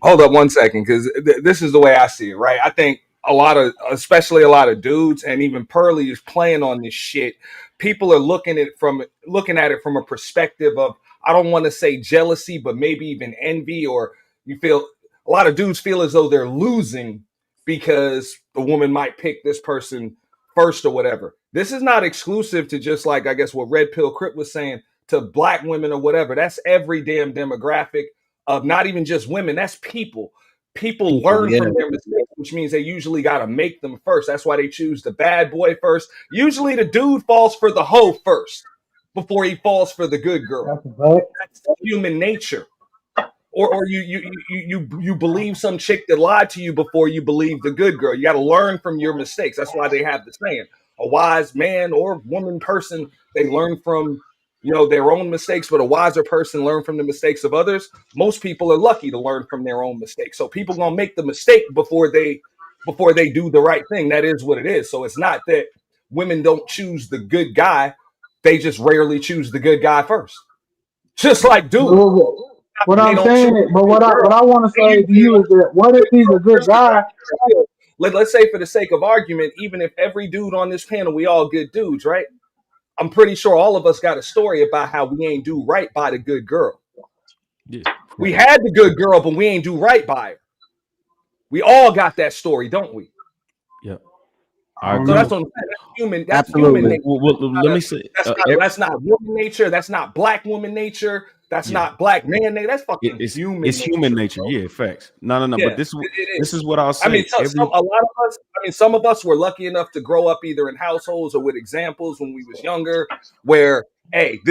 Speaker 9: Hold up 1 second, because this is the way I see it, right? I think a lot of, especially a lot of dudes, and even Pearly is playing on this shit. People are looking at it from a perspective of, I don't want to say jealousy, but maybe even envy, or you feel a lot of dudes feel as though they're losing because the woman might pick this person first or whatever. This is not exclusive to just like I guess what Red Pill Crip was saying to black women or whatever. That's every damn demographic of not even just women, that's people. People learn
Speaker 11: Yeah.
Speaker 9: from their mistakes, which means they usually got to make them first. That's why they choose the bad boy first. Usually the dude falls for the hoe first before he falls for the good girl.
Speaker 8: That's a fact.
Speaker 9: That's human nature. Or you believe some chick that lied to you before you believe the good girl. You got to learn from your mistakes. That's why they have the saying: a wise man or woman person, they learn from their own mistakes, but a wiser person learn from the mistakes of others. Most people are lucky to learn from their own mistakes. So people gonna make the mistake before they do the right thing. That is what it is. So it's not that women don't choose the good guy; they just rarely choose the good guy first. Just like dudes.
Speaker 8: What
Speaker 9: They
Speaker 8: I'm
Speaker 9: don't choose
Speaker 8: saying, but
Speaker 9: the
Speaker 8: what I
Speaker 9: girl.
Speaker 8: what I want to
Speaker 9: They
Speaker 8: say to
Speaker 9: usually
Speaker 8: you
Speaker 9: don't
Speaker 8: is that what if
Speaker 9: choose
Speaker 8: he's
Speaker 9: the
Speaker 8: a good guy?
Speaker 9: girl. Let's say for the sake of argument, even if every dude on this panel, we all good dudes, right? I'm pretty sure all of us got a story about how we ain't do right by the good girl.
Speaker 10: Yeah.
Speaker 9: We had the good girl, but we ain't do right by her. We all got that story, don't we?
Speaker 10: Yep.
Speaker 8: I
Speaker 10: I
Speaker 8: don't
Speaker 9: So
Speaker 10: agree.
Speaker 9: that's
Speaker 8: know.
Speaker 9: what I'm saying. That's human. That's human
Speaker 11: Absolutely.
Speaker 9: nature.
Speaker 10: Let me say,
Speaker 9: That's not woman nature. That's not black woman nature. That's
Speaker 10: yeah,
Speaker 9: not black man nature. That's fucking
Speaker 10: it's
Speaker 9: human
Speaker 10: human
Speaker 9: nature,
Speaker 10: nature.
Speaker 9: bro.
Speaker 10: Yeah, facts. No.
Speaker 9: Yeah,
Speaker 10: But this
Speaker 9: it
Speaker 10: this
Speaker 9: is.
Speaker 10: is what I'll
Speaker 9: I mean,
Speaker 10: say. Every
Speaker 9: a lot of us. I mean, some of us were lucky enough to grow up either in households or with examples when we was younger, where hey,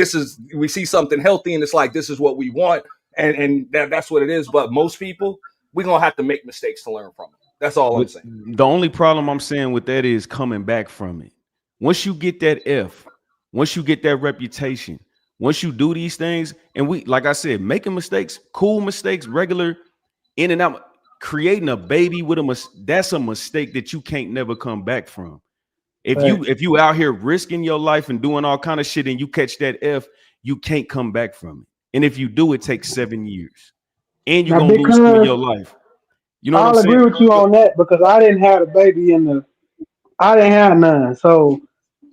Speaker 9: we see something healthy and it's like this is what we want, and that's what it is. But most people, we're gonna have to make mistakes to learn from it. That's all I'm
Speaker 10: With
Speaker 9: saying.
Speaker 10: the only problem I'm saying with that is coming back from it. Once you get that once you get that reputation, once you do these things, and we, like I said, making mistakes, cool mistakes, regular in and out, creating a baby with that's a mistake that you can't never come back from.
Speaker 8: Facts.
Speaker 10: If you out here risking your life and doing all kind of shit and you catch that you can't come back from it. And if you do, it takes 7 years, and you're
Speaker 8: Now,
Speaker 10: gonna lose some of your
Speaker 8: because
Speaker 10: life. You know what I'm
Speaker 8: I'll
Speaker 10: saying?
Speaker 8: agree with you on that because I didn't have a baby I didn't have none. So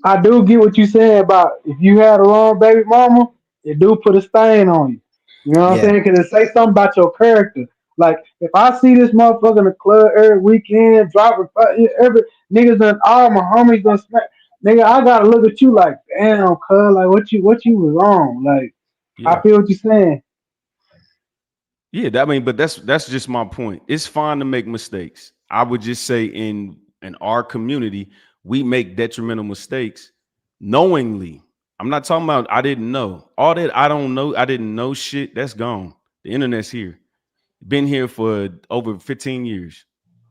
Speaker 8: I do get what you're saying about if you had a wrong baby mama, it do put a stain on you. You know what I'm
Speaker 11: Yeah.
Speaker 8: saying? Because it say something about your character. Like if I see this motherfucker in the club every weekend, dropping every niggas done all my homies done smack. Nigga, I gotta look at you like, damn, cuz, like what you was wrong. Like I
Speaker 10: Yeah.
Speaker 8: feel what you're saying.
Speaker 10: Yeah, I mean, but that's just my point. It's fine to make mistakes. I would just say in our community, we make detrimental mistakes knowingly. I'm not talking about I didn't know. All that I don't know, I didn't know shit, that's gone. The internet's here. Been here for over 15 years.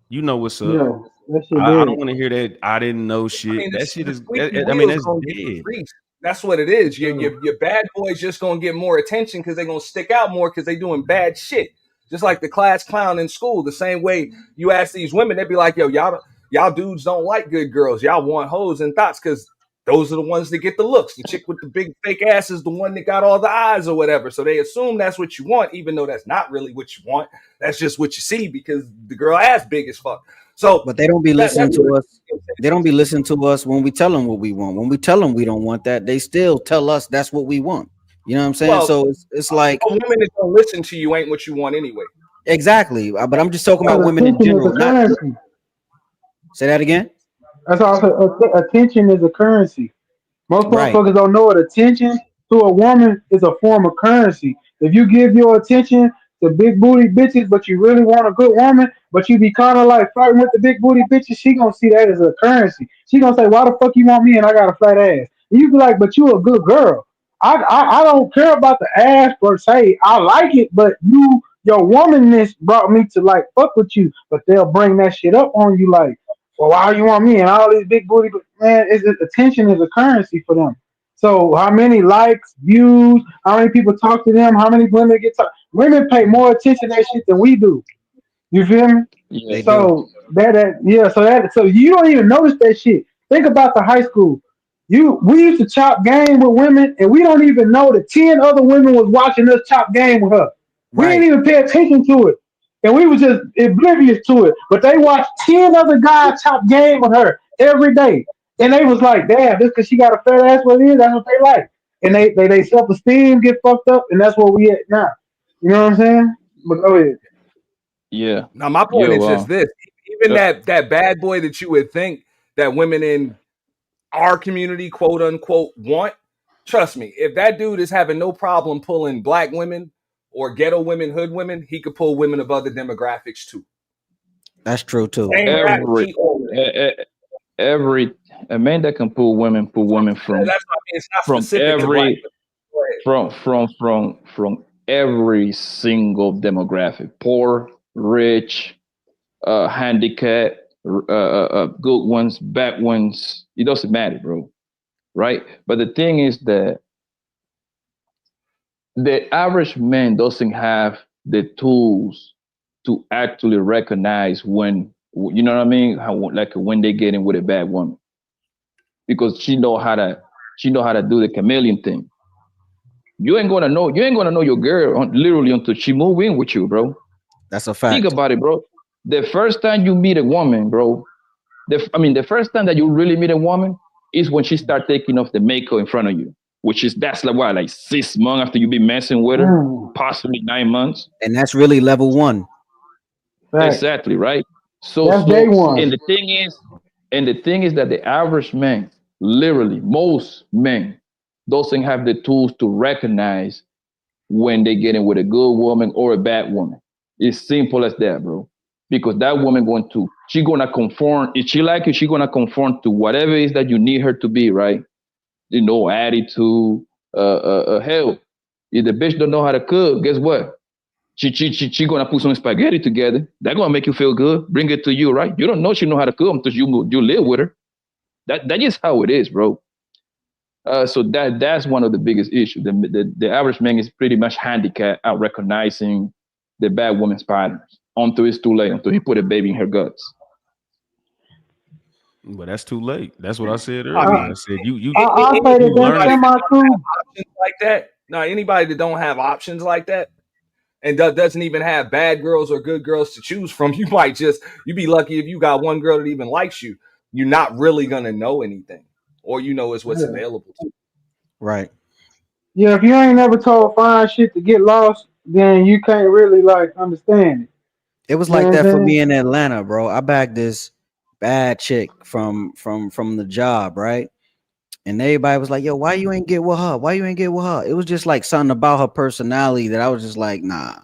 Speaker 10: You know what's up.
Speaker 8: Yeah, that shit
Speaker 10: I don't
Speaker 8: dead.
Speaker 10: want to hear that I didn't know
Speaker 9: I
Speaker 10: shit.
Speaker 9: mean,
Speaker 10: That shit
Speaker 9: the
Speaker 10: is
Speaker 9: squeaky
Speaker 10: I mean,
Speaker 9: wheel's
Speaker 10: that's
Speaker 9: gonna get the
Speaker 10: dead.
Speaker 9: grease. That's what it is.
Speaker 8: Yeah.
Speaker 9: Your bad boys just gonna get more attention because they're gonna stick out more because they doing bad shit. Just like the class clown in school. The same way you ask these women, they'd be like, "Yo, y'all dudes don't like good girls. Y'all want hoes and thoughts because those are the ones that get the looks. The chick with the big fake ass is the one that got all the eyes or whatever. So they assume that's what you want, even though that's not really what you want. That's just what you see because the girl ass big as fuck. So
Speaker 11: But they don't be listening
Speaker 9: that's
Speaker 11: to us. They don't be listening to us when we tell them what we want. When we tell them we don't want that, they still tell us that's what we want. You know what I'm saying?
Speaker 9: well,
Speaker 11: So it's like
Speaker 9: a woman that don't listen to you ain't what you want anyway.
Speaker 11: exactly. But I'm just talking about
Speaker 8: Because
Speaker 11: women in
Speaker 8: attention is a
Speaker 11: general. Not
Speaker 8: currency.
Speaker 11: say that again.
Speaker 8: That's also attention is a currency. Most
Speaker 11: Right.
Speaker 8: motherfuckers don't know it. Attention to a woman is a form of currency. If you give your attention the big booty bitches, but you really want a good woman, but you be kind of like flirting with the big booty bitches, she gonna see that as a currency. She gonna say, "Why the fuck you want me and I got a flat ass?" And you be like, "But you a good girl. I don't care about the ass per se. I like it, but your womanness brought me to like fuck with you." But they'll bring that shit up on you like, "Well, why you want me and all these big booty?" But man, attention is a currency for them. So how many likes, views, how many people talk to them, how many women get talk? Women pay more attention to that shit than we do. You feel me?
Speaker 11: They do.
Speaker 8: So so you don't even notice that shit. Think about the high school. We used to chop game with women, and we don't even know that 10 other women was watching us chop game with her. We didn't
Speaker 11: Right.
Speaker 8: even pay attention to it, and we was just oblivious to it. But they watched 10 other guys chop game with her every day, and they was like, "Damn, just because she got a fat ass, what it is, that's what they like." And they self esteem get fucked up, and that's where we at now. You know what I'm saying? But go ahead.
Speaker 6: Yeah.
Speaker 9: Now, my point
Speaker 6: Yo,
Speaker 9: is just this: even
Speaker 6: uh,
Speaker 9: that bad boy that you would think that women in our community, quote unquote, want. Trust me, if that dude is having no problem pulling black women or ghetto women, hood women, he could pull women of other demographics too.
Speaker 11: That's true too.
Speaker 9: Same rap
Speaker 6: every
Speaker 9: sheet all
Speaker 6: e-
Speaker 9: day.
Speaker 6: e- every a man that can pull women
Speaker 9: That's what I mean. It's not
Speaker 6: from
Speaker 9: specific to black
Speaker 6: every
Speaker 9: women. Go ahead.
Speaker 6: from every single demographic, poor, rich, handicapped, good ones, bad ones. It doesn't matter, bro. Right? But the thing is that the average man doesn't have the tools to actually recognize when, you know what I mean, how, like when they get in with a bad woman, because she know how to do the chameleon thing. You ain't gonna know your girl literally until she move in with you, bro.
Speaker 11: That's a
Speaker 6: Think
Speaker 11: fact.
Speaker 6: about it, bro. The first time you meet a woman, bro, the first time that you really meet a woman is when she start taking off the makeup in front of you, which is that's like what, like 6 months after you be messing with her,
Speaker 8: Mm,
Speaker 6: possibly 9 months.
Speaker 11: And that's really level one.
Speaker 8: facts.
Speaker 6: Exactly, right? So
Speaker 8: That's day
Speaker 6: so
Speaker 8: one.
Speaker 6: and the thing is that the average man, literally most men, doesn't have the tools to recognize when they get in with a good woman or a bad woman. It's simple as that, bro. Because that woman she gonna conform. If she like it, she gonna conform to whatever it is that you need her to be, right? Attitude, hell. If the bitch don't know how to cook, guess what? She gonna put some spaghetti together. That gonna make you feel good. Bring it to you, right? You don't know she know how to cook until you live with her. That is how it is, bro. So that's one of the biggest issues. The average man is pretty much handicapped at recognizing the bad woman's patterns until it's too late, until he put a baby in her guts.
Speaker 10: But that's too late. That's what I said
Speaker 9: I
Speaker 10: earlier. I
Speaker 9: mean,
Speaker 10: said you
Speaker 8: I say that
Speaker 10: you
Speaker 8: that's
Speaker 10: learn it.
Speaker 9: anybody that
Speaker 8: semi
Speaker 9: don't
Speaker 8: true.
Speaker 9: have options like that. No, anybody that don't have options like that and doesn't even have bad girls or good girls to choose from, you be lucky if you got one girl that even likes you. You're not really gonna know anything, or is what's
Speaker 8: Yeah.
Speaker 9: available to you.
Speaker 11: Right.
Speaker 8: Yeah, if you ain't never told fine shit to get lost, then you can't really like understand it.
Speaker 11: It was
Speaker 8: You know
Speaker 11: like
Speaker 8: what I'm
Speaker 11: that for me
Speaker 8: saying?
Speaker 11: in Atlanta, bro. I bagged this bad chick from the job, right? And everybody was like, "Yo, why you ain't get with her? Why you ain't get with her?" It was just like something about her personality that I was just like, "Nah,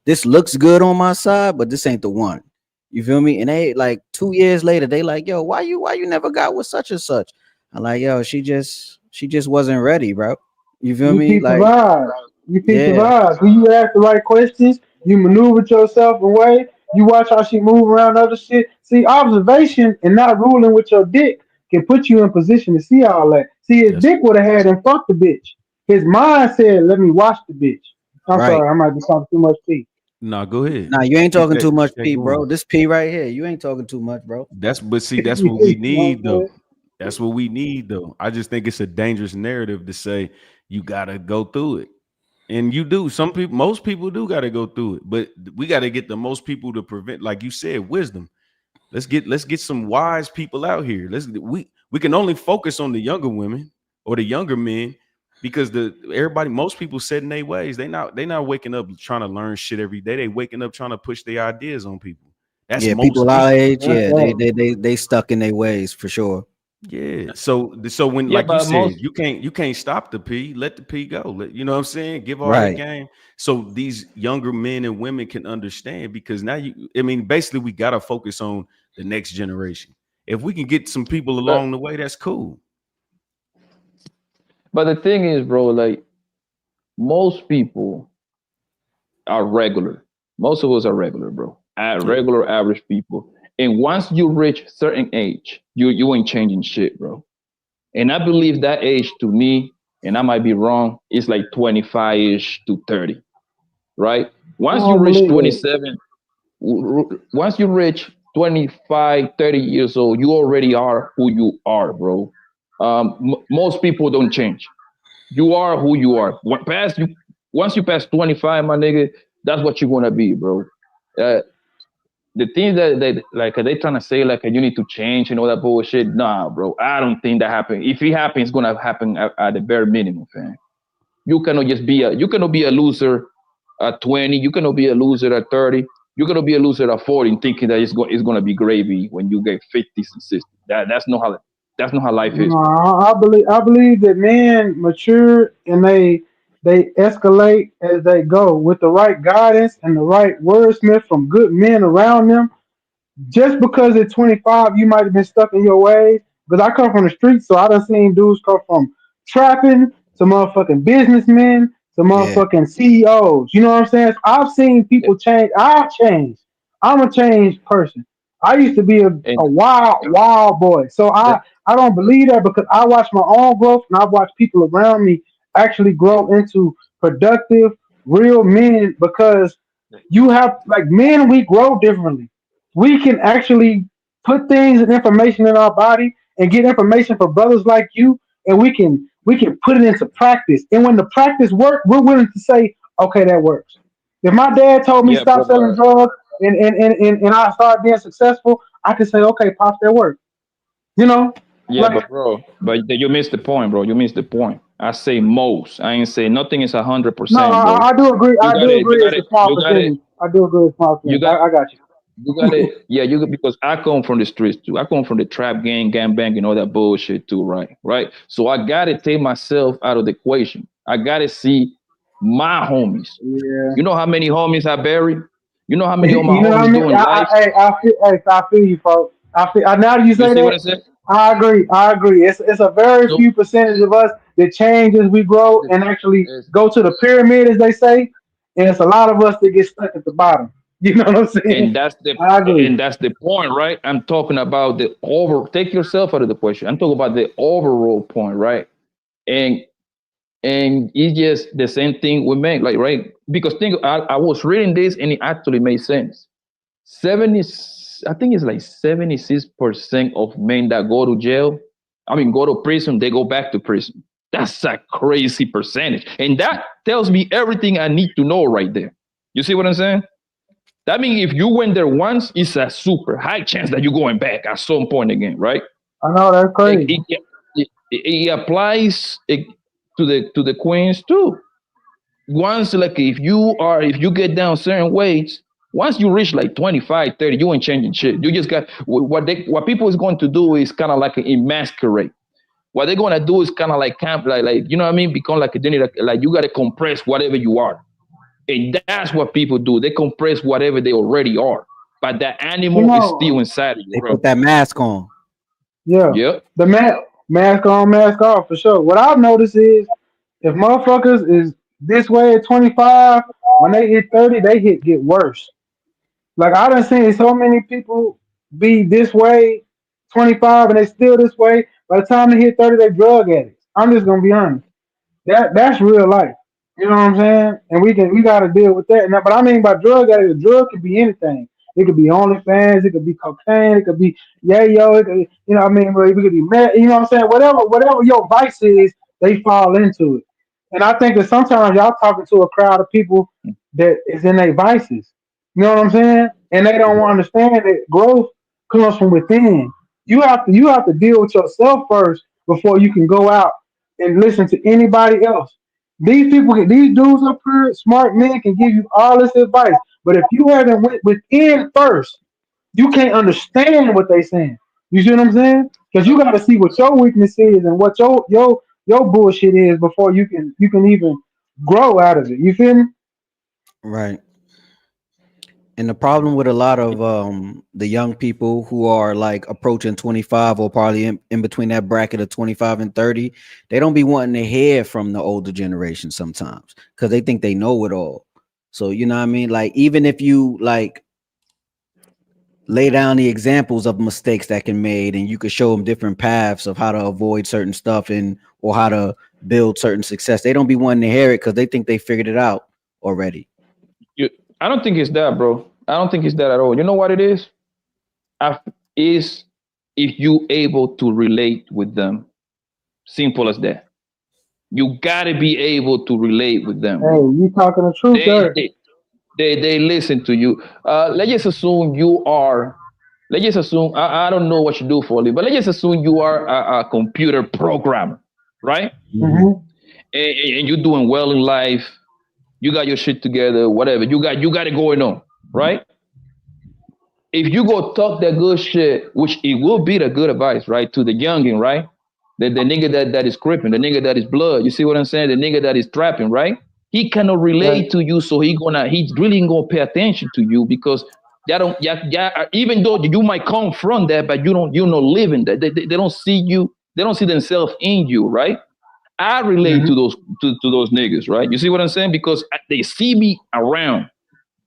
Speaker 11: this looks good on my side, but this ain't the one." You feel me? And they like 2 years later, they like, "Yo, why you never got with such and such?" I'm like, "Yo, she just wasn't ready, bro." You feel
Speaker 8: You
Speaker 11: me?
Speaker 8: peep the
Speaker 11: Like,
Speaker 8: vibes. You peep the
Speaker 11: yeah,
Speaker 8: vibes. When you ask the right questions, you maneuver yourself away. You watch how she move around other shit. See, observation and not ruling with your dick can put you in position to see all that. See, his
Speaker 10: That's
Speaker 8: dick would have had him fuck the bitch. His mind said, "Let me watch the bitch." I'm
Speaker 11: right.
Speaker 8: sorry, I might be talking too much pee.
Speaker 10: nah, go ahead.
Speaker 11: Nah, you ain't talking too much
Speaker 10: Keep that
Speaker 11: P,
Speaker 10: going.
Speaker 11: bro. This P right here, you ain't talking too much, bro.
Speaker 10: But see, that's what we
Speaker 8: You know what I'm
Speaker 10: need though.
Speaker 8: saying?
Speaker 10: That's what we need though. I just think it's a dangerous narrative to say you gotta go through it. And you do. Most people do gotta go through it, but we gotta get the most people to prevent, like you said, wisdom. Let's get some wise people out here. We can only focus on the younger women or the younger men because most people set in their ways. They not waking up trying to learn shit every day. They waking up trying to push their ideas on people. That's
Speaker 11: Yeah,
Speaker 10: most
Speaker 11: people our
Speaker 10: people.
Speaker 11: age,
Speaker 8: That's
Speaker 11: yeah, they
Speaker 8: right.
Speaker 11: they they they stuck in their ways for sure.
Speaker 10: Yeah. So when
Speaker 6: Yeah,
Speaker 10: like you
Speaker 6: but
Speaker 10: said,
Speaker 6: most
Speaker 10: you can't stop the P, let the P go. You know what I'm saying? Give all that
Speaker 11: Right.
Speaker 10: game. So these younger men and women can understand because now I mean, basically we gotta focus on the next generation. If we can get some people
Speaker 6: but
Speaker 10: along the way, that's cool.
Speaker 6: but the thing is, bro, like most people are regular. Most of us are regular, bro.
Speaker 10: Yeah.
Speaker 6: Regular average people. And once you reach certain age, you ain't changing shit, bro. And I believe that age to me, and I might be wrong, is like 25-ish to 30, right?
Speaker 8: I
Speaker 6: Once you
Speaker 8: don't
Speaker 6: reach
Speaker 8: believe that.
Speaker 6: 27, once you reach 25, 30 years old, you already are who you are, bro. Most people don't change. You are who you are. Once you pass 25, my nigga, that's what you're gonna be, bro. Uh, the things that like they trying to say like you need to change and all that bullshit. Nah, bro. I don't think that happen. If it happens, it's gonna happen at the bare minimum, fam. You cannot be a loser at 20. You cannot be a loser at 30. You cannot be a loser at 40 and thinking that it's gonna be gravy when you get 50s and 60s. That's not how life is,
Speaker 8: No,
Speaker 6: bro.
Speaker 8: I believe that men mature and they escalate as they go with the right guidance and the right wordsmith from good men around them. Just because at 25 you might have been stuck in your ways. Because I come from the streets, so I done seen dudes come from trapping to motherfucking businessmen to
Speaker 11: Yeah.
Speaker 8: motherfucking CEOs. You know what I'm saying? So I've seen
Speaker 6: Yeah.
Speaker 8: people change. I've changed. I'm a changed person. I used to be a
Speaker 6: And
Speaker 8: wild boy. So
Speaker 6: the,
Speaker 8: I don't believe that because I watch my own growth and I've watched people around me actually grow into productive, real men because you have like men, we grow differently. We can actually put things and information in our body and get information from brothers like you, and we can put it into practice. And when the practice works, we're willing to say, okay, that works. If my dad told me
Speaker 6: yeah,
Speaker 8: stop
Speaker 6: bro,
Speaker 8: selling
Speaker 6: but
Speaker 8: drugs and I started being successful, I can say, okay, pops, that worked. You know,
Speaker 6: yeah,
Speaker 8: like
Speaker 6: but bro, but you missed the point, bro. You missed the point. I say most. I ain't say nothing is 100
Speaker 8: no,
Speaker 6: percent, bro.
Speaker 8: I do agree.
Speaker 6: You
Speaker 8: I
Speaker 6: got
Speaker 8: do
Speaker 6: it. You
Speaker 8: agree.
Speaker 6: got
Speaker 8: It's a
Speaker 6: it.
Speaker 8: small
Speaker 6: You got it.
Speaker 8: percentage. I do agree. It's a small
Speaker 6: You
Speaker 8: percentage.
Speaker 6: got.
Speaker 8: I got you.
Speaker 6: You got it. Yeah, you because I come from the streets too. I come from the trap gang bang, and all that bullshit too, right? Right. So I gotta take myself out of the equation. I gotta see my homies.
Speaker 8: Yeah.
Speaker 6: You know how many homies I buried? You know how many of my
Speaker 8: You know what I
Speaker 6: homies
Speaker 8: mean?
Speaker 6: doing life?
Speaker 8: I feel you, folks. Now that you
Speaker 6: You
Speaker 8: say
Speaker 6: see what
Speaker 8: that,
Speaker 6: I said?
Speaker 8: I agree. I agree. It's a very
Speaker 6: So
Speaker 8: few percentage of us that change as we grow
Speaker 6: it's,
Speaker 8: and actually
Speaker 6: it's,
Speaker 8: go to the pyramid, as they say. And it's a lot of us that get stuck at the bottom. You know what I'm saying?
Speaker 6: and that's the
Speaker 8: I agree.
Speaker 6: and that's the point, right? I'm talking about the over. Take yourself out of the question. I'm talking about the overall point, right? And and it's just the same thing we make, like right? Because think I was reading this and it actually made sense. 70, I think it's like 76% of men that go to jail, I mean go to prison, they go back to prison. That's a crazy percentage. And that tells me everything I need to know right there. You see what I'm saying? That means if you went there once, it's a super high chance that you're going back at some point again, right?
Speaker 8: I know that's
Speaker 6: It,
Speaker 8: crazy.
Speaker 6: it applies to the queens too. Once like if you get down certain weights, once you reach like 25, 30, you ain't changing shit. You just got what people is going to do is kind of like emasculate. What they're gonna do is kind of like camp, like you know what I mean, become like a like you gotta compress whatever you are. And that's what people do. They compress whatever they already are. But that
Speaker 8: You
Speaker 6: animal is still
Speaker 8: know,
Speaker 6: inside of you,
Speaker 11: They
Speaker 6: bro.
Speaker 11: put that mask on.
Speaker 8: yeah.
Speaker 6: Yep.
Speaker 8: The mask on, mask off for sure. What I've noticed is if motherfuckers is this way at 25, when they hit 30, they get worse. Like I done seen so many people be this way, 25, and they still this way. By the time they hit 30, they drug addicts. I'm just gonna be honest. That's real life. You know what I'm saying? And we gotta deal with that. Now, but I mean by drug addict, a drug could be anything. It could be OnlyFans, it could be cocaine, it could be yayo, it could, you know what I mean, it could be you know what I'm saying? Whatever your vice is, they fall into it. And I think that sometimes y'all talking to a crowd of people that is in their vices. You know what I'm saying? And they don't understand that growth comes from within. You have to deal with yourself first before you can go out and listen to anybody else. These dudes up here, smart men, can give you all this advice. But if you haven't went within first, you can't understand what they saying. You see what I'm saying? Because you got to see what your weakness is and what your bullshit is before you can even grow out of it. You feel me?
Speaker 11: Right. And the problem with a lot of the young people who are like approaching 25 or probably in between that bracket of 25 and 30, they don't be wanting to hear from the older generation sometimes because they think they know it all. So you know what I mean? Like even if you like lay down the examples of mistakes that can made and you could show them different paths of how to avoid certain stuff and or how to build certain success, they don't be wanting to hear it because they think they figured it out already.
Speaker 6: You, I don't think it's that, bro. I don't think it's that at all. You know what it is? Is if you able to relate with them. Simple as that. You gotta be able to relate with them,
Speaker 8: Hey,
Speaker 6: bro.
Speaker 8: you talking the truth
Speaker 6: They
Speaker 8: there?
Speaker 6: they they listen to you. Let's just assume you are. Let's just assume I don't know what you do for a living, but let's just assume you are a computer programmer, right?
Speaker 8: Mm-hmm.
Speaker 6: And you're doing well in life. You got your shit together, whatever. You got it going on, right? If you go talk that good shit, which it will be the good advice, right, to the youngin, right? The nigga that is cripping, the nigga that is blood. You see what I'm saying? The nigga that is trapping, right? He cannot
Speaker 8: Right.
Speaker 6: relate to you, so he's really gonna pay attention to you because that don't yeah, even though you might come from that, but you're not living that. They don't see you, they don't see themselves in you, right? I relate
Speaker 8: Mm-hmm.
Speaker 6: to those niggas, right? You see what I'm saying? Because they see me around.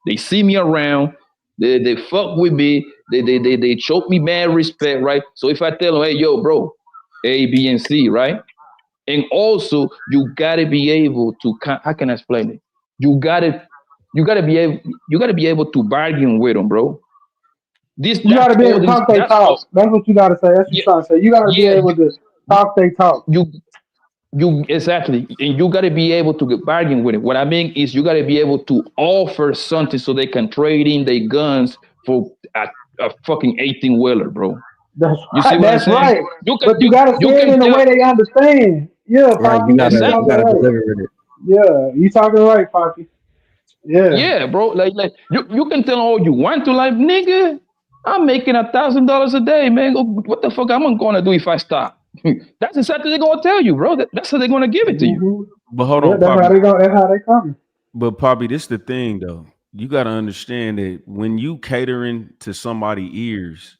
Speaker 6: They see me around. They fuck with me. They choke me mad respect, right? So if I tell them, hey, yo, bro, A, B, and C, right? And also, you gotta be able to. How can I explain it? You gotta, you gotta be able, you gotta be able to bargain with them, bro. This,
Speaker 8: You got to
Speaker 6: that's
Speaker 8: be able
Speaker 6: all.
Speaker 8: to
Speaker 6: This,
Speaker 8: talk they
Speaker 6: that's all.
Speaker 8: talk. That's what you got to say. That's what
Speaker 6: Yeah,
Speaker 8: you're trying to say. You got to be
Speaker 6: yeah.
Speaker 8: able to talk they talk.
Speaker 6: You you exactly, and you got to be able to get bargain with it. What I mean is, you got to be able to offer something so they can trade in their guns for a fucking 18 wheeler, bro.
Speaker 8: That's
Speaker 6: You see
Speaker 8: right.
Speaker 6: what I'm
Speaker 8: That's
Speaker 6: saying?
Speaker 8: right.
Speaker 6: You can
Speaker 8: But you got to
Speaker 6: you
Speaker 8: say it
Speaker 6: can
Speaker 8: in a
Speaker 6: tell
Speaker 8: way they understand. Yeah,
Speaker 11: Right.
Speaker 8: Poppy, you
Speaker 11: You
Speaker 8: talking
Speaker 6: exactly.
Speaker 11: gotta
Speaker 8: right.
Speaker 11: deliver it.
Speaker 8: Yeah, you talking right, Poppy. Yeah.
Speaker 6: Yeah, bro. Like you can tell all you want to, like nigga. I'm making $1,000 a day, man. What the fuck I'm gonna do if I stop? That's exactly they're gonna tell you, bro. That's how they're gonna give it to you.
Speaker 8: Mm-hmm.
Speaker 10: But hold
Speaker 8: Yeah,
Speaker 10: on,
Speaker 8: that's how
Speaker 10: Poppy.
Speaker 8: they go. That's how they coming.
Speaker 10: But Poppy, this the thing though. You gotta understand that when you catering to somebody's ears,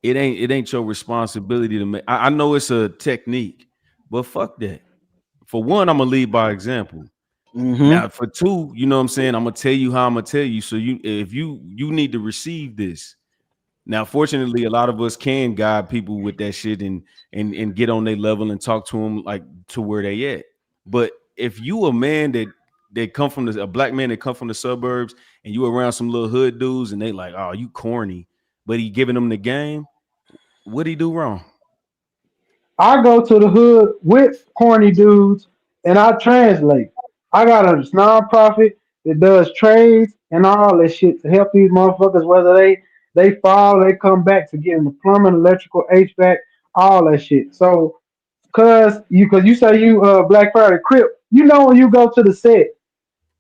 Speaker 10: it ain't your responsibility to make. I know it's a technique, but fuck that. For one, I'm gonna lead by example.
Speaker 11: Mm-hmm.
Speaker 10: Now, for two, you know what I'm saying? I'm gonna tell you how I'm gonna tell you. So you if you need to receive this. Now, fortunately, a lot of us can guide people with that shit and get on their level and talk to them like to where they at. But if you a man that come from a black man that come from the suburbs and you around some little hood dudes and they like, oh, you corny, but he giving them the game, what he do wrong?
Speaker 8: I go to the hood with corny dudes and I translate. I got a nonprofit that does trades and all that shit to help these motherfuckers whether they fall, they come back to getting the plumbing, electrical, HVAC, all that shit. So cause you say you Black Friday Crip, you know when you go to the set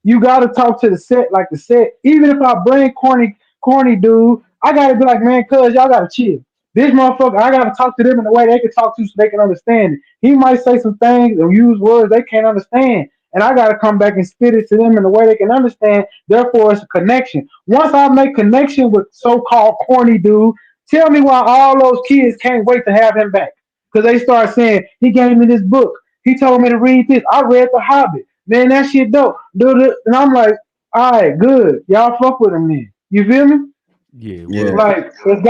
Speaker 8: you gotta talk to the set like the set. Even if I bring corny dude, I gotta be like, man, cuz y'all gotta chill. This motherfucker, I gotta talk to them in the way they can talk to so they can understand it. He might say some things and use words they can't understand. And I gotta come back and spit it to them in the way they can understand. Therefore, it's a connection. Once I make connection with so-called corny dude, tell me why all those kids can't wait to have him back. Because they start saying, he gave me this book. He told me to read this. I read The Hobbit. Man, that shit dope. Dude, and I'm like, all right, good. Y'all fuck with him then. You feel me?
Speaker 10: Yeah,
Speaker 11: Yeah.
Speaker 10: well,
Speaker 8: Like, it's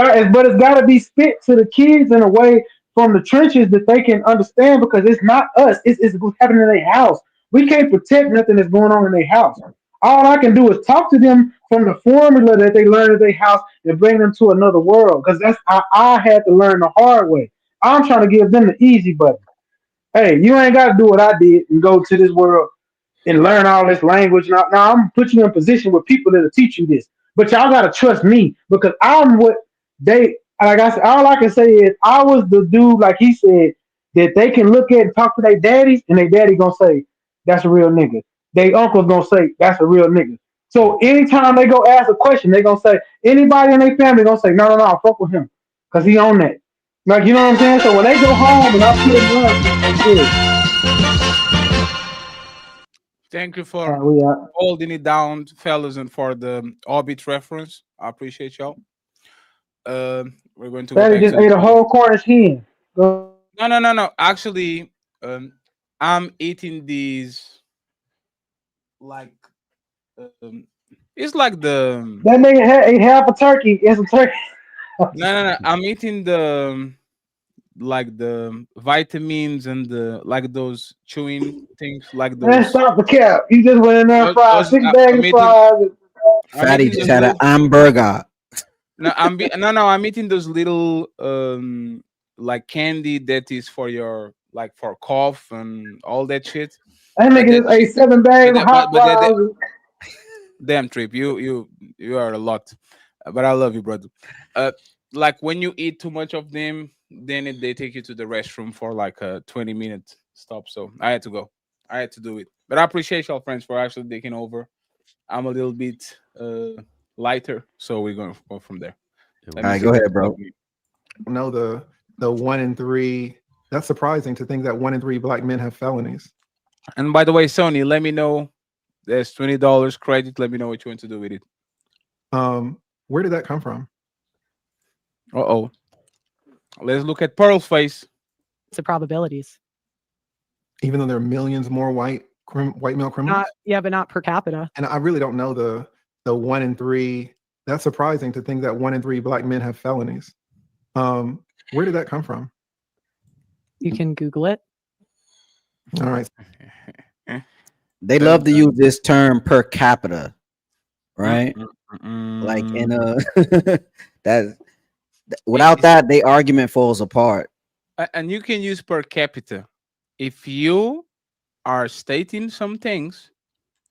Speaker 8: got to be spit to the kids in a way from the trenches that they can understand because it's not us. It's what's happening in their house. We can't protect nothing that's going on in their house. All I can do is talk to them from the formula that they learned at their house and bring them to another world because that's how I had to learn the hard way. I'm trying to give them the easy button. Hey, you ain't got to do what I did and go to this world and learn all this language. Now I'm gonna put you in a position with people that'll teach you this. But y'all gotta trust me because I'm what they like I said, all I can say is I was the dude, like he said, that they can look at and talk to their daddies, and their daddy gonna say, that's a real nigga. They uncle's gonna say, that's a real nigga. So anytime they go ask a question, they gonna say, anybody in their family gonna say, no, fuck with him. Cause he on that. Like, you know what I'm saying? So when they go home and I put them up, I'm good.
Speaker 1: Thank you
Speaker 8: All
Speaker 1: for
Speaker 8: right, we out.
Speaker 1: holding it down, fellas, and for the Orbit reference. I appreciate y'all. We're going to go
Speaker 8: Fatty
Speaker 1: back
Speaker 8: just
Speaker 1: to the
Speaker 8: ate a
Speaker 1: video.
Speaker 8: whole Cornish hen. Go.
Speaker 1: No. Actually, I'm eating these like um, it's like the
Speaker 8: That nigga ate half a turkey. It's a turkey.
Speaker 1: no. I'm eating the like the vitamins and the like those chewing things, like
Speaker 8: Man,
Speaker 1: those.
Speaker 8: stop the cap. He just went in there and fried
Speaker 1: Those
Speaker 8: 6 bags
Speaker 1: I'm
Speaker 8: of
Speaker 1: eating.
Speaker 8: fries.
Speaker 1: I'm
Speaker 11: Fatty
Speaker 1: eating
Speaker 11: just
Speaker 1: those
Speaker 11: had an
Speaker 1: little.
Speaker 11: hamburger.
Speaker 1: No, no. I'm eating those little like candy that is for your like for cough and all that shit.
Speaker 8: That
Speaker 1: But
Speaker 8: nigga
Speaker 1: that
Speaker 8: just
Speaker 1: shit,
Speaker 8: ate 7 bags of hot
Speaker 1: but that
Speaker 8: fries.
Speaker 1: damn trip. You are a lot, but I love you, brother. Uh, like when you eat too much of them, then they take you to the restroom for like a 20-minute stop. So I had to go. I had to do it. But I appreciate y'all friends for actually taking over. I'm a little bit lighter, so we're going to go from there. Let
Speaker 11: All
Speaker 1: me
Speaker 11: right,
Speaker 1: see
Speaker 11: go
Speaker 1: what
Speaker 11: ahead,
Speaker 1: you got
Speaker 11: bro.
Speaker 1: me.
Speaker 16: No, the 1 in 3. That's surprising to think that 1 in 3 black men have felonies.
Speaker 1: And by the way, Sony, let me know. There's $20 credit. Let me know what you want to do with it.
Speaker 16: Where did that come from?
Speaker 1: Oh. Let's look at Pearl's face.
Speaker 13: The probabilities.
Speaker 16: Even though there are millions more white male criminals.
Speaker 13: But not per capita.
Speaker 16: And I really don't know the 1 in 3. That's surprising to think that 1 in 3 black men have felonies. Where did that come from?
Speaker 13: You can Google it.
Speaker 16: All right.
Speaker 11: They love to use this term per capita, right? Like in a that without that, the argument falls apart.
Speaker 1: And you can use per capita. If you are stating some things,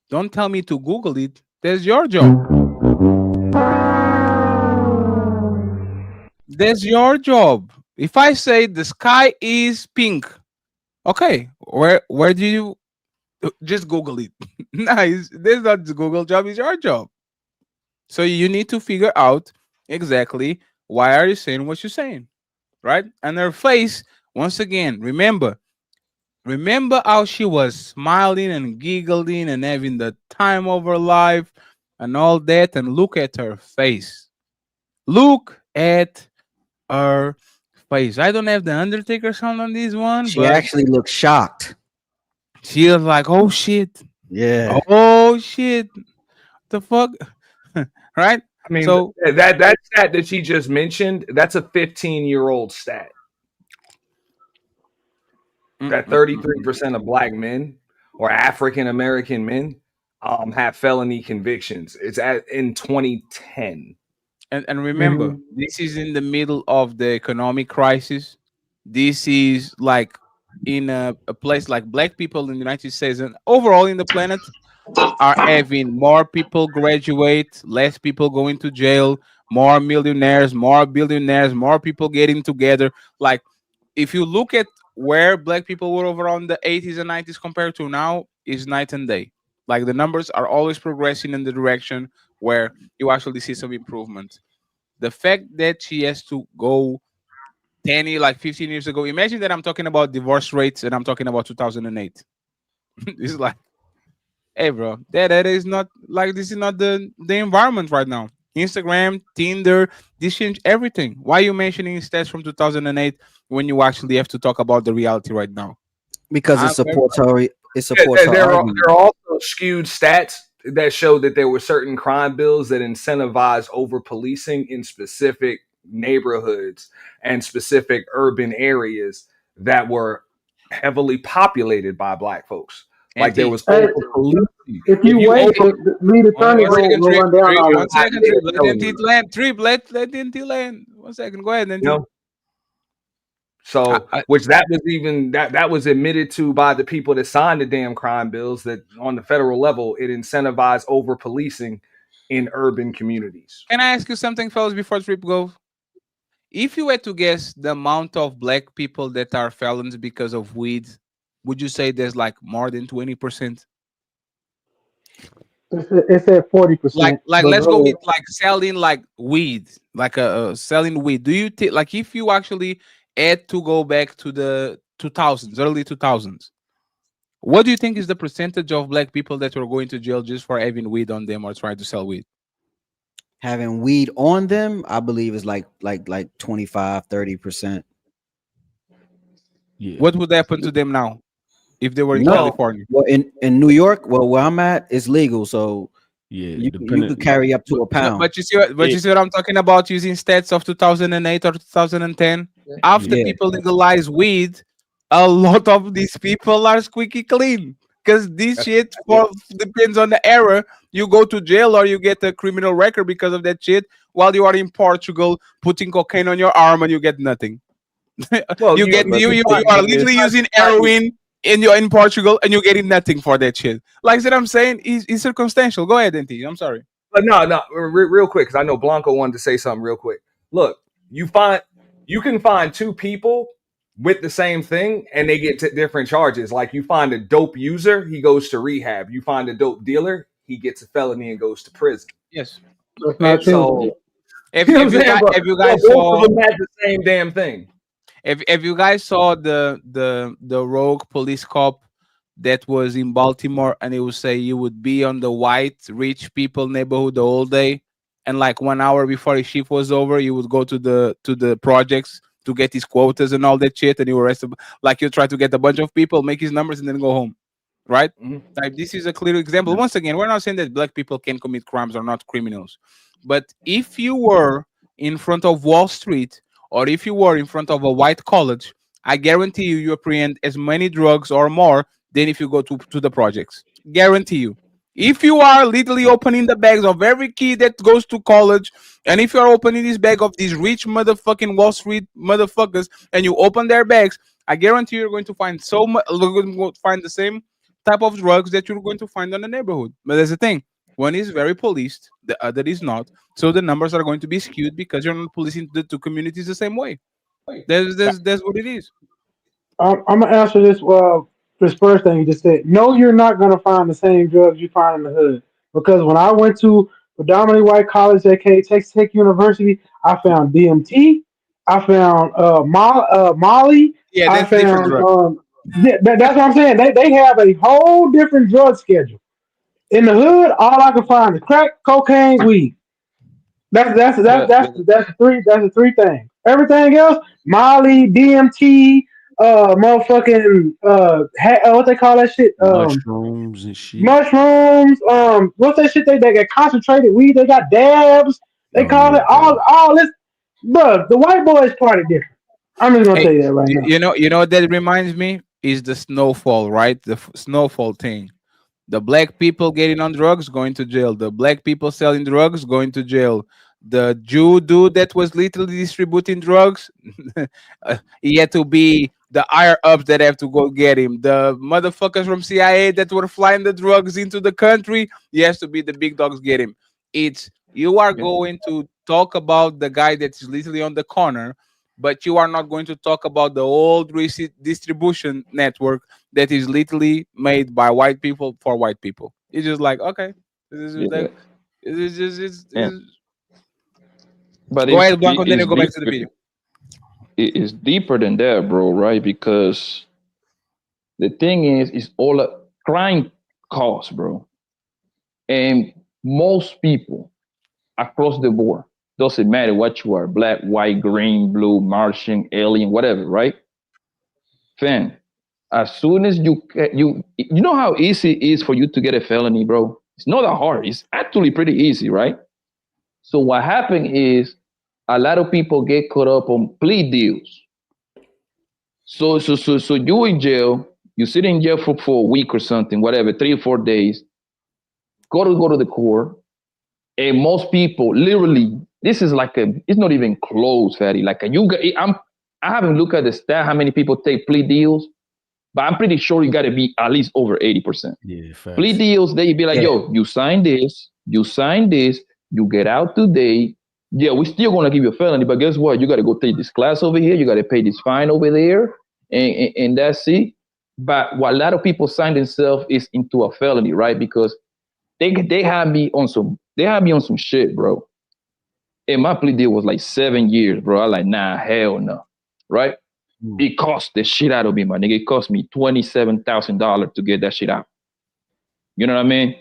Speaker 1: don't tell me to Google it. That's your job. That's your job. If I say the sky is pink, okay, where do you just Google it? Nice. That's not the Google job, it's your job. So you need to figure out exactly why are you saying what you're saying, right? And her face, once again, remember how she was smiling and giggling and having the time of her life and all that, and look at her face. Look at her face. I don't have the Undertaker sound on this one,
Speaker 11: She
Speaker 1: but
Speaker 11: actually looked shocked.
Speaker 1: she was like, "Oh shit,
Speaker 11: Yeah.
Speaker 1: oh shit, the fuck," right?
Speaker 9: I mean,
Speaker 1: So
Speaker 9: that stat that she just mentioned, that's a 15-year-old stat. That 33% of black men or African American men have felony convictions. It's in 2010.
Speaker 1: And remember, this is in the middle of the economic crisis. This is like in a place like black people in the United States and overall in the planet are having more people graduate, less people going to jail, more millionaires, more billionaires, more people getting together. Like if you look at where black people were over on the 80s and 90s compared to now, is night and day. Like the numbers are always progressing in the direction where you actually see some improvement. The fact that she has to go like 15 years ago. Imagine that I'm talking about divorce rates and I'm talking about 2008. It's like, hey, bro, that is not like this is not the environment right now. Instagram, Tinder, this changed everything. Why are you mentioning stats from 2008 when you actually have to talk about the reality right now?
Speaker 11: Because it
Speaker 1: I'm very-
Speaker 11: supports her. It supports her
Speaker 9: There
Speaker 11: argument.
Speaker 9: are also skewed stats that show that there were certain crime bills that incentivized over policing in specific neighborhoods and specific urban areas that were heavily populated by black folks. Like there was
Speaker 8: Hey,
Speaker 9: over policing.
Speaker 8: if you wait, lead attorney
Speaker 1: one
Speaker 8: go
Speaker 1: second,
Speaker 8: go
Speaker 1: Trip.
Speaker 8: run down all
Speaker 1: One
Speaker 8: that.
Speaker 1: second, Trip. Let Denti land. Trip, let Denti land. 1 second. Go ahead,
Speaker 9: You
Speaker 1: Denti.
Speaker 9: know? So, which that was even that was admitted to by the people that signed the damn crime bills, that on the federal level it incentivized over policing in urban communities.
Speaker 1: Can I ask you something, fellas, before Trip goes? If you were to guess the amount of black people that are felons because of weed, would you say there's like more than 20%?
Speaker 8: It's at 40%.
Speaker 1: Like
Speaker 8: But
Speaker 1: let's go
Speaker 8: go
Speaker 1: with
Speaker 8: ahead.
Speaker 1: like selling like weed, like selling weed. Do you like if you actually had to go back to the 2000s, early 2000s. What do you think is the percentage of black people that were going to jail just for having weed on them or trying to sell weed?
Speaker 11: Having weed on them, I believe is like 25-30%.
Speaker 10: Yeah.
Speaker 1: What would happen to them now if they were in
Speaker 11: No,
Speaker 1: California?
Speaker 11: well, in New York, well, where I'm at, it's legal, so
Speaker 10: Yeah,
Speaker 11: you could carry up to a pound.
Speaker 1: You see what I'm talking about using stats of 2008 or 2010? After
Speaker 11: Yeah.
Speaker 1: people legalize weed, a lot of these people are squeaky clean. Because this shit depends on the era. You go to jail or you get a criminal record because of that shit while you are in Portugal putting cocaine on your arm and you get nothing.
Speaker 9: Well,
Speaker 1: You are literally using heroin in Portugal and you're getting nothing for that shit. Like I said, I'm saying it's circumstantial. Go ahead, NT. I'm sorry.
Speaker 9: But no, real quick, because I know Blanco wanted to say something real quick. Look, you can find two people with the same thing and they get different charges. Like you find a dope user, he goes to rehab. You find a dope dealer, he gets a felony and goes to prison.
Speaker 1: Yes.
Speaker 8: That's not true.
Speaker 9: So
Speaker 1: If
Speaker 9: you know
Speaker 1: you
Speaker 9: what I'm saying?
Speaker 1: guys
Speaker 9: Both
Speaker 1: saw,
Speaker 9: of them had the same damn thing.
Speaker 1: if you guys saw the rogue police cop that was in Baltimore, and he would say he would be on the white rich people neighborhood the whole day, and like 1 hour before his shift was over, he would go to the projects to get his quotas and all that shit, and he would arrest like you try to get a bunch of people, make his numbers, and then go home. Right? Like this is a clear example. Once again, we're not saying that black people can commit crimes or not criminals, but if you were in front of Wall Street or if you were in front of a white college, I guarantee you apprehend as many drugs or more than if you go to the projects. Guarantee you. If you are literally opening the bags of every kid that goes to college, and if you are opening this bag of these rich motherfucking Wall Street motherfuckers, and you open their bags, I guarantee you're going to find find the same type of drugs that you're going to find in the neighborhood. But there's the thing: one is very policed, the other is not. So the numbers are going to be skewed because you're not policing the two communities the same way. That's what it is.
Speaker 8: I'm gonna answer this first thing you just said. No, you're not gonna find the same drugs you find in the hood because when I went to predominantly white college, aka Texas Tech University, I found DMT, I found Molly,
Speaker 1: Yeah,
Speaker 8: I
Speaker 1: that's different
Speaker 8: found
Speaker 1: drug.
Speaker 8: that's what I'm saying. They have a whole different drug schedule. In the hood, all I can find is crack, cocaine, weed. That's the three things. Everything else, Molly, DMT, motherfucking what they call that shit?
Speaker 10: Mushrooms and shit.
Speaker 8: Mushrooms. What's that shit? They got concentrated weed. They got dabs. They
Speaker 10: Oh
Speaker 8: call
Speaker 10: yeah,
Speaker 8: it all this. But the white boys party different. I'm just gonna
Speaker 1: Hey,
Speaker 8: tell you that right now.
Speaker 1: you know what that reminds me is the snowfall, right? The snowfall thing. The black people getting on drugs going to jail. The black people selling drugs going to jail. The Jew dude that was literally distributing drugs, he had to be the higher ups that have to go get him. The motherfuckers from CIA that were flying the drugs into the country, he has to be the big dogs get him. It's you are going to talk about the guy that is literally on the corner, but you are not going to talk about the old distribution network that is literally made by white people for white people. It's just like okay, this is
Speaker 6: Yeah.
Speaker 1: like it's just
Speaker 6: And but
Speaker 1: go ahead, Blanco. Then you go back to the video.
Speaker 6: it's deeper than that, bro, right? Because the thing is, it's all a crime costs, bro. And most people across the board, doesn't matter what you are, black, white, green, blue, Martian, alien, whatever, right? Fam, as soon as you know how easy it is for you to get a felony, bro. It's not that hard. It's actually pretty easy, right? So what happened is a lot of people get caught up on plea deals. So you in jail, you sit in jail for a week or something, whatever, 3 or 4 days. Go to the court, and most people literally this is like it's not even close, fatty. Like I haven't looked at the stat how many people take plea deals, but I'm pretty sure you got to be at least over 80%.
Speaker 10: Yeah, facts.
Speaker 6: Plea deals, they be like, yo, you sign this, you get out today. Yeah, we're still gonna give you a felony, but guess what? You got to go take this class over here. You got to pay this fine over there, and that's it. But what a lot of people sign themselves is into a felony, right? Because they had me on some shit, bro. And my plea deal was like 7 years, bro. I like, nah, hell no, right? It cost the shit out of me, my nigga. It cost me $27,000 to get that shit out. You know what I mean?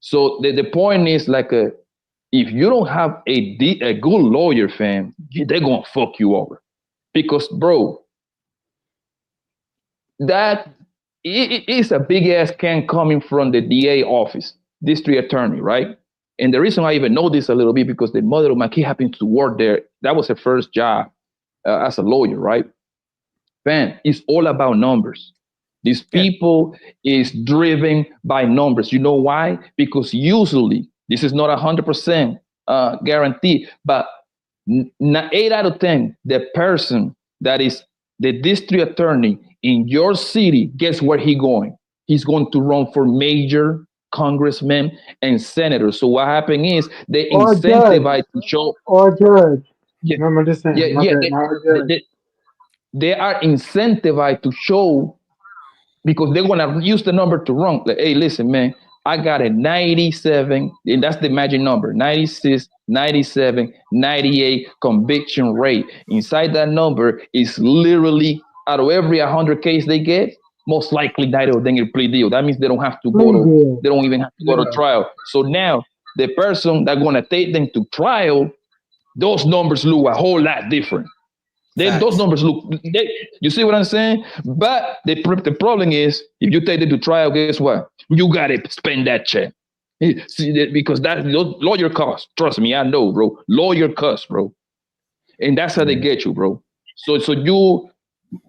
Speaker 6: So the point is like if you don't have a good lawyer, fam, they're gonna fuck you over. Because bro, that it is a big ass can coming from the DA office, district attorney, right? And the reason I even know this a little bit because the mother of my kid happened to work there. That was her first job as a lawyer, right? Man, it's all about numbers. These people is driven by numbers. You know why? Because usually this is not 100% guarantee, but 8 out of 10, the person that is the district attorney in your city, guess where he going? He's going to run for major congressmen and senators. So what happened is they
Speaker 8: Or judge.
Speaker 6: incentivize to show.
Speaker 8: Or judge.
Speaker 6: Yeah,
Speaker 8: No, I'm just saying.
Speaker 6: yeah. They are incentivized to show because they're gonna use the number to run. Like, hey, listen, man, I got a 97, and that's the magic number: 96, 97, 98 conviction rate. Inside that number is literally out of every 100 case they get, most likely 90 of them get plea deal. That means they don't have to go to, they don't even have to go to trial. So now the person that's gonna take them to trial, those numbers look a whole lot different. Those numbers look. You see what I'm saying? But the problem is, if you take it to trial, guess what? You gotta spend that check. See, because that lawyer costs. Trust me, I know, bro. Lawyer costs, bro, and that's how they get you, bro. So you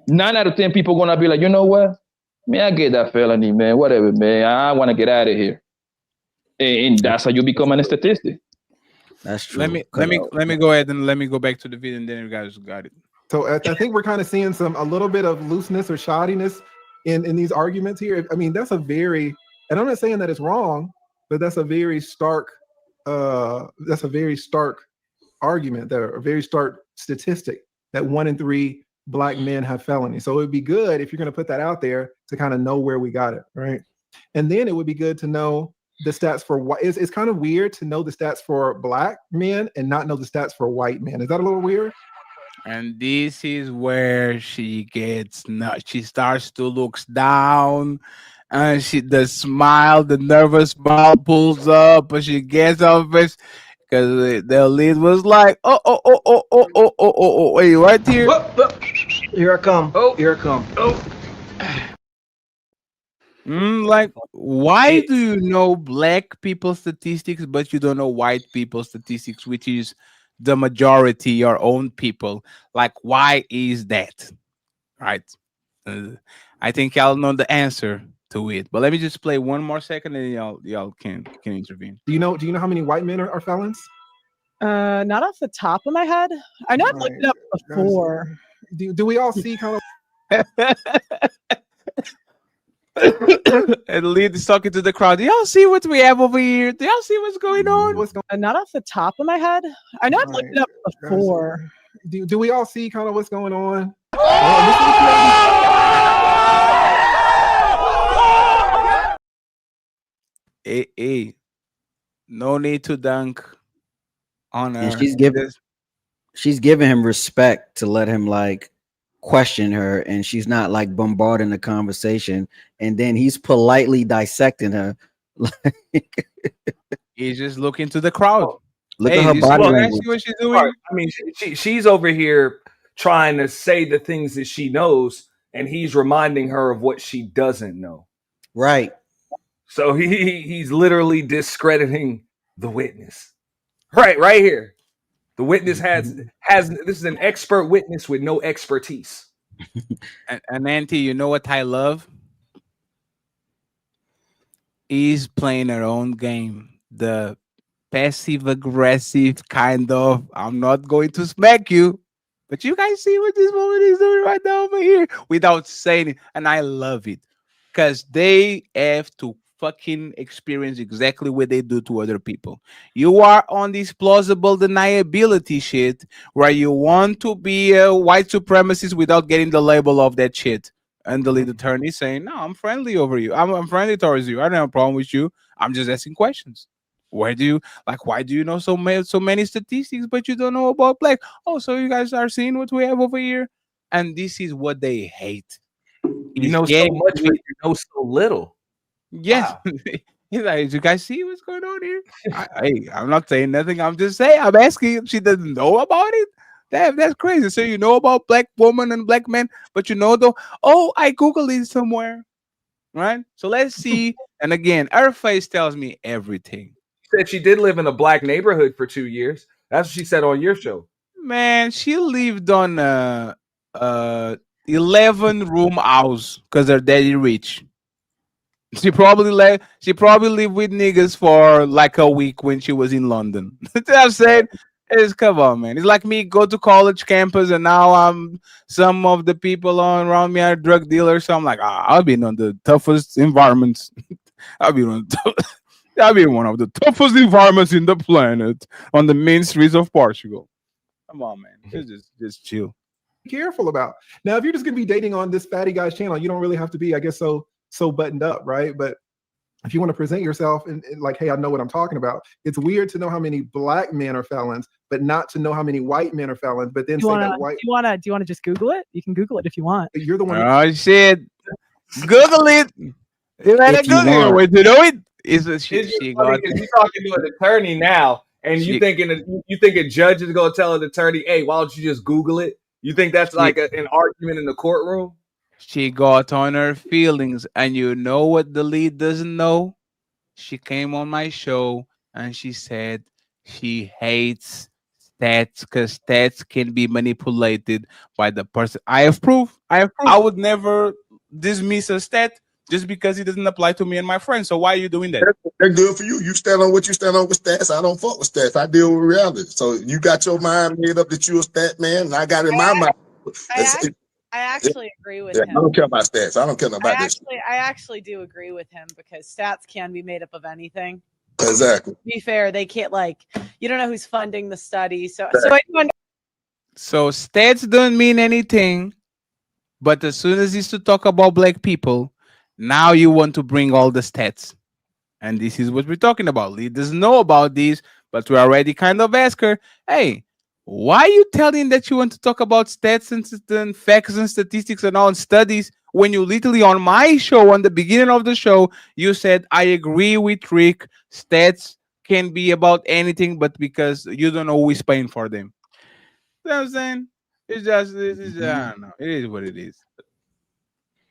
Speaker 6: 9 out of 10 people gonna be like, you know what? Man, I get that felony, man. Whatever, man. I want to get out of here, and that's how you become a statistic.
Speaker 11: That's true.
Speaker 1: Let me go ahead and let me go back to the video, and then you guys got it.
Speaker 16: So I think we're kind of seeing a little bit of looseness or shoddiness in these arguments here. I mean, that's a very, and I'm not saying that it's wrong, but that's a very stark argument, that a very stark statistic that 1 in 3 Black men have felonies. So it would be good if you're going to put that out there to kind of know where we got it, right? And then it would be good to know the stats for white. It's kind of weird to know the stats for Black men and not know the stats for white men. Is that a little weird?
Speaker 1: And this is where she gets nuts. She starts to look down, and the smile, the nervous smile pulls up, but she gets off it because the lead was like, oh, wait, right here.
Speaker 15: Here I come. Oh, here I come. Oh.
Speaker 1: Like, why do you know Black people statistics, but you don't know white people statistics, which is the majority, your own people? Like, why is that? Right? I think y'all know the answer to it, but let me just play one more second, and y'all can intervene.
Speaker 16: Do you know how many white men are felons?
Speaker 13: Not off the top of my head. I know I've looked it up before.
Speaker 16: Do we all see kind of?
Speaker 1: And the lead is talking to the crowd. Do y'all see what we have over here? Do y'all see what's going on?
Speaker 13: Not off the top of my head. I know I've looked it up before.
Speaker 16: Do we all see kind of what's going on?
Speaker 1: Hey, no need to dunk on her.
Speaker 11: And she's giving him respect to let him like question her, and she's not like bombarding the conversation, and then he's politely dissecting her.
Speaker 1: He's just looking to the crowd.
Speaker 11: Look at her body language.
Speaker 1: See what she's doing?
Speaker 9: I mean, she's over here trying to say the things that she knows, and he's reminding her of what she doesn't know.
Speaker 11: Right.
Speaker 9: So he's literally discrediting the witness. Right here. The witness has this is an expert witness with no expertise.
Speaker 1: And Auntie, you know what I love? He's playing her own game. The passive aggressive kind of, I'm not going to smack you, but you guys see what this woman is doing right now over here without saying it. And I love it because they have to fucking experience exactly what they do to other people. You are on this plausible deniability shit where you want to be a white supremacist without getting the label of that shit. And the lead attorney saying, no, I'm friendly over you. I'm friendly towards you. I don't have a problem with you. I'm just asking questions. Why do you know so many statistics, but you don't know about Black? Oh, so you guys are seeing what we have over here? and this is what they hate.
Speaker 9: You
Speaker 1: Is
Speaker 9: know so
Speaker 1: getting
Speaker 9: much, but
Speaker 1: with
Speaker 9: you know so little.
Speaker 1: yes.
Speaker 9: Wow.
Speaker 1: He's like, you guys see what's going on here? I'm not saying nothing. I'm just saying. I'm asking if she doesn't know about it. That's crazy. So you know about black woman and black men, but you know though. Oh, I googled it somewhere, right? So let's see. And again, her face tells me everything.
Speaker 9: She said she did live in a black neighborhood for 2 years. That's what she said on your show.
Speaker 1: Man, she lived on a 11-room house because her daddy rich. She probably lived with niggas for like a week when she was in London. That's what I'm saying. It's come on, man. It's like me go to college campus and now I'm some of the people on around me are drug dealers. So I'm like, I've been on the toughest environments. I've been on I've been one of the toughest environments in the planet on the main streets of Portugal. Come on, man. It's just chill.
Speaker 16: Careful about. Now, if you're just gonna be dating on this fatty guy's channel, you don't really have to be, I guess, so buttoned up, right? But if you want to present yourself and like, hey, I know what I'm talking about. It's weird to know how many black men are felons, but not to know how many white men are felons. But then
Speaker 13: Do you
Speaker 16: say
Speaker 13: wanna,
Speaker 16: that white.
Speaker 13: do you wanna just Google it? You can Google it if you want.
Speaker 16: You're the one.
Speaker 1: Oh shit. Google it. You better
Speaker 11: If you
Speaker 1: Google it.
Speaker 11: want.
Speaker 1: Wait, you know it? It's a
Speaker 9: It's
Speaker 1: she,
Speaker 9: just
Speaker 1: she
Speaker 9: funny
Speaker 1: got
Speaker 9: because you're talking to an attorney now, and
Speaker 1: she,
Speaker 9: you think a judge is gonna tell an attorney, "Hey, why don't you just Google it?" You think that's
Speaker 1: she,
Speaker 9: like an argument in the courtroom?
Speaker 1: she got on her feelings, and you know what the lead doesn't know? She came on my show and she said she hates stats because stats can be manipulated by the person. I have proof. I would never dismiss a stat just because it doesn't apply to me and my friends. So why are you doing that?
Speaker 2: That's good for you. You stand on what you stand on with stats. I don't fuck with stats. I deal with reality. So you got your mind made up that you a stat man, and I got in my mind.
Speaker 17: I actually agree with
Speaker 2: Yeah,
Speaker 17: him.
Speaker 2: I don't care about stats. I don't care about this.
Speaker 17: I actually do agree with him because stats can be made up of anything.
Speaker 2: Exactly.
Speaker 17: To be fair, they can't you don't know who's funding the study. So anyone.
Speaker 1: So stats don't mean anything, but as soon as it's to talk about black people, now you want to bring all the stats. And this is what we're talking about. Lee doesn't know about this, but we already kind of ask her, hey, why are you telling that you want to talk about stats and facts and statistics and all studies when you literally on my show, on the beginning of the show, you said, I agree with Rick, stats can be about anything, but because you don't know who is paying for them. You know what I'm saying? I don't know. It is what it is.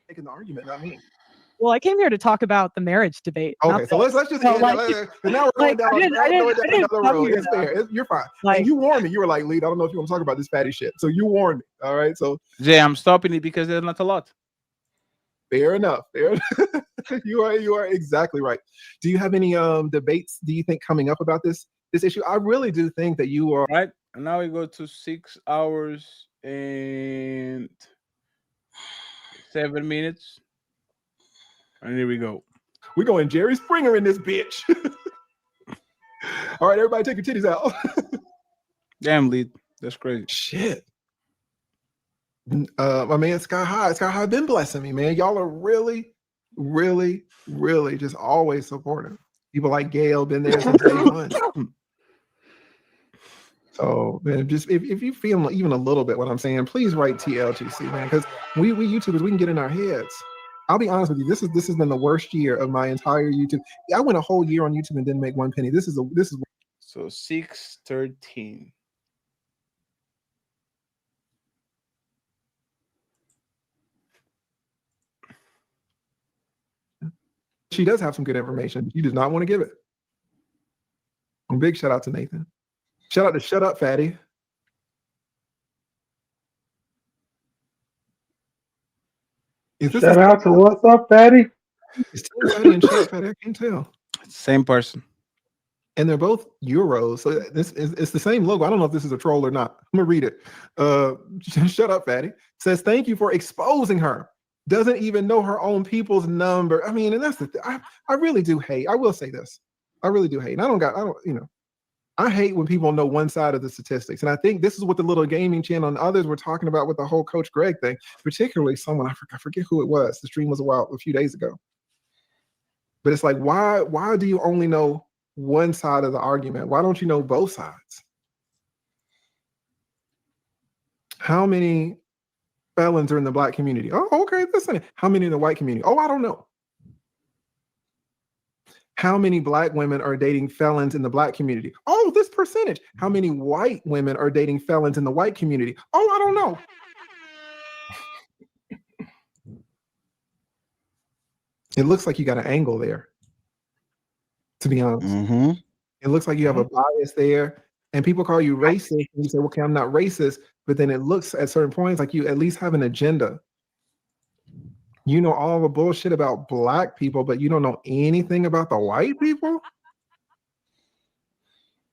Speaker 16: Making the argument, not me.
Speaker 13: Well, I came here to talk about the marriage debate.
Speaker 16: Okay, so let's just end it. Now we're going down another road. It's fair. You're fine. And you warned me. You were like, "Lead, I don't know if you want to talk about this fatty shit." So you warned me. All right. So
Speaker 1: Jay, I'm stopping it because there's not a lot.
Speaker 16: Fair enough. You are exactly right. Do you have any debates? Do you think coming up about this issue? I really do think that you are
Speaker 1: right. And now we go to 6 hours and 7 minutes. And here we go.
Speaker 16: We're going Jerry Springer in this bitch. All right, everybody take your titties out.
Speaker 1: Damn, Lead. That's crazy.
Speaker 16: Shit. My man Sky High been blessing me, man. Y'all are really, really, really just always supportive. People like Gail been there since day one. So, man, just if you feel even a little bit what I'm saying, please write TLGC, man, because we YouTubers, we can get in our heads. I'll be honest with you. This has been the worst year of my entire YouTube. I went a whole year on YouTube and didn't make one penny. This is
Speaker 1: so 6:13.
Speaker 16: She does have some good information. She does not want to give it. A big shout out to Nathan. Shout out to Shut Up Fatty.
Speaker 8: Shout out to What's Up Fatty.
Speaker 16: It's Fatty and Shut Up Fatty. I can't tell.
Speaker 1: Same person.
Speaker 16: And they're both euros. So it's the same logo. I don't know if this is a troll or not. I'm gonna read it. Shut Up Fatty says, thank you for exposing her. Doesn't even know her own people's number. I mean, and that's the thing. I really do hate. I will say this. I really do hate. And I hate when people know one side of the statistics. And I think this is what the little gaming channel and others were talking about with the whole Coach Greg thing, particularly someone, I forget who it was. The stream was a few days ago. But it's like, why do you only know one side of the argument? Why don't you know both sides? How many felons are in the black community. Oh, okay. Listen, how many in the white community? Oh, I don't know. How many black women are dating felons in the black community? Oh, this percentage. How many white women are dating felons in the white community? Oh, I don't know. It looks like you got an angle there, to be honest.
Speaker 11: Mm-hmm.
Speaker 16: It looks like you have a bias there, and people call you racist, and you say, okay, I'm not racist, but then it looks at certain points like you at least have an agenda. You know all the bullshit about black people, but you don't know anything about the white people?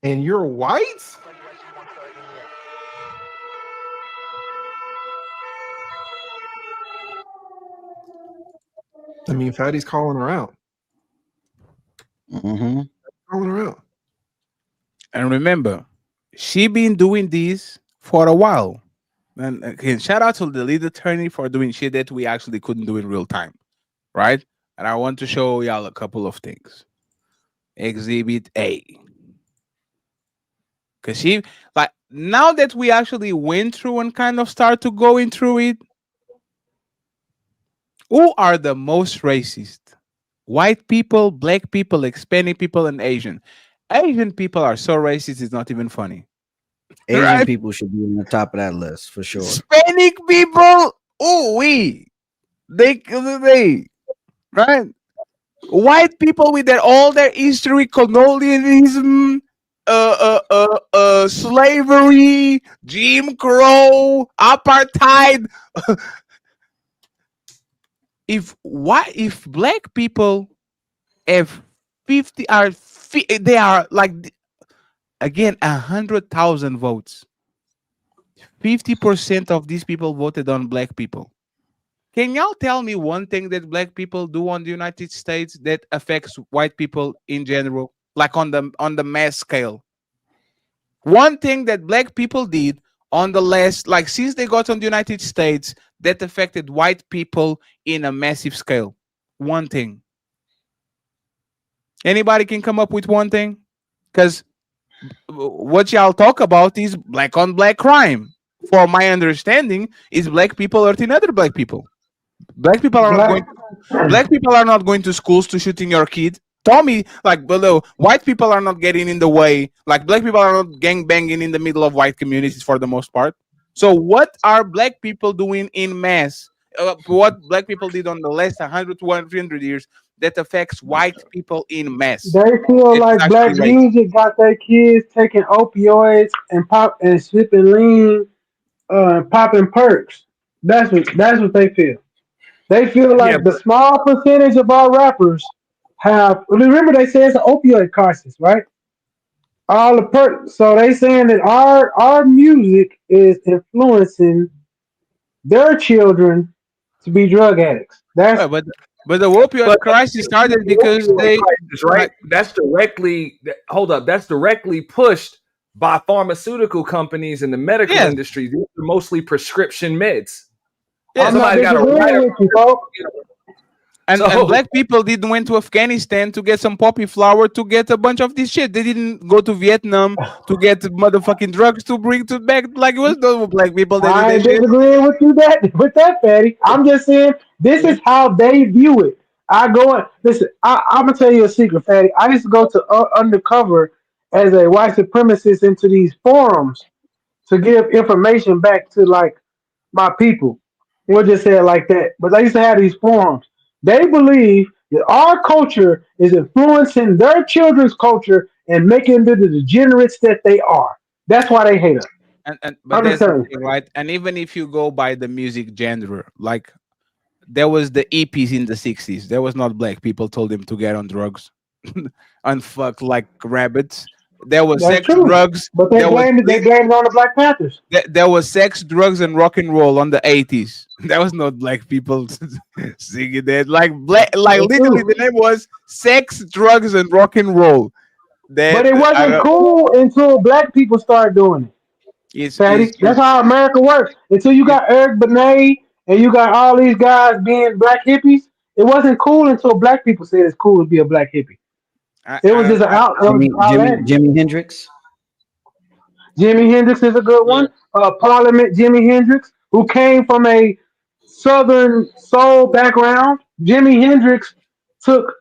Speaker 16: And you're white? I mean, Fatty's calling her out.
Speaker 11: Mm-hmm.
Speaker 16: Calling her out.
Speaker 1: And remember, she been doing this for a while. And again, shout out to the lead attorney for doing shit that we actually couldn't do in real time, right? And I want to show y'all a couple of things. Exhibit A. Because she, like, now that we actually went through and kind of start to going through it, who are the most racist? White people, black people, Hispanic people, and Asian. Asian people are so racist, it's not even funny.
Speaker 11: Asian
Speaker 1: Right?
Speaker 11: people should be on the top of that list for sure.
Speaker 1: Hispanic people, they, right? White people with all their history, colonialism, slavery, Jim Crow, apartheid. If black people have 50 are they are like again 100,000 votes. 50% of these people voted on black people. Can y'all tell me one thing that black people do on the United States that affects white people in general, like on the mass scale? One thing that black people did on the last, like since they got on the United States, that affected white people in a massive scale. One thing. Anybody can come up with one thing? Because what y'all talk about is black on black crime. For my understanding, is black people hurting other black people. Black people are not going. Black people are not going to schools to shooting your kid. Tell me, like below, white people are not getting in the way. Like black people are not gang banging in the middle of white communities for the most part. So what are black people doing in mass? What black people did on the last 100 to 300 years that affects white people in mass?
Speaker 8: They feel
Speaker 1: It's
Speaker 8: like black
Speaker 1: actually racist.
Speaker 8: music got their kids taking opioids and pop and sipping lean, popping perks. That's what they feel. They feel
Speaker 9: Yeah,
Speaker 8: like the small percentage of our rappers have. Remember, they say it's an opioid crisis, right? All the perks. So they saying that our music is influencing their children to be drug addicts. That's
Speaker 1: Yeah, but the opioid crisis started because they
Speaker 9: right?
Speaker 1: like
Speaker 9: That's directly hold up. That's directly pushed by pharmaceutical companies in the medical
Speaker 1: yes,
Speaker 9: industry. These are mostly prescription meds.
Speaker 1: yes.
Speaker 8: I'm not
Speaker 9: Somebody got to write
Speaker 8: disagreeing
Speaker 9: a
Speaker 8: with you, folks.
Speaker 1: And
Speaker 9: so
Speaker 1: black people didn't went to Afghanistan to get some poppy flower to get a bunch of this shit. They didn't go to Vietnam to get motherfucking drugs to bring to back. Like it was those black people that do
Speaker 8: I
Speaker 1: that
Speaker 8: ain't
Speaker 1: shit.
Speaker 8: disagreeing with that, Fatty. I'm just saying this is how they view it. I go and listen. I'm gonna tell you a secret, Fatty. I used to go to undercover as a white supremacist into these forums to give information back to like my people. We'll just say it like that. But I used to have these forums. They believe that our culture is influencing their children's culture and making them the degenerates that they are. That's why they hate us.
Speaker 1: And but
Speaker 8: I'm just
Speaker 1: that's the
Speaker 8: telling
Speaker 1: thing, right? And even if you go by the music genre, like there was the EPs in the 60s. There was not black people told them to get on drugs and fuck like rabbits. There was
Speaker 8: you. That's
Speaker 1: sex,
Speaker 8: true.
Speaker 1: drugs.
Speaker 8: But they
Speaker 1: There was
Speaker 8: blamed it. They blamed it on the Black Panthers.
Speaker 1: there was sex, drugs, and rock and roll on the 80s. There was not black people singing that. Like black, like
Speaker 8: That's
Speaker 1: literally,
Speaker 8: true.
Speaker 1: the name was sex, drugs, and rock and roll.
Speaker 8: But
Speaker 1: That
Speaker 8: it wasn't cool until black people started doing it.
Speaker 1: is
Speaker 8: Fatty. That's how America works. Until you got Eric Benet and you got all these guys being black hippies, it wasn't cool until black people said it's cool to be a black hippie. It was just an out. It was outlandish.
Speaker 11: Jimi Hendrix.
Speaker 8: Jimi Hendrix is a good one. Parliament, Jimi Hendrix. who came from a Southern soul background. Jimi Hendrix took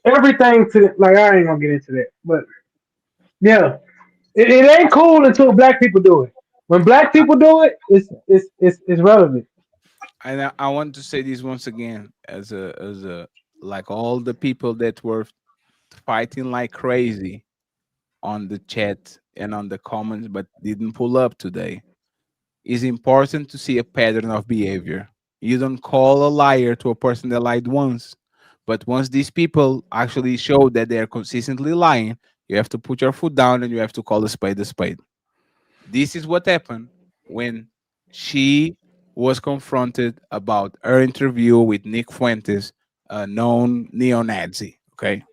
Speaker 8: everything to like. I ain't gonna get into that, but yeah, it ain't cool until black people do it. When black people do it, it's relevant.
Speaker 1: And I want to say this once again, as a like all the people that were fighting like crazy on the chat and on the comments, but didn't pull up today. It's important to see a pattern of behavior. You don't call a liar to a person that lied once, but once these people actually show that they are consistently lying, you have to put your foot down and you have to call a spade a spade. This is what happened when she was confronted about her interview with Nick Fuentes, a known neo-Nazi. Okay.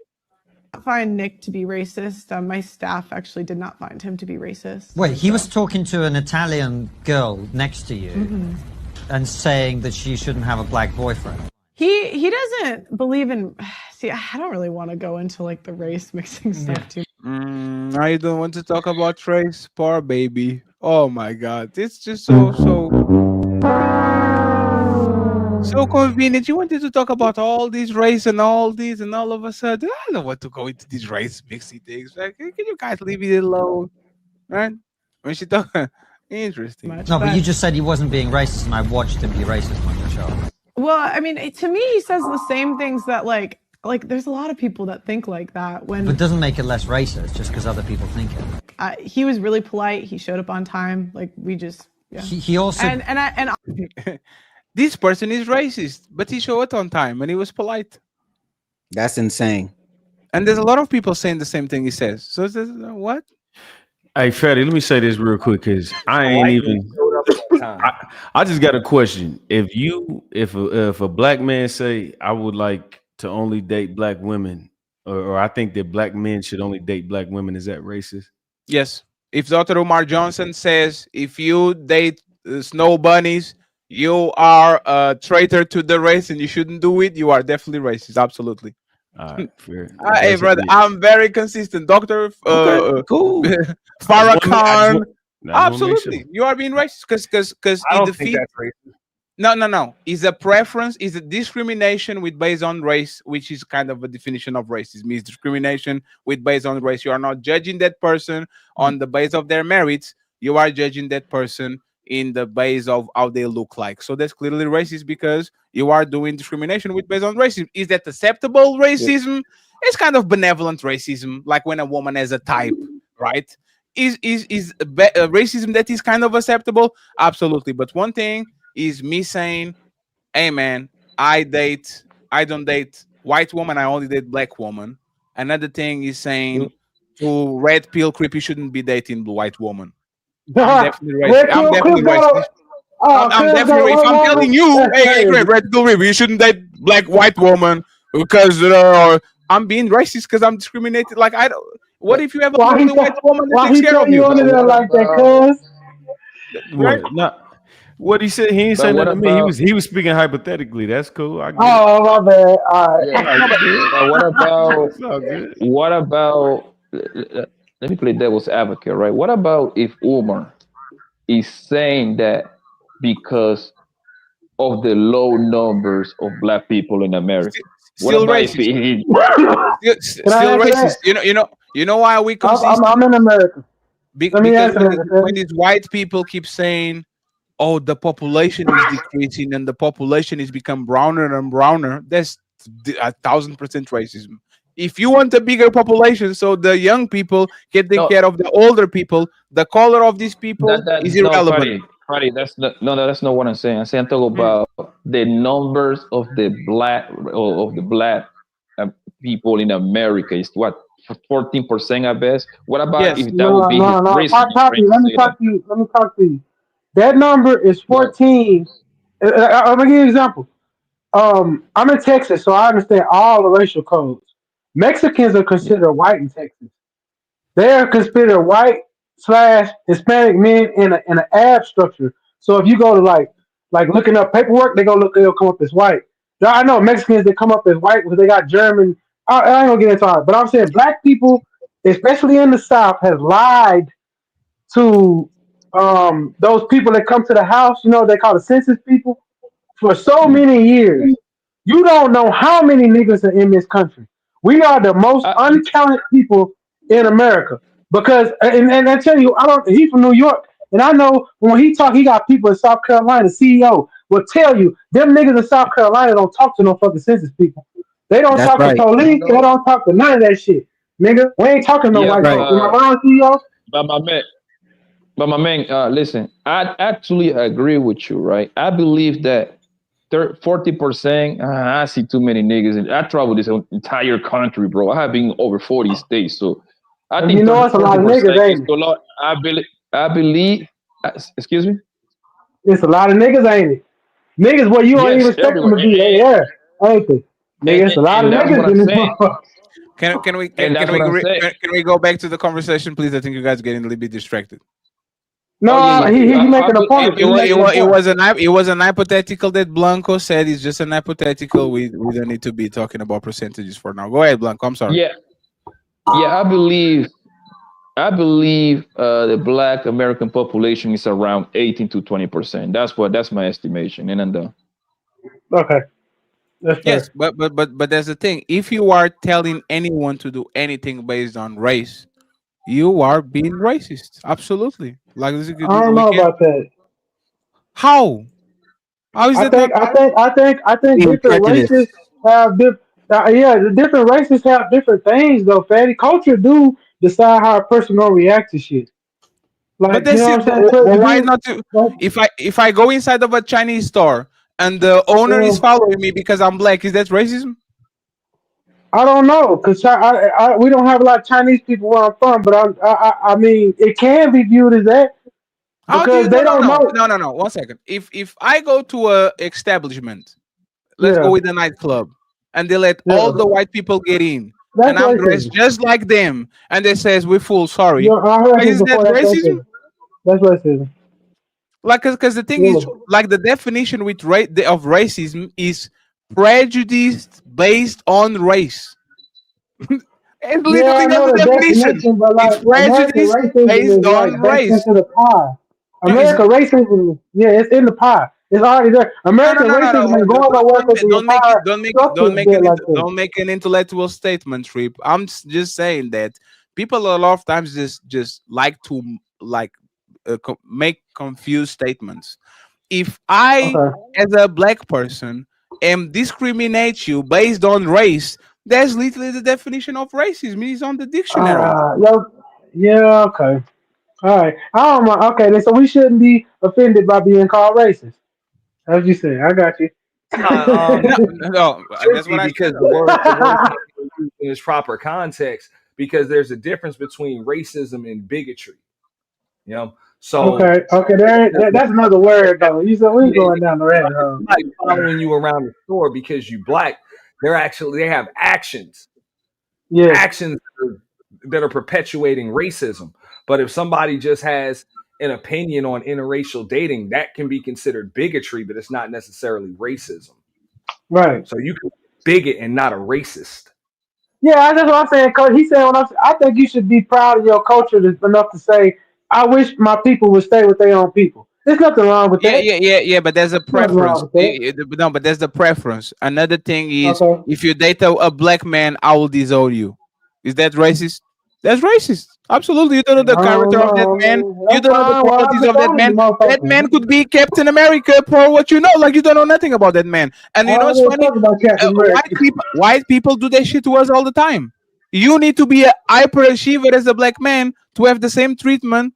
Speaker 3: Find Nick to be racist. My staff actually did not find him to be racist.
Speaker 18: Wait, he was talking to an Italian girl next to you and saying that she shouldn't have a black boyfriend.
Speaker 3: He doesn't believe in. See, I don't really want to go into like the race mixing stuff too.
Speaker 1: I don't want to talk about race, poor baby. Oh my god, it's just so convenient. You wanted to talk about all these race and all these, and all of a sudden, I don't want to go into these race mixing things. Like, can you guys leave it alone? Right? When she talk, interesting.
Speaker 18: No, but you just said he wasn't being racist, and I watched him be racist on your show.
Speaker 3: Well, I mean, to me, he says the same things that like there's a lot of people that think like that. When
Speaker 18: But it doesn't make it less racist just because other people think it.
Speaker 3: he was really polite, he showed up on time. Like we just, yeah.
Speaker 18: He also
Speaker 3: and
Speaker 1: This person is racist, but he showed up on time and he was polite.
Speaker 11: That's insane.
Speaker 1: And there's a lot of people saying the same thing he says. So it's just, what?
Speaker 10: Hey, Fatty, let me say this real quick because I ain't even. I just got a question. If a black man say I would like to only date black women, or I think that black men should only date black women, is that racist?
Speaker 1: Yes. If Dr. Umar Johnson says if you date snow bunnies, you are a traitor to the race and you shouldn't do it, you are definitely racist. Absolutely.
Speaker 10: All right, fair.
Speaker 1: Hey, brother, I'm very consistent. Dr.
Speaker 10: Cool.
Speaker 1: Farrakhan.
Speaker 10: I just wanna
Speaker 1: Absolutely.
Speaker 10: make sure.
Speaker 1: You are being racist because
Speaker 9: I
Speaker 1: it
Speaker 9: don't think
Speaker 1: defeats.
Speaker 9: that's racist.
Speaker 1: No. It's a preference, it's a discrimination with based on race, which is kind of a definition of racism. Is discrimination with based on race. You are not judging that person on the base of their merits. You are judging that person in the base of how they look like. So that's clearly racist because you are doing discrimination with based on racism. Is that acceptable racism? It's kind of benevolent racism, like when a woman has a type, right? Is racism that is kind of acceptable? Absolutely. But one thing is me saying, hey man, I don't date white woman, I only date black woman. Another thing is saying to red pill creep, you shouldn't be dating the white woman. I'm definitely racist. I'm definitely racist. I'm definitely. If I'm telling you, hey, great, red pill creep, you shouldn't date white woman because I'm being racist because I'm discriminated. Like I don't. What if you have a lovely white woman that
Speaker 8: Why
Speaker 1: takes
Speaker 8: he
Speaker 1: care
Speaker 8: throw
Speaker 1: of
Speaker 8: you
Speaker 1: you?
Speaker 8: under there like that, cuz?
Speaker 1: Right?
Speaker 10: What? Not what he said. He ain't
Speaker 6: But
Speaker 10: saying
Speaker 6: what
Speaker 10: nothing to me.
Speaker 6: about
Speaker 10: He was speaking hypothetically. That's cool. I get it.
Speaker 8: Oh, my bad. All right.
Speaker 6: yeah? But what about
Speaker 10: It's all good.
Speaker 6: what about? Let me play devil's advocate, right? What about if Umar is saying that because of the low numbers of black people in America? What
Speaker 1: Still
Speaker 6: about if
Speaker 1: racist.
Speaker 6: he?
Speaker 8: Can I
Speaker 1: Still
Speaker 8: answer
Speaker 1: racist.
Speaker 8: that?
Speaker 1: You know why we consist?
Speaker 8: I'm in America. Let me
Speaker 1: Because
Speaker 8: answer that.
Speaker 1: when these white people keep saying, "Oh, the population is decreasing and the population is become browner and browner," that's 1,000% racism. If you want a bigger population, so the young people can take
Speaker 6: No,
Speaker 1: care of the older people, the color of these people
Speaker 6: that
Speaker 1: is
Speaker 6: no,
Speaker 1: irrelevant.
Speaker 6: Freddie, that's not, no, no, that's not what I'm saying. I'm talking
Speaker 1: Mm.
Speaker 6: about the numbers of the black uh, people in America is what 14% at best. What about
Speaker 1: Yes.
Speaker 6: if that would
Speaker 8: No,
Speaker 6: be his
Speaker 8: no, no.
Speaker 6: reason? You're trying to
Speaker 8: Let me
Speaker 6: say that?
Speaker 8: talk to you. Let me talk to you. That number is
Speaker 6: No,
Speaker 8: 14. I'm gonna give you an example. I'm in Texas, so I understand all the racial codes. Mexicans are
Speaker 6: yeah.
Speaker 8: considered white in Texas. They are considered white slash Hispanic men in an ab structure. So if you go to like looking up paperwork, they'll come up as white. Now, I know Mexicans that come up as white because they got German. I ain't gonna get into it, but I'm saying black people, especially in the South, has lied to those people that come to the house, they call the census people, for so
Speaker 6: Mm.
Speaker 8: many years. You don't know how many niggas are in this country. We are the most uncounted people in America. Because and I tell you, I don't he's from New York. And I know when he talk, he got people in South Carolina, CEO will tell you, them niggas in South Carolina don't talk to no fucking census people. They don't
Speaker 11: That's
Speaker 8: talk to
Speaker 11: right.
Speaker 8: police, they don't talk to none of that shit. Nigga, we ain't talking to no
Speaker 6: Yeah,
Speaker 8: white
Speaker 11: Right.
Speaker 8: folks. Am I wrong, CEO?
Speaker 6: but my man, listen, I actually agree with you, right? I believe that 40%. I see too many niggas, and I travel this entire country, bro. I have been over 40 states, so I
Speaker 8: And
Speaker 6: think
Speaker 8: you know it's a lot
Speaker 6: forty
Speaker 8: of niggas,
Speaker 6: percent is
Speaker 8: ain't it?
Speaker 6: too lot. I believe. Excuse me.
Speaker 8: It's a lot of niggas, ain't it? Niggas where you don't even
Speaker 6: Yes,
Speaker 8: expect them
Speaker 6: everywhere,
Speaker 8: to be. They there, ain't they?
Speaker 6: and,
Speaker 8: Nigga, it's a lot of
Speaker 6: and that's what
Speaker 8: niggas
Speaker 6: I'm
Speaker 8: in this
Speaker 6: saying.
Speaker 8: motherfucker.
Speaker 1: Can we
Speaker 6: And that's what I'm saying.
Speaker 1: can we go back to the conversation, please? I think you guys are getting a little bit distracted.
Speaker 6: Oh yeah,
Speaker 8: No,
Speaker 6: yeah.
Speaker 8: he making a
Speaker 6: I
Speaker 8: point. He
Speaker 1: It,
Speaker 8: making
Speaker 6: believe.
Speaker 8: a
Speaker 1: was, it
Speaker 8: point.
Speaker 1: was an it was an hypothetical that Blanco said. It's just an hypothetical. We don't need to be talking about percentages for now. Go ahead, Blanco. I'm sorry.
Speaker 6: Yeah, yeah. I believe the Black American population is around 18 to 20%. That's my estimation. And I'm done.
Speaker 8: Okay, that's
Speaker 1: Yes,
Speaker 8: fair.
Speaker 1: but that's the thing. If you are telling anyone to do anything based on race, you are being racist. Absolutely. Like this is
Speaker 8: I don't
Speaker 1: we
Speaker 8: know
Speaker 1: can.
Speaker 8: about that.
Speaker 1: How? How is
Speaker 8: I
Speaker 1: that not?
Speaker 8: think I think I think I think
Speaker 11: Being
Speaker 8: different races
Speaker 11: prejudiced.
Speaker 8: have yeah, the different races have different things though, fatty. Culture do decide how a person gonna react to shit.
Speaker 1: But
Speaker 8: Like, you
Speaker 1: that's
Speaker 8: know
Speaker 1: it.
Speaker 8: what I'm saying? So
Speaker 1: But
Speaker 8: you
Speaker 1: why
Speaker 8: do
Speaker 1: not to?
Speaker 8: like,
Speaker 1: If I go inside of a Chinese store and the owner is following me because I'm black, is that racism?
Speaker 8: I don't know, cause we don't have a lot of Chinese people where I'm from, but I mean it can be viewed as that
Speaker 1: How do
Speaker 8: because
Speaker 1: you? No,
Speaker 8: they
Speaker 1: no,
Speaker 8: don't
Speaker 1: no,
Speaker 8: know.
Speaker 1: no, no, no. 1 second. If I go to a establishment, let's go
Speaker 8: Yeah,
Speaker 1: with a nightclub, and they let all
Speaker 8: yeah,
Speaker 1: the white people get in,
Speaker 8: that's
Speaker 1: and I'm dressed
Speaker 8: racism.
Speaker 1: just like them, and they says we're full
Speaker 8: Yeah,
Speaker 1: sorry.
Speaker 8: I heard
Speaker 1: Like,
Speaker 8: this
Speaker 1: is that
Speaker 8: before. That's
Speaker 1: racism?
Speaker 8: racism. That's racism.
Speaker 1: Like, because the thing is,
Speaker 8: Yeah.
Speaker 1: like, the definition with of racism is prejudice based on race. It's
Speaker 8: Yeah,
Speaker 1: literally
Speaker 8: I
Speaker 1: on
Speaker 8: know
Speaker 1: the
Speaker 8: the
Speaker 1: definition.
Speaker 8: definition, but
Speaker 1: It's
Speaker 8: like American
Speaker 1: prejudice
Speaker 8: racism
Speaker 1: based
Speaker 8: is like
Speaker 1: on
Speaker 8: baked
Speaker 1: race.
Speaker 8: into the pie.
Speaker 1: No, is it?
Speaker 8: American racism, yeah, it's in the pie. It's already there.
Speaker 1: No, no,
Speaker 8: American
Speaker 1: no, no,
Speaker 8: racism
Speaker 1: no.
Speaker 8: ain't going nowhere because the
Speaker 1: Don't make it.
Speaker 8: entire structure is built like this.
Speaker 1: Don't make an intellectual statement, Trip. I'm just saying that people a lot of times just like to like make confused statements. If I,
Speaker 8: Okay.
Speaker 1: as a black person, am discriminate you based on race, that's literally the definition of racism. It's on the dictionary.
Speaker 8: Yo, yeah, okay. All right. I don't mind. Okay, then so we shouldn't be offended by being called racist. As you say, I got you.
Speaker 1: No, no,
Speaker 9: Should
Speaker 1: that's what
Speaker 9: be
Speaker 1: I
Speaker 9: because
Speaker 1: said.
Speaker 9: the word can't be used in its proper context because there's a difference between racism and bigotry. You know, so
Speaker 8: Okay, okay, that's another word though. You said we going down the rabbit hole.
Speaker 9: somebody following you around the store because you black, they have
Speaker 8: Yes,
Speaker 9: actions that are perpetuating racism. But if somebody just has an opinion on interracial dating, that can be considered bigotry, but it's not necessarily racism.
Speaker 8: right.
Speaker 9: So you can be bigot and not a racist.
Speaker 8: Yeah, that's what I'm saying. Coach, he said, I think you should be proud of your culture enough to say, I wish my people would stay with their own people. There's nothing wrong with
Speaker 1: Yeah,
Speaker 8: that.
Speaker 1: yeah, yeah, yeah. But there's a
Speaker 8: Nothing wrong
Speaker 1: preference.
Speaker 8: with that.
Speaker 1: No, but there's the preference. Another thing is,
Speaker 8: Okay.
Speaker 1: if you date a black man, I will disown you. Is that racist? That's racist. Absolutely. You don't know the
Speaker 8: I don't
Speaker 1: character of that
Speaker 8: know. I
Speaker 1: man.
Speaker 8: mean,
Speaker 1: You
Speaker 8: that's
Speaker 1: don't know the
Speaker 8: fine. Well, I'm
Speaker 1: qualities of that
Speaker 8: disowning the
Speaker 1: man. That
Speaker 8: motherfucker.
Speaker 1: man could be Captain America for what you know. Like, you don't know nothing about that man. And
Speaker 8: I
Speaker 1: you know
Speaker 8: don't
Speaker 1: what's
Speaker 8: give a
Speaker 1: funny?
Speaker 8: fuck about Captain America.
Speaker 1: White people do that shit to us all the time. You need to be a hyperachiever as a black man to have the same treatment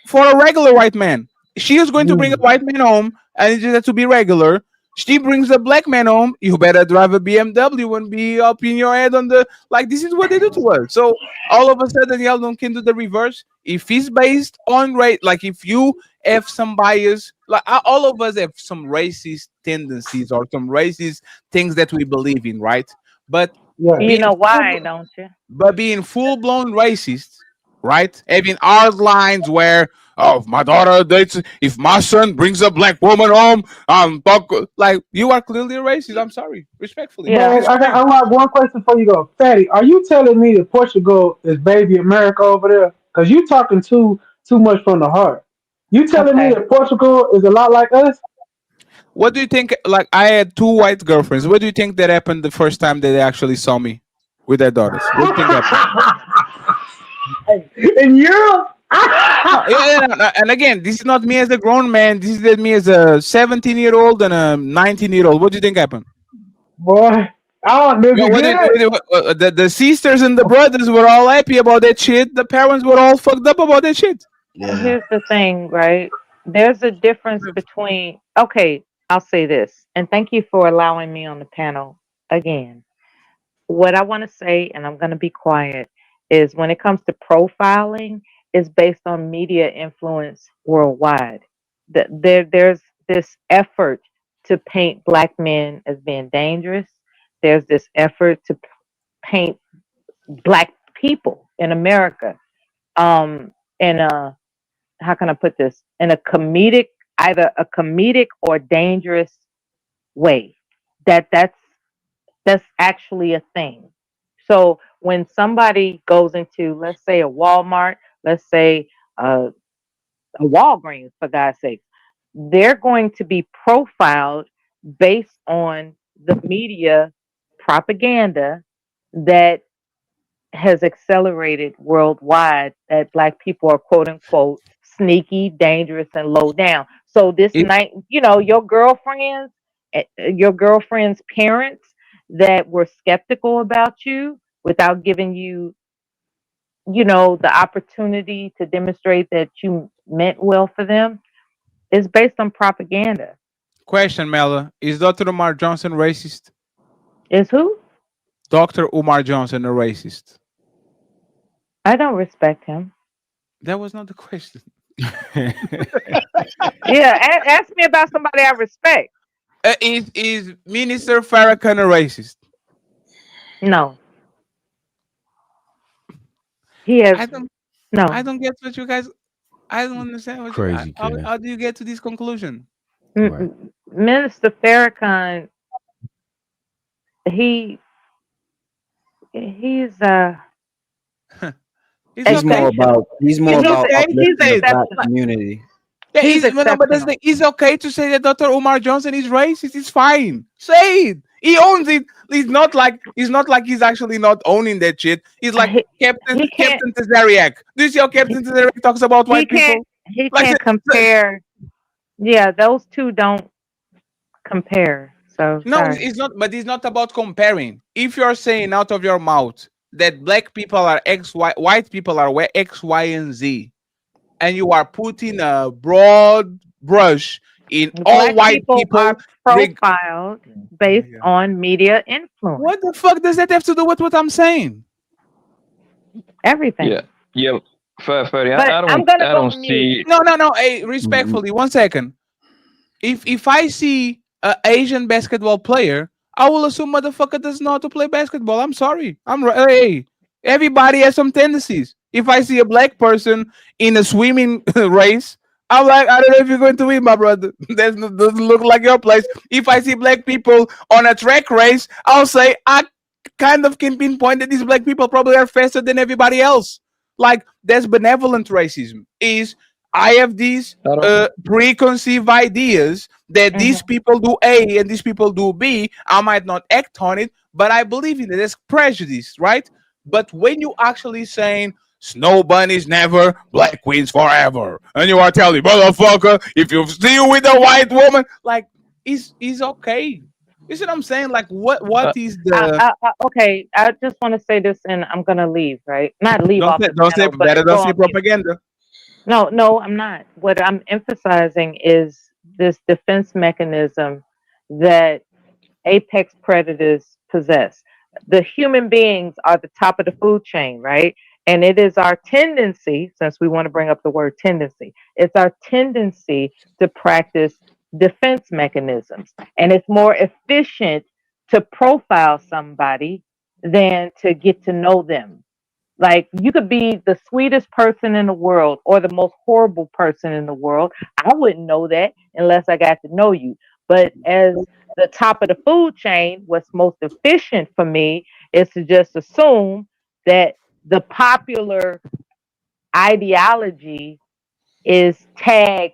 Speaker 1: for a regular white man. She is going to bring a white man home, and it just has to be regular. She brings a black man home. You better drive a BMW and be up in your head on the like. This is what they do to us. So all of a sudden, y'all don't can do the reverse. If it's based on race, like if you have some bias, like all of us have some racist tendencies or some racist things that we believe in, right? But
Speaker 8: Yeah.
Speaker 17: You
Speaker 1: being
Speaker 17: know
Speaker 1: full,
Speaker 17: why, don't you?
Speaker 1: but being full blown racist, right? Having hard lines where, oh, if my daughter dates, if my son brings a black woman home, talk like you are clearly a racist. I'm sorry, respectfully,
Speaker 17: Yeah.
Speaker 8: Man,
Speaker 1: please forgive.
Speaker 8: I got one question before you go. Fatty, are you telling me that Portugal is baby America over there? Because you talking too much from the heart. You telling me
Speaker 4: Okay.
Speaker 8: that Portugal is a lot like us?
Speaker 1: What do you think? Like, I had two white girlfriends. What do you think that happened the first time that they actually saw me with their daughters? What do you think happened?
Speaker 8: In Europe?
Speaker 1: No, and again, this is not me as a grown man. This is me as a 17-year-old and a 19-year-old. What do you think happened?
Speaker 8: Boy, oh,
Speaker 1: Yeah,
Speaker 8: nigga, good.
Speaker 1: the sisters and the brothers were all happy about that shit. The parents were all fucked up about that shit.
Speaker 11: Yeah.
Speaker 4: Here's the thing, right? There's a difference between, okay, I'll say this, and thank you for allowing me on the panel again. What I want to say, and I'm going to be quiet, is when it comes to profiling, is based on media influence worldwide. There's this effort to paint black men as being dangerous. There's this effort to paint black people in America in a, how can I put this, in a comedic, either a comedic or dangerous way. That's actually a thing. So when somebody goes into, let's say, a Walmart, let's say a Walgreens, for God's sake, they're going to be profiled based on the media propaganda that has accelerated worldwide, that black people are quote unquote sneaky, dangerous, and low down. So this
Speaker 1: It,
Speaker 4: night, your girlfriend's parents that were skeptical about you without giving you, the opportunity to demonstrate that you meant well for them is based on propaganda.
Speaker 1: question, Mela: is Dr. Umar Johnson racist?
Speaker 4: Is who?
Speaker 1: Dr. Umar Johnson a racist?
Speaker 4: I don't respect him.
Speaker 1: That was not the question.
Speaker 4: Yeah, ask me about somebody I respect.
Speaker 1: Is Minister Farrakhan a racist?
Speaker 4: No, he has
Speaker 1: I don't. I
Speaker 4: no.
Speaker 1: don't get what you guys. I don't understand what you.
Speaker 10: Crazy, Kev.
Speaker 1: How do you get to this conclusion?
Speaker 10: Right.
Speaker 4: Minister Farrakhan, he he's
Speaker 1: It's
Speaker 11: He's
Speaker 1: okay.
Speaker 11: more about
Speaker 1: It's okay to
Speaker 11: uplifting the
Speaker 1: say
Speaker 11: black
Speaker 1: that.
Speaker 11: community.
Speaker 1: Yeah,
Speaker 4: He's
Speaker 1: no, but
Speaker 4: exceptional.
Speaker 1: it's okay to say that Dr. Umar Johnson is racist. It's fine. Say it. He owns it. It's not like he's actually not owning that shit. He's like Captain
Speaker 4: He can't
Speaker 1: Captain Tazariak. Do you see how Captain Tazariak talks about
Speaker 4: he
Speaker 1: white
Speaker 4: can't
Speaker 1: people?
Speaker 4: he
Speaker 1: Like,
Speaker 4: can't compare. Yeah, those two don't compare. So
Speaker 1: no,
Speaker 4: sorry.
Speaker 1: it's not. But it's not about comparing. If you're saying out of your mouth that black people are X, Y, white people are X, Y, and Z, and you are putting a broad brush in all
Speaker 4: Black
Speaker 1: white
Speaker 4: people
Speaker 1: people.
Speaker 4: are profiled based on media influence.
Speaker 1: What the fuck does that have to do with what I'm saying?
Speaker 4: Everything.
Speaker 6: Yeah, yeah. Ferdy,
Speaker 4: But
Speaker 6: I
Speaker 4: I'm
Speaker 6: don't,
Speaker 4: gonna
Speaker 6: I
Speaker 4: go
Speaker 6: don't
Speaker 4: on mute.
Speaker 6: see.
Speaker 1: No. Hey, respectfully, 1 second. If I see a Asian basketball player, I will assume motherfucker does know how to play basketball. I'm sorry. Hey, everybody has some tendencies. If I see a black person in a swimming race, I'm like, I don't know if you're going to win, my brother. That doesn't look like your place. If I see black people on a track race, I'll say I kind of can pinpoint that these black people probably are faster than everybody else. Like, that's benevolent racism. Is I have these
Speaker 6: I don't.
Speaker 1: preconceived ideas that these people do A and these people do B. I might not act on it, but I believe in it. There's prejudice, right? But when you actually saying snow bunnies never, black queens forever, and you are telling motherfucker, if you still with a white woman, like, is okay. You see what I'm saying? Like, what is the
Speaker 4: Okay, I just want to say this, and I'm gonna leave. Right? Not leave
Speaker 1: don't
Speaker 4: off
Speaker 1: say,
Speaker 4: the
Speaker 1: don't say
Speaker 4: panel, but
Speaker 1: better,
Speaker 4: go
Speaker 1: don't say
Speaker 4: on mute.
Speaker 1: propaganda.
Speaker 4: No, I'm not. What I'm emphasizing is this defense mechanism that apex predators possess. The human beings are the top of the food chain, right? And it is our tendency, since we want to bring up the word tendency, it's our tendency to practice defense mechanisms. And it's more efficient to profile somebody than to get to know them. Like, you could be the sweetest person in the world or the most horrible person in the world. I wouldn't know that unless I got to know you. But as the top of the food chain, what's most efficient for me is to just assume that the popular ideology is tagged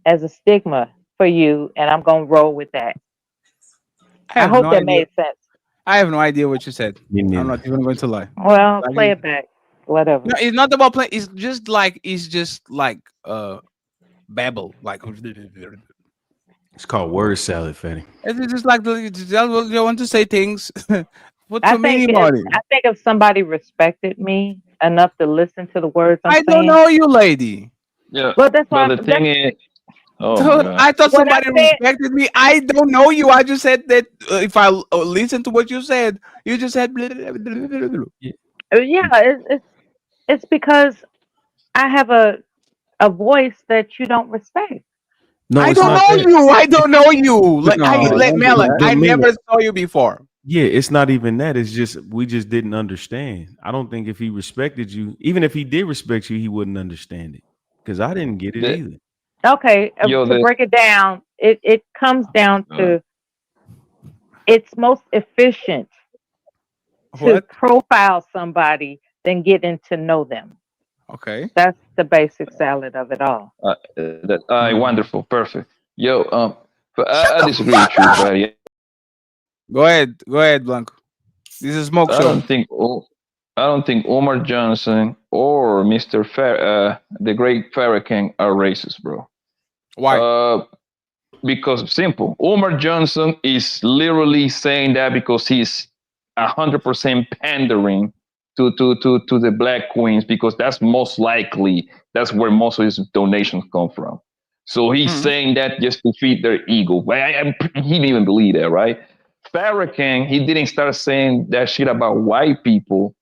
Speaker 4: as a stigma for you, and I'm gonna roll with that.
Speaker 1: I
Speaker 4: I
Speaker 1: have
Speaker 4: hope
Speaker 1: no
Speaker 4: that
Speaker 1: idea.
Speaker 4: made sense.
Speaker 1: I have no idea what you said.
Speaker 10: Me
Speaker 1: I'm
Speaker 10: neither.
Speaker 1: not even going to lie.
Speaker 4: Well,
Speaker 1: Like,
Speaker 4: play it back. Whatever.
Speaker 1: no, it's not about playing. It's just like babble. Like
Speaker 10: It's called word salad, Fatty.
Speaker 1: it's just like you want to say things. Put
Speaker 4: I
Speaker 1: some
Speaker 4: think
Speaker 1: meaning
Speaker 4: if
Speaker 1: on it.
Speaker 4: I think if somebody respected me enough to listen to the words I'm
Speaker 1: I don't
Speaker 4: saying,
Speaker 1: know you, lady.
Speaker 6: Yeah,
Speaker 4: but that's
Speaker 6: but
Speaker 4: why
Speaker 6: the thing
Speaker 4: that's
Speaker 6: is, oh my
Speaker 1: Dude,
Speaker 6: god.
Speaker 1: I thought
Speaker 4: what I
Speaker 1: somebody
Speaker 4: said.
Speaker 1: respected me. I don't know you. I just said that if I listen to what you said, you just said. Blah, blah, blah, blah, blah.
Speaker 4: Yeah, it's because I have a voice that you don't respect.
Speaker 10: No,
Speaker 1: I
Speaker 10: it's
Speaker 1: don't
Speaker 10: not
Speaker 1: know
Speaker 10: that.
Speaker 1: you. I don't know you. Like I
Speaker 10: But
Speaker 1: let
Speaker 14: don't do
Speaker 1: Melon.
Speaker 14: that.
Speaker 1: I
Speaker 10: Mela,
Speaker 1: never saw you before.
Speaker 10: yeah, it's not even that. It's just we just didn't understand. I don't think if he respected you, even if he did respect you, he wouldn't understand it because I didn't get it
Speaker 6: The,
Speaker 10: either.
Speaker 4: Okay,
Speaker 6: yo,
Speaker 4: to
Speaker 6: the
Speaker 4: break it down, it comes down
Speaker 6: uh,
Speaker 4: to it's most efficient to
Speaker 1: What?
Speaker 4: profile somebody than getting to know them.
Speaker 1: Okay.
Speaker 4: That's the basic salad of it all.
Speaker 6: that
Speaker 1: Mm.
Speaker 6: wonderful, perfect. Yo, but
Speaker 1: Shut
Speaker 6: I
Speaker 1: the
Speaker 6: disagree
Speaker 1: fuck
Speaker 6: with you,
Speaker 1: up.
Speaker 6: buddy.
Speaker 1: Go ahead. Go ahead, Blanco. This is a smoke
Speaker 6: I
Speaker 1: show.
Speaker 6: don't think I don't think Omar Johnson or the great Farrakhan are racist, bro.
Speaker 1: Why?
Speaker 6: Uh, because simple. Omar Johnson is literally saying that because he's 100% pandering to the black queens because that's most likely that's where most of his donations come from. So he's
Speaker 1: Mm.
Speaker 6: saying that just to feed their ego. He didn't even believe that, right? Farrakhan, he didn't start saying that shit about white people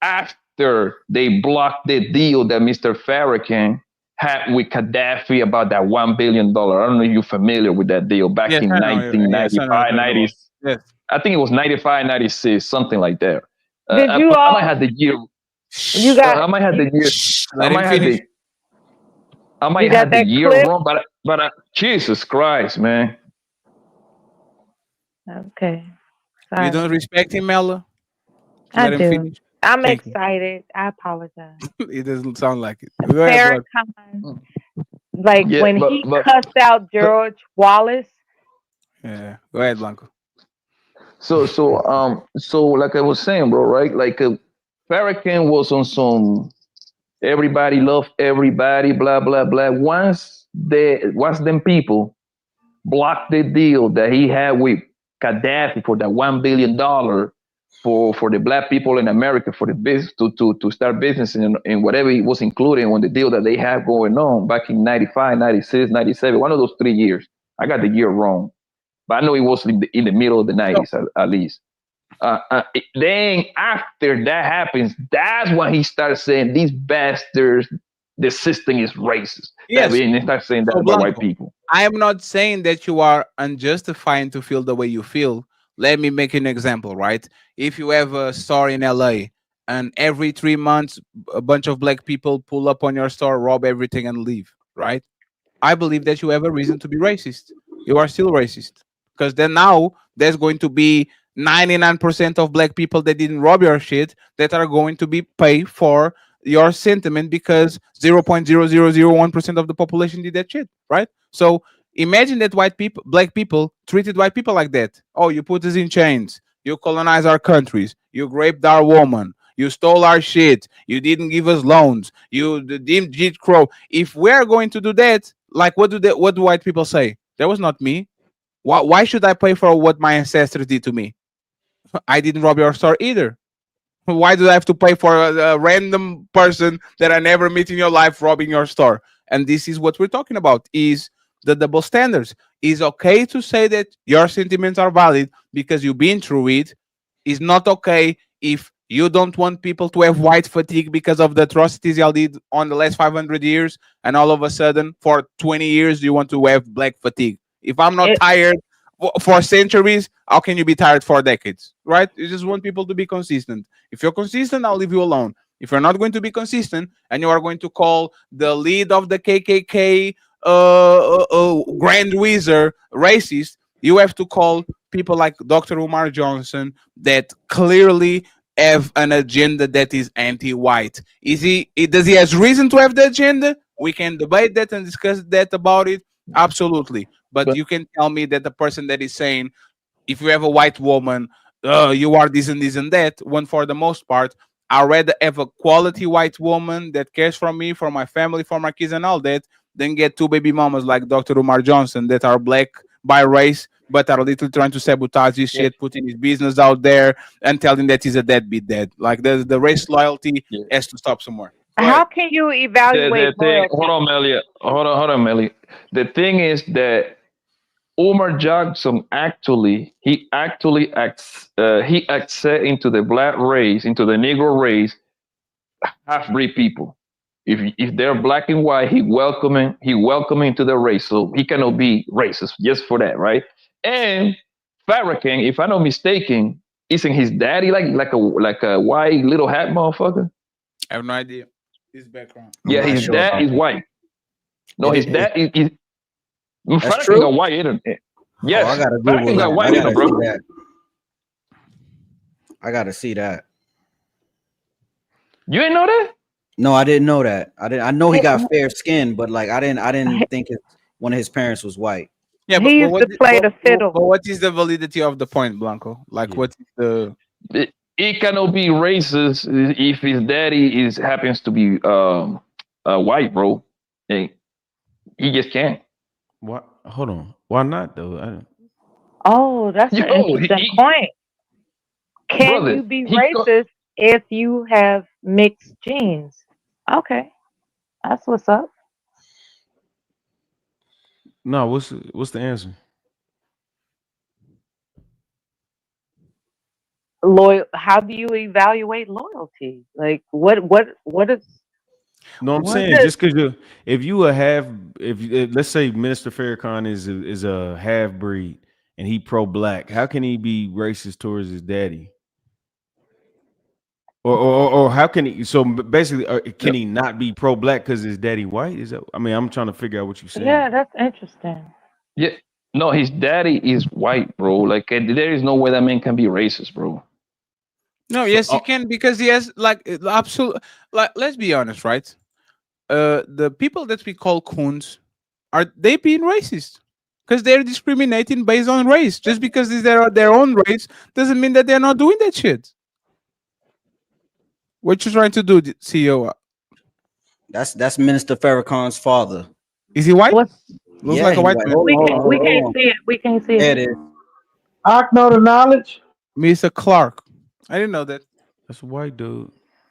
Speaker 6: after they blocked the deal that Mr. Farrakhan had with Gaddafi about that $1 billion. I don't know if you're familiar with that deal back
Speaker 1: Yes,
Speaker 6: in
Speaker 1: I know. Yes, I know.
Speaker 6: 1995, 90.
Speaker 1: Yes.
Speaker 6: I think it was 95, 96, something like that.
Speaker 4: Did you
Speaker 6: I might
Speaker 4: all?
Speaker 6: have the year.
Speaker 4: You got
Speaker 6: I might have the year. I
Speaker 1: Let him
Speaker 6: might have
Speaker 1: finish.
Speaker 6: the. I
Speaker 4: you
Speaker 6: might
Speaker 4: got
Speaker 6: have the
Speaker 4: that
Speaker 6: year
Speaker 4: clip?
Speaker 6: wrong, but Jesus Christ, man.
Speaker 4: Okay,
Speaker 1: You don't
Speaker 4: sorry.
Speaker 1: respect him, Mela?
Speaker 4: I
Speaker 1: Let him
Speaker 4: do.
Speaker 1: finish.
Speaker 4: I'm
Speaker 1: Thank you.
Speaker 4: excited. I apologize.
Speaker 1: It doesn't sound like it. Go ahead, Blanco.
Speaker 4: Farrakhan, like
Speaker 6: Yeah,
Speaker 4: when he
Speaker 6: but
Speaker 4: cussed out George Wallace.
Speaker 1: Yeah. Go ahead, Blanco.
Speaker 6: so like I was saying, bro, right? Like Farrakhan was on some everybody love everybody, blah blah blah. Once them people blocked the deal that he had with Gaddafi for that $1 billion for the black people in America for the business to start business and whatever it was included on the deal that they have going on back in 95, 96, 97, one of those 3 years. I got the year wrong, but I know it was in the middle of the
Speaker 1: So,
Speaker 6: 90s at least. Then after that happens, that's when he starts saying these bastards, the system is racist. That
Speaker 1: yes.
Speaker 6: and he starts saying that
Speaker 1: So,
Speaker 6: about white
Speaker 1: Blanco,
Speaker 6: people.
Speaker 1: I am not saying that you are unjustified to feel the way you feel. Let me make an example, right? If you have a store in LA and every 3 months a bunch of black people pull up on your store, rob everything, and leave, right? I believe that you have a reason to be racist. You are still racist because then now there's going to be 99% of black people that didn't rob your shit that are going to be pay for your sentiment because 0.0001% of the population did that shit, right? So imagine that white people, black people treated white people like that. Oh, you put us in chains. You colonize our countries. You raped our woman. You stole our shit. You didn't give us loans. You didn't Jit Crow. If we're going to do that, like what do white people say? That was not me. Why should I pay for what my ancestors did to me? I didn't rob your store either. Why do I have to pay for a random person that I never meet in your life robbing your store? And this is what we're talking about: is the double standards. Is okay to say that your sentiments are valid because you've been through it. Is not okay if you don't want people to have white fatigue because of the atrocities y'all did on the last 500 years, and all of a sudden for 20 years you want to have black fatigue. If I'm not
Speaker 4: It,
Speaker 1: tired for centuries, how can you be tired for decades? Right? You just want people to be consistent. If you're consistent, I'll leave you alone. If you're not going to be consistent and you are going to call the lead of the KKK Grand Wizard racist, you have to call people like Dr. Umar Johnson that clearly have an agenda that is anti-white. Does he has reason to have the agenda? We can debate that and discuss that about it. Absolutely. But
Speaker 6: But
Speaker 1: you can tell me that the person that is saying, if you have a white woman, you are this and that. When for the most part, I rather have a quality white woman that cares for me, for my family, for my kids, and all that, than get two baby mamas like Dr. Umar Johnson that are black by race, but are literally trying to sabotage his
Speaker 6: yeah,
Speaker 1: shit, putting his business out there, and telling that he's a deadbeat dad. Like the race loyalty
Speaker 6: yeah.
Speaker 1: has to stop somewhere. Go
Speaker 4: How
Speaker 1: ahead.
Speaker 4: can you
Speaker 6: The
Speaker 4: evaluate
Speaker 6: thing, hold
Speaker 4: loyalty?
Speaker 6: on, Melia. Hold on, Melia. The thing is that Omar Jackson he access into the black race, into the Negro race, half breed people. If they're black and white, he welcoming to the race, so he cannot be racist just for that, right? And Farrakhan, if I'm not mistaken, isn't his daddy like a white little hat motherfucker?
Speaker 1: I have no idea his background.
Speaker 11: I'm
Speaker 6: Yeah,
Speaker 11: not
Speaker 6: his
Speaker 11: sure
Speaker 6: dad
Speaker 11: about
Speaker 6: is
Speaker 11: that.
Speaker 6: white. No, his
Speaker 11: Is
Speaker 6: dad is
Speaker 11: that's
Speaker 6: Farrakhan
Speaker 11: true?
Speaker 6: got white in it.
Speaker 11: Oh, I
Speaker 6: Yes,
Speaker 11: gotta Google
Speaker 6: Farrakhan got
Speaker 11: that. I
Speaker 6: white in him,
Speaker 11: gotta see
Speaker 6: bro.
Speaker 11: that. I gotta see that.
Speaker 6: You ain't know that?
Speaker 11: No, I didn't know that. I know he
Speaker 4: He,
Speaker 11: got fair skin, but like I didn't think one of his parents was white.
Speaker 1: Yeah,
Speaker 4: he used to play the
Speaker 1: but
Speaker 4: fiddle.
Speaker 1: what is the validity of the point, Blanco? Like,
Speaker 10: Yeah.
Speaker 1: what is the
Speaker 6: It cannot be racist if his daddy is happens to be white, bro. Hey, he just can't.
Speaker 10: Why? Hold on. Why not though?
Speaker 4: Oh, that's an
Speaker 6: Yo,
Speaker 4: interesting point. Can
Speaker 6: brother,
Speaker 4: you be
Speaker 6: he
Speaker 4: racist if you have mixed genes? Okay, that's what's up.
Speaker 10: No. What's the answer?
Speaker 4: Loyal. How do you evaluate loyalty? Like, what is
Speaker 10: No, I'm
Speaker 4: what
Speaker 10: saying
Speaker 4: is?
Speaker 10: just because if you a half, let's say Minister Farrakhan is a half breed and he pro black, how can he be racist towards his daddy? Or how can he? So basically, can he not be pro black because his daddy white? Is that? I mean, I'm trying to figure out what you're saying.
Speaker 4: Yeah, that's interesting.
Speaker 6: yeah. No, his daddy is white, bro. Like there is no way that man can be racist, bro.
Speaker 1: no?
Speaker 10: So
Speaker 1: Yes, he can because he has like absolute. Like, let's be honest, right? The people that we call coons are they being racist? Because they're discriminating based on race. Just because they're their own race doesn't mean that they're not doing that shit. What you trying to do, CEO?
Speaker 11: That's Minister Farrakhan's father.
Speaker 1: Is he white?
Speaker 4: What's
Speaker 1: Looks
Speaker 11: Yeah,
Speaker 1: like a
Speaker 11: he
Speaker 1: white
Speaker 11: white.
Speaker 1: man.
Speaker 4: we
Speaker 11: Hold
Speaker 4: can't
Speaker 11: on.
Speaker 4: see it. We can't see
Speaker 11: There
Speaker 4: it.
Speaker 11: it is.
Speaker 8: I know the knowledge.
Speaker 1: Mr. Clark. I didn't know that.
Speaker 10: that's a white dude.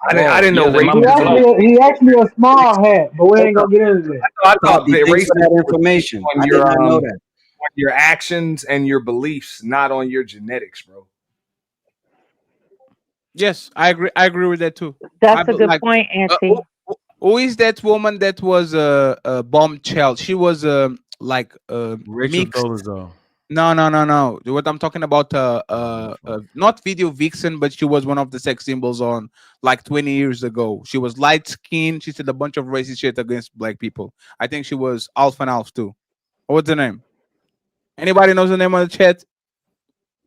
Speaker 9: I didn't know
Speaker 6: Yeah, the
Speaker 8: He
Speaker 6: mom is
Speaker 9: racism was
Speaker 6: black.
Speaker 8: actually a small hat, but we
Speaker 9: hold
Speaker 8: ain't
Speaker 9: up.
Speaker 8: gonna get into that.
Speaker 9: I thought
Speaker 11: Copy.
Speaker 9: that
Speaker 11: Thanks for
Speaker 9: racism
Speaker 11: that
Speaker 9: was
Speaker 11: information.
Speaker 9: on
Speaker 11: I did not know that.
Speaker 9: on your actions and your beliefs, not on your genetics, bro.
Speaker 1: Yes, I agree. I agree with that too. I
Speaker 4: That's a
Speaker 1: but
Speaker 4: good
Speaker 1: like,
Speaker 4: point, Auntie.
Speaker 1: who is that woman that was a bombshell? She was like
Speaker 10: Rachel
Speaker 1: mixed.
Speaker 10: Dolezal.
Speaker 1: No. What I'm talking about, not video vixen, but she was one of the sex symbols on like 20 years ago. She was light skinned. She said a bunch of racist shit against black people. I think she was Alpha and Alf too. What's the name? Anybody knows the name on the chat?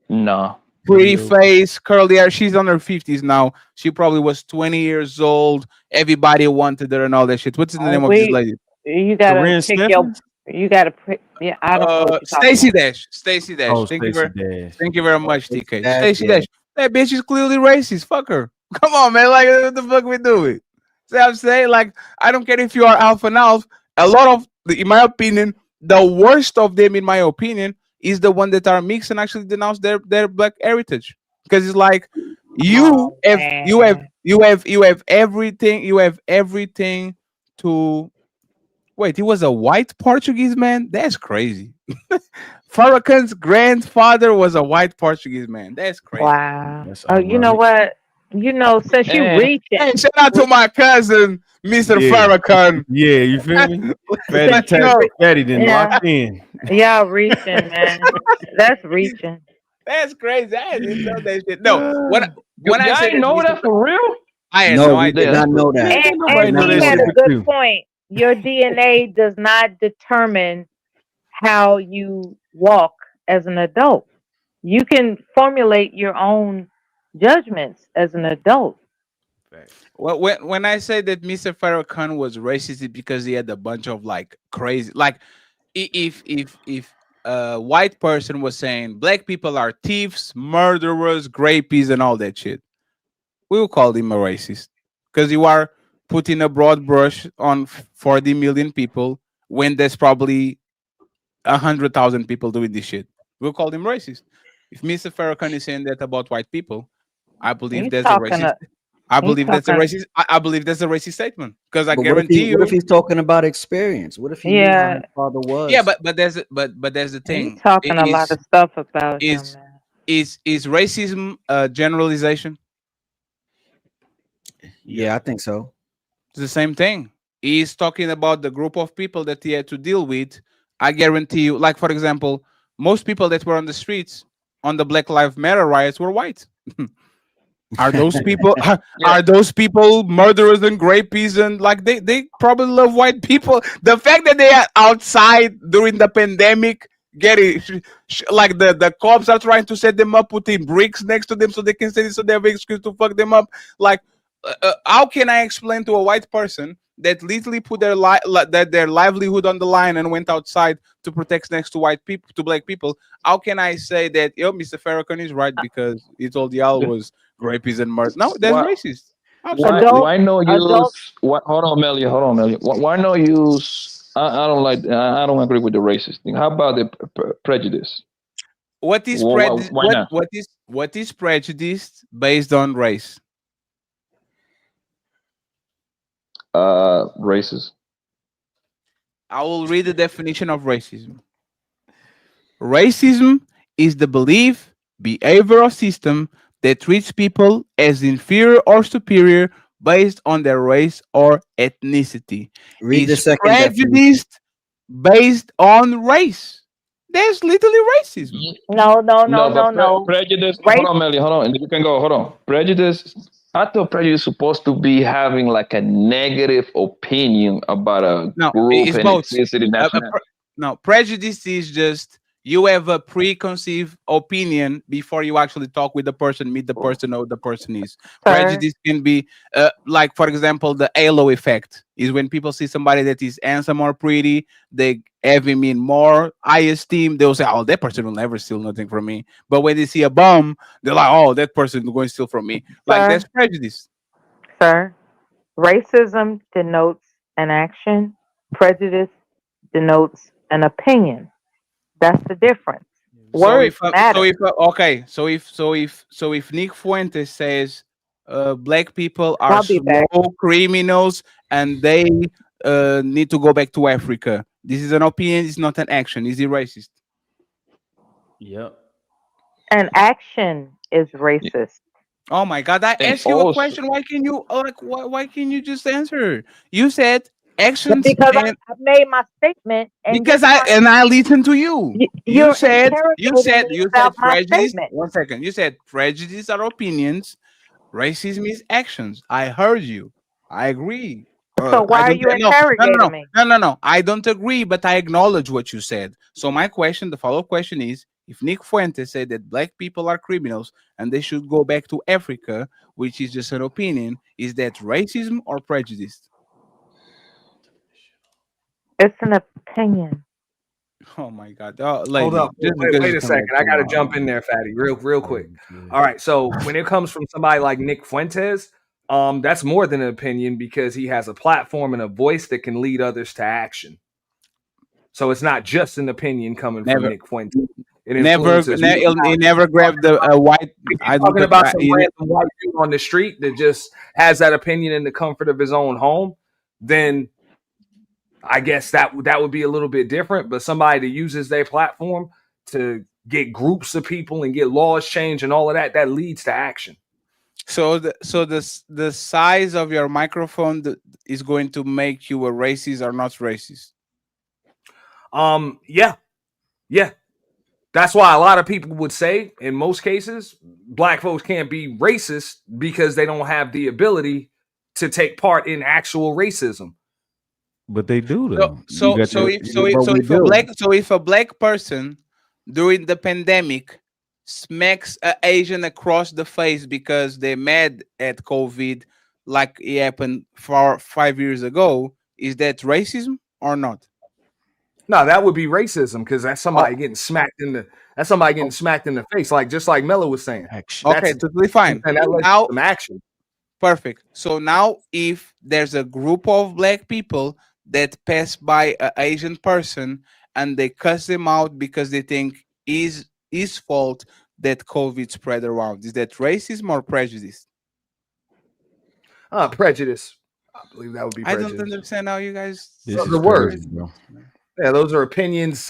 Speaker 6: No.
Speaker 1: Pretty
Speaker 10: Video.
Speaker 1: face, curly hair. She's on her 50s now. She probably was 20 years old. Everybody wanted her and all that shit. What's the name of this
Speaker 4: We
Speaker 1: lady?
Speaker 4: you gotta
Speaker 10: Corinne
Speaker 4: pick your.
Speaker 10: Stanford?
Speaker 4: You gotta pick. Yeah, I don't know what you're talking
Speaker 1: Stacy
Speaker 4: about.
Speaker 1: Dash. Stacy Dash.
Speaker 10: Oh, Stacey Dash.
Speaker 1: Thank you very
Speaker 11: Oh,
Speaker 1: much,
Speaker 11: it's
Speaker 1: TK.
Speaker 11: that.
Speaker 1: Stacy
Speaker 11: Yeah.
Speaker 1: Dash. That bitch is clearly racist. Fuck her. Come on, man. Like, what the fuck we doing? See what I'm saying? Like, I don't care if you are Alpha and Alpha. A lot of, in my opinion, the worst of them, in my opinion, is the one that are mixed and actually denounce their black heritage. Because it's like
Speaker 4: Oh man.
Speaker 1: you have everything. You have everything to wait. He was a white Portuguese man. That's crazy. Farrakhan's grandfather was a white Portuguese man. That's crazy.
Speaker 4: Wow.
Speaker 10: That's
Speaker 4: Oh, you know
Speaker 10: ironic.
Speaker 4: what? Since you
Speaker 6: And
Speaker 4: reaching,
Speaker 1: Hey, shout out to my cousin, Mr.
Speaker 10: Yeah.
Speaker 1: Farrakhan.
Speaker 10: Yeah, you feel me? Fatty
Speaker 1: Let's go.
Speaker 10: Fatty didn't lock
Speaker 4: yeah,
Speaker 10: in.
Speaker 4: y'all reaching, man. That's reaching.
Speaker 1: That's crazy. I didn't know that shit. No, when I
Speaker 6: y'all
Speaker 1: say
Speaker 6: ain't
Speaker 1: that
Speaker 6: know
Speaker 1: Mr.
Speaker 6: that for real?
Speaker 1: I had
Speaker 11: No,
Speaker 1: no
Speaker 11: we did
Speaker 1: idea.
Speaker 6: Yeah, that's
Speaker 11: not know that.
Speaker 10: Man,
Speaker 4: And
Speaker 10: can't
Speaker 11: We
Speaker 10: nobody
Speaker 11: did
Speaker 10: know
Speaker 11: not
Speaker 4: Auntie
Speaker 10: that
Speaker 11: know
Speaker 4: had
Speaker 10: shit
Speaker 4: a
Speaker 11: that.
Speaker 10: but
Speaker 4: good
Speaker 10: you.
Speaker 4: point. Your DNA does not determine how you walk as an adult. You can formulate your own judgments as an adult.
Speaker 1: Well, when I say that Mr. Farrakhan was racist, it's because he had a bunch of like crazy, like if a white person was saying black people are thieves, murderers, rapists, and all that shit, we will call him a racist because you are putting a broad brush on 40 million people when there's probably 100,000 people doing this shit. We'll call him racist. If Mr. Farrakhan is saying that about white people, I believe
Speaker 4: He's
Speaker 1: there's a
Speaker 4: talking.
Speaker 1: racist. I
Speaker 11: He's
Speaker 1: believe that's a
Speaker 11: talking.
Speaker 1: racist. I believe that's a racist statement because I
Speaker 11: But what if he?
Speaker 1: guarantee
Speaker 11: What if
Speaker 1: you.
Speaker 11: he's talking about experience? What if he knew how
Speaker 4: Yeah,
Speaker 11: his father
Speaker 1: Yeah,
Speaker 11: was?
Speaker 1: but there's the
Speaker 4: he's
Speaker 1: thing.
Speaker 4: talking a lot of stuff about him,
Speaker 1: Is
Speaker 4: man.
Speaker 1: is racism a generalization?
Speaker 11: Yeah, I think so.
Speaker 1: It's the same thing. He's talking about the group of people that he had to deal with. I guarantee you, like for example, most people that were on the streets on the Black Lives Matter riots were white. Are those people
Speaker 6: Yeah.
Speaker 1: are those people murderers and rapists and like they probably love white people? The fact that they are outside during the pandemic getting like the cops are trying to set them up, putting bricks next to them so they can say this, so they have an excuse to fuck them up. Like, how can I explain to a white person that literally put their livelihood on the line and went outside to protect next to white people, to black people? How can I say that yo, Mr. Farrakhan is right because he told y'all was rapists and murder? No, that's
Speaker 6: Why
Speaker 1: racist.
Speaker 6: why
Speaker 1: Absolutely.
Speaker 4: Adult,
Speaker 6: why no
Speaker 4: adult.
Speaker 6: use what hold on, Melly, hold on, Melly. Why no use I don't like I don't agree with the racist thing. How about the prejudice?
Speaker 1: What is prejudice?
Speaker 6: Why not?
Speaker 1: What is prejudice based on race?
Speaker 6: Racist.
Speaker 1: I will read the definition of racism. Racism is the belief, behavior, or system that treats people as inferior or superior based on their race or ethnicity.
Speaker 11: Read the
Speaker 1: Is
Speaker 11: second definition.
Speaker 1: prejudice based on race? That's literally racism.
Speaker 4: No, no, no,
Speaker 6: No,
Speaker 4: no,
Speaker 6: but
Speaker 4: no.
Speaker 6: prejudice. Hold
Speaker 4: Race.
Speaker 6: on, Melly. Hold on, and you can go. Hold on. Prejudice. I thought prejudice is supposed to be having like a negative opinion about a
Speaker 1: No,
Speaker 6: group
Speaker 1: it's
Speaker 6: and
Speaker 1: both.
Speaker 6: ethnicity, nationality.
Speaker 1: No, prejudice is just you have a preconceived opinion before you actually talk with the person, meet the person, know who the person is.
Speaker 4: Sir,
Speaker 1: Prejudice can be like, for example, the halo effect is when people see somebody that is handsome or pretty, they have him in more high esteem. They'll say, "Oh, that person will never steal nothing from me." But when they see a bum, they're like, "Oh, that person is going to steal from me." Like that's
Speaker 4: sir,
Speaker 1: prejudice.
Speaker 4: sir. Racism denotes an action. Prejudice denotes an opinion. That's the difference. Words
Speaker 1: So
Speaker 4: matter.
Speaker 1: if okay, so if Nick Fuentes says black people are
Speaker 4: I'll be back.
Speaker 1: slow criminals and they need to go back to Africa, this is an opinion, it's not an action. Is he racist?
Speaker 10: Yep.
Speaker 4: An action is racist.
Speaker 1: Oh my god, I
Speaker 6: And
Speaker 1: asked you a
Speaker 6: also,
Speaker 1: question. Why can you like why can you just answer? You said actions
Speaker 4: Because
Speaker 1: and
Speaker 4: I made my statement and
Speaker 1: because I listened to you.
Speaker 4: you're interrogating me
Speaker 1: You said
Speaker 4: about my
Speaker 1: prejudice.
Speaker 4: statement.
Speaker 1: One second. You said prejudice are opinions. Racism is actions. I heard you. I agree.
Speaker 4: So
Speaker 1: I
Speaker 4: why are
Speaker 1: don't.
Speaker 4: you
Speaker 1: No, no, no,
Speaker 4: interrogating
Speaker 1: no,
Speaker 4: me?
Speaker 1: no, no, no. I don't agree, but I acknowledge what you said. So my question, the follow-up question is: if Nick Fuentes said that black people are criminals and they should go back to Africa, which is just an opinion, is that racism or prejudice?
Speaker 4: It's an opinion.
Speaker 1: Oh my God,
Speaker 9: Hold
Speaker 1: lady,
Speaker 9: up.
Speaker 1: just
Speaker 9: Wait,
Speaker 1: because
Speaker 9: wait
Speaker 1: you
Speaker 9: a
Speaker 1: come back
Speaker 9: second. I got to jump
Speaker 1: tomorrow.
Speaker 9: in there, Fatty, real quick. All right. So when it comes from somebody like Nick Fuentes, that's more than an opinion because he has a platform and a voice that can lead others to action. So it's not just an opinion coming from
Speaker 1: Never,
Speaker 9: Nick Fuentes. It influences more.
Speaker 1: he never grabbed the white.
Speaker 9: If
Speaker 1: I
Speaker 9: you're
Speaker 1: don't.
Speaker 9: talking about some random white dude on the street that just has that opinion in the comfort of his own home, then I guess that would be a little bit different. But somebody that uses their platform to get groups of people and get laws changed and all of that, that leads to action.
Speaker 1: So the size of your microphone is going to make you a racist or not racist.
Speaker 9: Yeah, yeah. That's why a lot of people would say, in most cases, black folks can't be racist because they don't have the ability to take part in actual racism.
Speaker 10: But they do
Speaker 1: So
Speaker 10: though. You got the
Speaker 11: But we do.
Speaker 1: if a black person during the pandemic smacks an Asian across the face because they're mad at COVID, like it happened 5 years ago, is that racism or not?
Speaker 9: No, that would be racism because that's
Speaker 1: Oh,
Speaker 9: somebody getting smacked in the that's somebody getting
Speaker 1: oh,
Speaker 9: smacked in the face, like just like Melo was saying.
Speaker 1: okay,
Speaker 9: That's
Speaker 1: totally
Speaker 9: and
Speaker 1: fine.
Speaker 9: that led to
Speaker 1: Now,
Speaker 9: some action.
Speaker 1: perfect. So now, if there's a group of black people that pass by an Asian person and they cuss them out because they think is his fault that COVID spread around, is that racism or prejudice?
Speaker 9: Prejudice. I believe that would be
Speaker 1: I don't
Speaker 9: prejudice.
Speaker 1: understand how you guys
Speaker 10: This
Speaker 9: The
Speaker 10: is
Speaker 9: words.
Speaker 10: crazy, bro.
Speaker 9: Yeah, those are opinions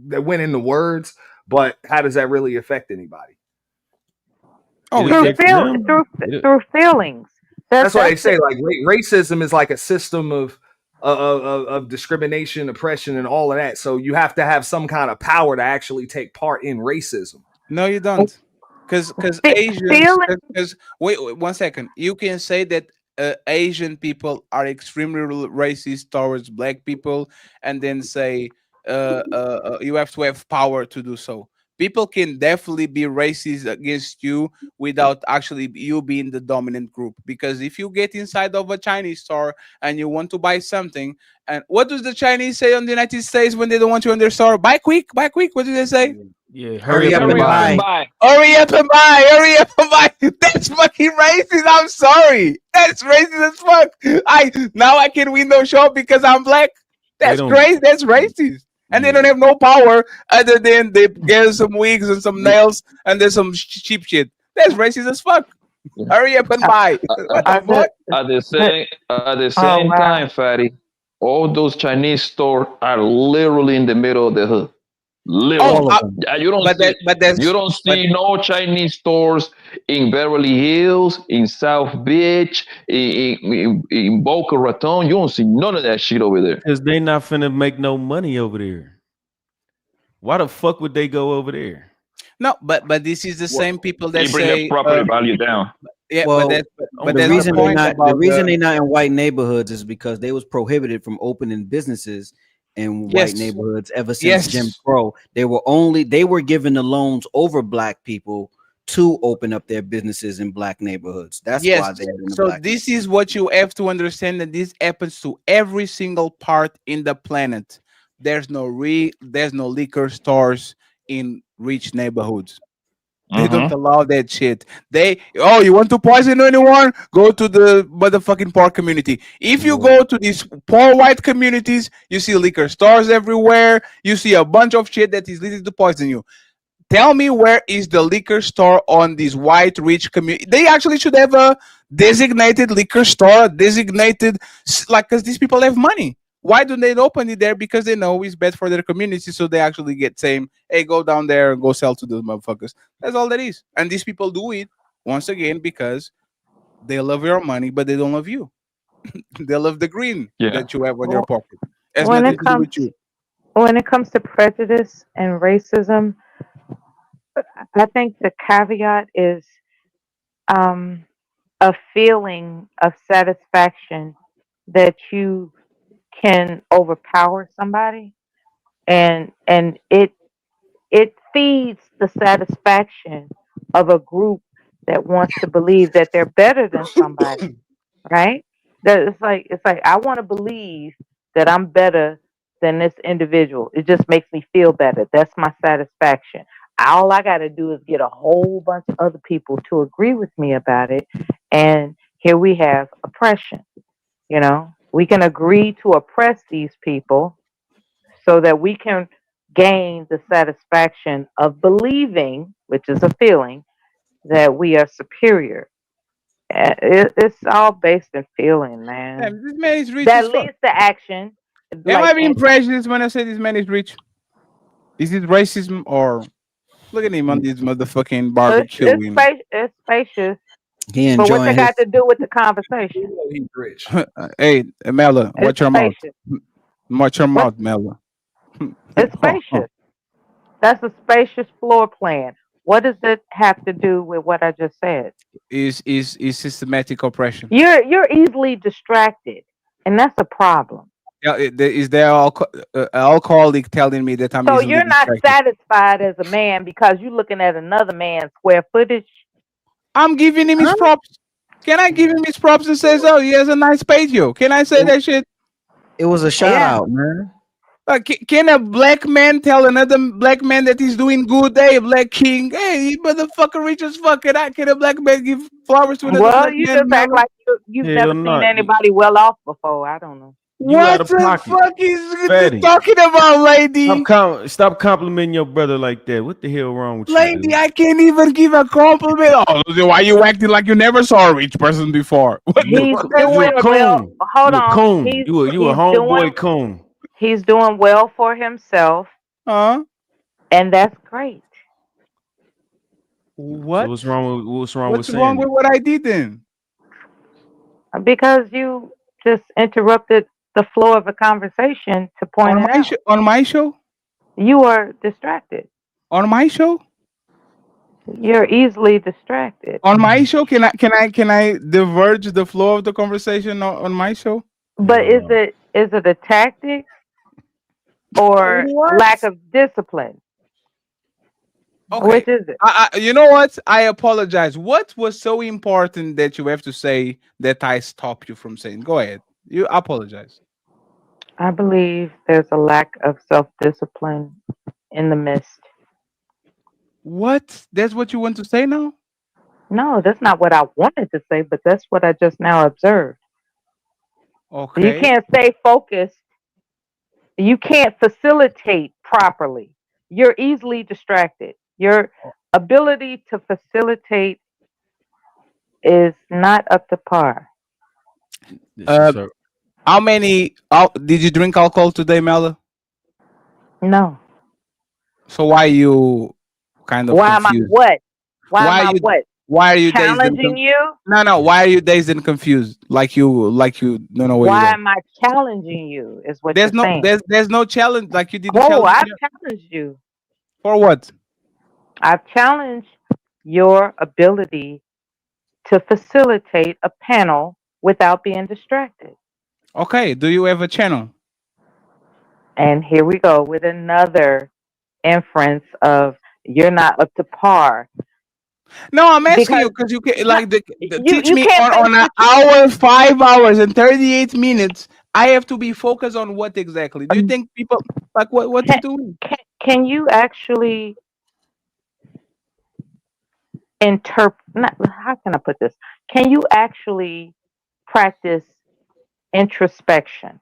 Speaker 9: that went into words, but how does that really affect anybody?
Speaker 1: Oh,
Speaker 10: It
Speaker 1: it
Speaker 4: through
Speaker 10: affects
Speaker 1: definitely.
Speaker 4: feel
Speaker 10: them.
Speaker 4: through
Speaker 10: It,
Speaker 4: through feelings.
Speaker 9: That's why they
Speaker 4: That's
Speaker 9: say
Speaker 4: it.
Speaker 9: like racism is like a system of discrimination, oppression, and all of that. So you have to have some kind of power to actually take part in racism.
Speaker 1: No, you don't. Because Asians,
Speaker 4: Feeling.
Speaker 1: because wait 1 second. You can say that Asian people are extremely racist towards black people, and then say you have to have power to do so. People can definitely be racist against you without actually you being the dominant group. Because if you get inside of a Chinese store and you want to buy something, and what does the Chinese say on the United States when they don't want you in their store? Buy quick, buy quick. What do they say?
Speaker 10: yeah, hurry
Speaker 11: Hurry
Speaker 10: up
Speaker 11: up
Speaker 10: and
Speaker 11: and
Speaker 6: Hurry up and
Speaker 11: buy.
Speaker 10: buy.
Speaker 6: buy.
Speaker 1: Hurry up and buy! Hurry up and buy! That's fucking racist. I'm sorry. That's racist as fuck. I can window shop because I'm black.
Speaker 10: They
Speaker 1: That's
Speaker 10: don't.
Speaker 1: crazy. That's racist. And they don't
Speaker 10: Yeah.
Speaker 1: have no power other than they get some wigs and some nails and there's some cheap shit. That's racist as fuck.
Speaker 6: Yeah.
Speaker 1: Hurry up and buy. What the
Speaker 4: Are
Speaker 1: fuck?
Speaker 6: At the
Speaker 4: oh
Speaker 6: same
Speaker 4: wow.
Speaker 6: time, Fatty, all those Chinese stores are literally in the middle of the hood.
Speaker 1: Oh,
Speaker 6: Literally.
Speaker 11: All of them.
Speaker 6: You don't
Speaker 1: but
Speaker 6: see
Speaker 1: but
Speaker 6: no Chinese stores in Beverly Hills, in South Beach, in Boca Raton. You don't see none of that shit over there.
Speaker 10: Because they not finna make no money over there. Why the fuck would they go over there?
Speaker 1: no, but this is the same people
Speaker 6: They
Speaker 1: that
Speaker 6: bring the
Speaker 1: say
Speaker 6: property value down.
Speaker 1: yeah,
Speaker 11: Well,
Speaker 1: but
Speaker 11: the
Speaker 1: that's the
Speaker 11: reason they
Speaker 1: point
Speaker 11: not the
Speaker 1: about
Speaker 11: reason
Speaker 1: the
Speaker 11: they not in white neighborhoods is because they was prohibited from opening businesses in white
Speaker 1: yes,
Speaker 11: neighborhoods ever since Jim
Speaker 1: yes.
Speaker 11: Crow. They were given the loans over black people to open up their businesses in black neighborhoods. That's
Speaker 1: Yes.
Speaker 11: why they're in the
Speaker 1: So
Speaker 11: black
Speaker 1: this is
Speaker 11: neighborhoods.
Speaker 1: what you have to understand that this happens to every single part in the planet. There's no liquor stores in rich neighborhoods. They don't
Speaker 6: Mm-hmm.
Speaker 1: allow that shit. You want to poison anyone? Go to the motherfucking poor community. If you
Speaker 10: Well,
Speaker 1: go to these poor white communities, you see liquor stores everywhere. You see a bunch of shit that is leading to poison you. Tell me where is the liquor store on this white rich community? They actually should have a designated liquor store, designated like because these people have money. Why do they open it there? Because they know it's bad for their community, so they actually get saying, "Hey, go down there and go sell to those motherfuckers." That's all that is. And these people do it once again because they love your money, but they don't love you. They love the green
Speaker 6: Yeah.
Speaker 1: that you have on your
Speaker 4: Wh-
Speaker 1: pocket. It has
Speaker 4: When
Speaker 1: nothing
Speaker 4: it
Speaker 1: to do with
Speaker 4: comes
Speaker 1: you.
Speaker 4: when it comes to prejudice and racism, I think the caveat is um, a feeling of satisfaction that you can overpower somebody, and it feeds the satisfaction of a group that wants to believe that they're better than somebody, right? That it's like I want to believe that I'm better than this individual. It just makes me feel better. That's my satisfaction. All I got to do is get a whole bunch of other people to agree with me about it, and here we have oppression. We can agree to oppress these people so that we can gain the satisfaction of believing, which is a feeling, that we are superior. It's all based in feeling, man.
Speaker 1: Damn, this man is rich as
Speaker 4: That
Speaker 1: fuck.
Speaker 4: leads to action.
Speaker 1: Am
Speaker 4: Like,
Speaker 1: I being prejudiced when I say this man is rich? Is it racism or look at him on this motherfucking barbecue?
Speaker 4: it's spacious,
Speaker 11: He
Speaker 4: but what that
Speaker 11: enjoying his
Speaker 4: got to do with the conversation?
Speaker 9: He's rich.
Speaker 1: Hey, Mela,
Speaker 4: It's
Speaker 1: watch your mouth.
Speaker 4: spacious.
Speaker 1: Watch your
Speaker 4: What?
Speaker 1: mouth, Mela.
Speaker 4: It's spacious. That's a spacious floor plan. What does it have to do with what I just said?
Speaker 1: Is systematic oppression?
Speaker 4: You're easily distracted, and that's a problem.
Speaker 1: Yeah, is there alcoholic telling me that I'm
Speaker 4: So
Speaker 1: easily
Speaker 4: you're not
Speaker 1: distracted?
Speaker 4: satisfied as a man because you're looking at another man's square footage.
Speaker 1: I'm giving him his
Speaker 11: huh?
Speaker 1: props. Can I give him his props and say, "Oh, he has a nice patio"? Can I say that shit?
Speaker 11: It was a shout
Speaker 4: Yeah.
Speaker 11: out, man.
Speaker 1: Can a black man tell another black man that he's doing good? Hey, black king, hey, you motherfucker, rich as fuck. Can a black man give flowers to another
Speaker 4: Well,
Speaker 1: black
Speaker 4: you
Speaker 1: man?
Speaker 4: just act
Speaker 1: Mello?
Speaker 4: like you've
Speaker 10: Hell
Speaker 4: never seen
Speaker 10: no.
Speaker 4: anybody well off before. I don't know.
Speaker 10: You out
Speaker 1: What
Speaker 10: of
Speaker 1: the
Speaker 10: pocket.
Speaker 1: fuck is
Speaker 10: Fatty.
Speaker 1: talking about, lady?
Speaker 10: Stop complimenting your brother like that. What the hell wrong with you,
Speaker 1: Lady,
Speaker 10: dude?
Speaker 1: I can't even give a compliment. Oh, why you acting like you never saw a rich person before? What the
Speaker 4: He's
Speaker 1: fuck?
Speaker 10: You a
Speaker 4: doing well.
Speaker 10: coon.
Speaker 4: Hold
Speaker 10: You a
Speaker 4: on.
Speaker 10: coon.
Speaker 4: He's
Speaker 10: You a
Speaker 4: he's
Speaker 10: homeboy
Speaker 4: doing
Speaker 10: coon.
Speaker 4: he's doing well for himself,
Speaker 1: Huh?
Speaker 4: and that's great.
Speaker 10: So
Speaker 1: What?
Speaker 10: what's wrong with
Speaker 1: What's
Speaker 10: saying
Speaker 1: wrong with
Speaker 10: that?
Speaker 1: what I did then?
Speaker 4: Because you just interrupted the flow of a conversation to point
Speaker 1: On
Speaker 4: it
Speaker 1: my
Speaker 4: out.
Speaker 1: show? On my show?
Speaker 4: You are distracted.
Speaker 1: On my show?
Speaker 4: You're easily distracted.
Speaker 1: On my show? Can I diverge the flow of the conversation on my show?
Speaker 4: But
Speaker 10: Hell no.
Speaker 4: is it a tactic or
Speaker 1: What?
Speaker 4: lack of discipline?
Speaker 1: Okay.
Speaker 4: Which is it?
Speaker 1: You know what? I apologize. What was so important that you have to say that I stopped you from saying? Go ahead. You apologize.
Speaker 4: I believe there's a lack of self-discipline in the midst.
Speaker 1: What? That's what you want to say now?
Speaker 4: No, that's not what I wanted to say, but that's what I just now observed. You
Speaker 1: Okay.
Speaker 4: can't stay focused. You can't facilitate properly. You're easily distracted. Your ability to facilitate is not up to par.
Speaker 1: Uh, did you drink alcohol today, Mela?
Speaker 4: No.
Speaker 1: So why you kind of
Speaker 4: Why am I
Speaker 1: confused?
Speaker 4: what? Why
Speaker 1: Why
Speaker 4: am I
Speaker 1: you
Speaker 4: what?
Speaker 1: why are you dazed and
Speaker 4: Challenging you?
Speaker 1: No, why are you dazed and confused? Like you don't know what you're
Speaker 4: Why
Speaker 1: doing.
Speaker 4: am I challenging you? Is what you're saying.
Speaker 1: There's no challenge, like you didn't
Speaker 4: Oh,
Speaker 1: challenge
Speaker 4: I've
Speaker 1: me.
Speaker 4: challenged you.
Speaker 1: For what?
Speaker 4: I've challenged your ability to facilitate a panel without being distracted.
Speaker 1: Okay, do you have a channel?
Speaker 4: And here we go with another inference of you're not up to par.
Speaker 1: No, I'm asking you
Speaker 4: Because
Speaker 1: because you can like teach
Speaker 4: you
Speaker 1: me
Speaker 4: can't face
Speaker 1: on an
Speaker 4: the truth.
Speaker 1: hour, 5 hours, and 38 minutes. I have to be focused on what exactly? Do you think people like what's he doing?
Speaker 4: Can you actually interpret? How can I put this? Can you actually practice introspection?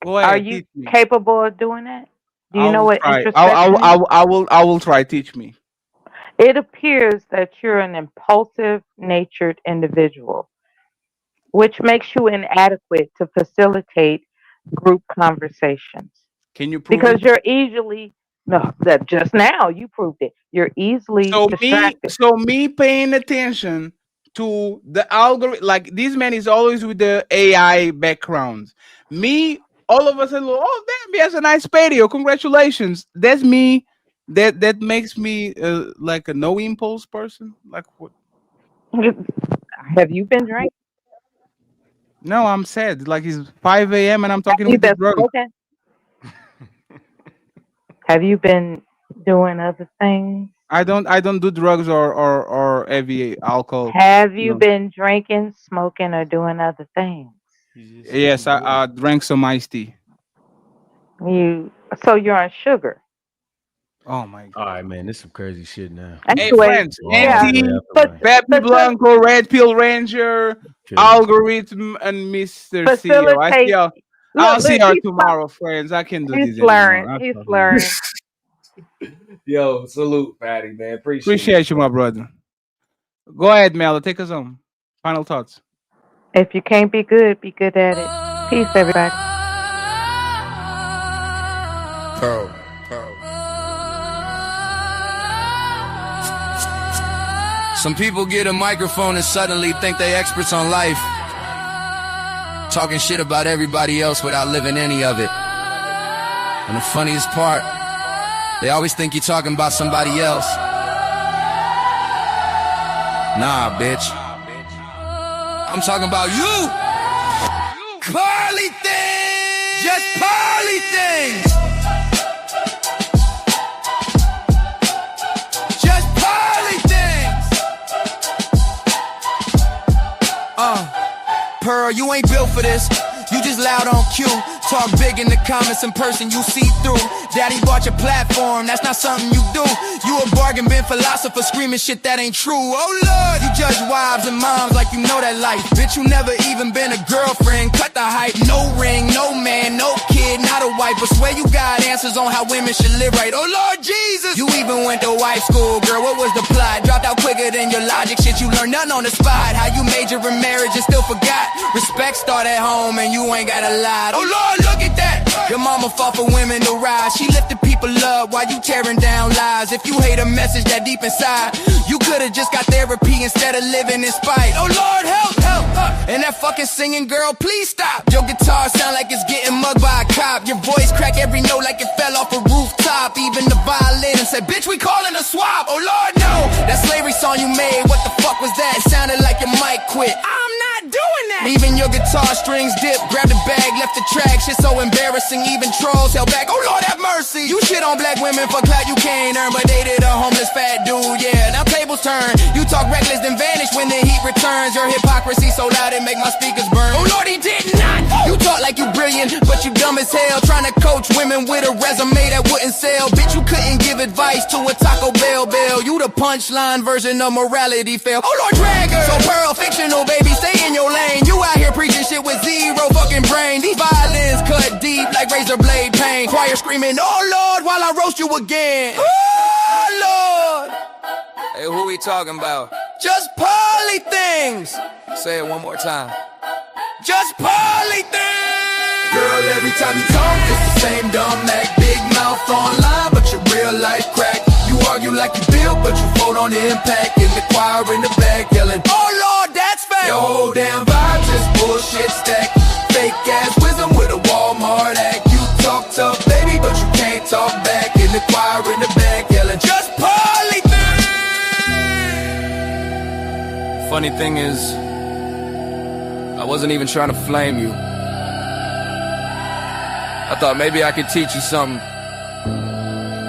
Speaker 1: Go
Speaker 4: Are
Speaker 1: ahead,
Speaker 4: you
Speaker 1: teach me.
Speaker 4: capable of doing that? Do you
Speaker 1: I
Speaker 4: know
Speaker 1: will
Speaker 4: what
Speaker 1: try.
Speaker 4: introspection is?
Speaker 1: I will try. Teach me.
Speaker 4: It appears that you're an impulsive natured individual, which makes you inadequate to facilitate group conversations.
Speaker 1: Can you prove
Speaker 4: Because
Speaker 1: it?
Speaker 4: you're easily no, that just now you proved it. You're easily distracted.
Speaker 1: So me paying attention to the algorithm, like this man is always with the AI background. Me, all of a sudden, oh damn, he has a nice patio. Congratulations. That's me. That makes me like a no impulse person. Like what?
Speaker 4: Have you been drinking?
Speaker 1: No, I'm sad. Like it's 5 a.m. and I'm talking
Speaker 4: Have you
Speaker 1: with this
Speaker 4: been
Speaker 1: drunk.
Speaker 4: smoking? Have you been doing other things?
Speaker 1: I don't do drugs or heavy alcohol.
Speaker 4: Have you
Speaker 1: No.
Speaker 4: been drinking, smoking, or doing other things?
Speaker 1: Yes, I drank some iced tea.
Speaker 4: So you're on sugar.
Speaker 1: Oh my god.
Speaker 10: All right, man, this some crazy shit now.
Speaker 1: Hey
Speaker 4: Anyway,
Speaker 1: friends,
Speaker 4: yeah,
Speaker 1: NT,
Speaker 4: but
Speaker 1: Peppy Blanco, Red Pill Ranger, Algorithm, and Mr. CEO.
Speaker 4: facilitate.
Speaker 1: I'll see
Speaker 4: Look,
Speaker 1: y'all
Speaker 4: he's
Speaker 1: tomorrow, friends. I can't do
Speaker 4: He's
Speaker 1: this anymore.
Speaker 4: slurring. He's slurring.
Speaker 9: Yo, salute, Patty, man.
Speaker 1: Appreciate you, my brother. Go ahead, Mel. Take us home. Final thoughts.
Speaker 4: If you can't be good at it. Peace, everybody.
Speaker 19: Some people get a microphone and suddenly think they experts on life, talking shit about everybody else without living any of it. And the funniest part, they always think you're talking about somebody else. Nah, bitch. I'm talking about you. Pearly things. Just pearly things. Just pearly things. ain't built for this. You just loud on cue. Talk big in the comments, in person you see through. Daddy bought your platform, that's not something you do. You a bargain bin philosopher screaming shit that ain't true. Oh Lord, you judge wives and moms like you know that life. Bitch, you never even been a girlfriend. Cut the hype, no ring, no man, no kid, not a wife. But swear you got answers on how women should live right. Oh Lord Jesus, you even went to wife school, girl, what was the plot? Dropped out quicker than your logic, shit, you learned nothing on the spot. How you major in marriage and still forgot. Respect start at home and you ain't gotta lie. Oh Lord, look at that. Your mama fought for women to rise. She lifted people up while you tearing down lies. If you hate a message that deep inside, you could've just got therapy instead of living in spite. Oh Lord, help, help. And that fucking singing, girl, please stop. Your guitar sound like it's getting mugged by a cop. Your voice crack every note like it fell off a rooftop. Even the violin said, bitch, we calling a swap. Oh Lord, no. That slavery song you made, what the fuck was that? It sounded like your mic quit. I'm not doing that. Even your guitar strings dipped. Grabbed the bag, left the track. Shit so embarrassing, even trolls held back. Oh Lord have mercy. You shit on black women for clout you can't earn, but dated a homeless fat dude, yeah. Now tables turn. You talk reckless then vanish when the heat returns. Your hypocrisy so loud it make my speakers burn. Oh Lord, he did not. You talk like you brilliant, but you dumb as hell. Trying to coach women with a resume that wouldn't sell. Bitch, you couldn't give advice to a Taco Bell bill. You the punchline version of morality fail. Oh Lord, drag her. So Pearl, fictional baby, stay in your lane. You out here preaching shit with zero fucking brain. These violins cut deep like razor blade pain. Choir screaming, oh Lord, while I roast you again. Oh Lord. Hey, who we talking about? Just Pearly things. Say it one more time. Just Pearly things. Girl, every time you talk, it's the same dumb act. Big mouth online, but your real life crack. You argue like you built, but you fold on the impact. In the choir in the back yelling, oh Lord, that's fact. Your whole damn vibe just bullshit stack. Fake ass wisdom with a Walmart act. You talk tough, baby, but you can't talk back. In the choir in the back yelling, just Pearly things. Funny thing is, I wasn't even trying to flame you. I thought maybe I could teach you something.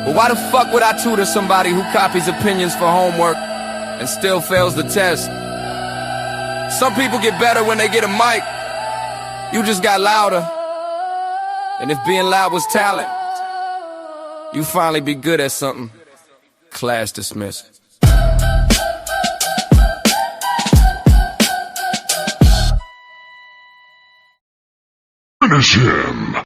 Speaker 19: But why the fuck would I tutor somebody who copies opinions for homework and still fails the test? Some people get better when they get a mic. You just got louder. And if being loud was talent, you finally be good at something. Class dismissed.
Speaker 12: Finish him.